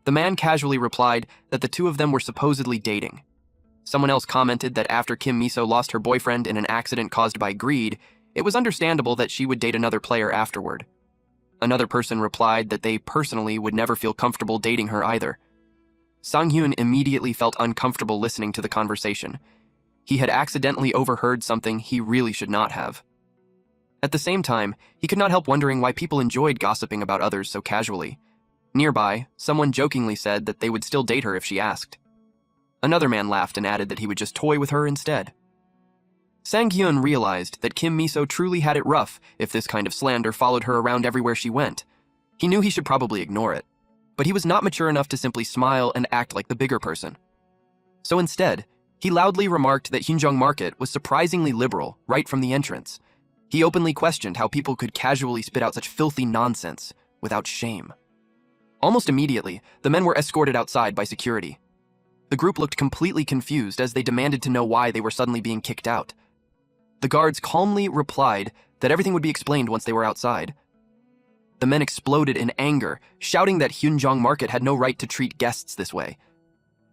B: The man casually replied that the two of them were supposedly dating. Someone else commented that after Kim Miso lost her boyfriend in an accident caused by greed, it was understandable that she would date another player afterward. Another person replied that they personally would never feel comfortable dating her either. Sang-hyun immediately felt uncomfortable listening to the conversation. He had accidentally overheard something he really should not have. At the same time, he could not help wondering why people enjoyed gossiping about others so casually. Nearby, someone jokingly said that they would still date her if she asked. Another man laughed and added that he would just toy with her instead. Sang-hyun realized that Kim Miso truly had it rough if this kind of slander followed her around everywhere she went. He knew he should probably ignore it, but he was not mature enough to simply smile and act like the bigger person. So instead, he loudly remarked that Hyunjong Market was surprisingly liberal right from the entrance. He openly questioned how people could casually spit out such filthy nonsense without shame. Almost immediately, the men were escorted outside by security. The group looked completely confused as they demanded to know why they were suddenly being kicked out. The guards calmly replied that everything would be explained once they were outside. The men exploded in anger, shouting that Hyunjong Market had no right to treat guests this way.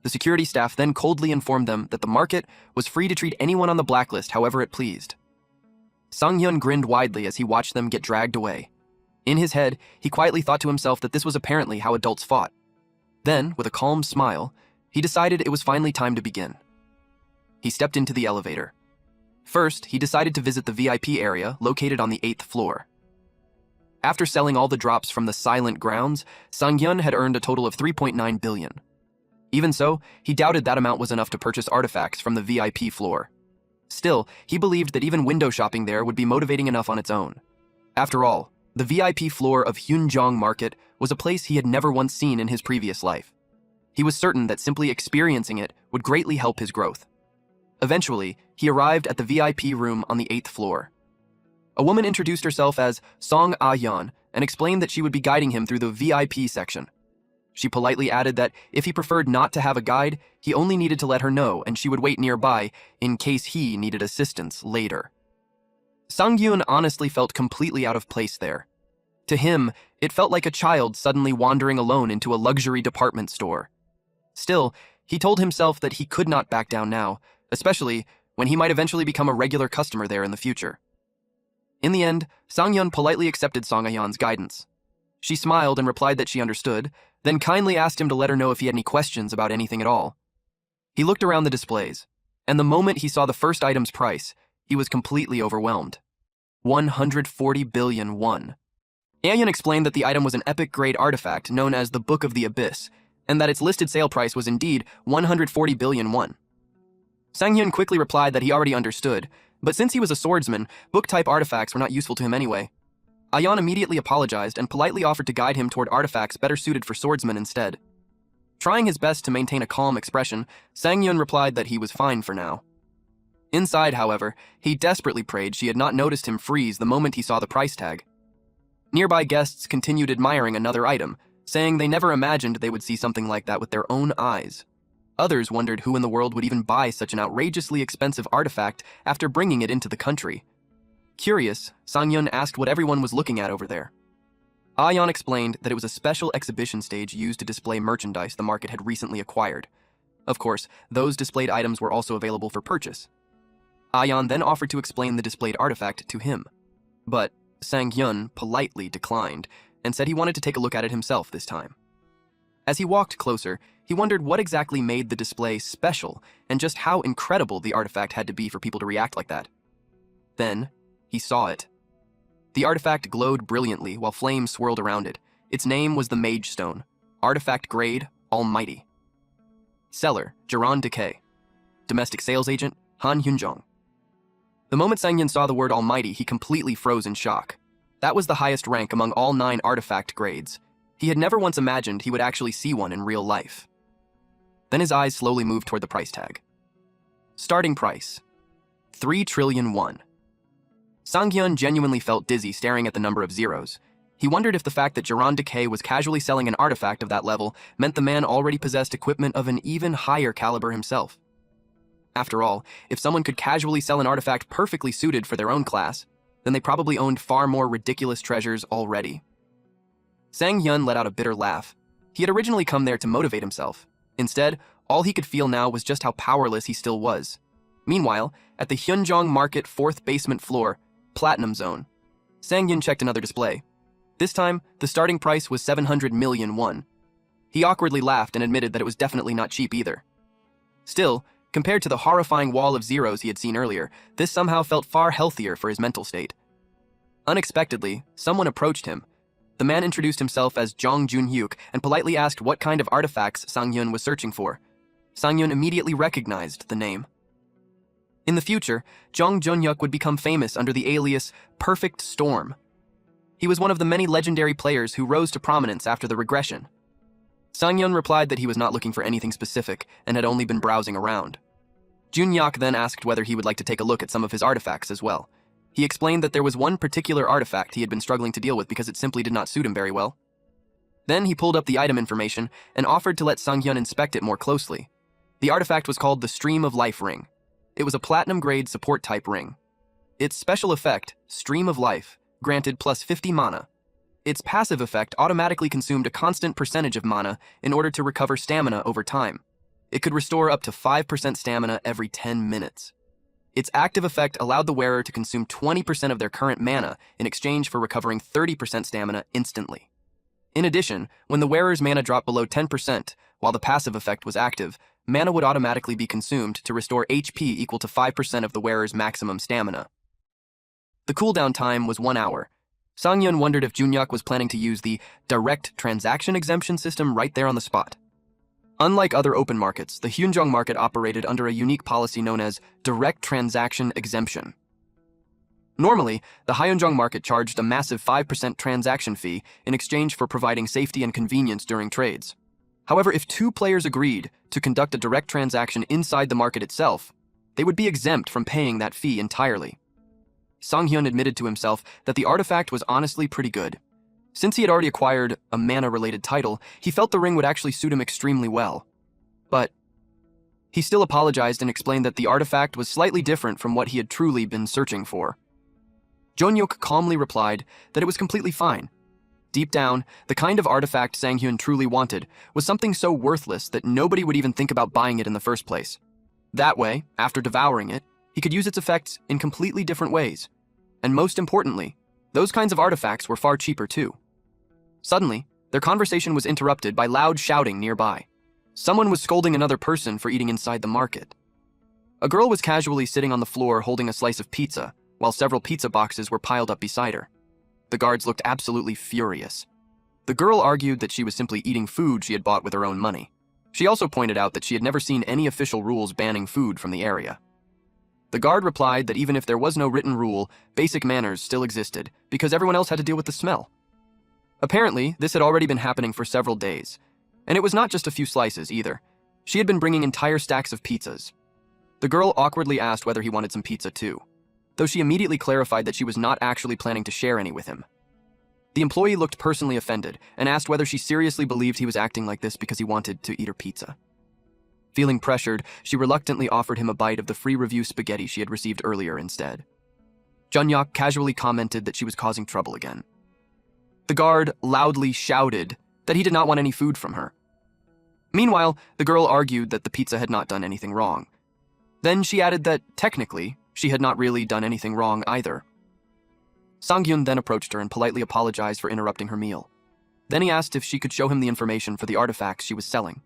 B: The security staff then coldly informed them that the market was free to treat anyone on the blacklist however it pleased. Sang-hyun grinned widely as he watched them get dragged away. In his head, he quietly thought to himself that this was apparently how adults fought. Then, with a calm smile, he decided it was finally time to begin. He stepped into the elevator. First, he decided to visit the VIP area located on the 8th floor. After selling all the drops from the silent grounds, Sang-hyun had earned a total of 3.9 billion. Even so, he doubted that amount was enough to purchase artifacts from the VIP floor. Still, he believed that even window shopping there would be motivating enough on its own. After all, the VIP floor of Hyunjong Market was a place he had never once seen in his previous life. He was certain that simply experiencing it would greatly help his growth. Eventually, he arrived at the VIP room on the 8th floor. A woman introduced herself as Song Ah-yeon and explained that she would be guiding him through the VIP section. She politely added that if he preferred not to have a guide, he only needed to let her know and she would wait nearby in case he needed assistance later. Sang-hyun honestly felt completely out of place there. To him, it felt like a child suddenly wandering alone into a luxury department store. Still, he told himself that he could not back down now, especially when he might eventually become a regular customer there in the future. In the end, Sang-hyun politely accepted Song-Ayan's guidance. She smiled and replied that she understood, then kindly asked him to let her know if he had any questions about anything at all. He looked around the displays, and the moment he saw the first item's price, he was completely overwhelmed. 140 billion won. Ayan explained that the item was an epic-grade artifact known as the Book of the Abyss, and that its listed sale price was indeed 140 billion won. Sang-hyun quickly replied that he already understood, but since he was a swordsman, book-type artifacts were not useful to him anyway. Ayan immediately apologized and politely offered to guide him toward artifacts better suited for swordsmen instead. Trying his best to maintain a calm expression, Sang-hyun replied that he was fine for now. Inside, however, he desperately prayed she had not noticed him freeze the moment he saw the price tag. Nearby guests continued admiring another item, saying they never imagined they would see something like that with their own eyes. Others wondered who in the world would even buy such an outrageously expensive artifact after bringing it into the country. Curious, Sang-hyun asked what everyone was looking at over there. Ayan explained that it was a special exhibition stage used to display merchandise the market had recently acquired. Of course, those displayed items were also available for purchase. Ayan then offered to explain the displayed artifact to him, but Sang-hyun politely declined and said he wanted to take a look at it himself this time. As he walked closer, he wondered what exactly made the display special and just how incredible the artifact had to be for people to react like that. Then, he saw it. The artifact glowed brilliantly while flames swirled around it. Its name was the Mage Stone, artifact grade, almighty. Seller, Jaron Decay. Domestic sales agent, Han Hyunjong. The moment Sang-hyun saw the word almighty, he completely froze in shock. That was the highest rank among all 9 artifact grades. He had never once imagined he would actually see one in real life. Then his eyes slowly moved toward the price tag. Starting price, 3 trillion won. Sang-hyun genuinely felt dizzy staring at the number of zeros. He wondered if the fact that Jaron Decay was casually selling an artifact of that level meant the man already possessed equipment of an even higher caliber himself. After all, if someone could casually sell an artifact perfectly suited for their own class, then they probably owned far more ridiculous treasures already. Sang-hyun let out a bitter laugh. He had originally come there to motivate himself. Instead, all he could feel now was just how powerless he still was. Meanwhile, at the Hyunjong Market 4th basement floor, Platinum Zone, Sang-hyun checked another display. This time, the starting price was 700 million won. He awkwardly laughed and admitted that it was definitely not cheap either. Still, compared to the horrifying wall of zeros he had seen earlier, this somehow felt far healthier for his mental state. Unexpectedly, someone approached him. The man introduced himself as Jong Jun-hyuk and politely asked what kind of artifacts Sang-hyun was searching for. Sang-hyun immediately recognized the name. In the future, Jong Jun-hyuk would become famous under the alias Perfect Storm. He was one of the many legendary players who rose to prominence after the regression. Sang-hyun replied that he was not looking for anything specific and had only been browsing around. Jun-hyuk then asked whether he would like to take a look at some of his artifacts as well. He explained that there was one particular artifact he had been struggling to deal with because it simply did not suit him very well. Then he pulled up the item information and offered to let Sang-hyun inspect it more closely. The artifact was called the Stream of Life Ring. It was a platinum-grade support-type ring. Its special effect, Stream of Life, granted plus 50 mana. Its passive effect automatically consumed a constant percentage of mana in order to recover stamina over time. It could restore up to 5% stamina every 10 minutes. Its active effect allowed the wearer to consume 20% of their current mana in exchange for recovering 30% stamina instantly. In addition, when the wearer's mana dropped below 10%, while the passive effect was active, mana would automatically be consumed to restore HP equal to 5% of the wearer's maximum stamina. The cooldown time was 1 hour. Sang-hyun wondered if Jun-hyuk was planning to use the direct transaction exemption system right there on the spot. Unlike other open markets, the Hyunjong market operated under a unique policy known as direct transaction exemption. Normally, the Hyunjong market charged a massive 5% transaction fee in exchange for providing safety and convenience during trades. However, if 2 players agreed to conduct a direct transaction inside the market itself, they would be exempt from paying that fee entirely. Sang-hyun admitted to himself that the artifact was honestly pretty good. Since he had already acquired a mana-related title, he felt the ring would actually suit him extremely well. But he still apologized and explained that the artifact was slightly different from what he had truly been searching for. Jun-hyuk calmly replied that it was completely fine. Deep down, the kind of artifact Sang-hyun truly wanted was something so worthless that nobody would even think about buying it in the first place. That way, after devouring it, he could use its effects in completely different ways. And most importantly, those kinds of artifacts were far cheaper too. Suddenly, their conversation was interrupted by loud shouting nearby. Someone was scolding another person for eating inside the market. A girl was casually sitting on the floor holding a slice of pizza, while several pizza boxes were piled up beside her. The guards looked absolutely furious. The girl argued that she was simply eating food she had bought with her own money. She also pointed out that she had never seen any official rules banning food from the area. The guard replied that even if there was no written rule, basic manners still existed because everyone else had to deal with the smell. Apparently, this had already been happening for several days, and it was not just a few slices either. She had been bringing entire stacks of pizzas. The girl awkwardly asked whether he wanted some pizza too, though she immediately clarified that she was not actually planning to share any with him. The employee looked personally offended and asked whether she seriously believed he was acting like this because he wanted to eat her pizza. Feeling pressured, she reluctantly offered him a bite of the free review spaghetti she had received earlier instead. Junyak casually commented that she was causing trouble again. The guard loudly shouted that he did not want any food from her. Meanwhile, the girl argued that the pizza had not done anything wrong. Then she added that, technically, she had not really done anything wrong either. Sang-hyun then approached her and politely apologized for interrupting her meal. Then he asked if she could show him the information for the artifacts she was selling.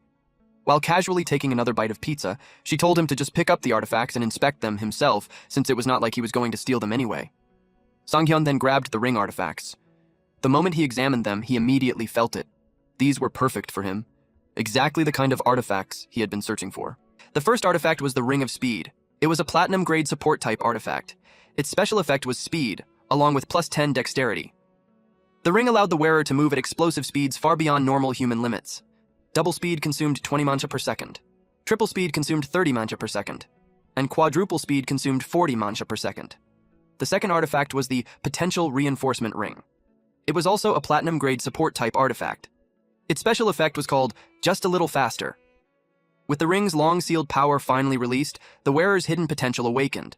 B: While casually taking another bite of pizza, she told him to just pick up the artifacts and inspect them himself, since it was not like he was going to steal them anyway. Sang-hyun then grabbed the ring artifacts. The moment he examined them, he immediately felt it. These were perfect for him. Exactly the kind of artifacts he had been searching for. The first artifact was the Ring of Speed. It was a platinum-grade support-type artifact. Its special effect was speed, along with plus 10 dexterity. The ring allowed the wearer to move at explosive speeds far beyond normal human limits. Double speed consumed 20 mancha per second. Triple speed consumed 30 mancha per second. And quadruple speed consumed 40 mancha per second. The second artifact was the Potential Reinforcement Ring. It was also a platinum-grade support-type artifact. Its special effect was called Just a Little Faster. With the ring's long-sealed power finally released, the wearer's hidden potential awakened.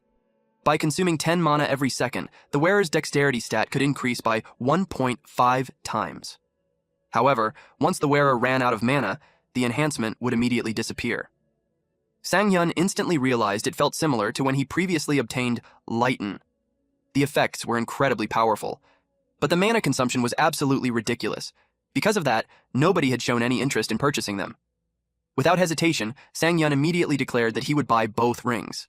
B: By consuming 10 mana every second, the wearer's dexterity stat could increase by 1.5 times. However, once the wearer ran out of mana, the enhancement would immediately disappear. Sang-hyun instantly realized it felt similar to when he previously obtained Lighten. The effects were incredibly powerful, but the mana consumption was absolutely ridiculous. Because of that, nobody had shown any interest in purchasing them. Without hesitation, Sang-hyun immediately declared that he would buy both rings.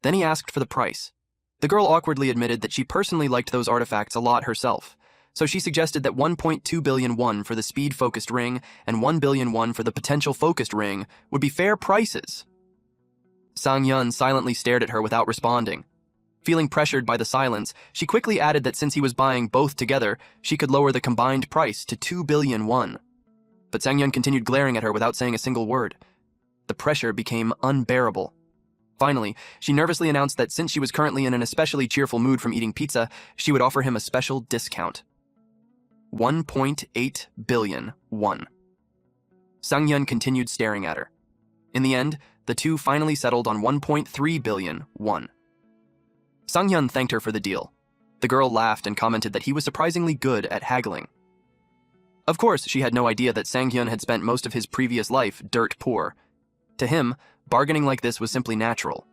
B: Then he asked for the price. The girl awkwardly admitted that she personally liked those artifacts a lot herself, so she suggested that 1.2 billion won for the speed-focused ring and 1 billion won for the potential-focused ring would be fair prices. Sang-hyun silently stared at her without responding. Feeling pressured by the silence, she quickly added that since he was buying both together, she could lower the combined price to 2 billion won. But Sang-hyun continued glaring at her without saying a single word. The pressure became unbearable. Finally, she nervously announced that since she was currently in an especially cheerful mood from eating pizza, she would offer him a special discount. 1.8 billion won. Sang-hyun continued staring at her. In the end, the two finally settled on 1.3 billion won. Sang-hyun thanked her for the deal. The girl laughed and commented that he was surprisingly good at haggling. Of course, she had no idea that Sang-hyun had spent most of his previous life dirt poor. To him, bargaining like this was simply natural.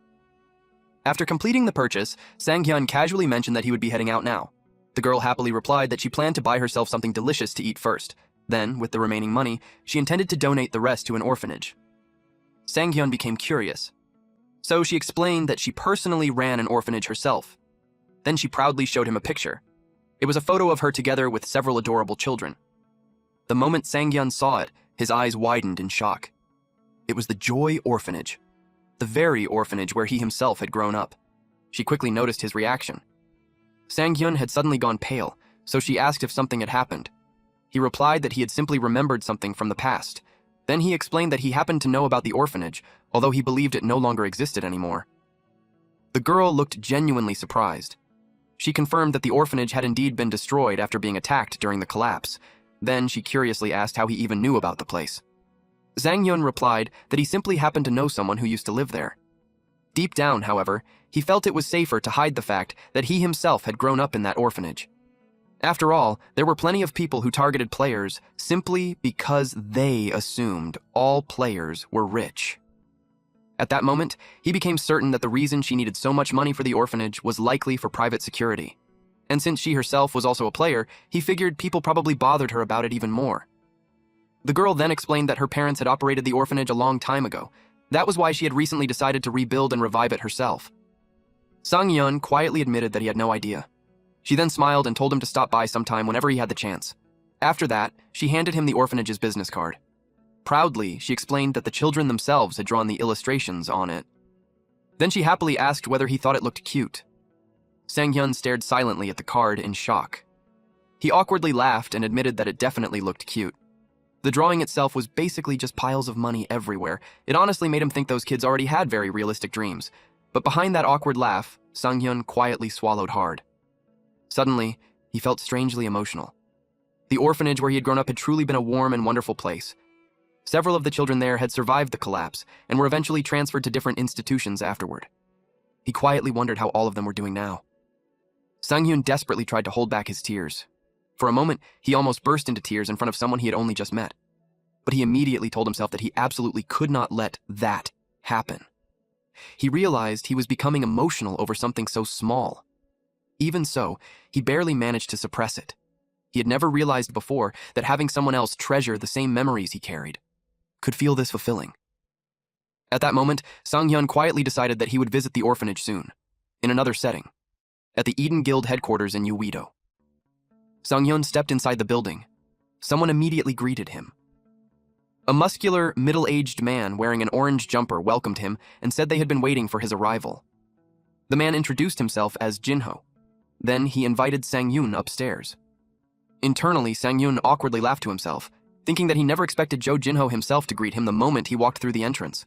B: After completing the purchase, Sang-hyun casually mentioned that he would be heading out now. The girl happily replied that she planned to buy herself something delicious to eat first. Then, with the remaining money, she intended to donate the rest to an orphanage. Sang-hyun became curious. So she explained that she personally ran an orphanage herself. Then she proudly showed him a picture. It was a photo of her together with several adorable children. The moment Sang-hyun saw it, his eyes widened in shock. It was the Joy Orphanage, the very orphanage where he himself had grown up. She quickly noticed his reaction. Sang-hyun had suddenly gone pale, so she asked if something had happened. He replied that he had simply remembered something from the past. Then he explained that he happened to know about the orphanage, although he believed it no longer existed anymore. The girl looked genuinely surprised. She confirmed that the orphanage had indeed been destroyed after being attacked during the collapse. Then she curiously asked how he even knew about the place. Sang-hyun replied that he simply happened to know someone who used to live there. Deep down, however, he felt it was safer to hide the fact that he himself had grown up in that orphanage. After all, there were plenty of people who targeted players simply because they assumed all players were rich. At that moment, he became certain that the reason she needed so much money for the orphanage was likely for private security. And since she herself was also a player, he figured people probably bothered her about it even more. The girl then explained that her parents had operated the orphanage a long time ago. That was why she had recently decided to rebuild and revive it herself. Sang-hyun quietly admitted that he had no idea. She then smiled and told him to stop by sometime whenever he had the chance. After that, she handed him the orphanage's business card. Proudly, she explained that the children themselves had drawn the illustrations on it. Then she happily asked whether he thought it looked cute. Sang-hyun stared silently at the card in shock. He awkwardly laughed and admitted that it definitely looked cute. The drawing itself was basically just piles of money everywhere. It honestly made him think those kids already had very realistic dreams. But behind that awkward laugh, Sang-hyun quietly swallowed hard. Suddenly, he felt strangely emotional. The orphanage where he had grown up had truly been a warm and wonderful place. Several of the children there had survived the collapse and were eventually transferred to different institutions afterward. He quietly wondered how all of them were doing now. Sang-hyun desperately tried to hold back his tears. For a moment, he almost burst into tears in front of someone he had only just met. But he immediately told himself that he absolutely could not let that happen. He realized he was becoming emotional over something so small. Even so, he barely managed to suppress it. He had never realized before that having someone else treasure the same memories he carried could feel this fulfilling. At that moment, Sang-hyun quietly decided that he would visit the orphanage soon, in another setting, at the Eden Guild headquarters in Uido. Sang-hyun stepped inside the building. Someone immediately greeted him. A muscular, middle-aged man wearing an orange jumper welcomed him and said they had been waiting for his arrival. The man introduced himself as Jinho. Then he invited Sang-hyun upstairs. Internally, Sang-hyun awkwardly laughed to himself, thinking that he never expected Jo Jinho himself to greet him the moment he walked through the entrance.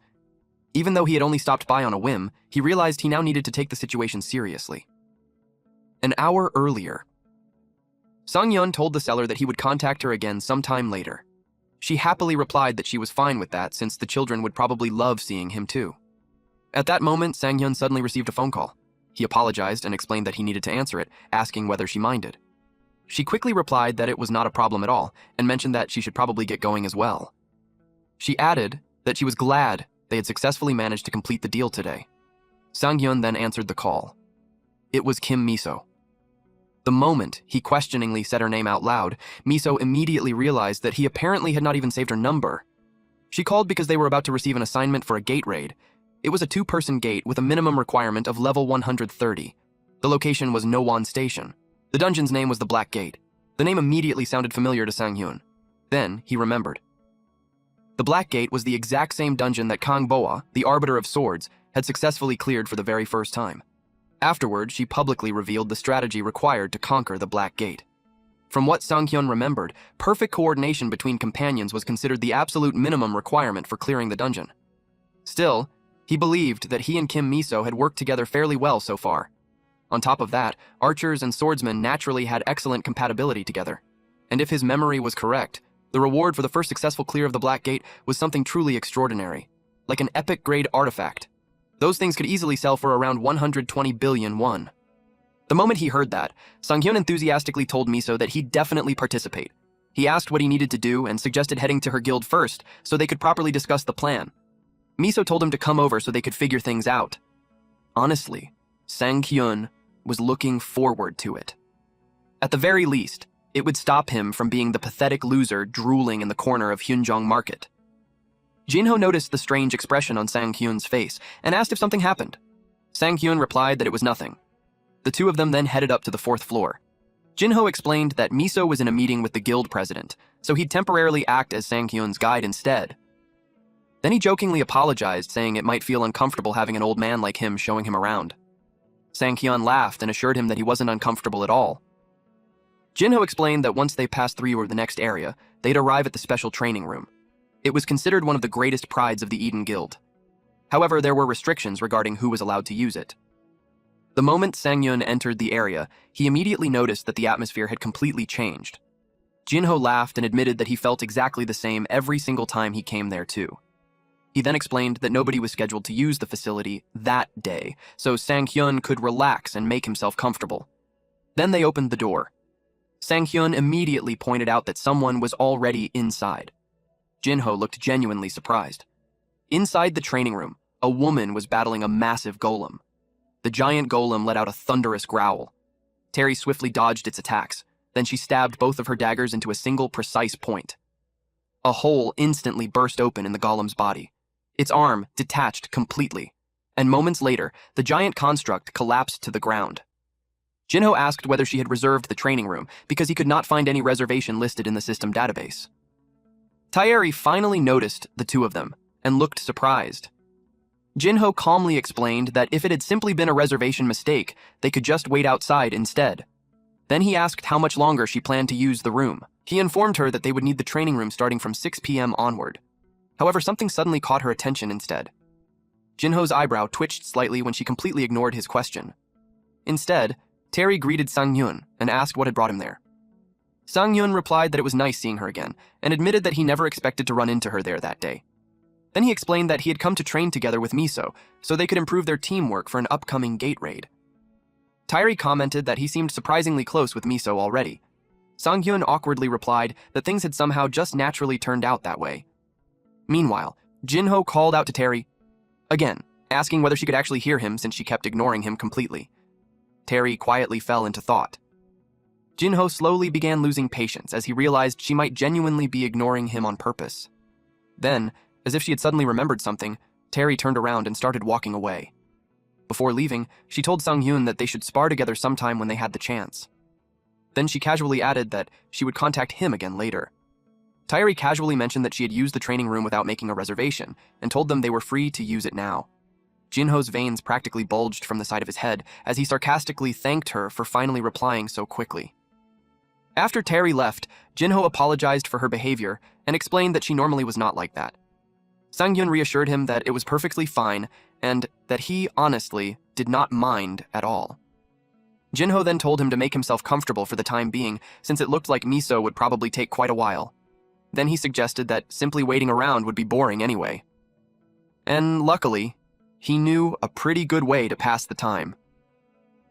B: Even though he had only stopped by on a whim, he realized he now needed to take the situation seriously. An hour earlier, Sang-hyun told the seller that he would contact her again sometime later. She happily replied that she was fine with that since the children would probably love seeing him too. At that moment, Sang-hyun suddenly received a phone call. He apologized and explained that he needed to answer it, asking whether she minded. She quickly replied that it was not a problem at all and mentioned that she should probably get going as well. She added that she was glad they had successfully managed to complete the deal today. Sang-hyun then answered the call. It was Kim Miso. The moment he questioningly said her name out loud, Miso immediately realized that he apparently had not even saved her number. She called because they were about to receive an assignment for a gate raid. It was a 2-person gate with a minimum requirement of level 130. The location was Nowon Station. The dungeon's name was the Black Gate. The name immediately sounded familiar to Sang-hyun. Then he remembered. The Black Gate was the exact same dungeon that Kang Boa, the Arbiter of Swords, had successfully cleared for the very first time. Afterward, she publicly revealed the strategy required to conquer the Black Gate. From what Sang-hyun remembered, perfect coordination between companions was considered the absolute minimum requirement for clearing the dungeon. Still, he believed that he and Kim Miso had worked together fairly well so far. On top of that, archers and swordsmen naturally had excellent compatibility together. And if his memory was correct, the reward for the first successful clear of the Black Gate was something truly extraordinary, like an epic-grade artifact. Those things could easily sell for around 120 billion won. The moment he heard that, Sang-hyun enthusiastically told Miso that he'd definitely participate. He asked what he needed to do and suggested heading to her guild first so they could properly discuss the plan. Miso told him to come over so they could figure things out. Honestly, Sang-hyun was looking forward to it. At the very least, it would stop him from being the pathetic loser drooling in the corner of Hyunjong Market. Jinho noticed the strange expression on Sang-hyun's face and asked if something happened. Sang-hyun replied that it was nothing. The two of them then headed up to the 4th floor. Jinho explained that Miso was in a meeting with the guild president, so he'd temporarily act as Sang-hyun's guide instead. Then he jokingly apologized, saying it might feel uncomfortable having an old man like him showing him around. Sang-hyun laughed and assured him that he wasn't uncomfortable at all. Jinho explained that once they passed through the next area, they'd arrive at the special training room. It was considered one of the greatest prides of the Eden Guild. However, there were restrictions regarding who was allowed to use it. The moment Sang-hyun entered the area, he immediately noticed that the atmosphere had completely changed. Jinho laughed and admitted that he felt exactly the same every single time he came there too. He then explained that nobody was scheduled to use the facility that day, so Sang-hyun could relax and make himself comfortable. Then they opened the door. Sang-hyun immediately pointed out that someone was already inside. Jinho looked genuinely surprised. Inside the training room, A woman was battling a massive golem. The giant golem let out a thunderous growl. Terry swiftly dodged its attacks. Then she stabbed both of her daggers into a single precise point. A hole instantly burst open in the golem's body. Its arm detached completely, and moments later, the giant construct collapsed to the ground. Jinho asked whether she had reserved the training room because he could not find any reservation listed in the system database. Taeri finally noticed the two of them and looked surprised. Jinho calmly explained that if it had simply been a reservation mistake, they could just wait outside instead. Then he asked how much longer she planned to use the room. He informed her that they would need the training room starting from 6 p.m. onward. However, something suddenly caught her attention instead. Jinho's eyebrow twitched slightly when she completely ignored his question. Instead, Terry greeted Sang-Yun and asked what had brought him there. Sang-Yun replied that it was nice seeing her again, and admitted that he never expected to run into her there that day. Then he explained that he had come to train together with Miso, so they could improve their teamwork for an upcoming gate raid. Tairi commented that he seemed surprisingly close with Miso already. Sang-Yun awkwardly replied that things had somehow just naturally turned out that way. Meanwhile, Jinho called out to Terry again, asking whether she could actually hear him since she kept ignoring him completely. Terry quietly fell into thought. Jinho slowly began losing patience as he realized she might genuinely be ignoring him on purpose. Then, as if she had suddenly remembered something, Terry turned around and started walking away. Before leaving, she told Sang-Yun that they should spar together sometime when they had the chance. Then she casually added that she would contact him again later. Tairi casually mentioned that she had used the training room without making a reservation, and told them they were free to use it now. Jinho's veins practically bulged from the side of his head as he sarcastically thanked her for finally replying so quickly. After Terry left, Jinho apologized for her behavior and explained that she normally was not like that. Sang-Yun reassured him that it was perfectly fine and that he, honestly, did not mind at all. Jinho then told him to make himself comfortable for the time being, since it looked like Miso would probably take quite a while. Then he suggested that simply waiting around would be boring anyway. And luckily, he knew a pretty good way to pass the time.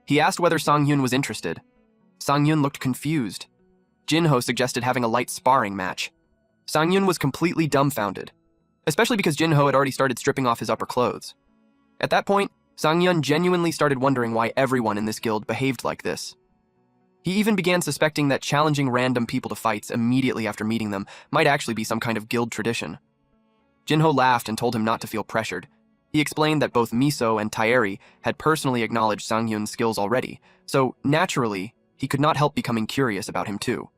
B: He asked whether Sang-Yun was interested. Sang-Yun looked confused. Jinho suggested having a light sparring match. Sang-Yun was completely dumbfounded, especially because Jinho had already started stripping off his upper clothes. At that point, Sang-Yun genuinely started wondering why everyone in this guild behaved like this. He even began suspecting that challenging random people to fights immediately after meeting them might actually be some kind of guild tradition. Jinho laughed and told him not to feel pressured. He explained that both Miso and Taeri had personally acknowledged Sang-Yun's skills already, so naturally, he could not help becoming curious about him too.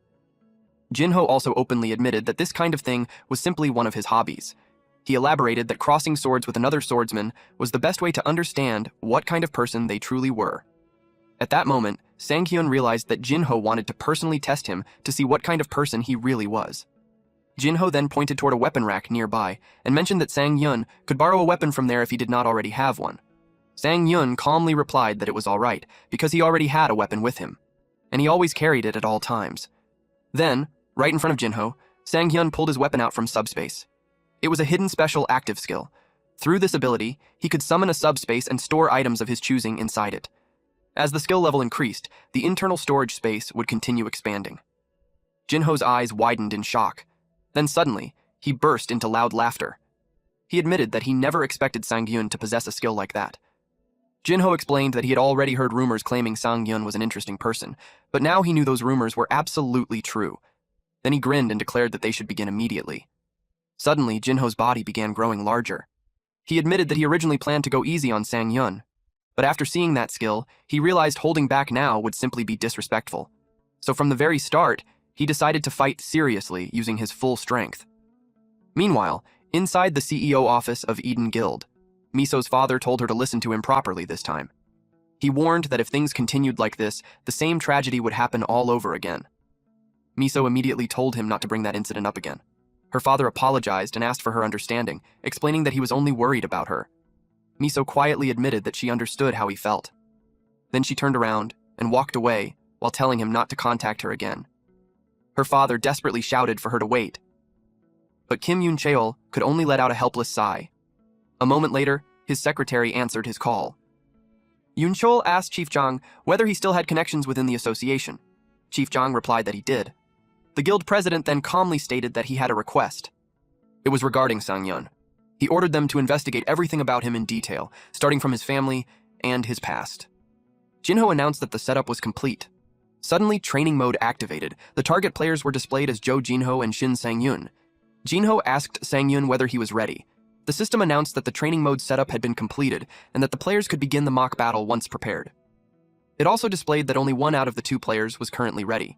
B: Jinho also openly admitted that this kind of thing was simply one of his hobbies. He elaborated that crossing swords with another swordsman was the best way to understand what kind of person they truly were. At that moment, Sang-Hyun realized that Jinho wanted to personally test him to see what kind of person he really was. Jinho then pointed toward a weapon rack nearby and mentioned that Sang-Yun could borrow a weapon from there if he did not already have one. Sang-Yun calmly replied that it was alright because he already had a weapon with him, and he always carried it at all times. Then, right in front of Jinho, Sang-Hyun pulled his weapon out from subspace. It was a hidden special active skill. Through this ability, he could summon a subspace and store items of his choosing inside it. As the skill level increased, the internal storage space would continue expanding. Jinho's eyes widened in shock. Then suddenly, he burst into loud laughter. He admitted that he never expected Sang-Yun to possess a skill like that. Jinho explained that he had already heard rumors claiming Sang-Yun was an interesting person, but now he knew those rumors were absolutely true. Then he grinned and declared that they should begin immediately. Suddenly, Jinho's body began growing larger. He admitted that he originally planned to go easy on Sang-Yun, but after seeing that skill, he realized holding back now would simply be disrespectful. So from the very start, he decided to fight seriously using his full strength. Meanwhile, inside the CEO office of Eden Guild, Miso's father told her to listen to him properly this time. He warned that if things continued like this, the same tragedy would happen all over again. Miso immediately told him not to bring that incident up again. Her father apologized and asked for her understanding, explaining that he was only worried about her. Miso quietly admitted that she understood how he felt. Then she turned around and walked away while telling him not to contact her again. Her father desperately shouted for her to wait. But Kim Yoon-cheol could only let out a helpless sigh. A moment later, his secretary answered his call. Yoon-cheol asked Chief Jang whether he still had connections within the association. Chief Jang replied that he did. The guild president then calmly stated that he had a request. It was regarding Sang-Yun. He ordered them to investigate everything about him in detail, starting from his family and his past. Jinho announced that the setup was complete. Suddenly, training mode activated. The target players were displayed as Jo Jinho and Shin Sang-yoon. Jinho asked Sang-yoon whether he was ready. The system announced that the training mode setup had been completed and that the players could begin the mock battle once prepared. It also displayed that only one out of the two players was currently ready.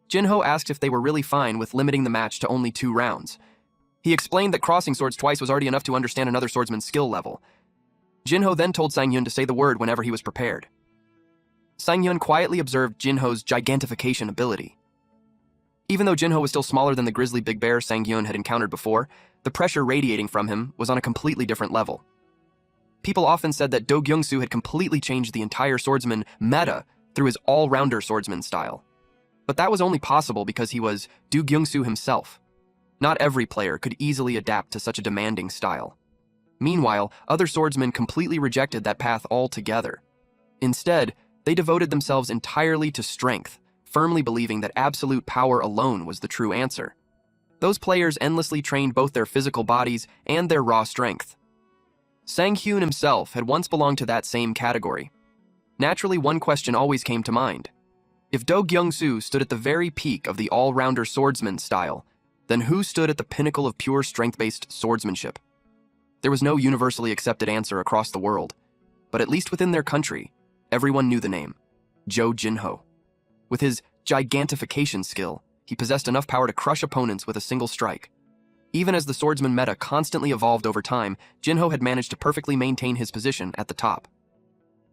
B: Jinho asked if they were really fine with limiting the match to only 2 rounds. He explained that crossing swords twice was already enough to understand another swordsman's skill level. Jinho then told Sang-yoon to say the word whenever he was prepared. Sang-yoon quietly observed Jinho's gigantification ability. Even though Jinho was still smaller than the grizzly big bear Sang-yoon had encountered before, the pressure radiating from him was on a completely different level. People often said that Do Gyung-soo had completely changed the entire swordsman meta through his all-rounder swordsman style. But that was only possible because he was Do Gyung-soo himself. Not every player could easily adapt to such a demanding style. Meanwhile, other swordsmen completely rejected that path altogether. Instead, they devoted themselves entirely to strength, firmly believing that absolute power alone was the true answer. Those players endlessly trained both their physical bodies and their raw strength. Sang-hyun himself had once belonged to that same category. Naturally, one question always came to mind. If Do Gyung-soo stood at the very peak of the all-rounder swordsman style, then who stood at the pinnacle of pure strength-based swordsmanship? There was no universally accepted answer across the world, but at least within their country, everyone knew the name, Jo Jinho. With his gigantification skill, he possessed enough power to crush opponents with a single strike. Even as the swordsman meta constantly evolved over time, Jinho had managed to perfectly maintain his position at the top.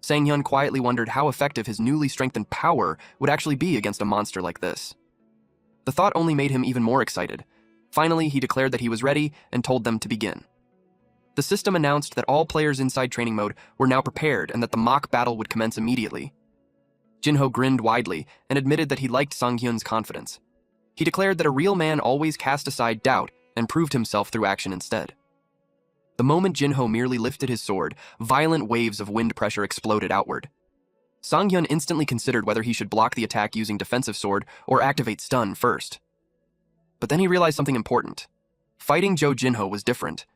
B: Sang-hyun quietly wondered how effective his newly strengthened power would actually be against a monster like this. The thought only made him even more excited. Finally, he declared that he was ready and told them to begin. The system announced that all players inside training mode were now prepared and that the mock battle would commence immediately. Jinho grinned widely and admitted that he liked Sang-hyun's confidence. He declared that a real man always cast aside doubt and proved himself through action instead. The moment Jinho merely lifted his sword, violent waves of wind pressure exploded outward. Sang-hyun instantly considered whether he should block the attack using defensive sword or activate stun first. But then he realized something important. Fighting Jo Jinho was different.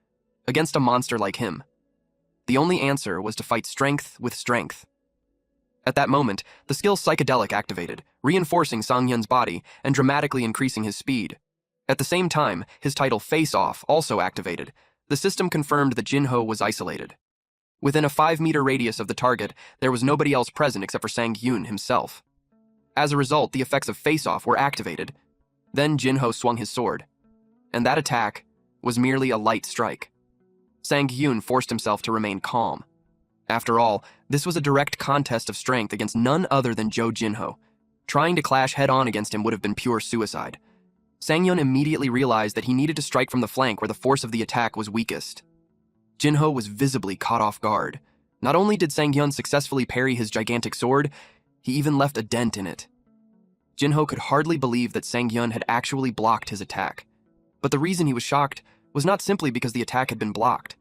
B: Against a monster like him, the only answer was to fight strength with strength. At that moment, the skill Psychedelic activated, reinforcing Sang-hyun's body and dramatically increasing his speed. At the same time, his title Face Off also activated. The system confirmed that Jinho was isolated. Within a 5-meter radius of the target, there was nobody else present except for Sang-hyun himself. As a result, the effects of Face Off were activated. Then Jinho swung his sword, and that attack was merely a light strike. Sang-hyun forced himself to remain calm. After all, this was a direct contest of strength against none other than Jo Jinho. Trying to clash head-on against him would have been pure suicide. Sang-hyun immediately realized that he needed to strike from the flank where the force of the attack was weakest. Jinho was visibly caught off guard. Not only did Sang-hyun successfully parry his gigantic sword, he even left a dent in it. Jinho could hardly believe that Sang-hyun had actually blocked his attack. But the reason he was shocked was not simply because the attack had been blocked.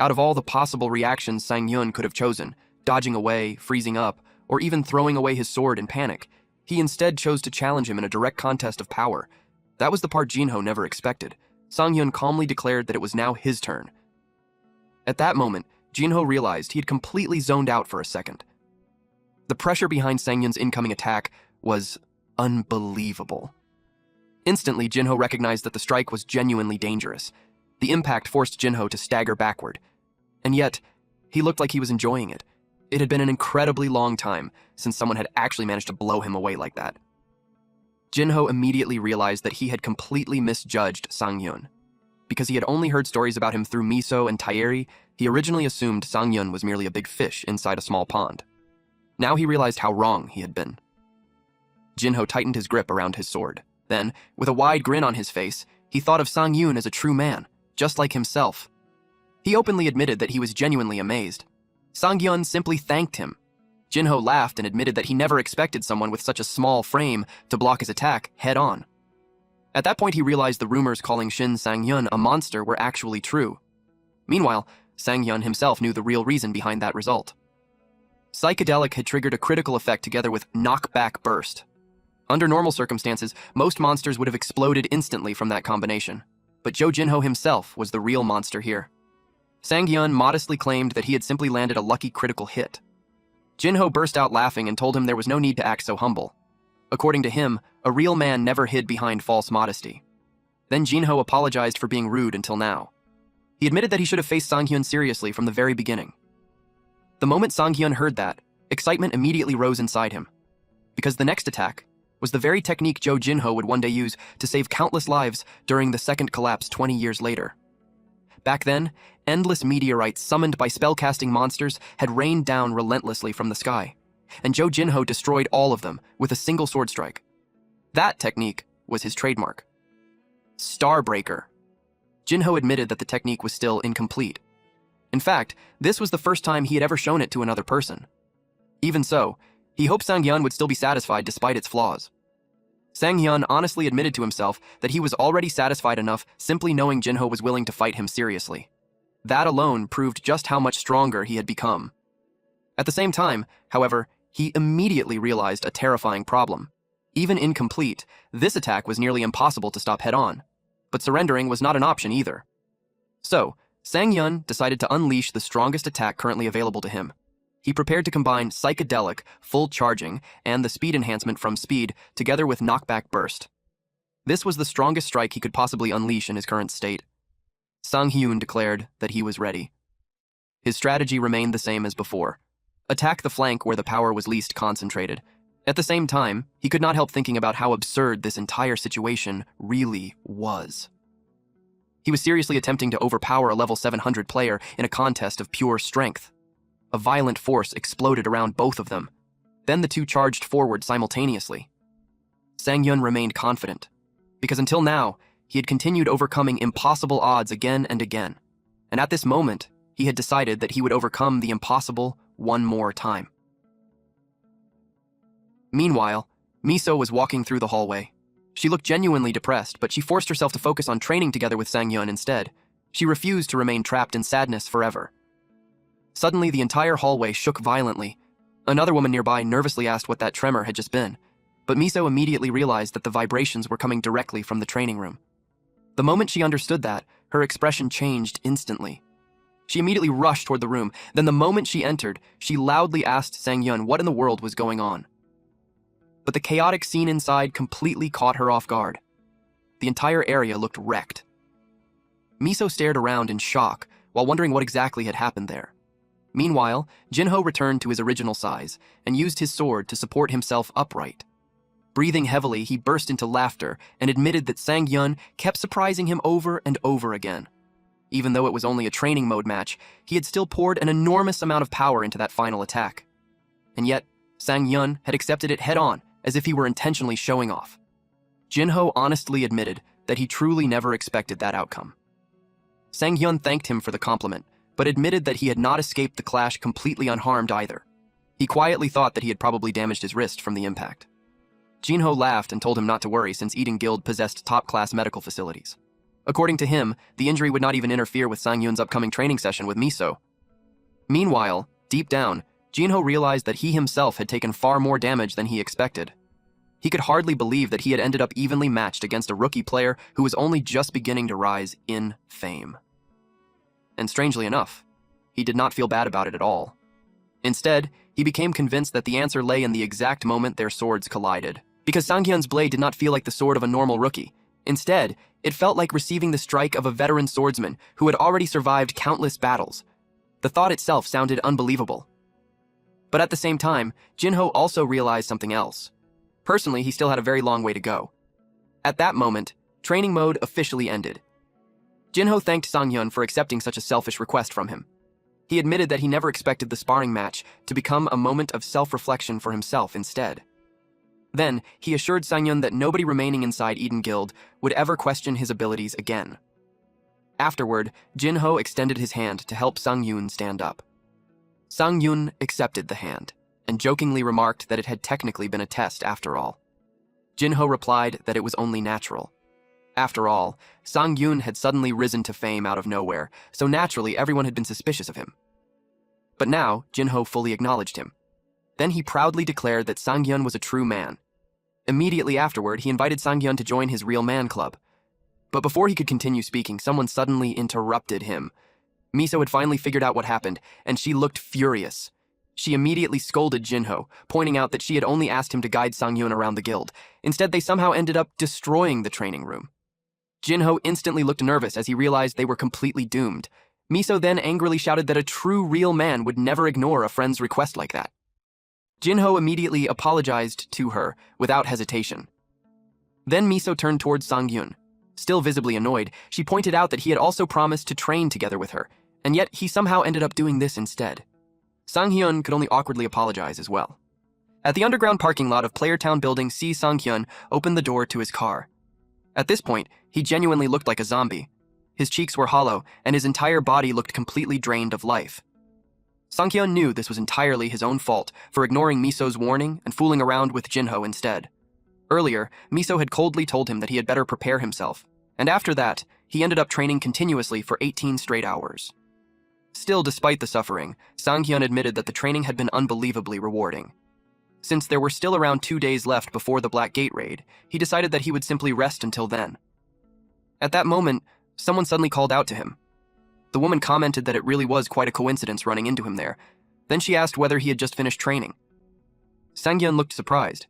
B: Out of all the possible reactions Sang-hyun could have chosen, dodging away, freezing up, or even throwing away his sword in panic, he instead chose to challenge him in a direct contest of power. That was the part Jinho never expected. Sang-hyun calmly declared that it was now his turn. At that moment, Jinho realized he had completely zoned out for a second. The pressure behind Sang-hyun's incoming attack was unbelievable. Instantly, Jinho recognized that the strike was genuinely dangerous. The impact forced Jinho to stagger backward. And yet, he looked like he was enjoying it. It had been an incredibly long time since someone had actually managed to blow him away like that. Jinho immediately realized that he had completely misjudged Sang-hyun. Because he had only heard stories about him through Miso and Taeri, he originally assumed Sang-hyun was merely a big fish inside a small pond. Now he realized how wrong he had been. Jinho tightened his grip around his sword. Then, with a wide grin on his face, he thought of Sang-hyun as a true man, just like himself. He openly admitted that he was genuinely amazed. Sang-hyun simply thanked him. Jinho laughed and admitted that he never expected someone with such a small frame to block his attack head-on. At that point, he realized the rumors calling Shin Sang-hyun a monster were actually true. Meanwhile, Sang-hyun himself knew the real reason behind that result. Psychedelic had triggered a critical effect together with knockback burst. Under normal circumstances, most monsters would have exploded instantly from that combination. But Jo Jinho himself was the real monster here. Sang-hyun modestly claimed that he had simply landed a lucky critical hit. Jinho burst out laughing and told him there was no need to act so humble. According to him, a real man never hid behind false modesty. Then Jinho apologized for being rude until now. He admitted that he should have faced Sang-hyun seriously from the very beginning. The moment Sang-hyun heard that, excitement immediately rose inside him. Because the next attack was the very technique Jo Jinho would one day use to save countless lives during the second collapse 20 years later. Back then, endless meteorites summoned by spellcasting monsters had rained down relentlessly from the sky, and Jo Jinho destroyed all of them with a single sword strike. That technique was his trademark. Starbreaker. Jinho admitted that the technique was still incomplete. In fact, this was the first time he had ever shown it to another person. Even so, he hoped Sang-hyun would still be satisfied despite its flaws. Sang-hyun honestly admitted to himself that he was already satisfied enough simply knowing Jinho was willing to fight him seriously. That alone proved just how much stronger he had become. At the same time, however, he immediately realized a terrifying problem. Even incomplete, this attack was nearly impossible to stop head-on. But surrendering was not an option either. So, Sang-hyun decided to unleash the strongest attack currently available to him. He prepared to combine psychedelic, full charging, and the speed enhancement from speed together with knockback burst. This was the strongest strike he could possibly unleash in his current state. Sang-hyun declared that he was ready. His strategy remained the same as before. Attack the flank where the power was least concentrated. At the same time, he could not help thinking about how absurd this entire situation really was. He was seriously attempting to overpower a level 700 player in a contest of pure strength. A violent force exploded around both of them. Then the two charged forward simultaneously. Sang-hyun remained confident, because until now, he had continued overcoming impossible odds again and again. And at this moment, he had decided that he would overcome the impossible one more time. Meanwhile, Miso was walking through the hallway. She looked genuinely depressed, but she forced herself to focus on training together with Sang-hyun instead. She refused to remain trapped in sadness forever. Suddenly, the entire hallway shook violently. Another woman nearby nervously asked what that tremor had just been, but Miso immediately realized that the vibrations were coming directly from the training room. The moment she understood that, her expression changed instantly. She immediately rushed toward the room. Then the moment she entered, she loudly asked Sang-hyun what in the world was going on. But the chaotic scene inside completely caught her off guard. The entire area looked wrecked. Miso stared around in shock while wondering what exactly had happened there. Meanwhile, Jinho returned to his original size and used his sword to support himself upright. Breathing heavily, he burst into laughter and admitted that Sang-hyun kept surprising him over and over again. Even though it was only a training mode match, he had still poured an enormous amount of power into that final attack. And yet, Sang-hyun had accepted it head-on, as if he were intentionally showing off. Jinho honestly admitted that he truly never expected that outcome. Sang-hyun thanked him for the compliment, but admitted that he had not escaped the clash completely unharmed either. He quietly thought that he had probably damaged his wrist from the impact. Jinho laughed and told him not to worry since Eden Guild possessed top-class medical facilities. According to him, the injury would not even interfere with Sang-hyun's upcoming training session with Miso. Meanwhile, deep down, Jinho realized that he himself had taken far more damage than he expected. He could hardly believe that he had ended up evenly matched against a rookie player who was only just beginning to rise in fame. And strangely enough, he did not feel bad about it at all. Instead, he became convinced that the answer lay in the exact moment their swords collided. Because Sang-hyun's blade did not feel like the sword of a normal rookie. Instead, it felt like receiving the strike of a veteran swordsman who had already survived countless battles. The thought itself sounded unbelievable. But at the same time, Jinho also realized something else. Personally, he still had a very long way to go. At that moment, training mode officially ended. Jinho thanked Sang-hyun for accepting such a selfish request from him. He admitted that he never expected the sparring match to become a moment of self-reflection for himself instead. Then, he assured Sang-hyun that nobody remaining inside Eden Guild would ever question his abilities again. Afterward, Jinho extended his hand to help Sang-hyun stand up. Sang-hyun accepted the hand, and jokingly remarked that it had technically been a test after all. Jinho replied that it was only natural. After all, Sang-hyun had suddenly risen to fame out of nowhere, so naturally everyone had been suspicious of him. But now, Jinho fully acknowledged him. Then he proudly declared that Sang-hyun was a true man. Immediately afterward, he invited Sang-hyun to join his Real Man Club. But before he could continue speaking, someone suddenly interrupted him. Miso had finally figured out what happened, and she looked furious. She immediately scolded Jinho, pointing out that she had only asked him to guide Sang-hyun around the guild. Instead, they somehow ended up destroying the training room. Jinho instantly looked nervous as he realized they were completely doomed. Miso then angrily shouted that a true, real man would never ignore a friend's request like that. Jinho immediately apologized to her without hesitation. Then Miso turned towards Sang-hyun. Still visibly annoyed, she pointed out that he had also promised to train together with her, and yet he somehow ended up doing this instead. Sang-hyun could only awkwardly apologize as well. At the underground parking lot of Playertown building, Sang-hyun opened the door to his car. At this point, he genuinely looked like a zombie. His cheeks were hollow, and his entire body looked completely drained of life. Sang-hyun knew this was entirely his own fault for ignoring Miso's warning and fooling around with Jinho instead. Earlier, Miso had coldly told him that he had better prepare himself, and after that, he ended up training continuously for 18 straight hours. Still, despite the suffering, Sang-hyun admitted that the training had been unbelievably rewarding. Since there were still around 2 days left before the Black Gate raid, he decided that he would simply rest until then. At that moment, someone suddenly called out to him. The woman commented that it really was quite a coincidence running into him there. Then she asked whether he had just finished training. Sang-hyun looked surprised.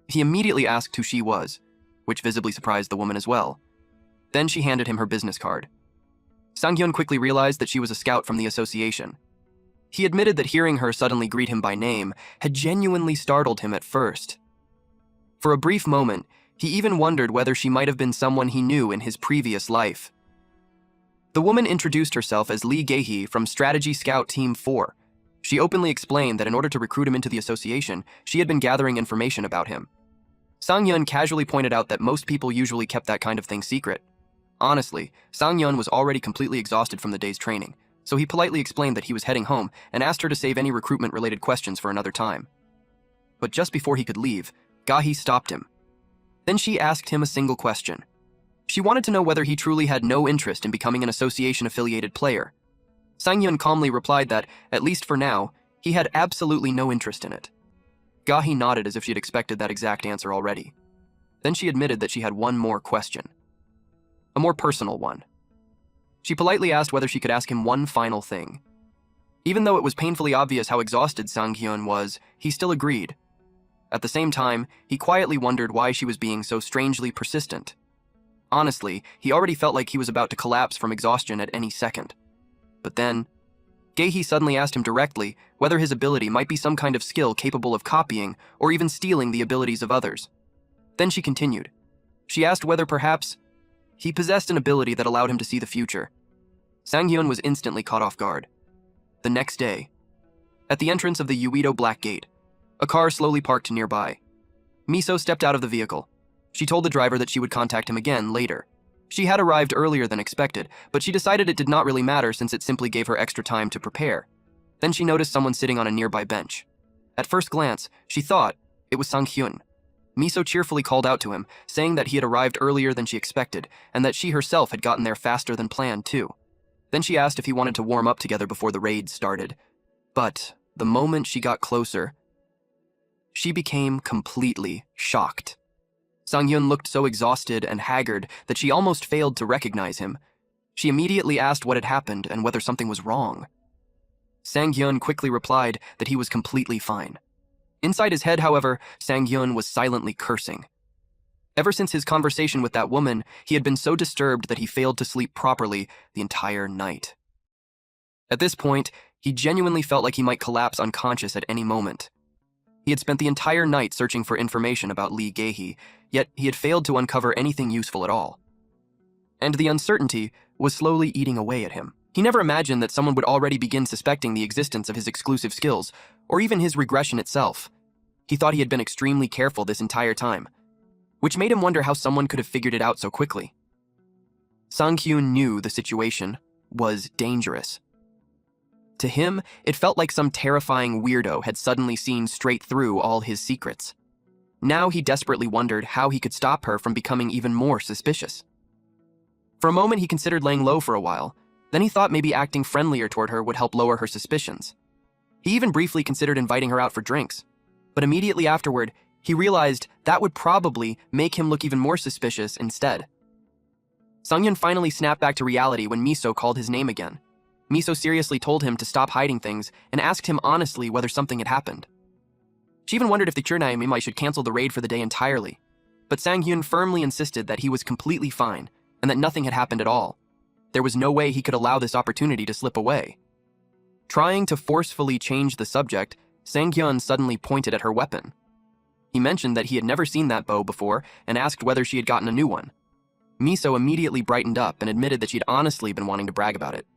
B: He immediately asked who she was, which visibly surprised the woman as well. Then she handed him her business card. Sang-hyun quickly realized that she was a scout from the association. He admitted that hearing her suddenly greet him by name had genuinely startled him at first. For a brief moment, he even wondered whether she might have been someone he knew in his previous life. The woman introduced herself as Lee Gae-hee from Strategy Scout Team 4. She openly explained that in order to recruit him into the association, she had been gathering information about him. Sang-hyun casually pointed out that most people usually kept that kind of thing secret. Honestly, Sang-hyun was already completely exhausted from the day's training, so he politely explained that he was heading home and asked her to save any recruitment-related questions for another time. But just before he could leave, Gae stopped him. Then she asked him a single question. She wanted to know whether he truly had no interest in becoming an association-affiliated player. Sang-hyun calmly replied that, at least for now, he had absolutely no interest in it. Gae nodded as if she had expected that exact answer already. Then she admitted that she had one more question. A more personal one. She politely asked whether she could ask him one final thing. Even though it was painfully obvious how exhausted Sang-hyun was, he still agreed. At the same time, he quietly wondered why she was being so strangely persistent. Honestly, he already felt like he was about to collapse from exhaustion at any second. But then, Gae suddenly asked him directly whether his ability might be some kind of skill capable of copying or even stealing the abilities of others. Then she continued. She asked whether perhaps he possessed an ability that allowed him to see the future. Sang-hyun was instantly caught off guard. The next day, at the entrance of the Uedo Black Gate, a car slowly parked nearby. Miso stepped out of the vehicle. She told the driver that she would contact him again later. She had arrived earlier than expected, but she decided it did not really matter since it simply gave her extra time to prepare. Then she noticed someone sitting on a nearby bench. At first glance, she thought it was Sang-hyun. Miso cheerfully called out to him, saying that he had arrived earlier than she expected, and that she herself had gotten there faster than planned, too. Then she asked if he wanted to warm up together before the raid started. But the moment she got closer, she became completely shocked. Sang-hyun looked so exhausted and haggard that she almost failed to recognize him. She immediately asked what had happened and whether something was wrong. Sang-hyun quickly replied that he was completely fine. Inside his head, however, Sang-hyun was silently cursing. Ever since his conversation with that woman, he had been so disturbed that he failed to sleep properly the entire night. At this point, he genuinely felt like he might collapse unconscious at any moment. He had spent the entire night searching for information about Lee Gae-hee, yet he had failed to uncover anything useful at all. And the uncertainty was slowly eating away at him. He never imagined that someone would already begin suspecting the existence of his exclusive skills, or even his regression itself. He thought he had been extremely careful this entire time, which made him wonder how someone could have figured it out so quickly. Sang-hyun knew the situation was dangerous. To him, it felt like some terrifying weirdo had suddenly seen straight through all his secrets. Now he desperately wondered how he could stop her from becoming even more suspicious. For a moment, he considered laying low for a while. Then he thought maybe acting friendlier toward her would help lower her suspicions. He even briefly considered inviting her out for drinks. But immediately afterward, he realized that would probably make him look even more suspicious instead. Sungyun finally snapped back to reality when Miso called his name again. Miso seriously told him to stop hiding things and asked him honestly whether something had happened. She even wondered if the Churnai should cancel the raid for the day entirely, but Sangyun firmly insisted that he was completely fine and that nothing had happened at all. There was no way he could allow this opportunity to slip away. Trying to forcefully change the subject, Sangyun suddenly pointed at her weapon. He mentioned that he had never seen that bow before and asked whether she had gotten a new one. Miso immediately brightened up and admitted that she'd honestly been wanting to brag about it.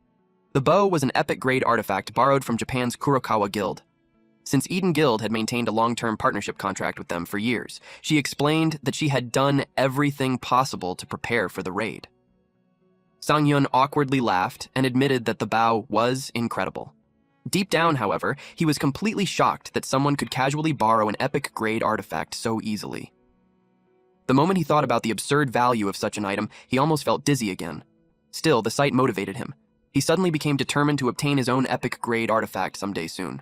B: The bow was an epic-grade artifact borrowed from Japan's Kurokawa Guild. Since Eden Guild had maintained a long-term partnership contract with them for years, she explained that she had done everything possible to prepare for the raid. Sangyun awkwardly laughed and admitted that the bow was incredible. Deep down, however, he was completely shocked that someone could casually borrow an epic-grade artifact so easily. The moment he thought about the absurd value of such an item, he almost felt dizzy again. Still, the sight motivated him. He suddenly became determined to obtain his own epic-grade artifact someday soon.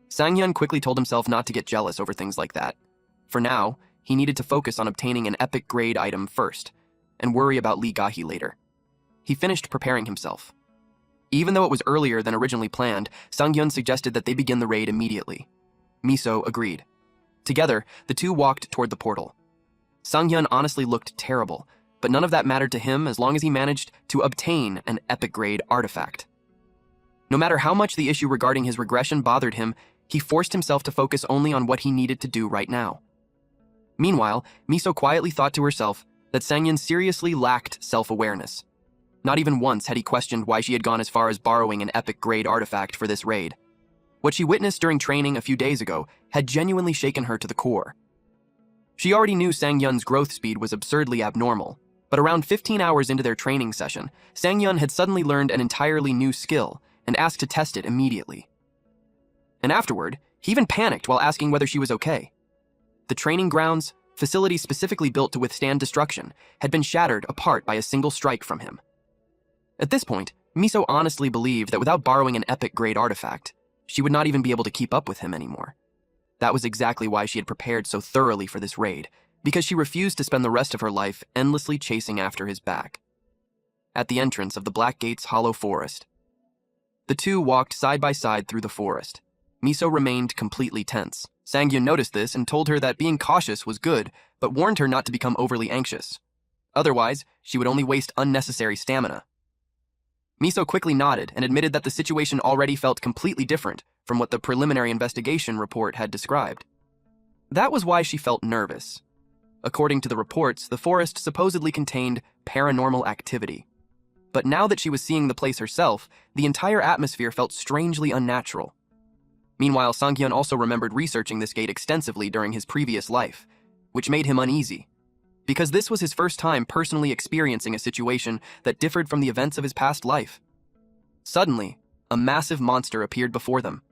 B: Sangyun quickly told himself not to get jealous over things like that. For now, he needed to focus on obtaining an epic-grade item first, and worry about Lee Gahi later. He finished preparing himself. Even though it was earlier than originally planned, Sangyun suggested that they begin the raid immediately. Miso agreed. Together, the two walked toward the portal. Sangyun honestly looked terrible, but none of that mattered to him as long as he managed to obtain an epic-grade artifact. No matter how much the issue regarding his regression bothered him, he forced himself to focus only on what he needed to do right now. Meanwhile, Miso quietly thought to herself that Sangyun seriously lacked self-awareness. Not even once had he questioned why she had gone as far as borrowing an epic-grade artifact for this raid. What she witnessed during training a few days ago had genuinely shaken her to the core. She already knew Sangyun's growth speed was absurdly abnormal, but around 15 hours into their training session, Sangyun had suddenly learned an entirely new skill and asked to test it immediately. And afterward, he even panicked while asking whether she was okay. The training grounds, facilities specifically built to withstand destruction, had been shattered apart by a single strike from him. At this point, Miso honestly believed that without borrowing an epic-grade artifact, she would not even be able to keep up with him anymore. That was exactly why she had prepared so thoroughly for this raid, because she refused to spend the rest of her life endlessly chasing after his back. At the entrance of the Black Gate's hollow forest, the two walked side by side through the forest. Miso remained completely tense. Sangyun noticed this and told her that being cautious was good, but warned her not to become overly anxious. Otherwise, she would only waste unnecessary stamina. Miso quickly nodded and admitted that the situation already felt completely different from what the preliminary investigation report had described. That was why she felt nervous. According to the reports, the forest supposedly contained paranormal activity. But now that she was seeing the place herself, the entire atmosphere felt strangely unnatural. Meanwhile, Sangyun also remembered researching this gate extensively during his previous life, which made him uneasy, because this was his first time personally experiencing a situation that differed from the events of his past life. Suddenly, a massive monster appeared before them.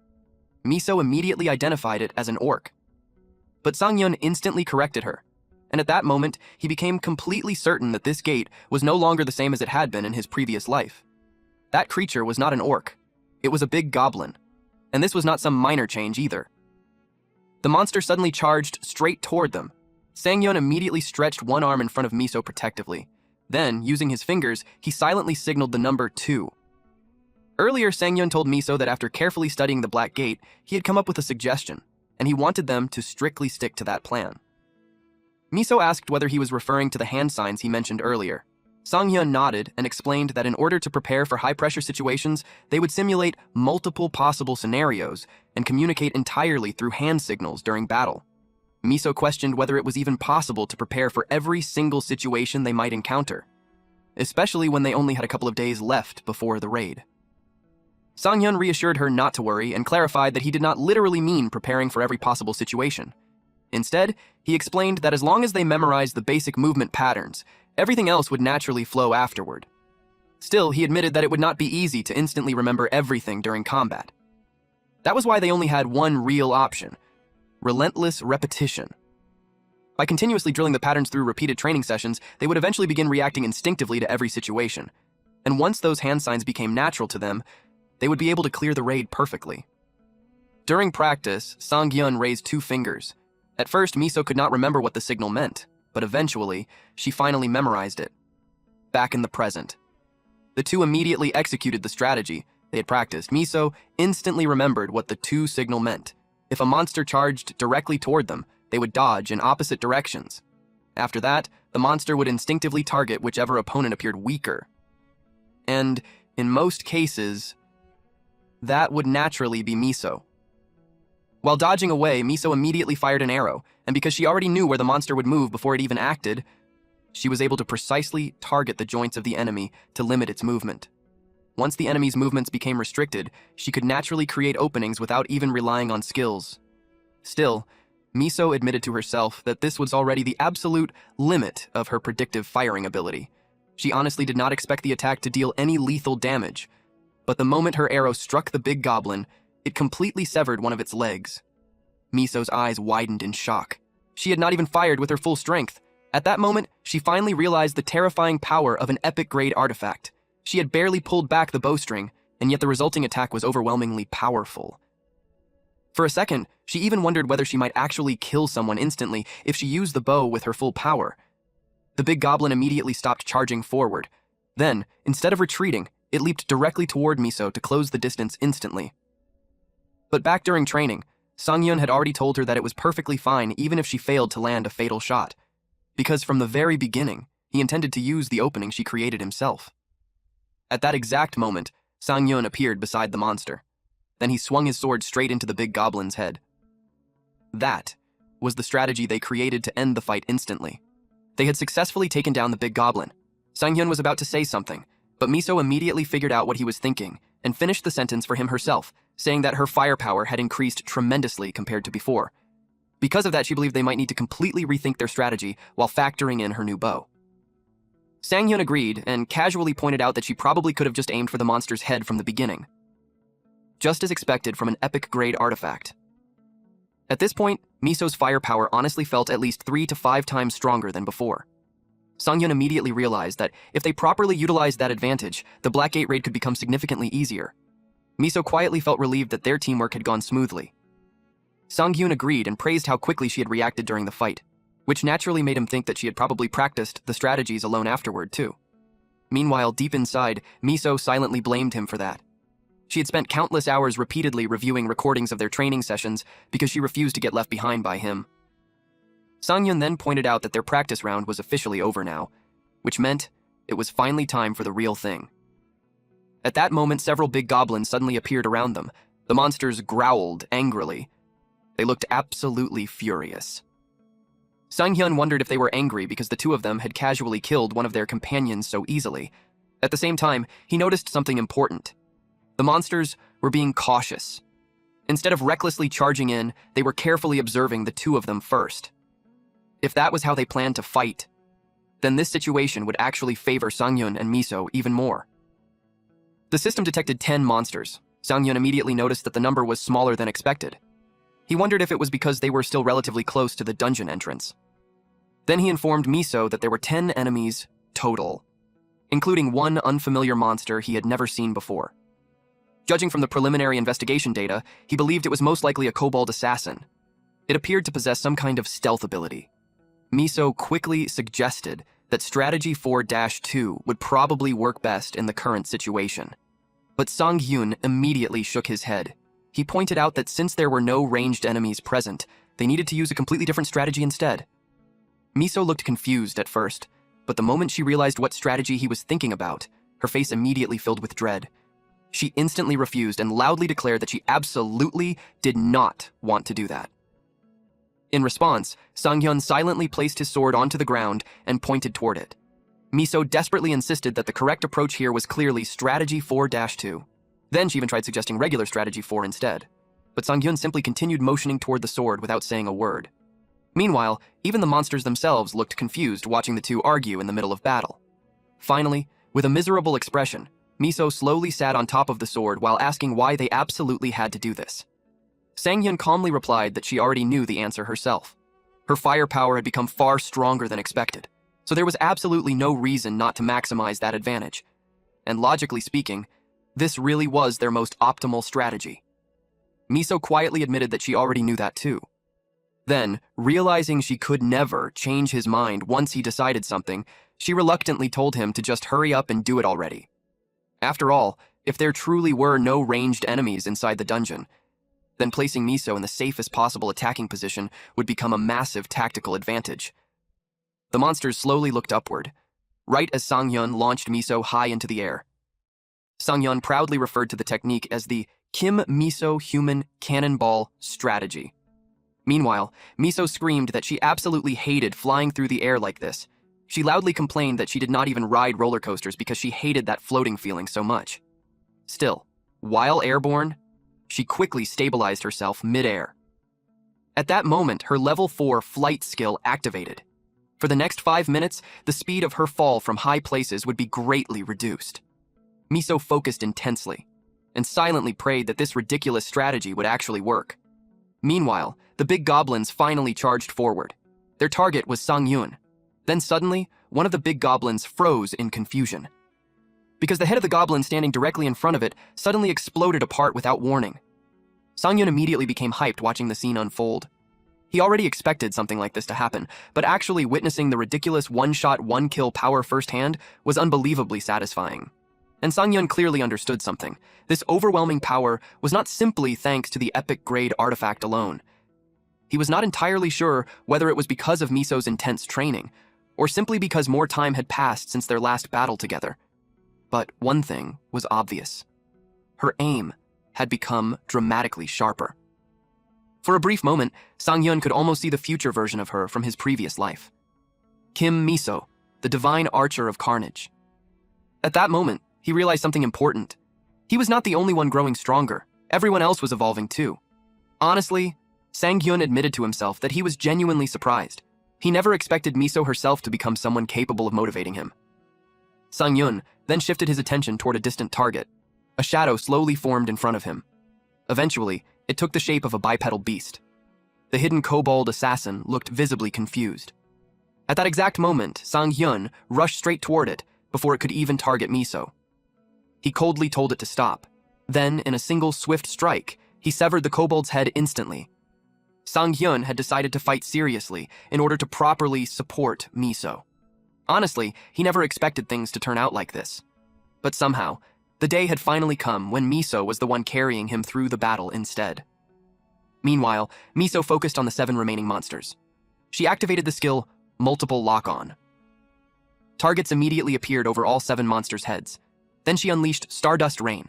B: Miso immediately identified it as an orc. But Sangyun instantly corrected her, and at that moment, he became completely certain that this gate was no longer the same as it had been in his previous life. That creature was not an orc. It was a big goblin. And this was not some minor change either. The monster suddenly charged straight toward them. Sangyun immediately stretched one arm in front of Miso protectively. Then, using his fingers, he silently signaled the number 2. Earlier, Sangyun told Miso that after carefully studying the Black Gate, he had come up with a suggestion, and he wanted them to strictly stick to that plan. Miso asked whether he was referring to the hand signs he mentioned earlier. Sangyun nodded and explained that in order to prepare for high-pressure situations, they would simulate multiple possible scenarios and communicate entirely through hand signals during battle. Miso questioned whether it was even possible to prepare for every single situation they might encounter, especially when they only had a couple of days left before the raid. Sangyun reassured her not to worry and clarified that he did not literally mean preparing for every possible situation. Instead, he explained that as long as they memorized the basic movement patterns, everything else would naturally flow afterward. Still, he admitted that it would not be easy to instantly remember everything during combat. That was why they only had one real option: relentless repetition. By continuously drilling the patterns through repeated training sessions, they would eventually begin reacting instinctively to every situation. And once those hand signs became natural to them, they would be able to clear the raid perfectly. During practice, Sangyun raised 2 fingers. At first, Miso could not remember what the signal meant, but eventually, she finally memorized it. back in the present. The two immediately executed the strategy they had practiced. Miso instantly remembered what the two signal meant. If a monster charged directly toward them, they would dodge in opposite directions. After that, the monster would instinctively target whichever opponent appeared weaker. And, in most cases, that would naturally be Miso. While dodging away, Miso immediately fired an arrow, and because she already knew where the monster would move before it even acted, she was able to precisely target the joints of the enemy to limit its movement. Once the enemy's movements became restricted, she could naturally create openings without even relying on skills. Still, Miso admitted to herself that this was already the absolute limit of her predictive firing ability. She honestly did not expect the attack to deal any lethal damage, but the moment her arrow struck the big goblin, it completely severed one of its legs. Miso's eyes widened in shock. She had not even fired with her full strength. At that moment, she finally realized the terrifying power of an epic-grade artifact. She had barely pulled back the bowstring, and yet the resulting attack was overwhelmingly powerful. For a second, she even wondered whether she might actually kill someone instantly if she used the bow with her full power. The big goblin immediately stopped charging forward. Then, instead of retreating, it leaped directly toward Miso to close the distance instantly. But back during training, Sang-hyun had already told her that it was perfectly fine even if she failed to land a fatal shot, because from the very beginning, he intended to use the opening she created himself. At that exact moment, Sang-hyun appeared beside the monster. Then he swung his sword straight into the big goblin's head. That was the strategy they created to end the fight instantly. They had successfully taken down the big goblin. Sang-hyun was about to say something, but Miso immediately figured out what he was thinking and finished the sentence for him herself, saying that her firepower had increased tremendously compared to before. Because of that, she believed they might need to completely rethink their strategy while factoring in her new bow. Sang-hyun agreed and casually pointed out that she probably could have just aimed for the monster's head from the beginning. Just as expected from an epic-grade artifact. At this point, Miso's firepower honestly felt at least 3 to 5 times stronger than before. Sang-hyun immediately realized that if they properly utilized that advantage, the Black Gate raid could become significantly easier. Miso quietly felt relieved that their teamwork had gone smoothly. Sang-hyun agreed and praised how quickly she had reacted during the fight, which naturally made him think that she had probably practiced the strategies alone afterward, too. Meanwhile, deep inside, Miso silently blamed him for that. She had spent countless hours repeatedly reviewing recordings of their training sessions because she refused to get left behind by him. Sang-hyun then pointed out that their practice round was officially over now, which meant it was finally time for the real thing. At that moment, several big goblins suddenly appeared around them. The monsters growled angrily. They looked absolutely furious. Sang-hyun wondered if they were angry because the two of them had casually killed one of their companions so easily. At the same time, he noticed something important. The monsters were being cautious. Instead of recklessly charging in, they were carefully observing the two of them first. If that was how they planned to fight, then this situation would actually favor Sang-hyun and Miso even more. The system detected 10 monsters. Sang-hyun immediately noticed that the number was smaller than expected. He wondered if it was because they were still relatively close to the dungeon entrance. Then he informed Miso that there were 10 enemies total, including one unfamiliar monster he had never seen before. Judging from the preliminary investigation data, he believed it was most likely a kobold assassin. It appeared to possess some kind of stealth ability. Miso quickly suggested that Strategy 4-2 would probably work best in the current situation. But Sang-hyun immediately shook his head. He pointed out that since there were no ranged enemies present, they needed to use a completely different strategy instead. Miso looked confused at first, but the moment she realized what strategy he was thinking about, her face immediately filled with dread. She instantly refused and loudly declared that she absolutely did not want to do that. In response, Sang-hyun silently placed his sword onto the ground and pointed toward it. Miso desperately insisted that the correct approach here was clearly Strategy 4-2. Then she even tried suggesting regular Strategy 4 instead. But Sang-hyun simply continued motioning toward the sword without saying a word. Meanwhile, even the monsters themselves looked confused watching the two argue in the middle of battle. Finally, with a miserable expression, Miso slowly sat on top of the sword while asking why they absolutely had to do this. Sang-hyun calmly replied that she already knew the answer herself. Her firepower had become far stronger than expected, so there was absolutely no reason not to maximize that advantage. And logically speaking, this really was their most optimal strategy. Miso quietly admitted that she already knew that too. Then, realizing she could never change his mind once he decided something, she reluctantly told him to just hurry up and do it already. After all, if there truly were no ranged enemies inside the dungeon, then placing Miso in the safest possible attacking position would become a massive tactical advantage. The monsters slowly looked upward, right as Sang-hyun launched Miso high into the air. Sang-hyun proudly referred to the technique as the Kim Miso Human Cannonball Strategy. Meanwhile, Miso screamed that she absolutely hated flying through the air like this. She loudly complained that she did not even ride roller coasters because she hated that floating feeling so much. Still, while airborne, she quickly stabilized herself mid-air. At that moment, her level 4 flight skill activated. For the next 5 minutes, the speed of her fall from high places would be greatly reduced. Miso focused intensely, and silently prayed that this ridiculous strategy would actually work. Meanwhile, the big goblins finally charged forward. Their target was Sang-hyun. Then suddenly, one of the big goblins froze in confusion, because the head of the goblin standing directly in front of it suddenly exploded apart without warning. Sang-hyun immediately became hyped watching the scene unfold. He already expected something like this to happen, but actually witnessing the ridiculous one-shot, one-kill power firsthand was unbelievably satisfying. And Sang-hyun clearly understood something. This overwhelming power was not simply thanks to the epic-grade artifact alone. He was not entirely sure whether it was because of Miso's intense training, or simply because more time had passed since their last battle together. But one thing was obvious. Her aim had become dramatically sharper. For a brief moment, Sang-hyun could almost see the future version of her from his previous life. Kim Miso, the divine archer of carnage. At that moment, he realized something important. He was not the only one growing stronger. Everyone else was evolving too. Honestly, Sang-hyun admitted to himself that he was genuinely surprised. He never expected Miso herself to become someone capable of motivating him. Sang-hyun then shifted his attention toward a distant target. A shadow slowly formed in front of him. Eventually, it took the shape of a bipedal beast. The hidden kobold assassin looked visibly confused. At that exact moment, Sang-hyun rushed straight toward it before it could even target Miso. He coldly told it to stop. Then, in a single swift strike, he severed the kobold's head instantly. Sang-hyun had decided to fight seriously in order to properly support Miso. Honestly, he never expected things to turn out like this. But somehow, the day had finally come when Miso was the one carrying him through the battle instead. Meanwhile, Miso focused on the 7 remaining monsters. She activated the skill Multiple Lock-On. Targets immediately appeared over all 7 monsters' heads. Then she unleashed Stardust Rain.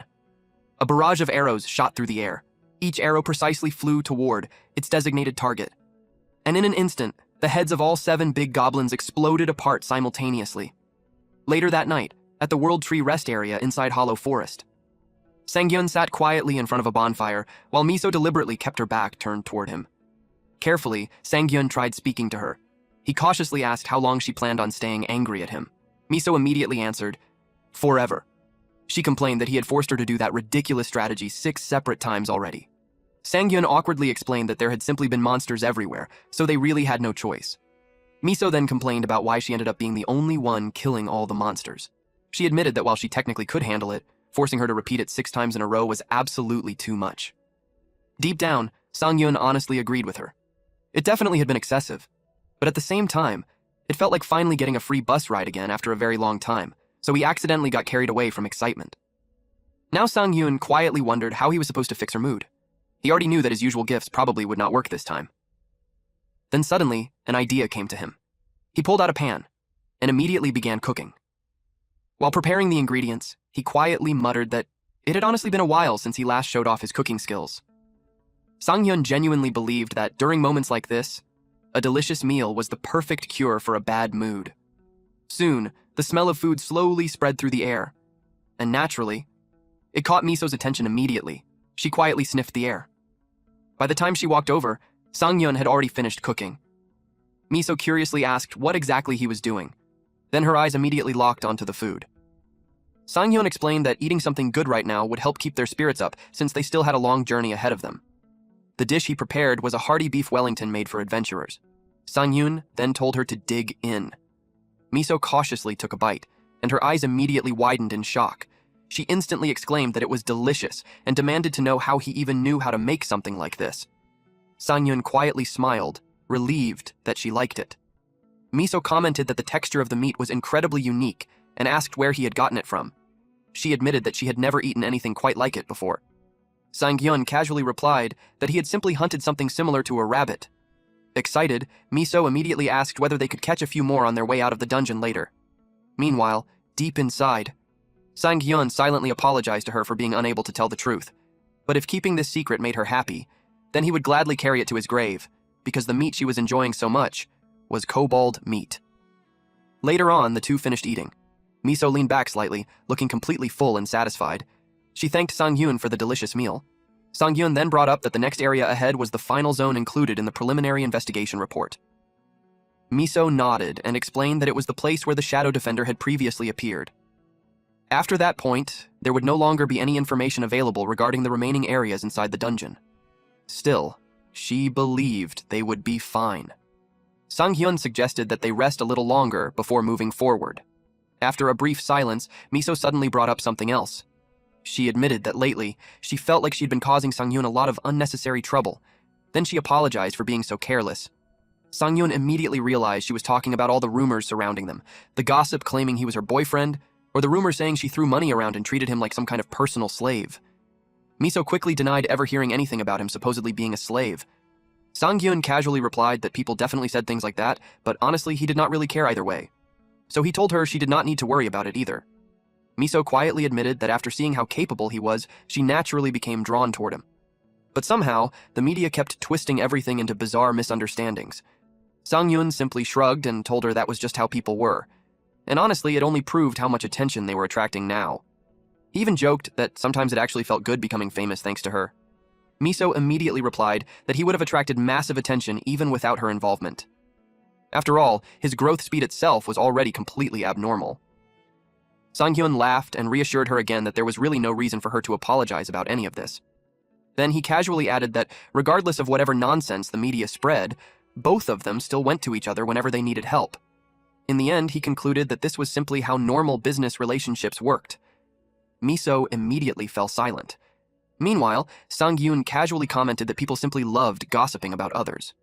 B: A barrage of arrows shot through the air. Each arrow precisely flew toward its designated target. And in an instant, the heads of all 7 big goblins exploded apart simultaneously. Later that night, at the World Tree Rest area inside Hollow Forest, Sang-hyun sat quietly in front of a bonfire while Miso deliberately kept her back turned toward him. Carefully, Sang-hyun tried speaking to her. He cautiously asked how long she planned on staying angry at him. Miso immediately answered, "Forever." She complained that he had forced her to do that ridiculous strategy 6 separate times already. Sang-hyun awkwardly explained that there had simply been monsters everywhere, so they really had no choice. Miso then complained about why she ended up being the only one killing all the monsters. She admitted that while she technically could handle it, forcing her to repeat it 6 times in a row was absolutely too much. Deep down, Sang-hyun honestly agreed with her. It definitely had been excessive, but at the same time, it felt like finally getting a free bus ride again after a very long time, so he accidentally got carried away from excitement. Now Sang-hyun quietly wondered how he was supposed to fix her mood. He already knew that his usual gifts probably would not work this time. Then suddenly, an idea came to him. He pulled out a pan and immediately began cooking. While preparing the ingredients, he quietly muttered that it had honestly been a while since he last showed off his cooking skills. Sang-hyun genuinely believed that during moments like this, a delicious meal was the perfect cure for a bad mood. Soon, the smell of food slowly spread through the air, and naturally, it caught Miso's attention immediately. She quietly sniffed the air. By the time she walked over, Sang-hyun had already finished cooking. Miso curiously asked what exactly he was doing. Then her eyes immediately locked onto the food. Sang-hyun explained that eating something good right now would help keep their spirits up since they still had a long journey ahead of them. The dish he prepared was a hearty beef Wellington made for adventurers. Sang-hyun then told her to dig in. Miso cautiously took a bite, and her eyes immediately widened in shock. She instantly exclaimed that it was delicious and demanded to know how he even knew how to make something like this. Sang-hyun quietly smiled relieved that she liked it. Miso commented that the texture of the meat was incredibly unique and asked where he had gotten it from. She admitted that she had never eaten anything quite like it before. Sang-hyun casually replied that he had simply hunted something similar to a rabbit. Excited, Miso immediately asked whether they could catch a few more on their way out of the dungeon later. Meanwhile, deep inside, Sang-hyun silently apologized to her for being unable to tell the truth. But if keeping this secret made her happy, then he would gladly carry it to his grave, because the meat she was enjoying so much was kobold meat. Later on, the two finished eating. Miso leaned back slightly, looking completely full and satisfied. She thanked Sang-hyun for the delicious meal. Sang-hyun then brought up that the next area ahead was the final zone included in the preliminary investigation report. Miso nodded and explained that it was the place where the Shadow Defender had previously appeared. After that point, there would no longer be any information available regarding the remaining areas inside the dungeon. Still, she believed they would be fine. Sang-hyun suggested that they rest a little longer before moving forward. After a brief silence, Miso suddenly brought up something else. She admitted that lately, she felt like she'd been causing Sang-hyun a lot of unnecessary trouble. Then she apologized for being so careless. Sang-hyun immediately realized she was talking about all the rumors surrounding them, the gossip claiming he was her boyfriend, or the rumor saying she threw money around and treated him like some kind of personal slave. Miso quickly denied ever hearing anything about him supposedly being a slave. Sang-hyun casually replied that people definitely said things like that, but honestly he did not really care either way. So he told her she did not need to worry about it either. Miso quietly admitted that after seeing how capable he was, she naturally became drawn toward him. But somehow, the media kept twisting everything into bizarre misunderstandings. Sang-hyun simply shrugged and told her that was just how people were. And honestly, it only proved how much attention they were attracting now. He even joked that sometimes it actually felt good becoming famous thanks to her. Miso immediately replied that he would have attracted massive attention even without her involvement. After all, his growth speed itself was already completely abnormal. Sang-hyun laughed and reassured her again that there was really no reason for her to apologize about any of this. Then he casually added that, regardless of whatever nonsense the media spread, both of them still went to each other whenever they needed help. In the end, he concluded that this was simply how normal business relationships worked. Miso immediately fell silent. Meanwhile, Sang-hyun casually commented that people simply loved gossiping about others.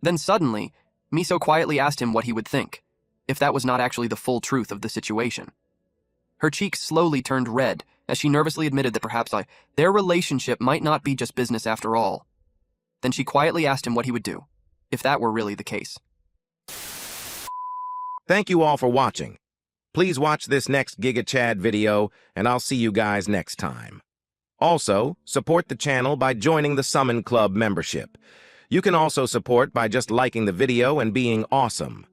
B: Then suddenly, Miso quietly asked him what he would think, if that was not actually the full truth of the situation. Her cheeks slowly turned red as she nervously admitted that perhaps their relationship might not be just business after all. Then she quietly asked him what he would do, if that were really the case.
A: Thank you all for watching. Please watch this next Giga Chad video, and I'll see you guys next time. Also, support the channel by joining the Summon Club membership. You can also support by just liking the video and being awesome.